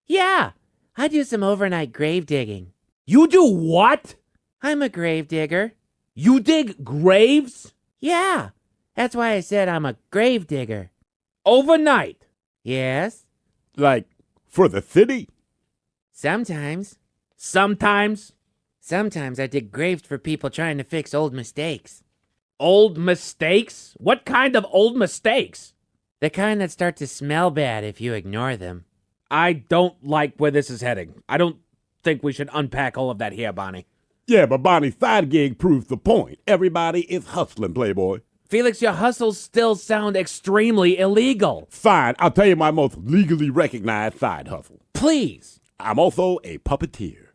Yeah, I do some overnight grave digging.
You do what?
I'm a grave digger.
You dig graves?
Yeah, that's why I said I'm a grave digger.
Overnight?
Yes.
Like, for the city?
Sometimes.
Sometimes?
Sometimes I dig graves for people trying to fix old mistakes.
Old mistakes? What kind of old mistakes?
The kind that start to smell bad if you ignore them.
I don't like where this is heading. I don't think we should unpack all of that here, Bonnie.
Yeah, but Bonnie's side gig proves the point. Everybody is hustling, Playboy.
Felix, your hustles still sound extremely illegal.
Fine, I'll tell you my most legally recognized side hustle.
Please.
I'm also a puppeteer.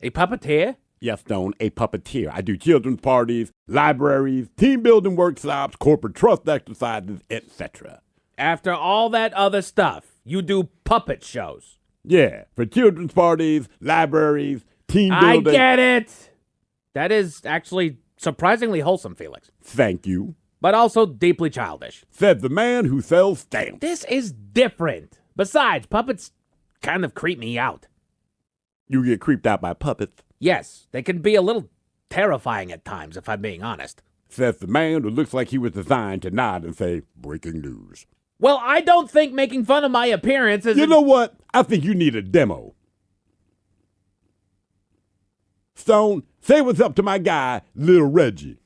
A puppeteer?
Yes, Stone, a puppeteer. I do children's parties, libraries, team building workshops, corporate trust exercises, etc.
After all that other stuff, you do puppet shows.
Yeah, for children's parties, libraries, team building.
I get it. That is actually surprisingly wholesome, Felix.
Thank you.
But also deeply childish.
Said the man who sells stamps.
This is different. Besides, puppets kind of creep me out.
You get creeped out by puppets?
Yes, they can be a little terrifying at times, if I'm being honest.
Says the man who looks like he was designed to nod and say, breaking news.
Well, I don't think making fun of my appearance is...
You know what? I think you need a demo. Stone, say what's up to my guy, Little Reggie.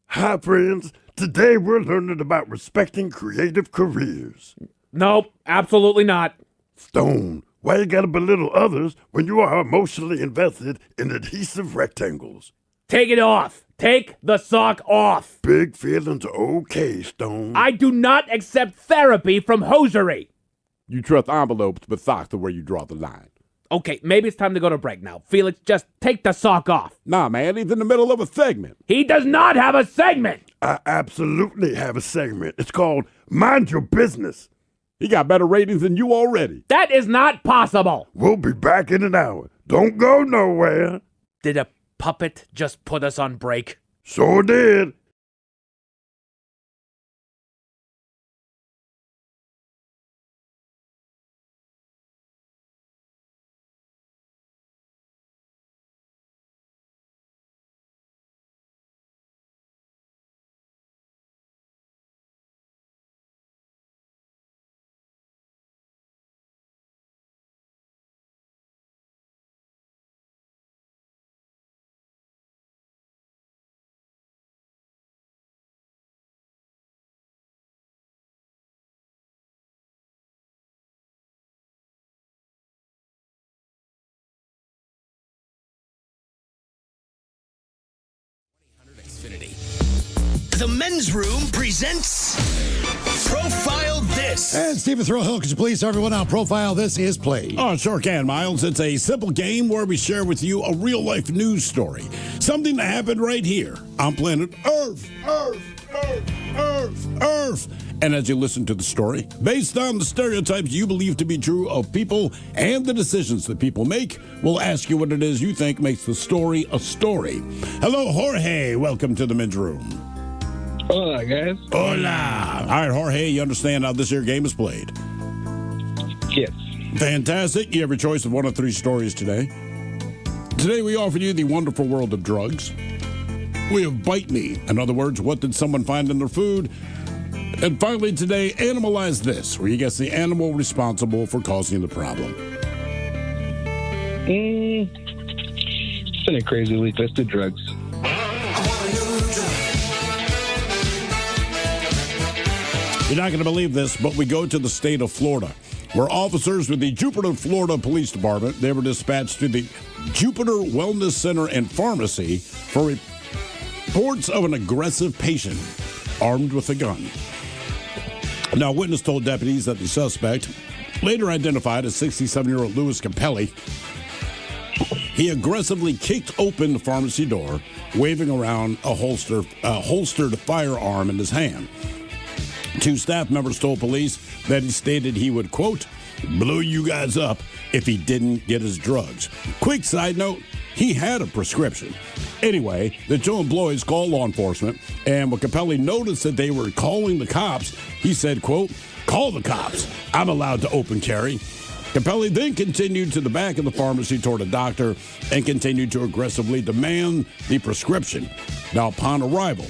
Hi, friends. Today we're learning about respecting creative careers.
Nope, absolutely not.
Stone, why you gotta belittle others when you are emotionally invested in adhesive rectangles?
Take it off. Take the sock off.
Big feelings are okay, Stone.
I do not accept therapy from hosiery.
You trust envelopes, but socks are where you draw the line.
Okay, maybe it's time to go to break now. Felix, just take the sock off.
Nah, man, he's in the middle of a segment.
He does not have a segment.
I absolutely have a segment. It's called Mind Your Business.
He got better ratings than you already.
That is not possible.
We'll be back in an hour. Don't go nowhere.
Did a puppet just put us on break?
Sure did.
The Men's Room presents Profile This.
And Stephen Throwhill, could you please tell everyone how Profile This is played?
Oh, sure can, Miles. It's a simple game where we share with you a real-life news story. Something that happened right here on planet Earth. Earth. And as you listen to the story, based on the stereotypes you believe to be true of people and the decisions that people make, we'll ask you what it is you think makes the story a story. Hello, Jorge. Welcome to the Men's Room.
Hola, guys.
Hola. All right, Jorge, you understand how this here game is played?
Yes.
Fantastic. You have your choice of one of three stories today. Today we offer you the wonderful world of drugs. We have Bite Me. In other words, what did someone find in their food? And finally today, Animalize This, where you guess the animal responsible for causing the problem.
It's been a crazy week. Let's do drugs.
You're not going to believe this, but we go to the state of Florida, where officers with the Jupiter, Florida Police Department, they were dispatched to the Jupiter Wellness Center and Pharmacy for reports of an aggressive patient armed with a gun. Now, a witness told deputies that the suspect, later identified as 67-year-old Louis Capelli, he aggressively kicked open the pharmacy door, waving around a holstered firearm in his hand. Two staff members told police that he stated he would, quote, blow you guys up if he didn't get his drugs. Quick side note, he had a prescription. Anyway, the two employees called law enforcement, and when Capelli noticed that they were calling the cops, he said, quote, call the cops. I'm allowed to open carry. Capelli then continued to the back of the pharmacy toward a doctor and continued to aggressively demand the prescription. Now, upon arrival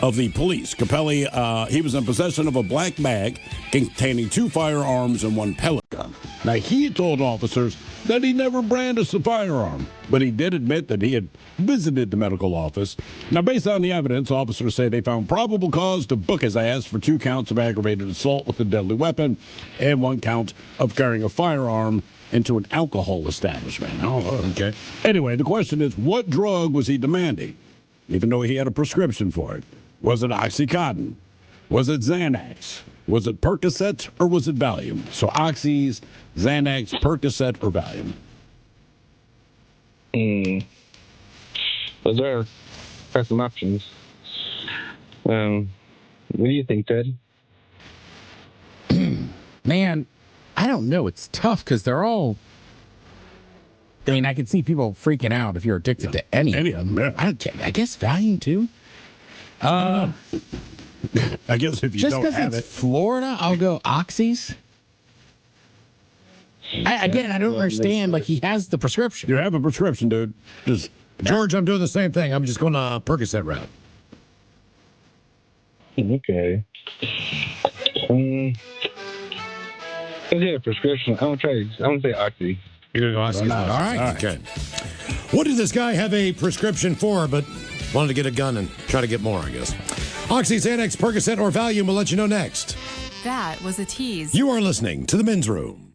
of the police, Capelli, he was in possession of a black bag containing two firearms and one pellet gun. Now, he told officers that he never brandished a firearm, but he did admit that he had visited the medical office. Now, based on the evidence, officers say they found probable cause to book his ass for 2 counts of aggravated assault with a deadly weapon and 1 count of carrying a firearm into an alcohol establishment. Oh, okay. Anyway, the question is, what drug was he demanding, even though he had a prescription for it? Was it Oxycontin? Was it Xanax? Was it Percocet or was it Valium? So Oxys, Xanax, Percocet, or Valium?
But there are some options. What do you think, Ted?
Man, I don't know. It's tough because they're all. I mean, I can see people freaking out if you're addicted to any of them.
Yeah.
I guess Valium too.
I guess if you
Just
don't
because
have
it's
it.
Florida, I'll go Oxys. I don't understand. Like, he has the prescription.
You have a prescription, dude. Just
George, I'm doing the same thing. I'm just going to Percocet route.
Okay. Is it a prescription? I'm gonna say Oxy.
You're going to go Oxy. All right. Okay. What did this guy have a prescription for, but wanted to get a gun and try to get more, I guess? Oxy, Xanax, Percocet, or Valium will let you know next.
That was a tease.
You are listening to The Men's Room.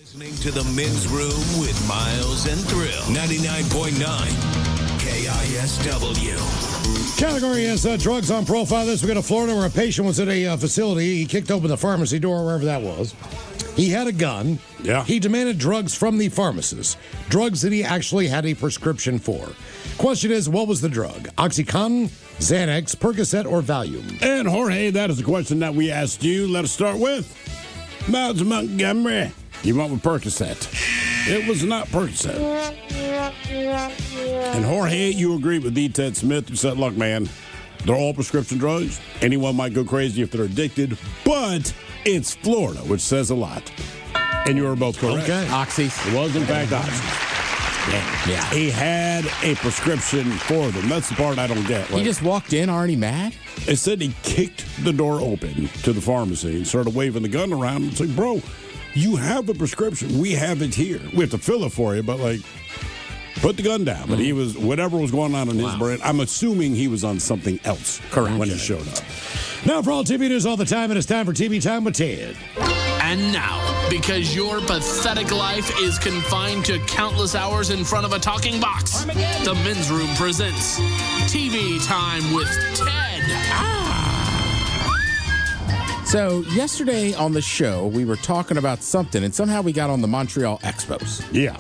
Listening to the Men's Room with Miles and Thrill. 99.9 KISW.
Category is drugs on profile. We got to Florida where a patient was at a facility. He kicked open the pharmacy door, wherever that was. He had a gun.
Yeah.
He demanded drugs from the pharmacist. Drugs that he actually had a prescription for. Question is, what was the drug? Oxycontin, Xanax, Percocet, or Valium?
And Jorge, that is the question that we asked you. Let us start with Miles Montgomery. You went with Percocet. It was not Percocet. And Jorge, you agreed with D. Ted Smith, who said, look, man, they're all prescription drugs. Anyone might go crazy if they're addicted, but it's Florida, which says a lot. And you were both correct.
Okay.
Oxys.
It was, in fact, Oxys.
Yeah.
He had a prescription for them. That's the part I don't get.
He just walked in already mad?
It said he kicked the door open to the pharmacy and started waving the gun around. It's like, bro, you have a prescription. We have it here. We have to fill it for you, but like, put the gun down. But he was, whatever was going on in his brain, I'm assuming he was on something else when he showed up.
Now, for all TV news all the time, it is time for TV Time with Ted.
And now, because your pathetic life is confined to countless hours in front of a talking box, the Men's Room presents TV Time with Ted.
So, yesterday on the show, we were talking about something, and somehow we got on the Montreal Expos.
Yeah.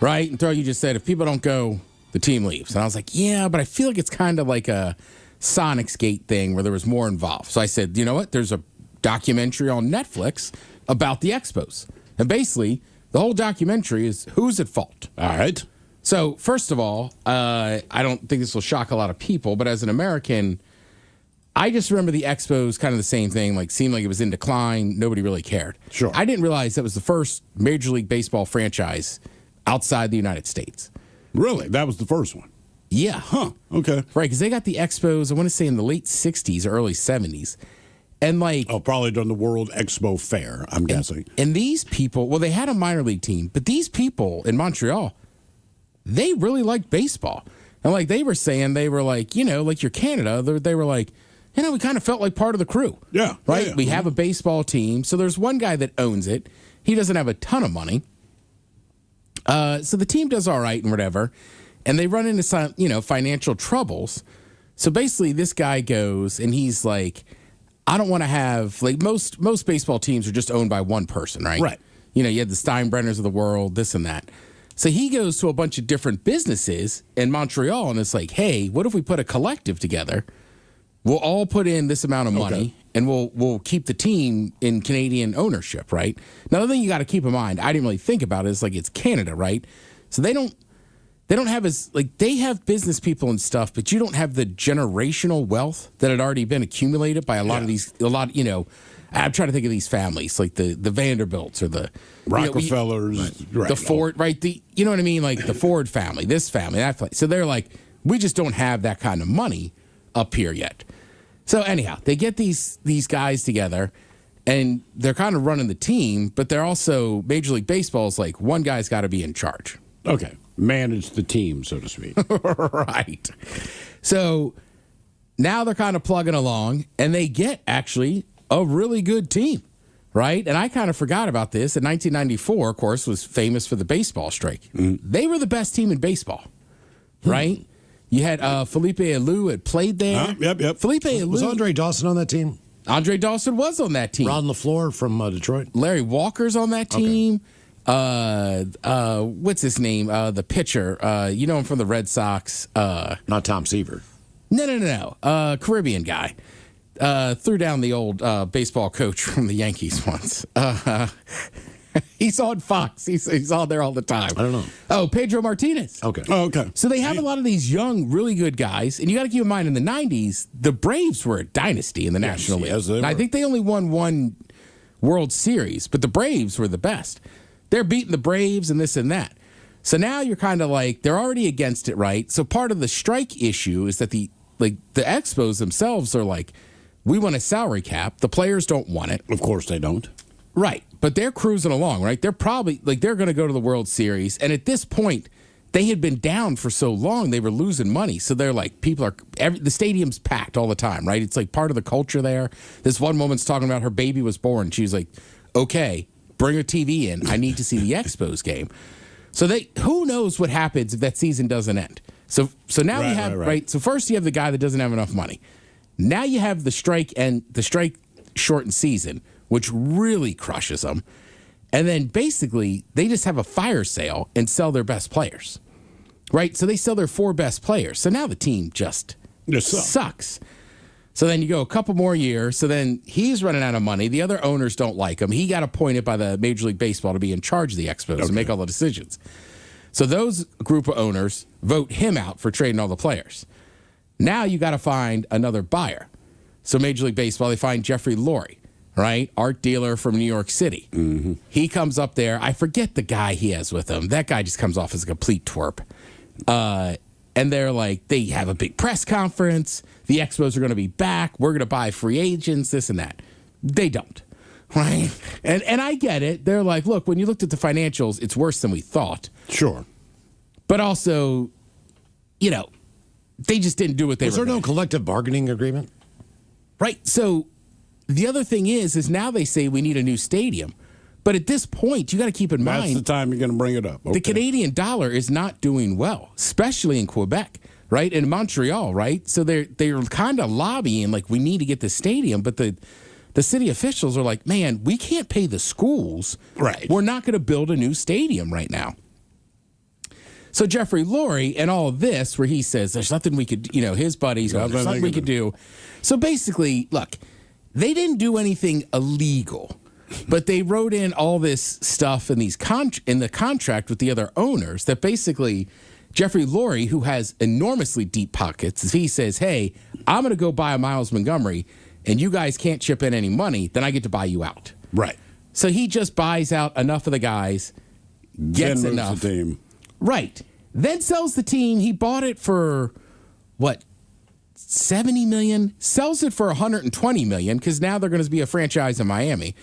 Right? And Throw, you just said, if people don't go, the team leaves. And I was like, yeah, but I feel like it's kind of like a Sonic's Gate thing where there was more involved. So I said, you know what? There's a documentary on Netflix about the Expos. And basically, the whole documentary is who's at fault.
All right.
So, first of all, I don't think this will shock a lot of people, but as an American, I just remember the Expos kind of the same thing, like seemed like it was in decline. Nobody really cared.
Sure.
I didn't realize that was the first Major League Baseball franchise outside the United States.
Really? That was the first one?
Yeah.
Huh. Okay.
Right, because they got the Expos, I want to say in the late 60s or early 70s. And like,
oh, probably during the World Expo Fair, I'm guessing.
And these people, well, they had a minor league team, but these people in Montreal, they really liked baseball. And like they were saying, they were like, you know, like you're Canada, they were like, you know, we kind of felt like part of the crew.
Yeah.
Right?
Yeah.
We have a baseball team. So there's one guy that owns it. He doesn't have a ton of money. So the team does all right and whatever. And they run into some, you know, financial troubles. So basically this guy goes and he's like, I don't want to have, like most baseball teams are just owned by one person, right?
Right.
You know, you had the Steinbrenners of the world, this and that. So he goes to a bunch of different businesses in Montreal and it's like, hey, what if we put a collective together? We'll all put in this amount of money and we'll keep the team in Canadian ownership, right? Now, the thing you got to keep in mind, I didn't really think about it, is like it's Canada, right? So they don't have as, like, they have business people and stuff, but you don't have the generational wealth that had already been accumulated by a lot of these, you know, I'm trying to think of these families, like the Vanderbilts or the
Rockefellers,
the Ford, right? You know what I mean? Like the Ford family, this family, that family. So they're like, we just don't have that kind of money up here yet. So anyhow, they get these guys together and they're kind of running the team, but they're also, Major League Baseball is like, one guy's got to be in charge.
Okay. Manage the team, so to speak.
Right. So now they're kind of plugging along and they get actually a really good team, right? And I kind of forgot about this. In 1994, of course, was famous for the baseball strike. They were the best team in baseball, right? You had Felipe Alou had played there.
Yep.
Felipe Alou.
Was Andre Dawson on that team?
Andre Dawson was on that team.
Ron LaFleur from Detroit.
Larry Walker's on that team. What's his name? The pitcher. You know him from the Red Sox.
Not Tom Seaver.
No. Caribbean guy. Threw down the old baseball coach from the Yankees once. He's on Fox. He's on there all the time.
I don't know.
Oh, Pedro Martinez.
Okay.
Oh, okay.
So they have a lot of these young, really good guys. And you got to keep in mind, in the 90s, the Braves were a dynasty in the National League.
Yes, they were.
I think they only won one World Series, but the Braves were the best. They're beating the Braves and this and that. So now you're kind of like, they're already against it, right? So part of the strike issue is that the Expos themselves are like, we want a salary cap. The players don't want it.
Of course they don't.
Right. But they're cruising along, right? They're probably, like, they're going to go to the World Series. And at this point, they had been down for so long, they were losing money. So they're like, the stadium's packed all the time, right? It's like part of the culture there. This one woman's talking about her baby was born. She was like, okay, bring a TV in. I need to see the Expos game. So who knows what happens if that season doesn't end. So now you have, right. So first you have the guy that doesn't have enough money. Now you have the strike and the strike shortened season, which really crushes them. And then basically they just have a fire sale and sell their best players. Right? So they sell their 4 best players. So now the team just sucks. So then you go a couple more years. So then he's running out of money. The other owners don't like him. He got appointed by the Major League Baseball to be in charge of the Expos and make all the decisions. So those group of owners vote him out for trading all the players. Now you got to find another buyer. So Major League Baseball, they find Jeffrey Lurie, right? Art dealer from New York City. Mm-hmm. He comes up there. I forget the guy he has with him. That guy just comes off as a complete twerp. And they're like, they have a big press conference. The Expos are going to be back. We're going to buy free agents, this and that. They don't, right? And I get it. They're like, look, when you looked at the financials, it's worse than we thought.
Sure.
But also, you know, they just didn't do what they were.
Was there no collective bargaining agreement?
Right. So the other thing is now they say we need a new stadium. But at this point, you got to keep in mind.
That's the time you're going to bring it up. Okay.
The Canadian dollar is not doing well, especially in Quebec, right? And Montreal, right? So they're kind of lobbying like we need to get the stadium, but the city officials are like, man, we can't pay the schools.
Right.
We're not going to build a new stadium right now. So Jeffrey Lurie and all of this, where he says there's nothing we could, you know, his buddies, there's nothing we could do. So basically, look, they didn't do anything illegal. But they wrote in all this stuff in in the contract with the other owners that basically Jeffrey Lurie, who has enormously deep pockets, he says, hey, I'm going to go buy a Miles Montgomery and you guys can't chip in any money, then I get to buy you out.
Right.
So he just buys out enough of the guys, gets
then
enough.
moves the team.
Right. Then sells the team. He bought it for, what, $70 million? Sells it for $120 million because now they're going to be a franchise in Miami.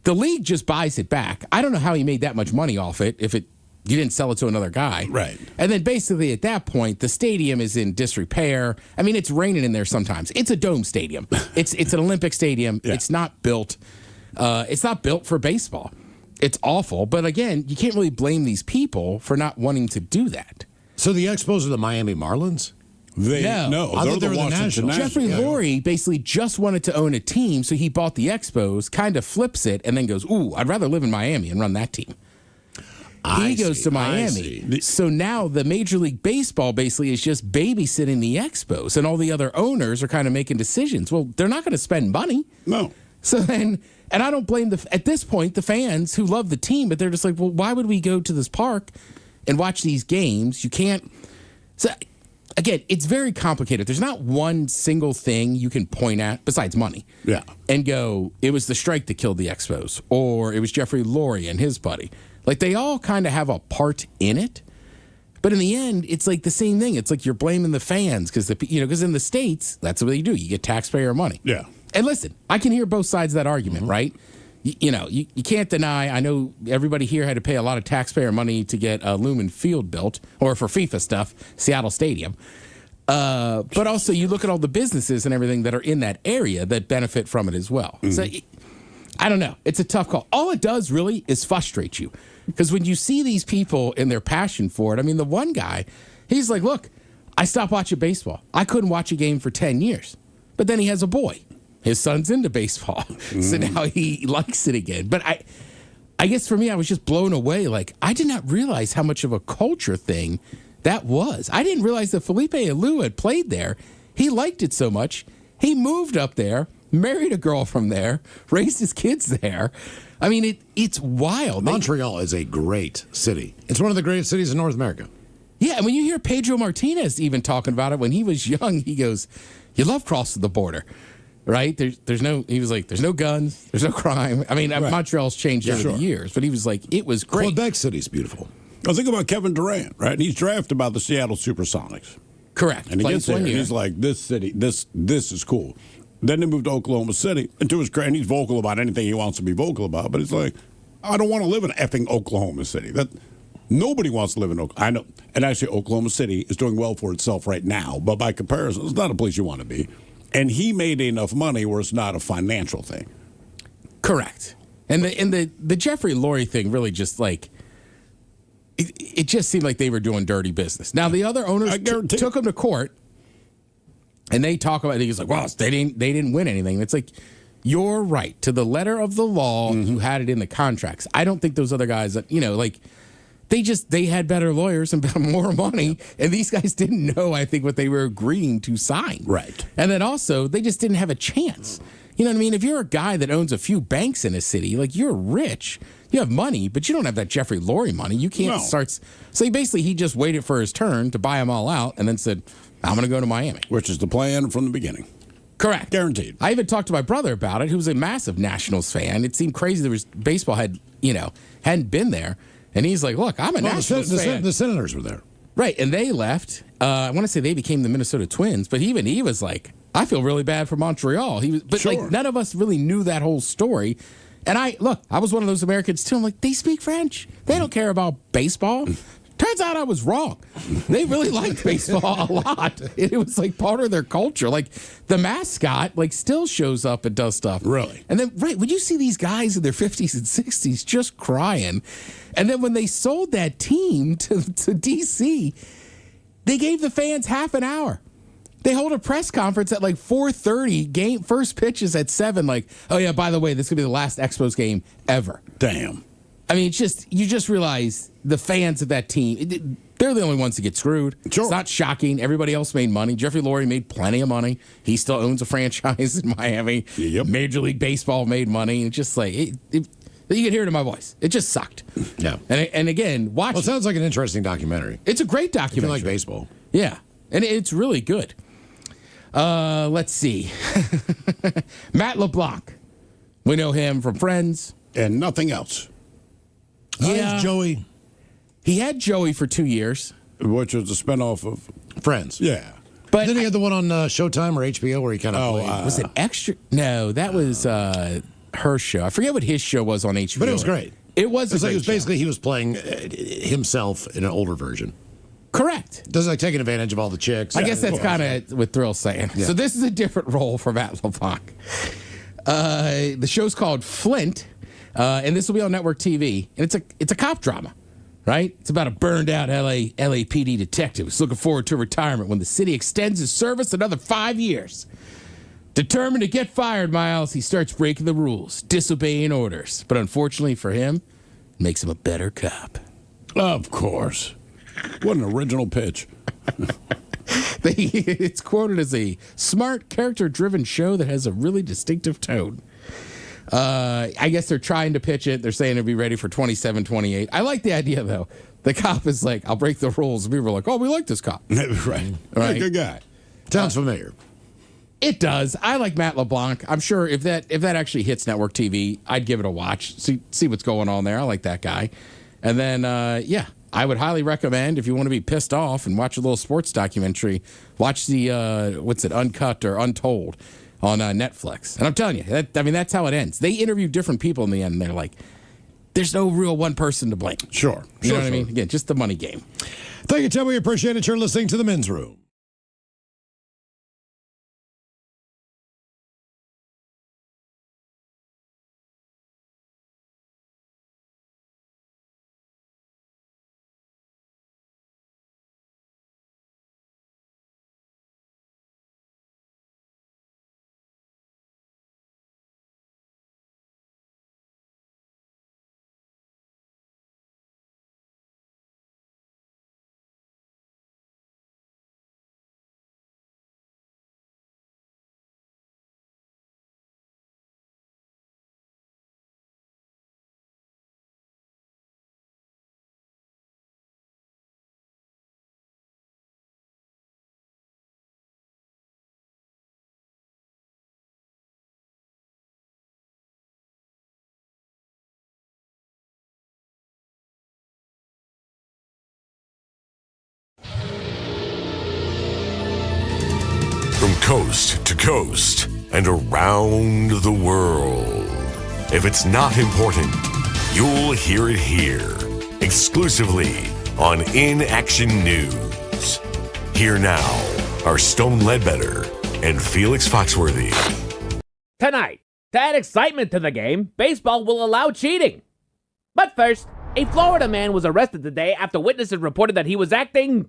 The league just buys it back. I don't know how he made that much money off it if you didn't sell it to another guy.
Right.
And then basically at that point, the stadium is in disrepair. I mean, it's raining in there sometimes. It's a dome stadium. It's an Olympic stadium. Yeah. It's not built. It's not built for baseball. It's awful. But again, you can't really blame these people for not wanting to do that.
So the Expos are the Miami Marlins?
No,
I thought they were the Nationals.
Jeffrey Lurie basically just wanted to own a team, so he bought the Expos, kind of flips it, and then goes, ooh, I'd rather live in Miami and run that team. He goes to Miami. So now the Major League Baseball basically is just babysitting the Expos, and all the other owners are kind of making decisions. Well, they're not going to spend money.
No.
So then, and I don't blame at this point, the fans who love the team, but they're just like, well, why would we go to this park and watch these games? You can't. So, again, it's very complicated. There's not one single thing you can point at besides money.
Yeah.
And go, it was the strike that killed the Expos, or it was Jeffrey Lurie and his buddy. Like, they all kind of have a part in it. But in the end, it's like the same thing. It's like you're blaming the fans because in the States, that's what you do. You get taxpayer money.
Yeah.
And listen, I can hear both sides of that argument, right? You can't deny, I know everybody here had to pay a lot of taxpayer money to get Lumen Field built, or for FIFA stuff, Seattle Stadium. But also you look at all the businesses and everything that are in that area that benefit from it as well. Mm-hmm. So I don't know. It's a tough call. All it does really is frustrate you. Because when you see these people and their passion for it, I mean, the one guy, he's like, look, I stopped watching baseball. I couldn't watch a game for 10 years. But then he has a boy. His son's into baseball. So now he likes it again. But I guess for me, I was just blown away. Like, I did not realize how much of a culture thing that was. I didn't realize that Felipe Alou had played there. He liked it so much. He moved up there, married a girl from there, raised his kids there. I mean, it's wild.
Montreal is a great city. It's one of the greatest cities in North America.
Yeah, and when you hear Pedro Martinez even talking about it, when he was young, he goes, you love crossing the border. Right? He was like, there's no guns, there's no crime. I mean, right. Montreal's changed over the years, but he was like, it was great.
Quebec City's beautiful.
Well, think about Kevin Durant, right? And he's drafted by the Seattle Supersonics.
Correct.
And he gets there, and he's like, this city, this is cool. Then they moved to Oklahoma City, and to his credit, he's vocal about anything he wants to be vocal about, but it's like, I don't want to live in effing Oklahoma City. Nobody wants to live in Oklahoma. I know. And actually, Oklahoma City is doing well for itself right now, but by comparison, it's not a place you want to be. And he made enough money where it's not a financial thing.
Correct. And the Jeffrey Lurie thing really just like it just seemed like they were doing dirty business. Now the other owners took him to court, and they talk about it. He's like, well, they didn't win anything. It's like, you're right. To the letter of the law, you had it in the contracts. I don't think those other guys that like. They had better lawyers and more money, and these guys didn't know, I think, what they were agreeing to sign.
Right.
And then also, they just didn't have a chance. You know what I mean? If you're a guy that owns a few banks in a city, like, you're rich, you have money, but you don't have that Jeffrey Lurie money. You can't start. So he just waited for his turn to buy them all out and then said, I'm going to go to Miami.
Which is the plan from the beginning.
Correct.
Guaranteed.
I even talked to my brother about it, who was a massive Nationals fan. It seemed crazy there was baseball hadn't been there. And he's like, look, I'm a Nationals fan.
The Senators were there.
Right, and they left. I want to say they became the Minnesota Twins, but even he was like, I feel really bad for Montreal. Like, none of us really knew that whole story. And I was one of those Americans too. I'm like, they speak French. They don't care about baseball. Turns out I was wrong. They really liked baseball a lot. It was like part of their culture. Like, the mascot still shows up and does stuff.
Really?
And then when you see these guys in their 50s and 60s just crying, and then when they sold that team to DC, they gave the fans half an hour. They hold a press conference at 4:30. Game first pitch is at 7. Like, oh yeah, by the way, this could be the last Expos game ever.
Damn.
I mean, you just realize the fans of that team, they're the only ones that get screwed. Sure. It's not shocking. Everybody else made money. Jeffrey Lurie made plenty of money. He still owns a franchise in Miami.
Yep.
Major League Baseball made money. It's just like, you can hear it in my voice. It just sucked.
Yeah.
And again, watch
Well, it sounds like an interesting documentary.
It's a great documentary.
If you like baseball.
Yeah. And it's really good. Let's see. Matt LeBlanc. We know him from Friends.
And nothing else.
Yeah. Joey.
He had Joey for 2 years.
Which was a spinoff of
Friends.
Yeah.
But then he had the one on Showtime or HBO where he kind of played.
Was it Extra? No, that was her show. I forget what his show was on HBO.
But it was great.
It was.
Basically he was playing himself in an older version.
Correct.
Does taking advantage of all the chicks.
I guess that's kind of what Thrill's saying. Yeah. So this is a different role for Matt LeBlanc. The show's called Flint. And this will be on network TV, and it's a cop drama, right? It's about a burned out LAPD detective who's looking forward to retirement when the city extends his service another 5 years. Determined to get fired, Miles, he starts breaking the rules, disobeying orders. But unfortunately for him, it makes him a better cop.
Of course. What an original pitch.
It's quoted as a smart, character-driven show that has a really distinctive tone. I guess they're trying to pitch it. They're saying it'll be ready for 27, 28. I like the idea, though. The cop is like, I'll break the rules. And people are like, oh, we like this cop.
Right. Good guy.
Sounds familiar.
It does. I like Matt LeBlanc. I'm sure if that actually hits network TV, I'd give it a watch. See what's going on there. I like that guy. And then, I would highly recommend if you want to be pissed off and watch a little sports documentary, watch the, Uncut or Untold on Netflix. And I'm telling you, that's how it ends. They interview different people in the end, and they're like, there's no real one person to blame.
Sure.
You know what I mean? Again, just the money game.
Thank you, Tim. We appreciate it. You're listening to The Men's Room.
From coast to coast and around the world. If it's not important, you'll hear it here, exclusively on Inaction News. Here now are Stone Ledbetter and Felix Foxworthy.
Tonight, To add excitement to the game, baseball will allow cheating. But first, a Florida man was arrested today after witnesses reported that he was acting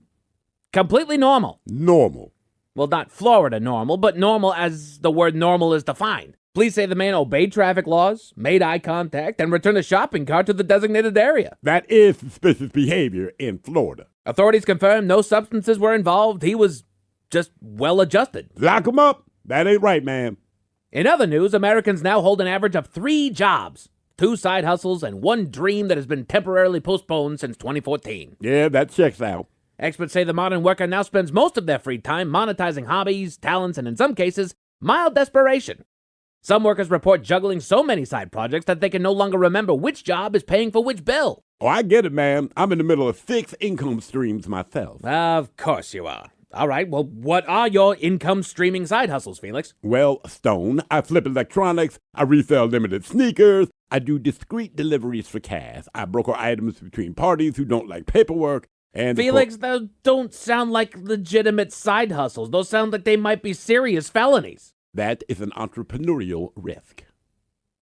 completely normal.
Normal.
Well, not Florida normal, but normal as the word normal is defined. Police say the man obeyed traffic laws, made eye contact, and returned a shopping cart to the designated area.
That is suspicious behavior in Florida.
Authorities confirmed no substances were involved. He was just well-adjusted.
Lock him up. That ain't right, man.
In other news, Americans now hold an average of 3 jobs, 2 side hustles, and 1 dream that has been temporarily postponed since 2014.
Yeah, that checks out.
Experts say the modern worker now spends most of their free time monetizing hobbies, talents, and in some cases, mild desperation. Some workers report juggling so many side projects that they can no longer remember which job is paying for which bill.
Oh, I get it, man. I'm in the middle of 6 income streams myself.
Of course you are. All right, well, what are your income streaming side hustles, Felix?
Well, Stone, I flip electronics, I resell limited sneakers, I do discreet deliveries for cash, I broker items between parties who don't like paperwork, and...
Felix, those don't sound like legitimate side hustles. Those sound like they might be serious felonies.
That is an entrepreneurial risk.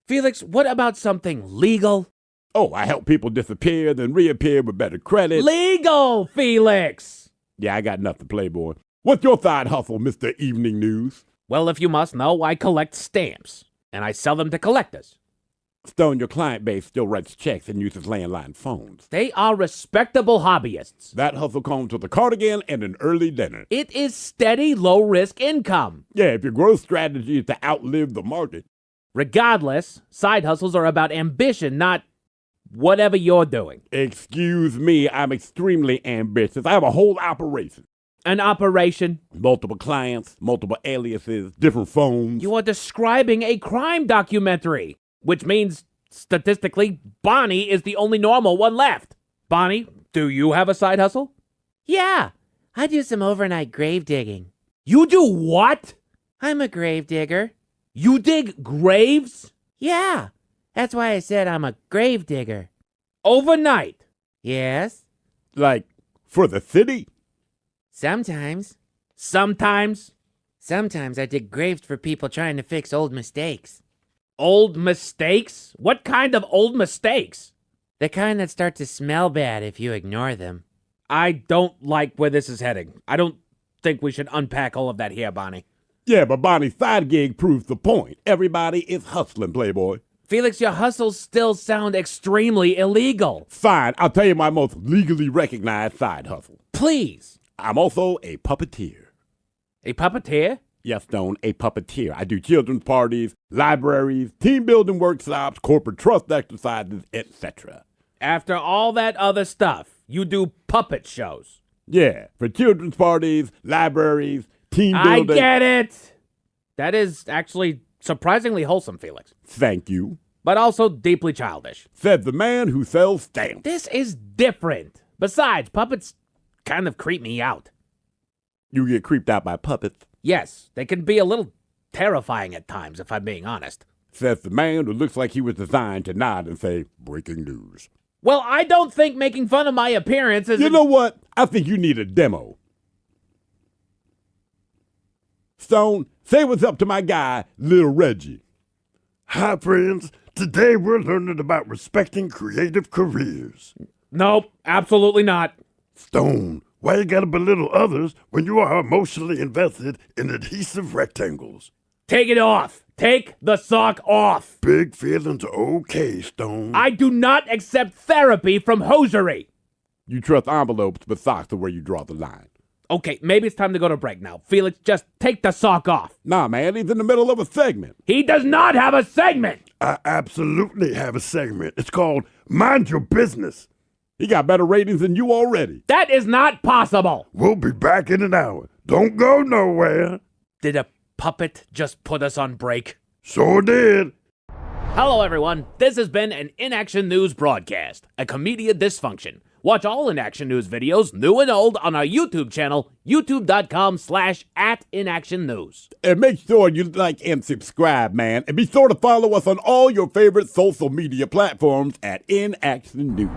Felix, what about something legal?
Oh, I help people disappear, then reappear with better credit.
Legal, Felix!
Yeah, I got nothing, Playboy. What's your side hustle, Mr. Evening News?
Well, if you must know, I collect stamps, and I sell them to collectors.
Stone, your client base still writes checks and uses landline phones.
They are respectable hobbyists.
That hustle comes with a cardigan and an early dinner.
It is steady, low-risk income.
Yeah, if your growth strategy is to outlive the market.
Regardless, side hustles are about ambition, not whatever you're doing.
Excuse me, I'm extremely ambitious. I have a whole operation.
An operation?
Multiple clients, multiple aliases, different phones.
You are describing a crime documentary, which means, statistically, Bonnie is the only normal one left. Bonnie, do you have a side hustle?
Yeah, I do some overnight grave digging.
You do what?
I'm a grave digger.
You dig graves?
Yeah. That's why I said I'm a grave digger.
Overnight?
Yes.
Like, for the city?
Sometimes.
Sometimes?
Sometimes I dig graves for people trying to fix old mistakes.
Old mistakes? What kind of old mistakes?
The kind that start to smell bad if you ignore them.
I don't like where this is heading. I don't think we should unpack all of that here, Bonnie.
Yeah, but Bonnie's side gig proves the point. Everybody is hustling, Playboy.
Felix, your hustles still sound extremely illegal.
Fine, I'll tell you my most legally recognized side hustle.
Please.
I'm also a puppeteer.
A puppeteer?
Yes, Stone, a puppeteer. I do children's parties, libraries, team building workshops, corporate trust exercises, etc.
After all that other stuff, you do puppet shows.
Yeah, for children's parties, libraries, team building.
I get it. That is actually surprisingly wholesome, Felix.
Thank you.
But also deeply childish.
Said the man who sells stamps.
This is different. Besides, puppets kind of creep me out.
You get creeped out by puppets?
Yes, they can be a little terrifying at times, if I'm being honest.
Says the man who looks like he was designed to nod and say, breaking news.
Well, I don't think making fun of my appearance is...
You know what? I think you need a demo. Stone, say what's up to my guy, Lil Reggie.
Hi, friends. Today we're learning about respecting creative careers.
Nope, absolutely not.
Stone, why you gotta belittle others when you are emotionally invested in adhesive rectangles?
Take it off. Take the sock off.
Big feelings are okay, Stone.
I do not accept therapy from hosiery.
You trust envelopes, but socks are where you draw the line.
Okay, maybe it's time to go to break now. Felix, just take the sock off.
Nah, man, he's in the middle of a segment.
He does not have a segment.
I absolutely have a segment. It's called Mind Your Business.
He got better ratings than you already.
That is not possible.
We'll be back in an hour. Don't go nowhere.
Did a puppet just put us on break?
Sure did.
Hello, everyone. This has been an Inaction News broadcast, a Comedia Dysfunction. Watch all Inaction News videos, new and old, on our YouTube channel, youtube.com/@inactionnews.
And make sure you like and subscribe, man. And be sure to follow us on all your favorite social media platforms at Inaction News.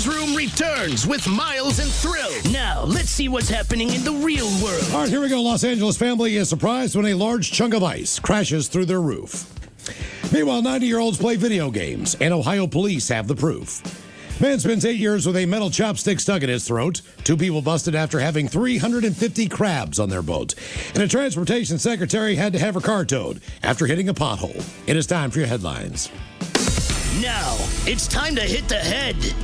Men's Room returns with Miles and Thrill. Now, let's see what's happening in the real world.
All right, here we go. Los Angeles family is surprised when a large chunk of ice crashes through their roof. Meanwhile, 90-year-olds play video games, and Ohio police have the proof. Man spends 8 years with a metal chopstick stuck in his throat. 2 people busted after having 350 crabs on their boat. And a transportation secretary had to have her car towed after hitting a pothole. It is time for your headlines.
Now, it's time to hit the headlines.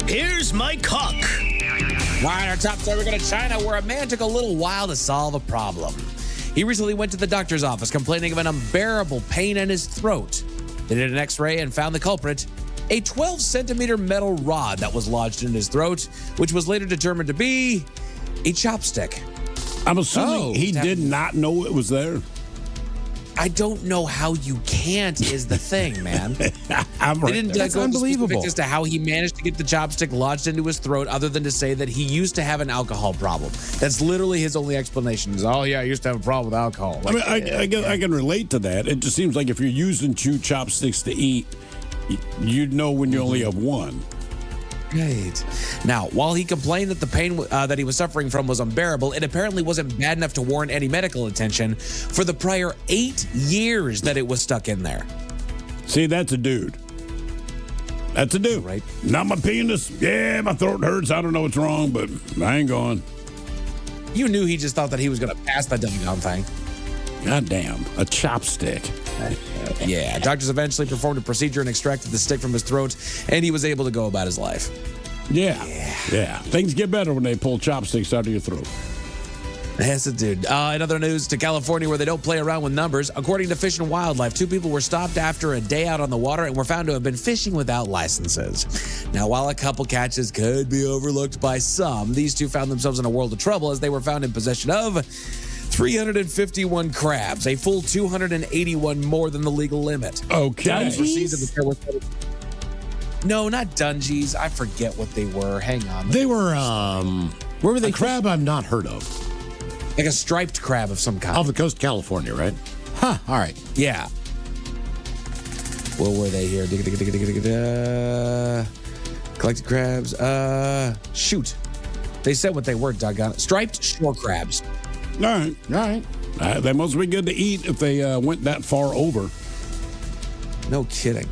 Here's my cock.
All right, our top story, we're going to China, where a man took a little while to solve a problem. He recently went to the doctor's office complaining of an unbearable pain in his throat. They did an x-ray and found the culprit, a 12-centimeter metal rod that was lodged in his throat, which was later determined to be a chopstick.
I'm assuming he did not know it was there.
I don't know how you can't is the thing, man.
That's unbelievable.
As to how he managed to get the chopstick lodged into his throat, other than to say that he used to have an alcohol problem. That's literally his only explanation. Is, oh yeah, I used to have a problem with alcohol. Like,
I mean, I can relate to that. It just seems like if you're using 2 chopsticks to eat, you'd know when you only have one.
Right. Now, while he complained that the pain that he was suffering from was unbearable, it apparently wasn't bad enough to warrant any medical attention for the prior 8 years that it was stuck in there.
See, that's a dude. That's a dude.
Right.
Not my penis. Yeah, my throat hurts. I don't know what's wrong, but I ain't going.
You knew he just thought that he was going to pass that doggone thing.
God damn. A chopstick.
Yeah, doctors eventually performed a procedure and extracted the stick from his throat, and he was able to go about his life.
Yeah. Things get better when they pull chopsticks out of your throat.
Yes, it did. In other news, to California, where they don't play around with numbers, according to Fish and Wildlife, 2 people were stopped after a day out on the water and were found to have been fishing without licenses. Now, while a couple catches could be overlooked by some, these 2 found themselves in a world of trouble as they were found in possession of 351 crabs, a full 281 more than the legal limit.
Okay.
No, not dungeons. I forget what they were. Hang on.
They were, where were they? A crab I've not heard of.
Like a striped crab of some kind.
Off the coast of California, right?
Huh, all right.
Yeah. Where were they here? Collected crabs. Shoot. They said what they were, doggone it. Striped shore crabs.
All right. They must be good to eat if they went that far over.
No kidding.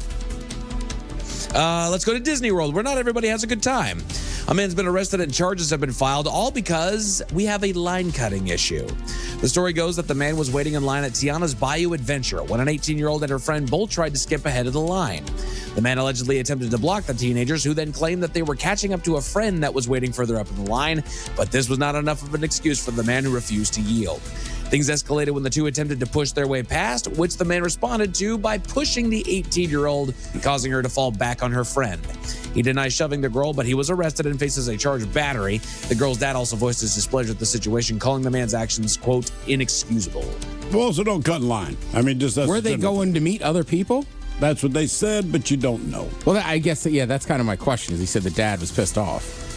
Let's go to Disney World, where not everybody has a good time. A man's been arrested and charges have been filed, all because we have a line-cutting issue. The story goes that the man was waiting in line at Tiana's Bayou Adventure when an 18-year-old and her friend both tried to skip ahead of the line. The man allegedly attempted to block the teenagers, who then claimed that they were catching up to a friend that was waiting further up in the line, but this was not enough of an excuse for the man who refused to yield. Things escalated when the 2 attempted to push their way past, which the man responded to by pushing the 18-year-old, causing her to fall back on her friend. He denies shoving the girl, but he was arrested and faces a charge of battery. The girl's dad also voiced his displeasure at the situation, calling the man's actions, quote, inexcusable.
Well, so don't cut in line. I mean, just that's
were they going to meet other people?
That's what they said, but you don't know.
Well, I guess, yeah, that's kind of my question, is he said the dad was pissed off.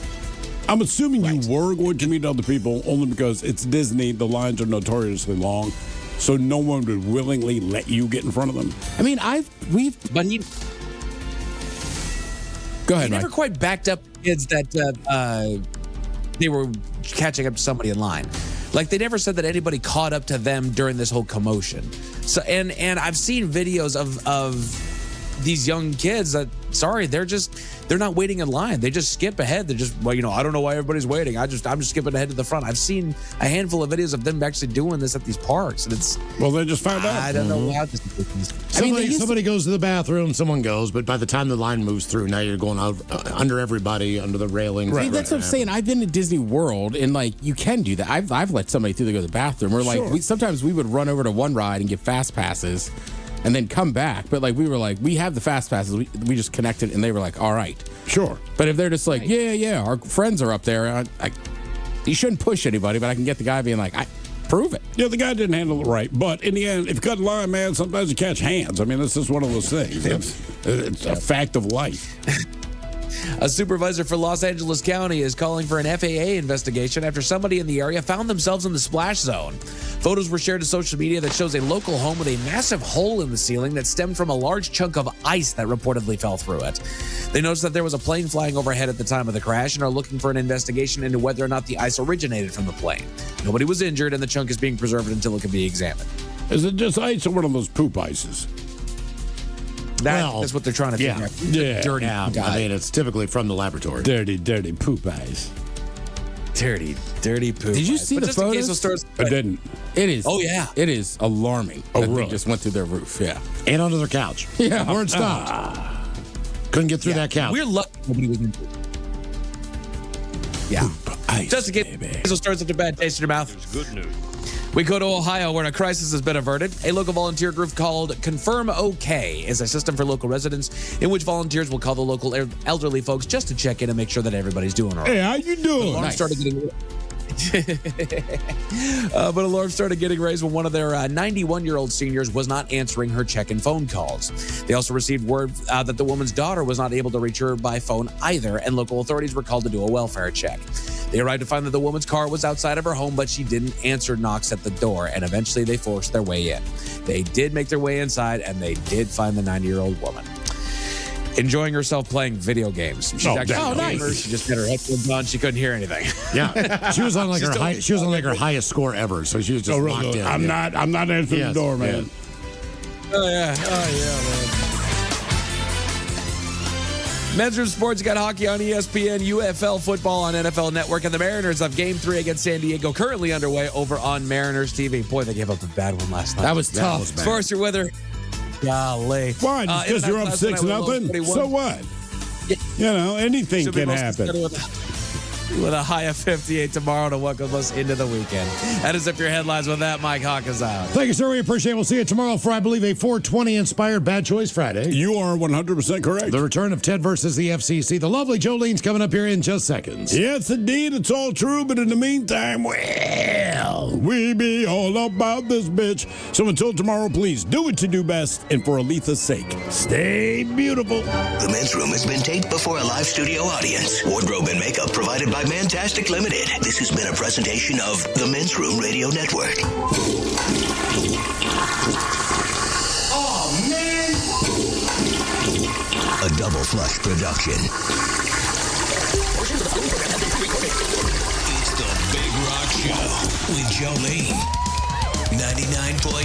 I'm assuming you were going to meet other people only because it's Disney. The lines are notoriously long, so no one would willingly let you get in front of them.
I mean,
But he...
Go ahead,
He never quite backed up kids that they were catching up to somebody in line. Like, they never said that anybody caught up to them during this whole commotion. So, and I've seen videos of these young kids that, sorry, they're not waiting in line. They just skip ahead. They're just, well, I don't know why everybody's waiting. I'm just skipping ahead to the front. I've seen a handful of videos of them actually doing this at these parks, and it's,
well, they just found out.
I don't know how this is.
Somebody goes to the bathroom, someone goes, but by the time the line moves through, now you're going out under everybody, under the railing.
Right. That's what I'm saying. I've been to Disney World, and like, you can do that. I've let somebody through to go to the bathroom. Or like, sometimes we would run over to one ride and get fast passes, and then come back. But like, we were like, we have the fast passes. We just connected, and they were like, all right.
Sure.
But if they're just like, yeah, our friends are up there, you shouldn't push anybody, but I can get the guy being like, prove it.
Yeah, the guy didn't handle it right. But in the end, if you cut the line, man, sometimes you catch hands. I mean, this is one of those things. It's a fact of life.
A supervisor for Los Angeles County is calling for an FAA investigation after somebody in the area found themselves in the splash zone. Photos were shared to social media that shows a local home with a massive hole in the ceiling that stemmed from a large chunk of ice that reportedly fell through it. They noticed that there was a plane flying overhead at the time of the crash and are looking for an investigation into whether or not the ice originated from the plane. Nobody was injured, and the chunk is being preserved until it can be examined.
Is it just ice or one of those poop ices?
That's what they're trying to figure out.
Yeah.
Dirty.
I mean, it's typically from the laboratory.
Dirty poop ice.
Dirty poop.
Did you
ice.
see
But
the
just in case
photos?
those stores-
I didn't.
It is.
Oh, yeah.
It is alarming.
Oh,
that
really?
They just went through their roof. Yeah.
And under their couch.
Yeah.
Where it stopped. Couldn't get through that couch.
We're lucky nobody was injured. Yeah.
Ice,
Just to get those starts with a bad taste in your mouth.
It's good news.
We go to Ohio, where a crisis has been averted. A local volunteer group called Confirm OK is a system for local residents in which volunteers will call the local elderly folks just to check in and make sure that everybody's doing all right.
Hey, how you doing?
Alarm started getting but alarms started getting raised when one of their 91-year-old seniors was not answering her check-in phone calls. They also received word that the woman's daughter was not able to reach her by phone either, and local authorities were called to do a welfare check. They arrived to find that the woman's car was outside of her home, but she didn't answer knocks at the door, and eventually they forced their way in. They did make their way inside, and they did find the 90-year-old woman enjoying herself playing video games. She's actually a gamer. She just had her headphones on. She couldn't hear anything.
Yeah, she was on like her highest score ever, so she was just locked in.
I'm not answering the door, man.
Oh yeah, man. Men's Room Sports got hockey on ESPN, UFL football on NFL Network, and the Mariners have Game 3 against San Diego currently underway over on Mariners TV. Boy, they gave up a bad one last night.
That was tough.
As far as your weather, golly.
Fine, just because you're up 6-0. So what?
Yeah.
You know, anything can happen.
With a high of 58 tomorrow to welcome us into the weekend. That is up your headlines. With that, Mike Hawk is out.
Thank you, sir. We appreciate it. We'll see you tomorrow for, I believe, a 420-inspired Bad Choice Friday.
You are 100% correct.
The return of Ted versus the FCC. The lovely Jolene's coming up here in just seconds.
Yes, indeed. It's all true. But in the meantime, well, we be all about this bitch. So until tomorrow, please do what you do best. And for Aletha's sake, stay beautiful.
The Men's Room has been taped before a live studio audience. Wardrobe and makeup provided by Mantastic Limited. This has been a presentation of the Men's Room Radio Network.
Oh, man!
A Double Flush production. It's the Big Rock Show with Jolene. 99.9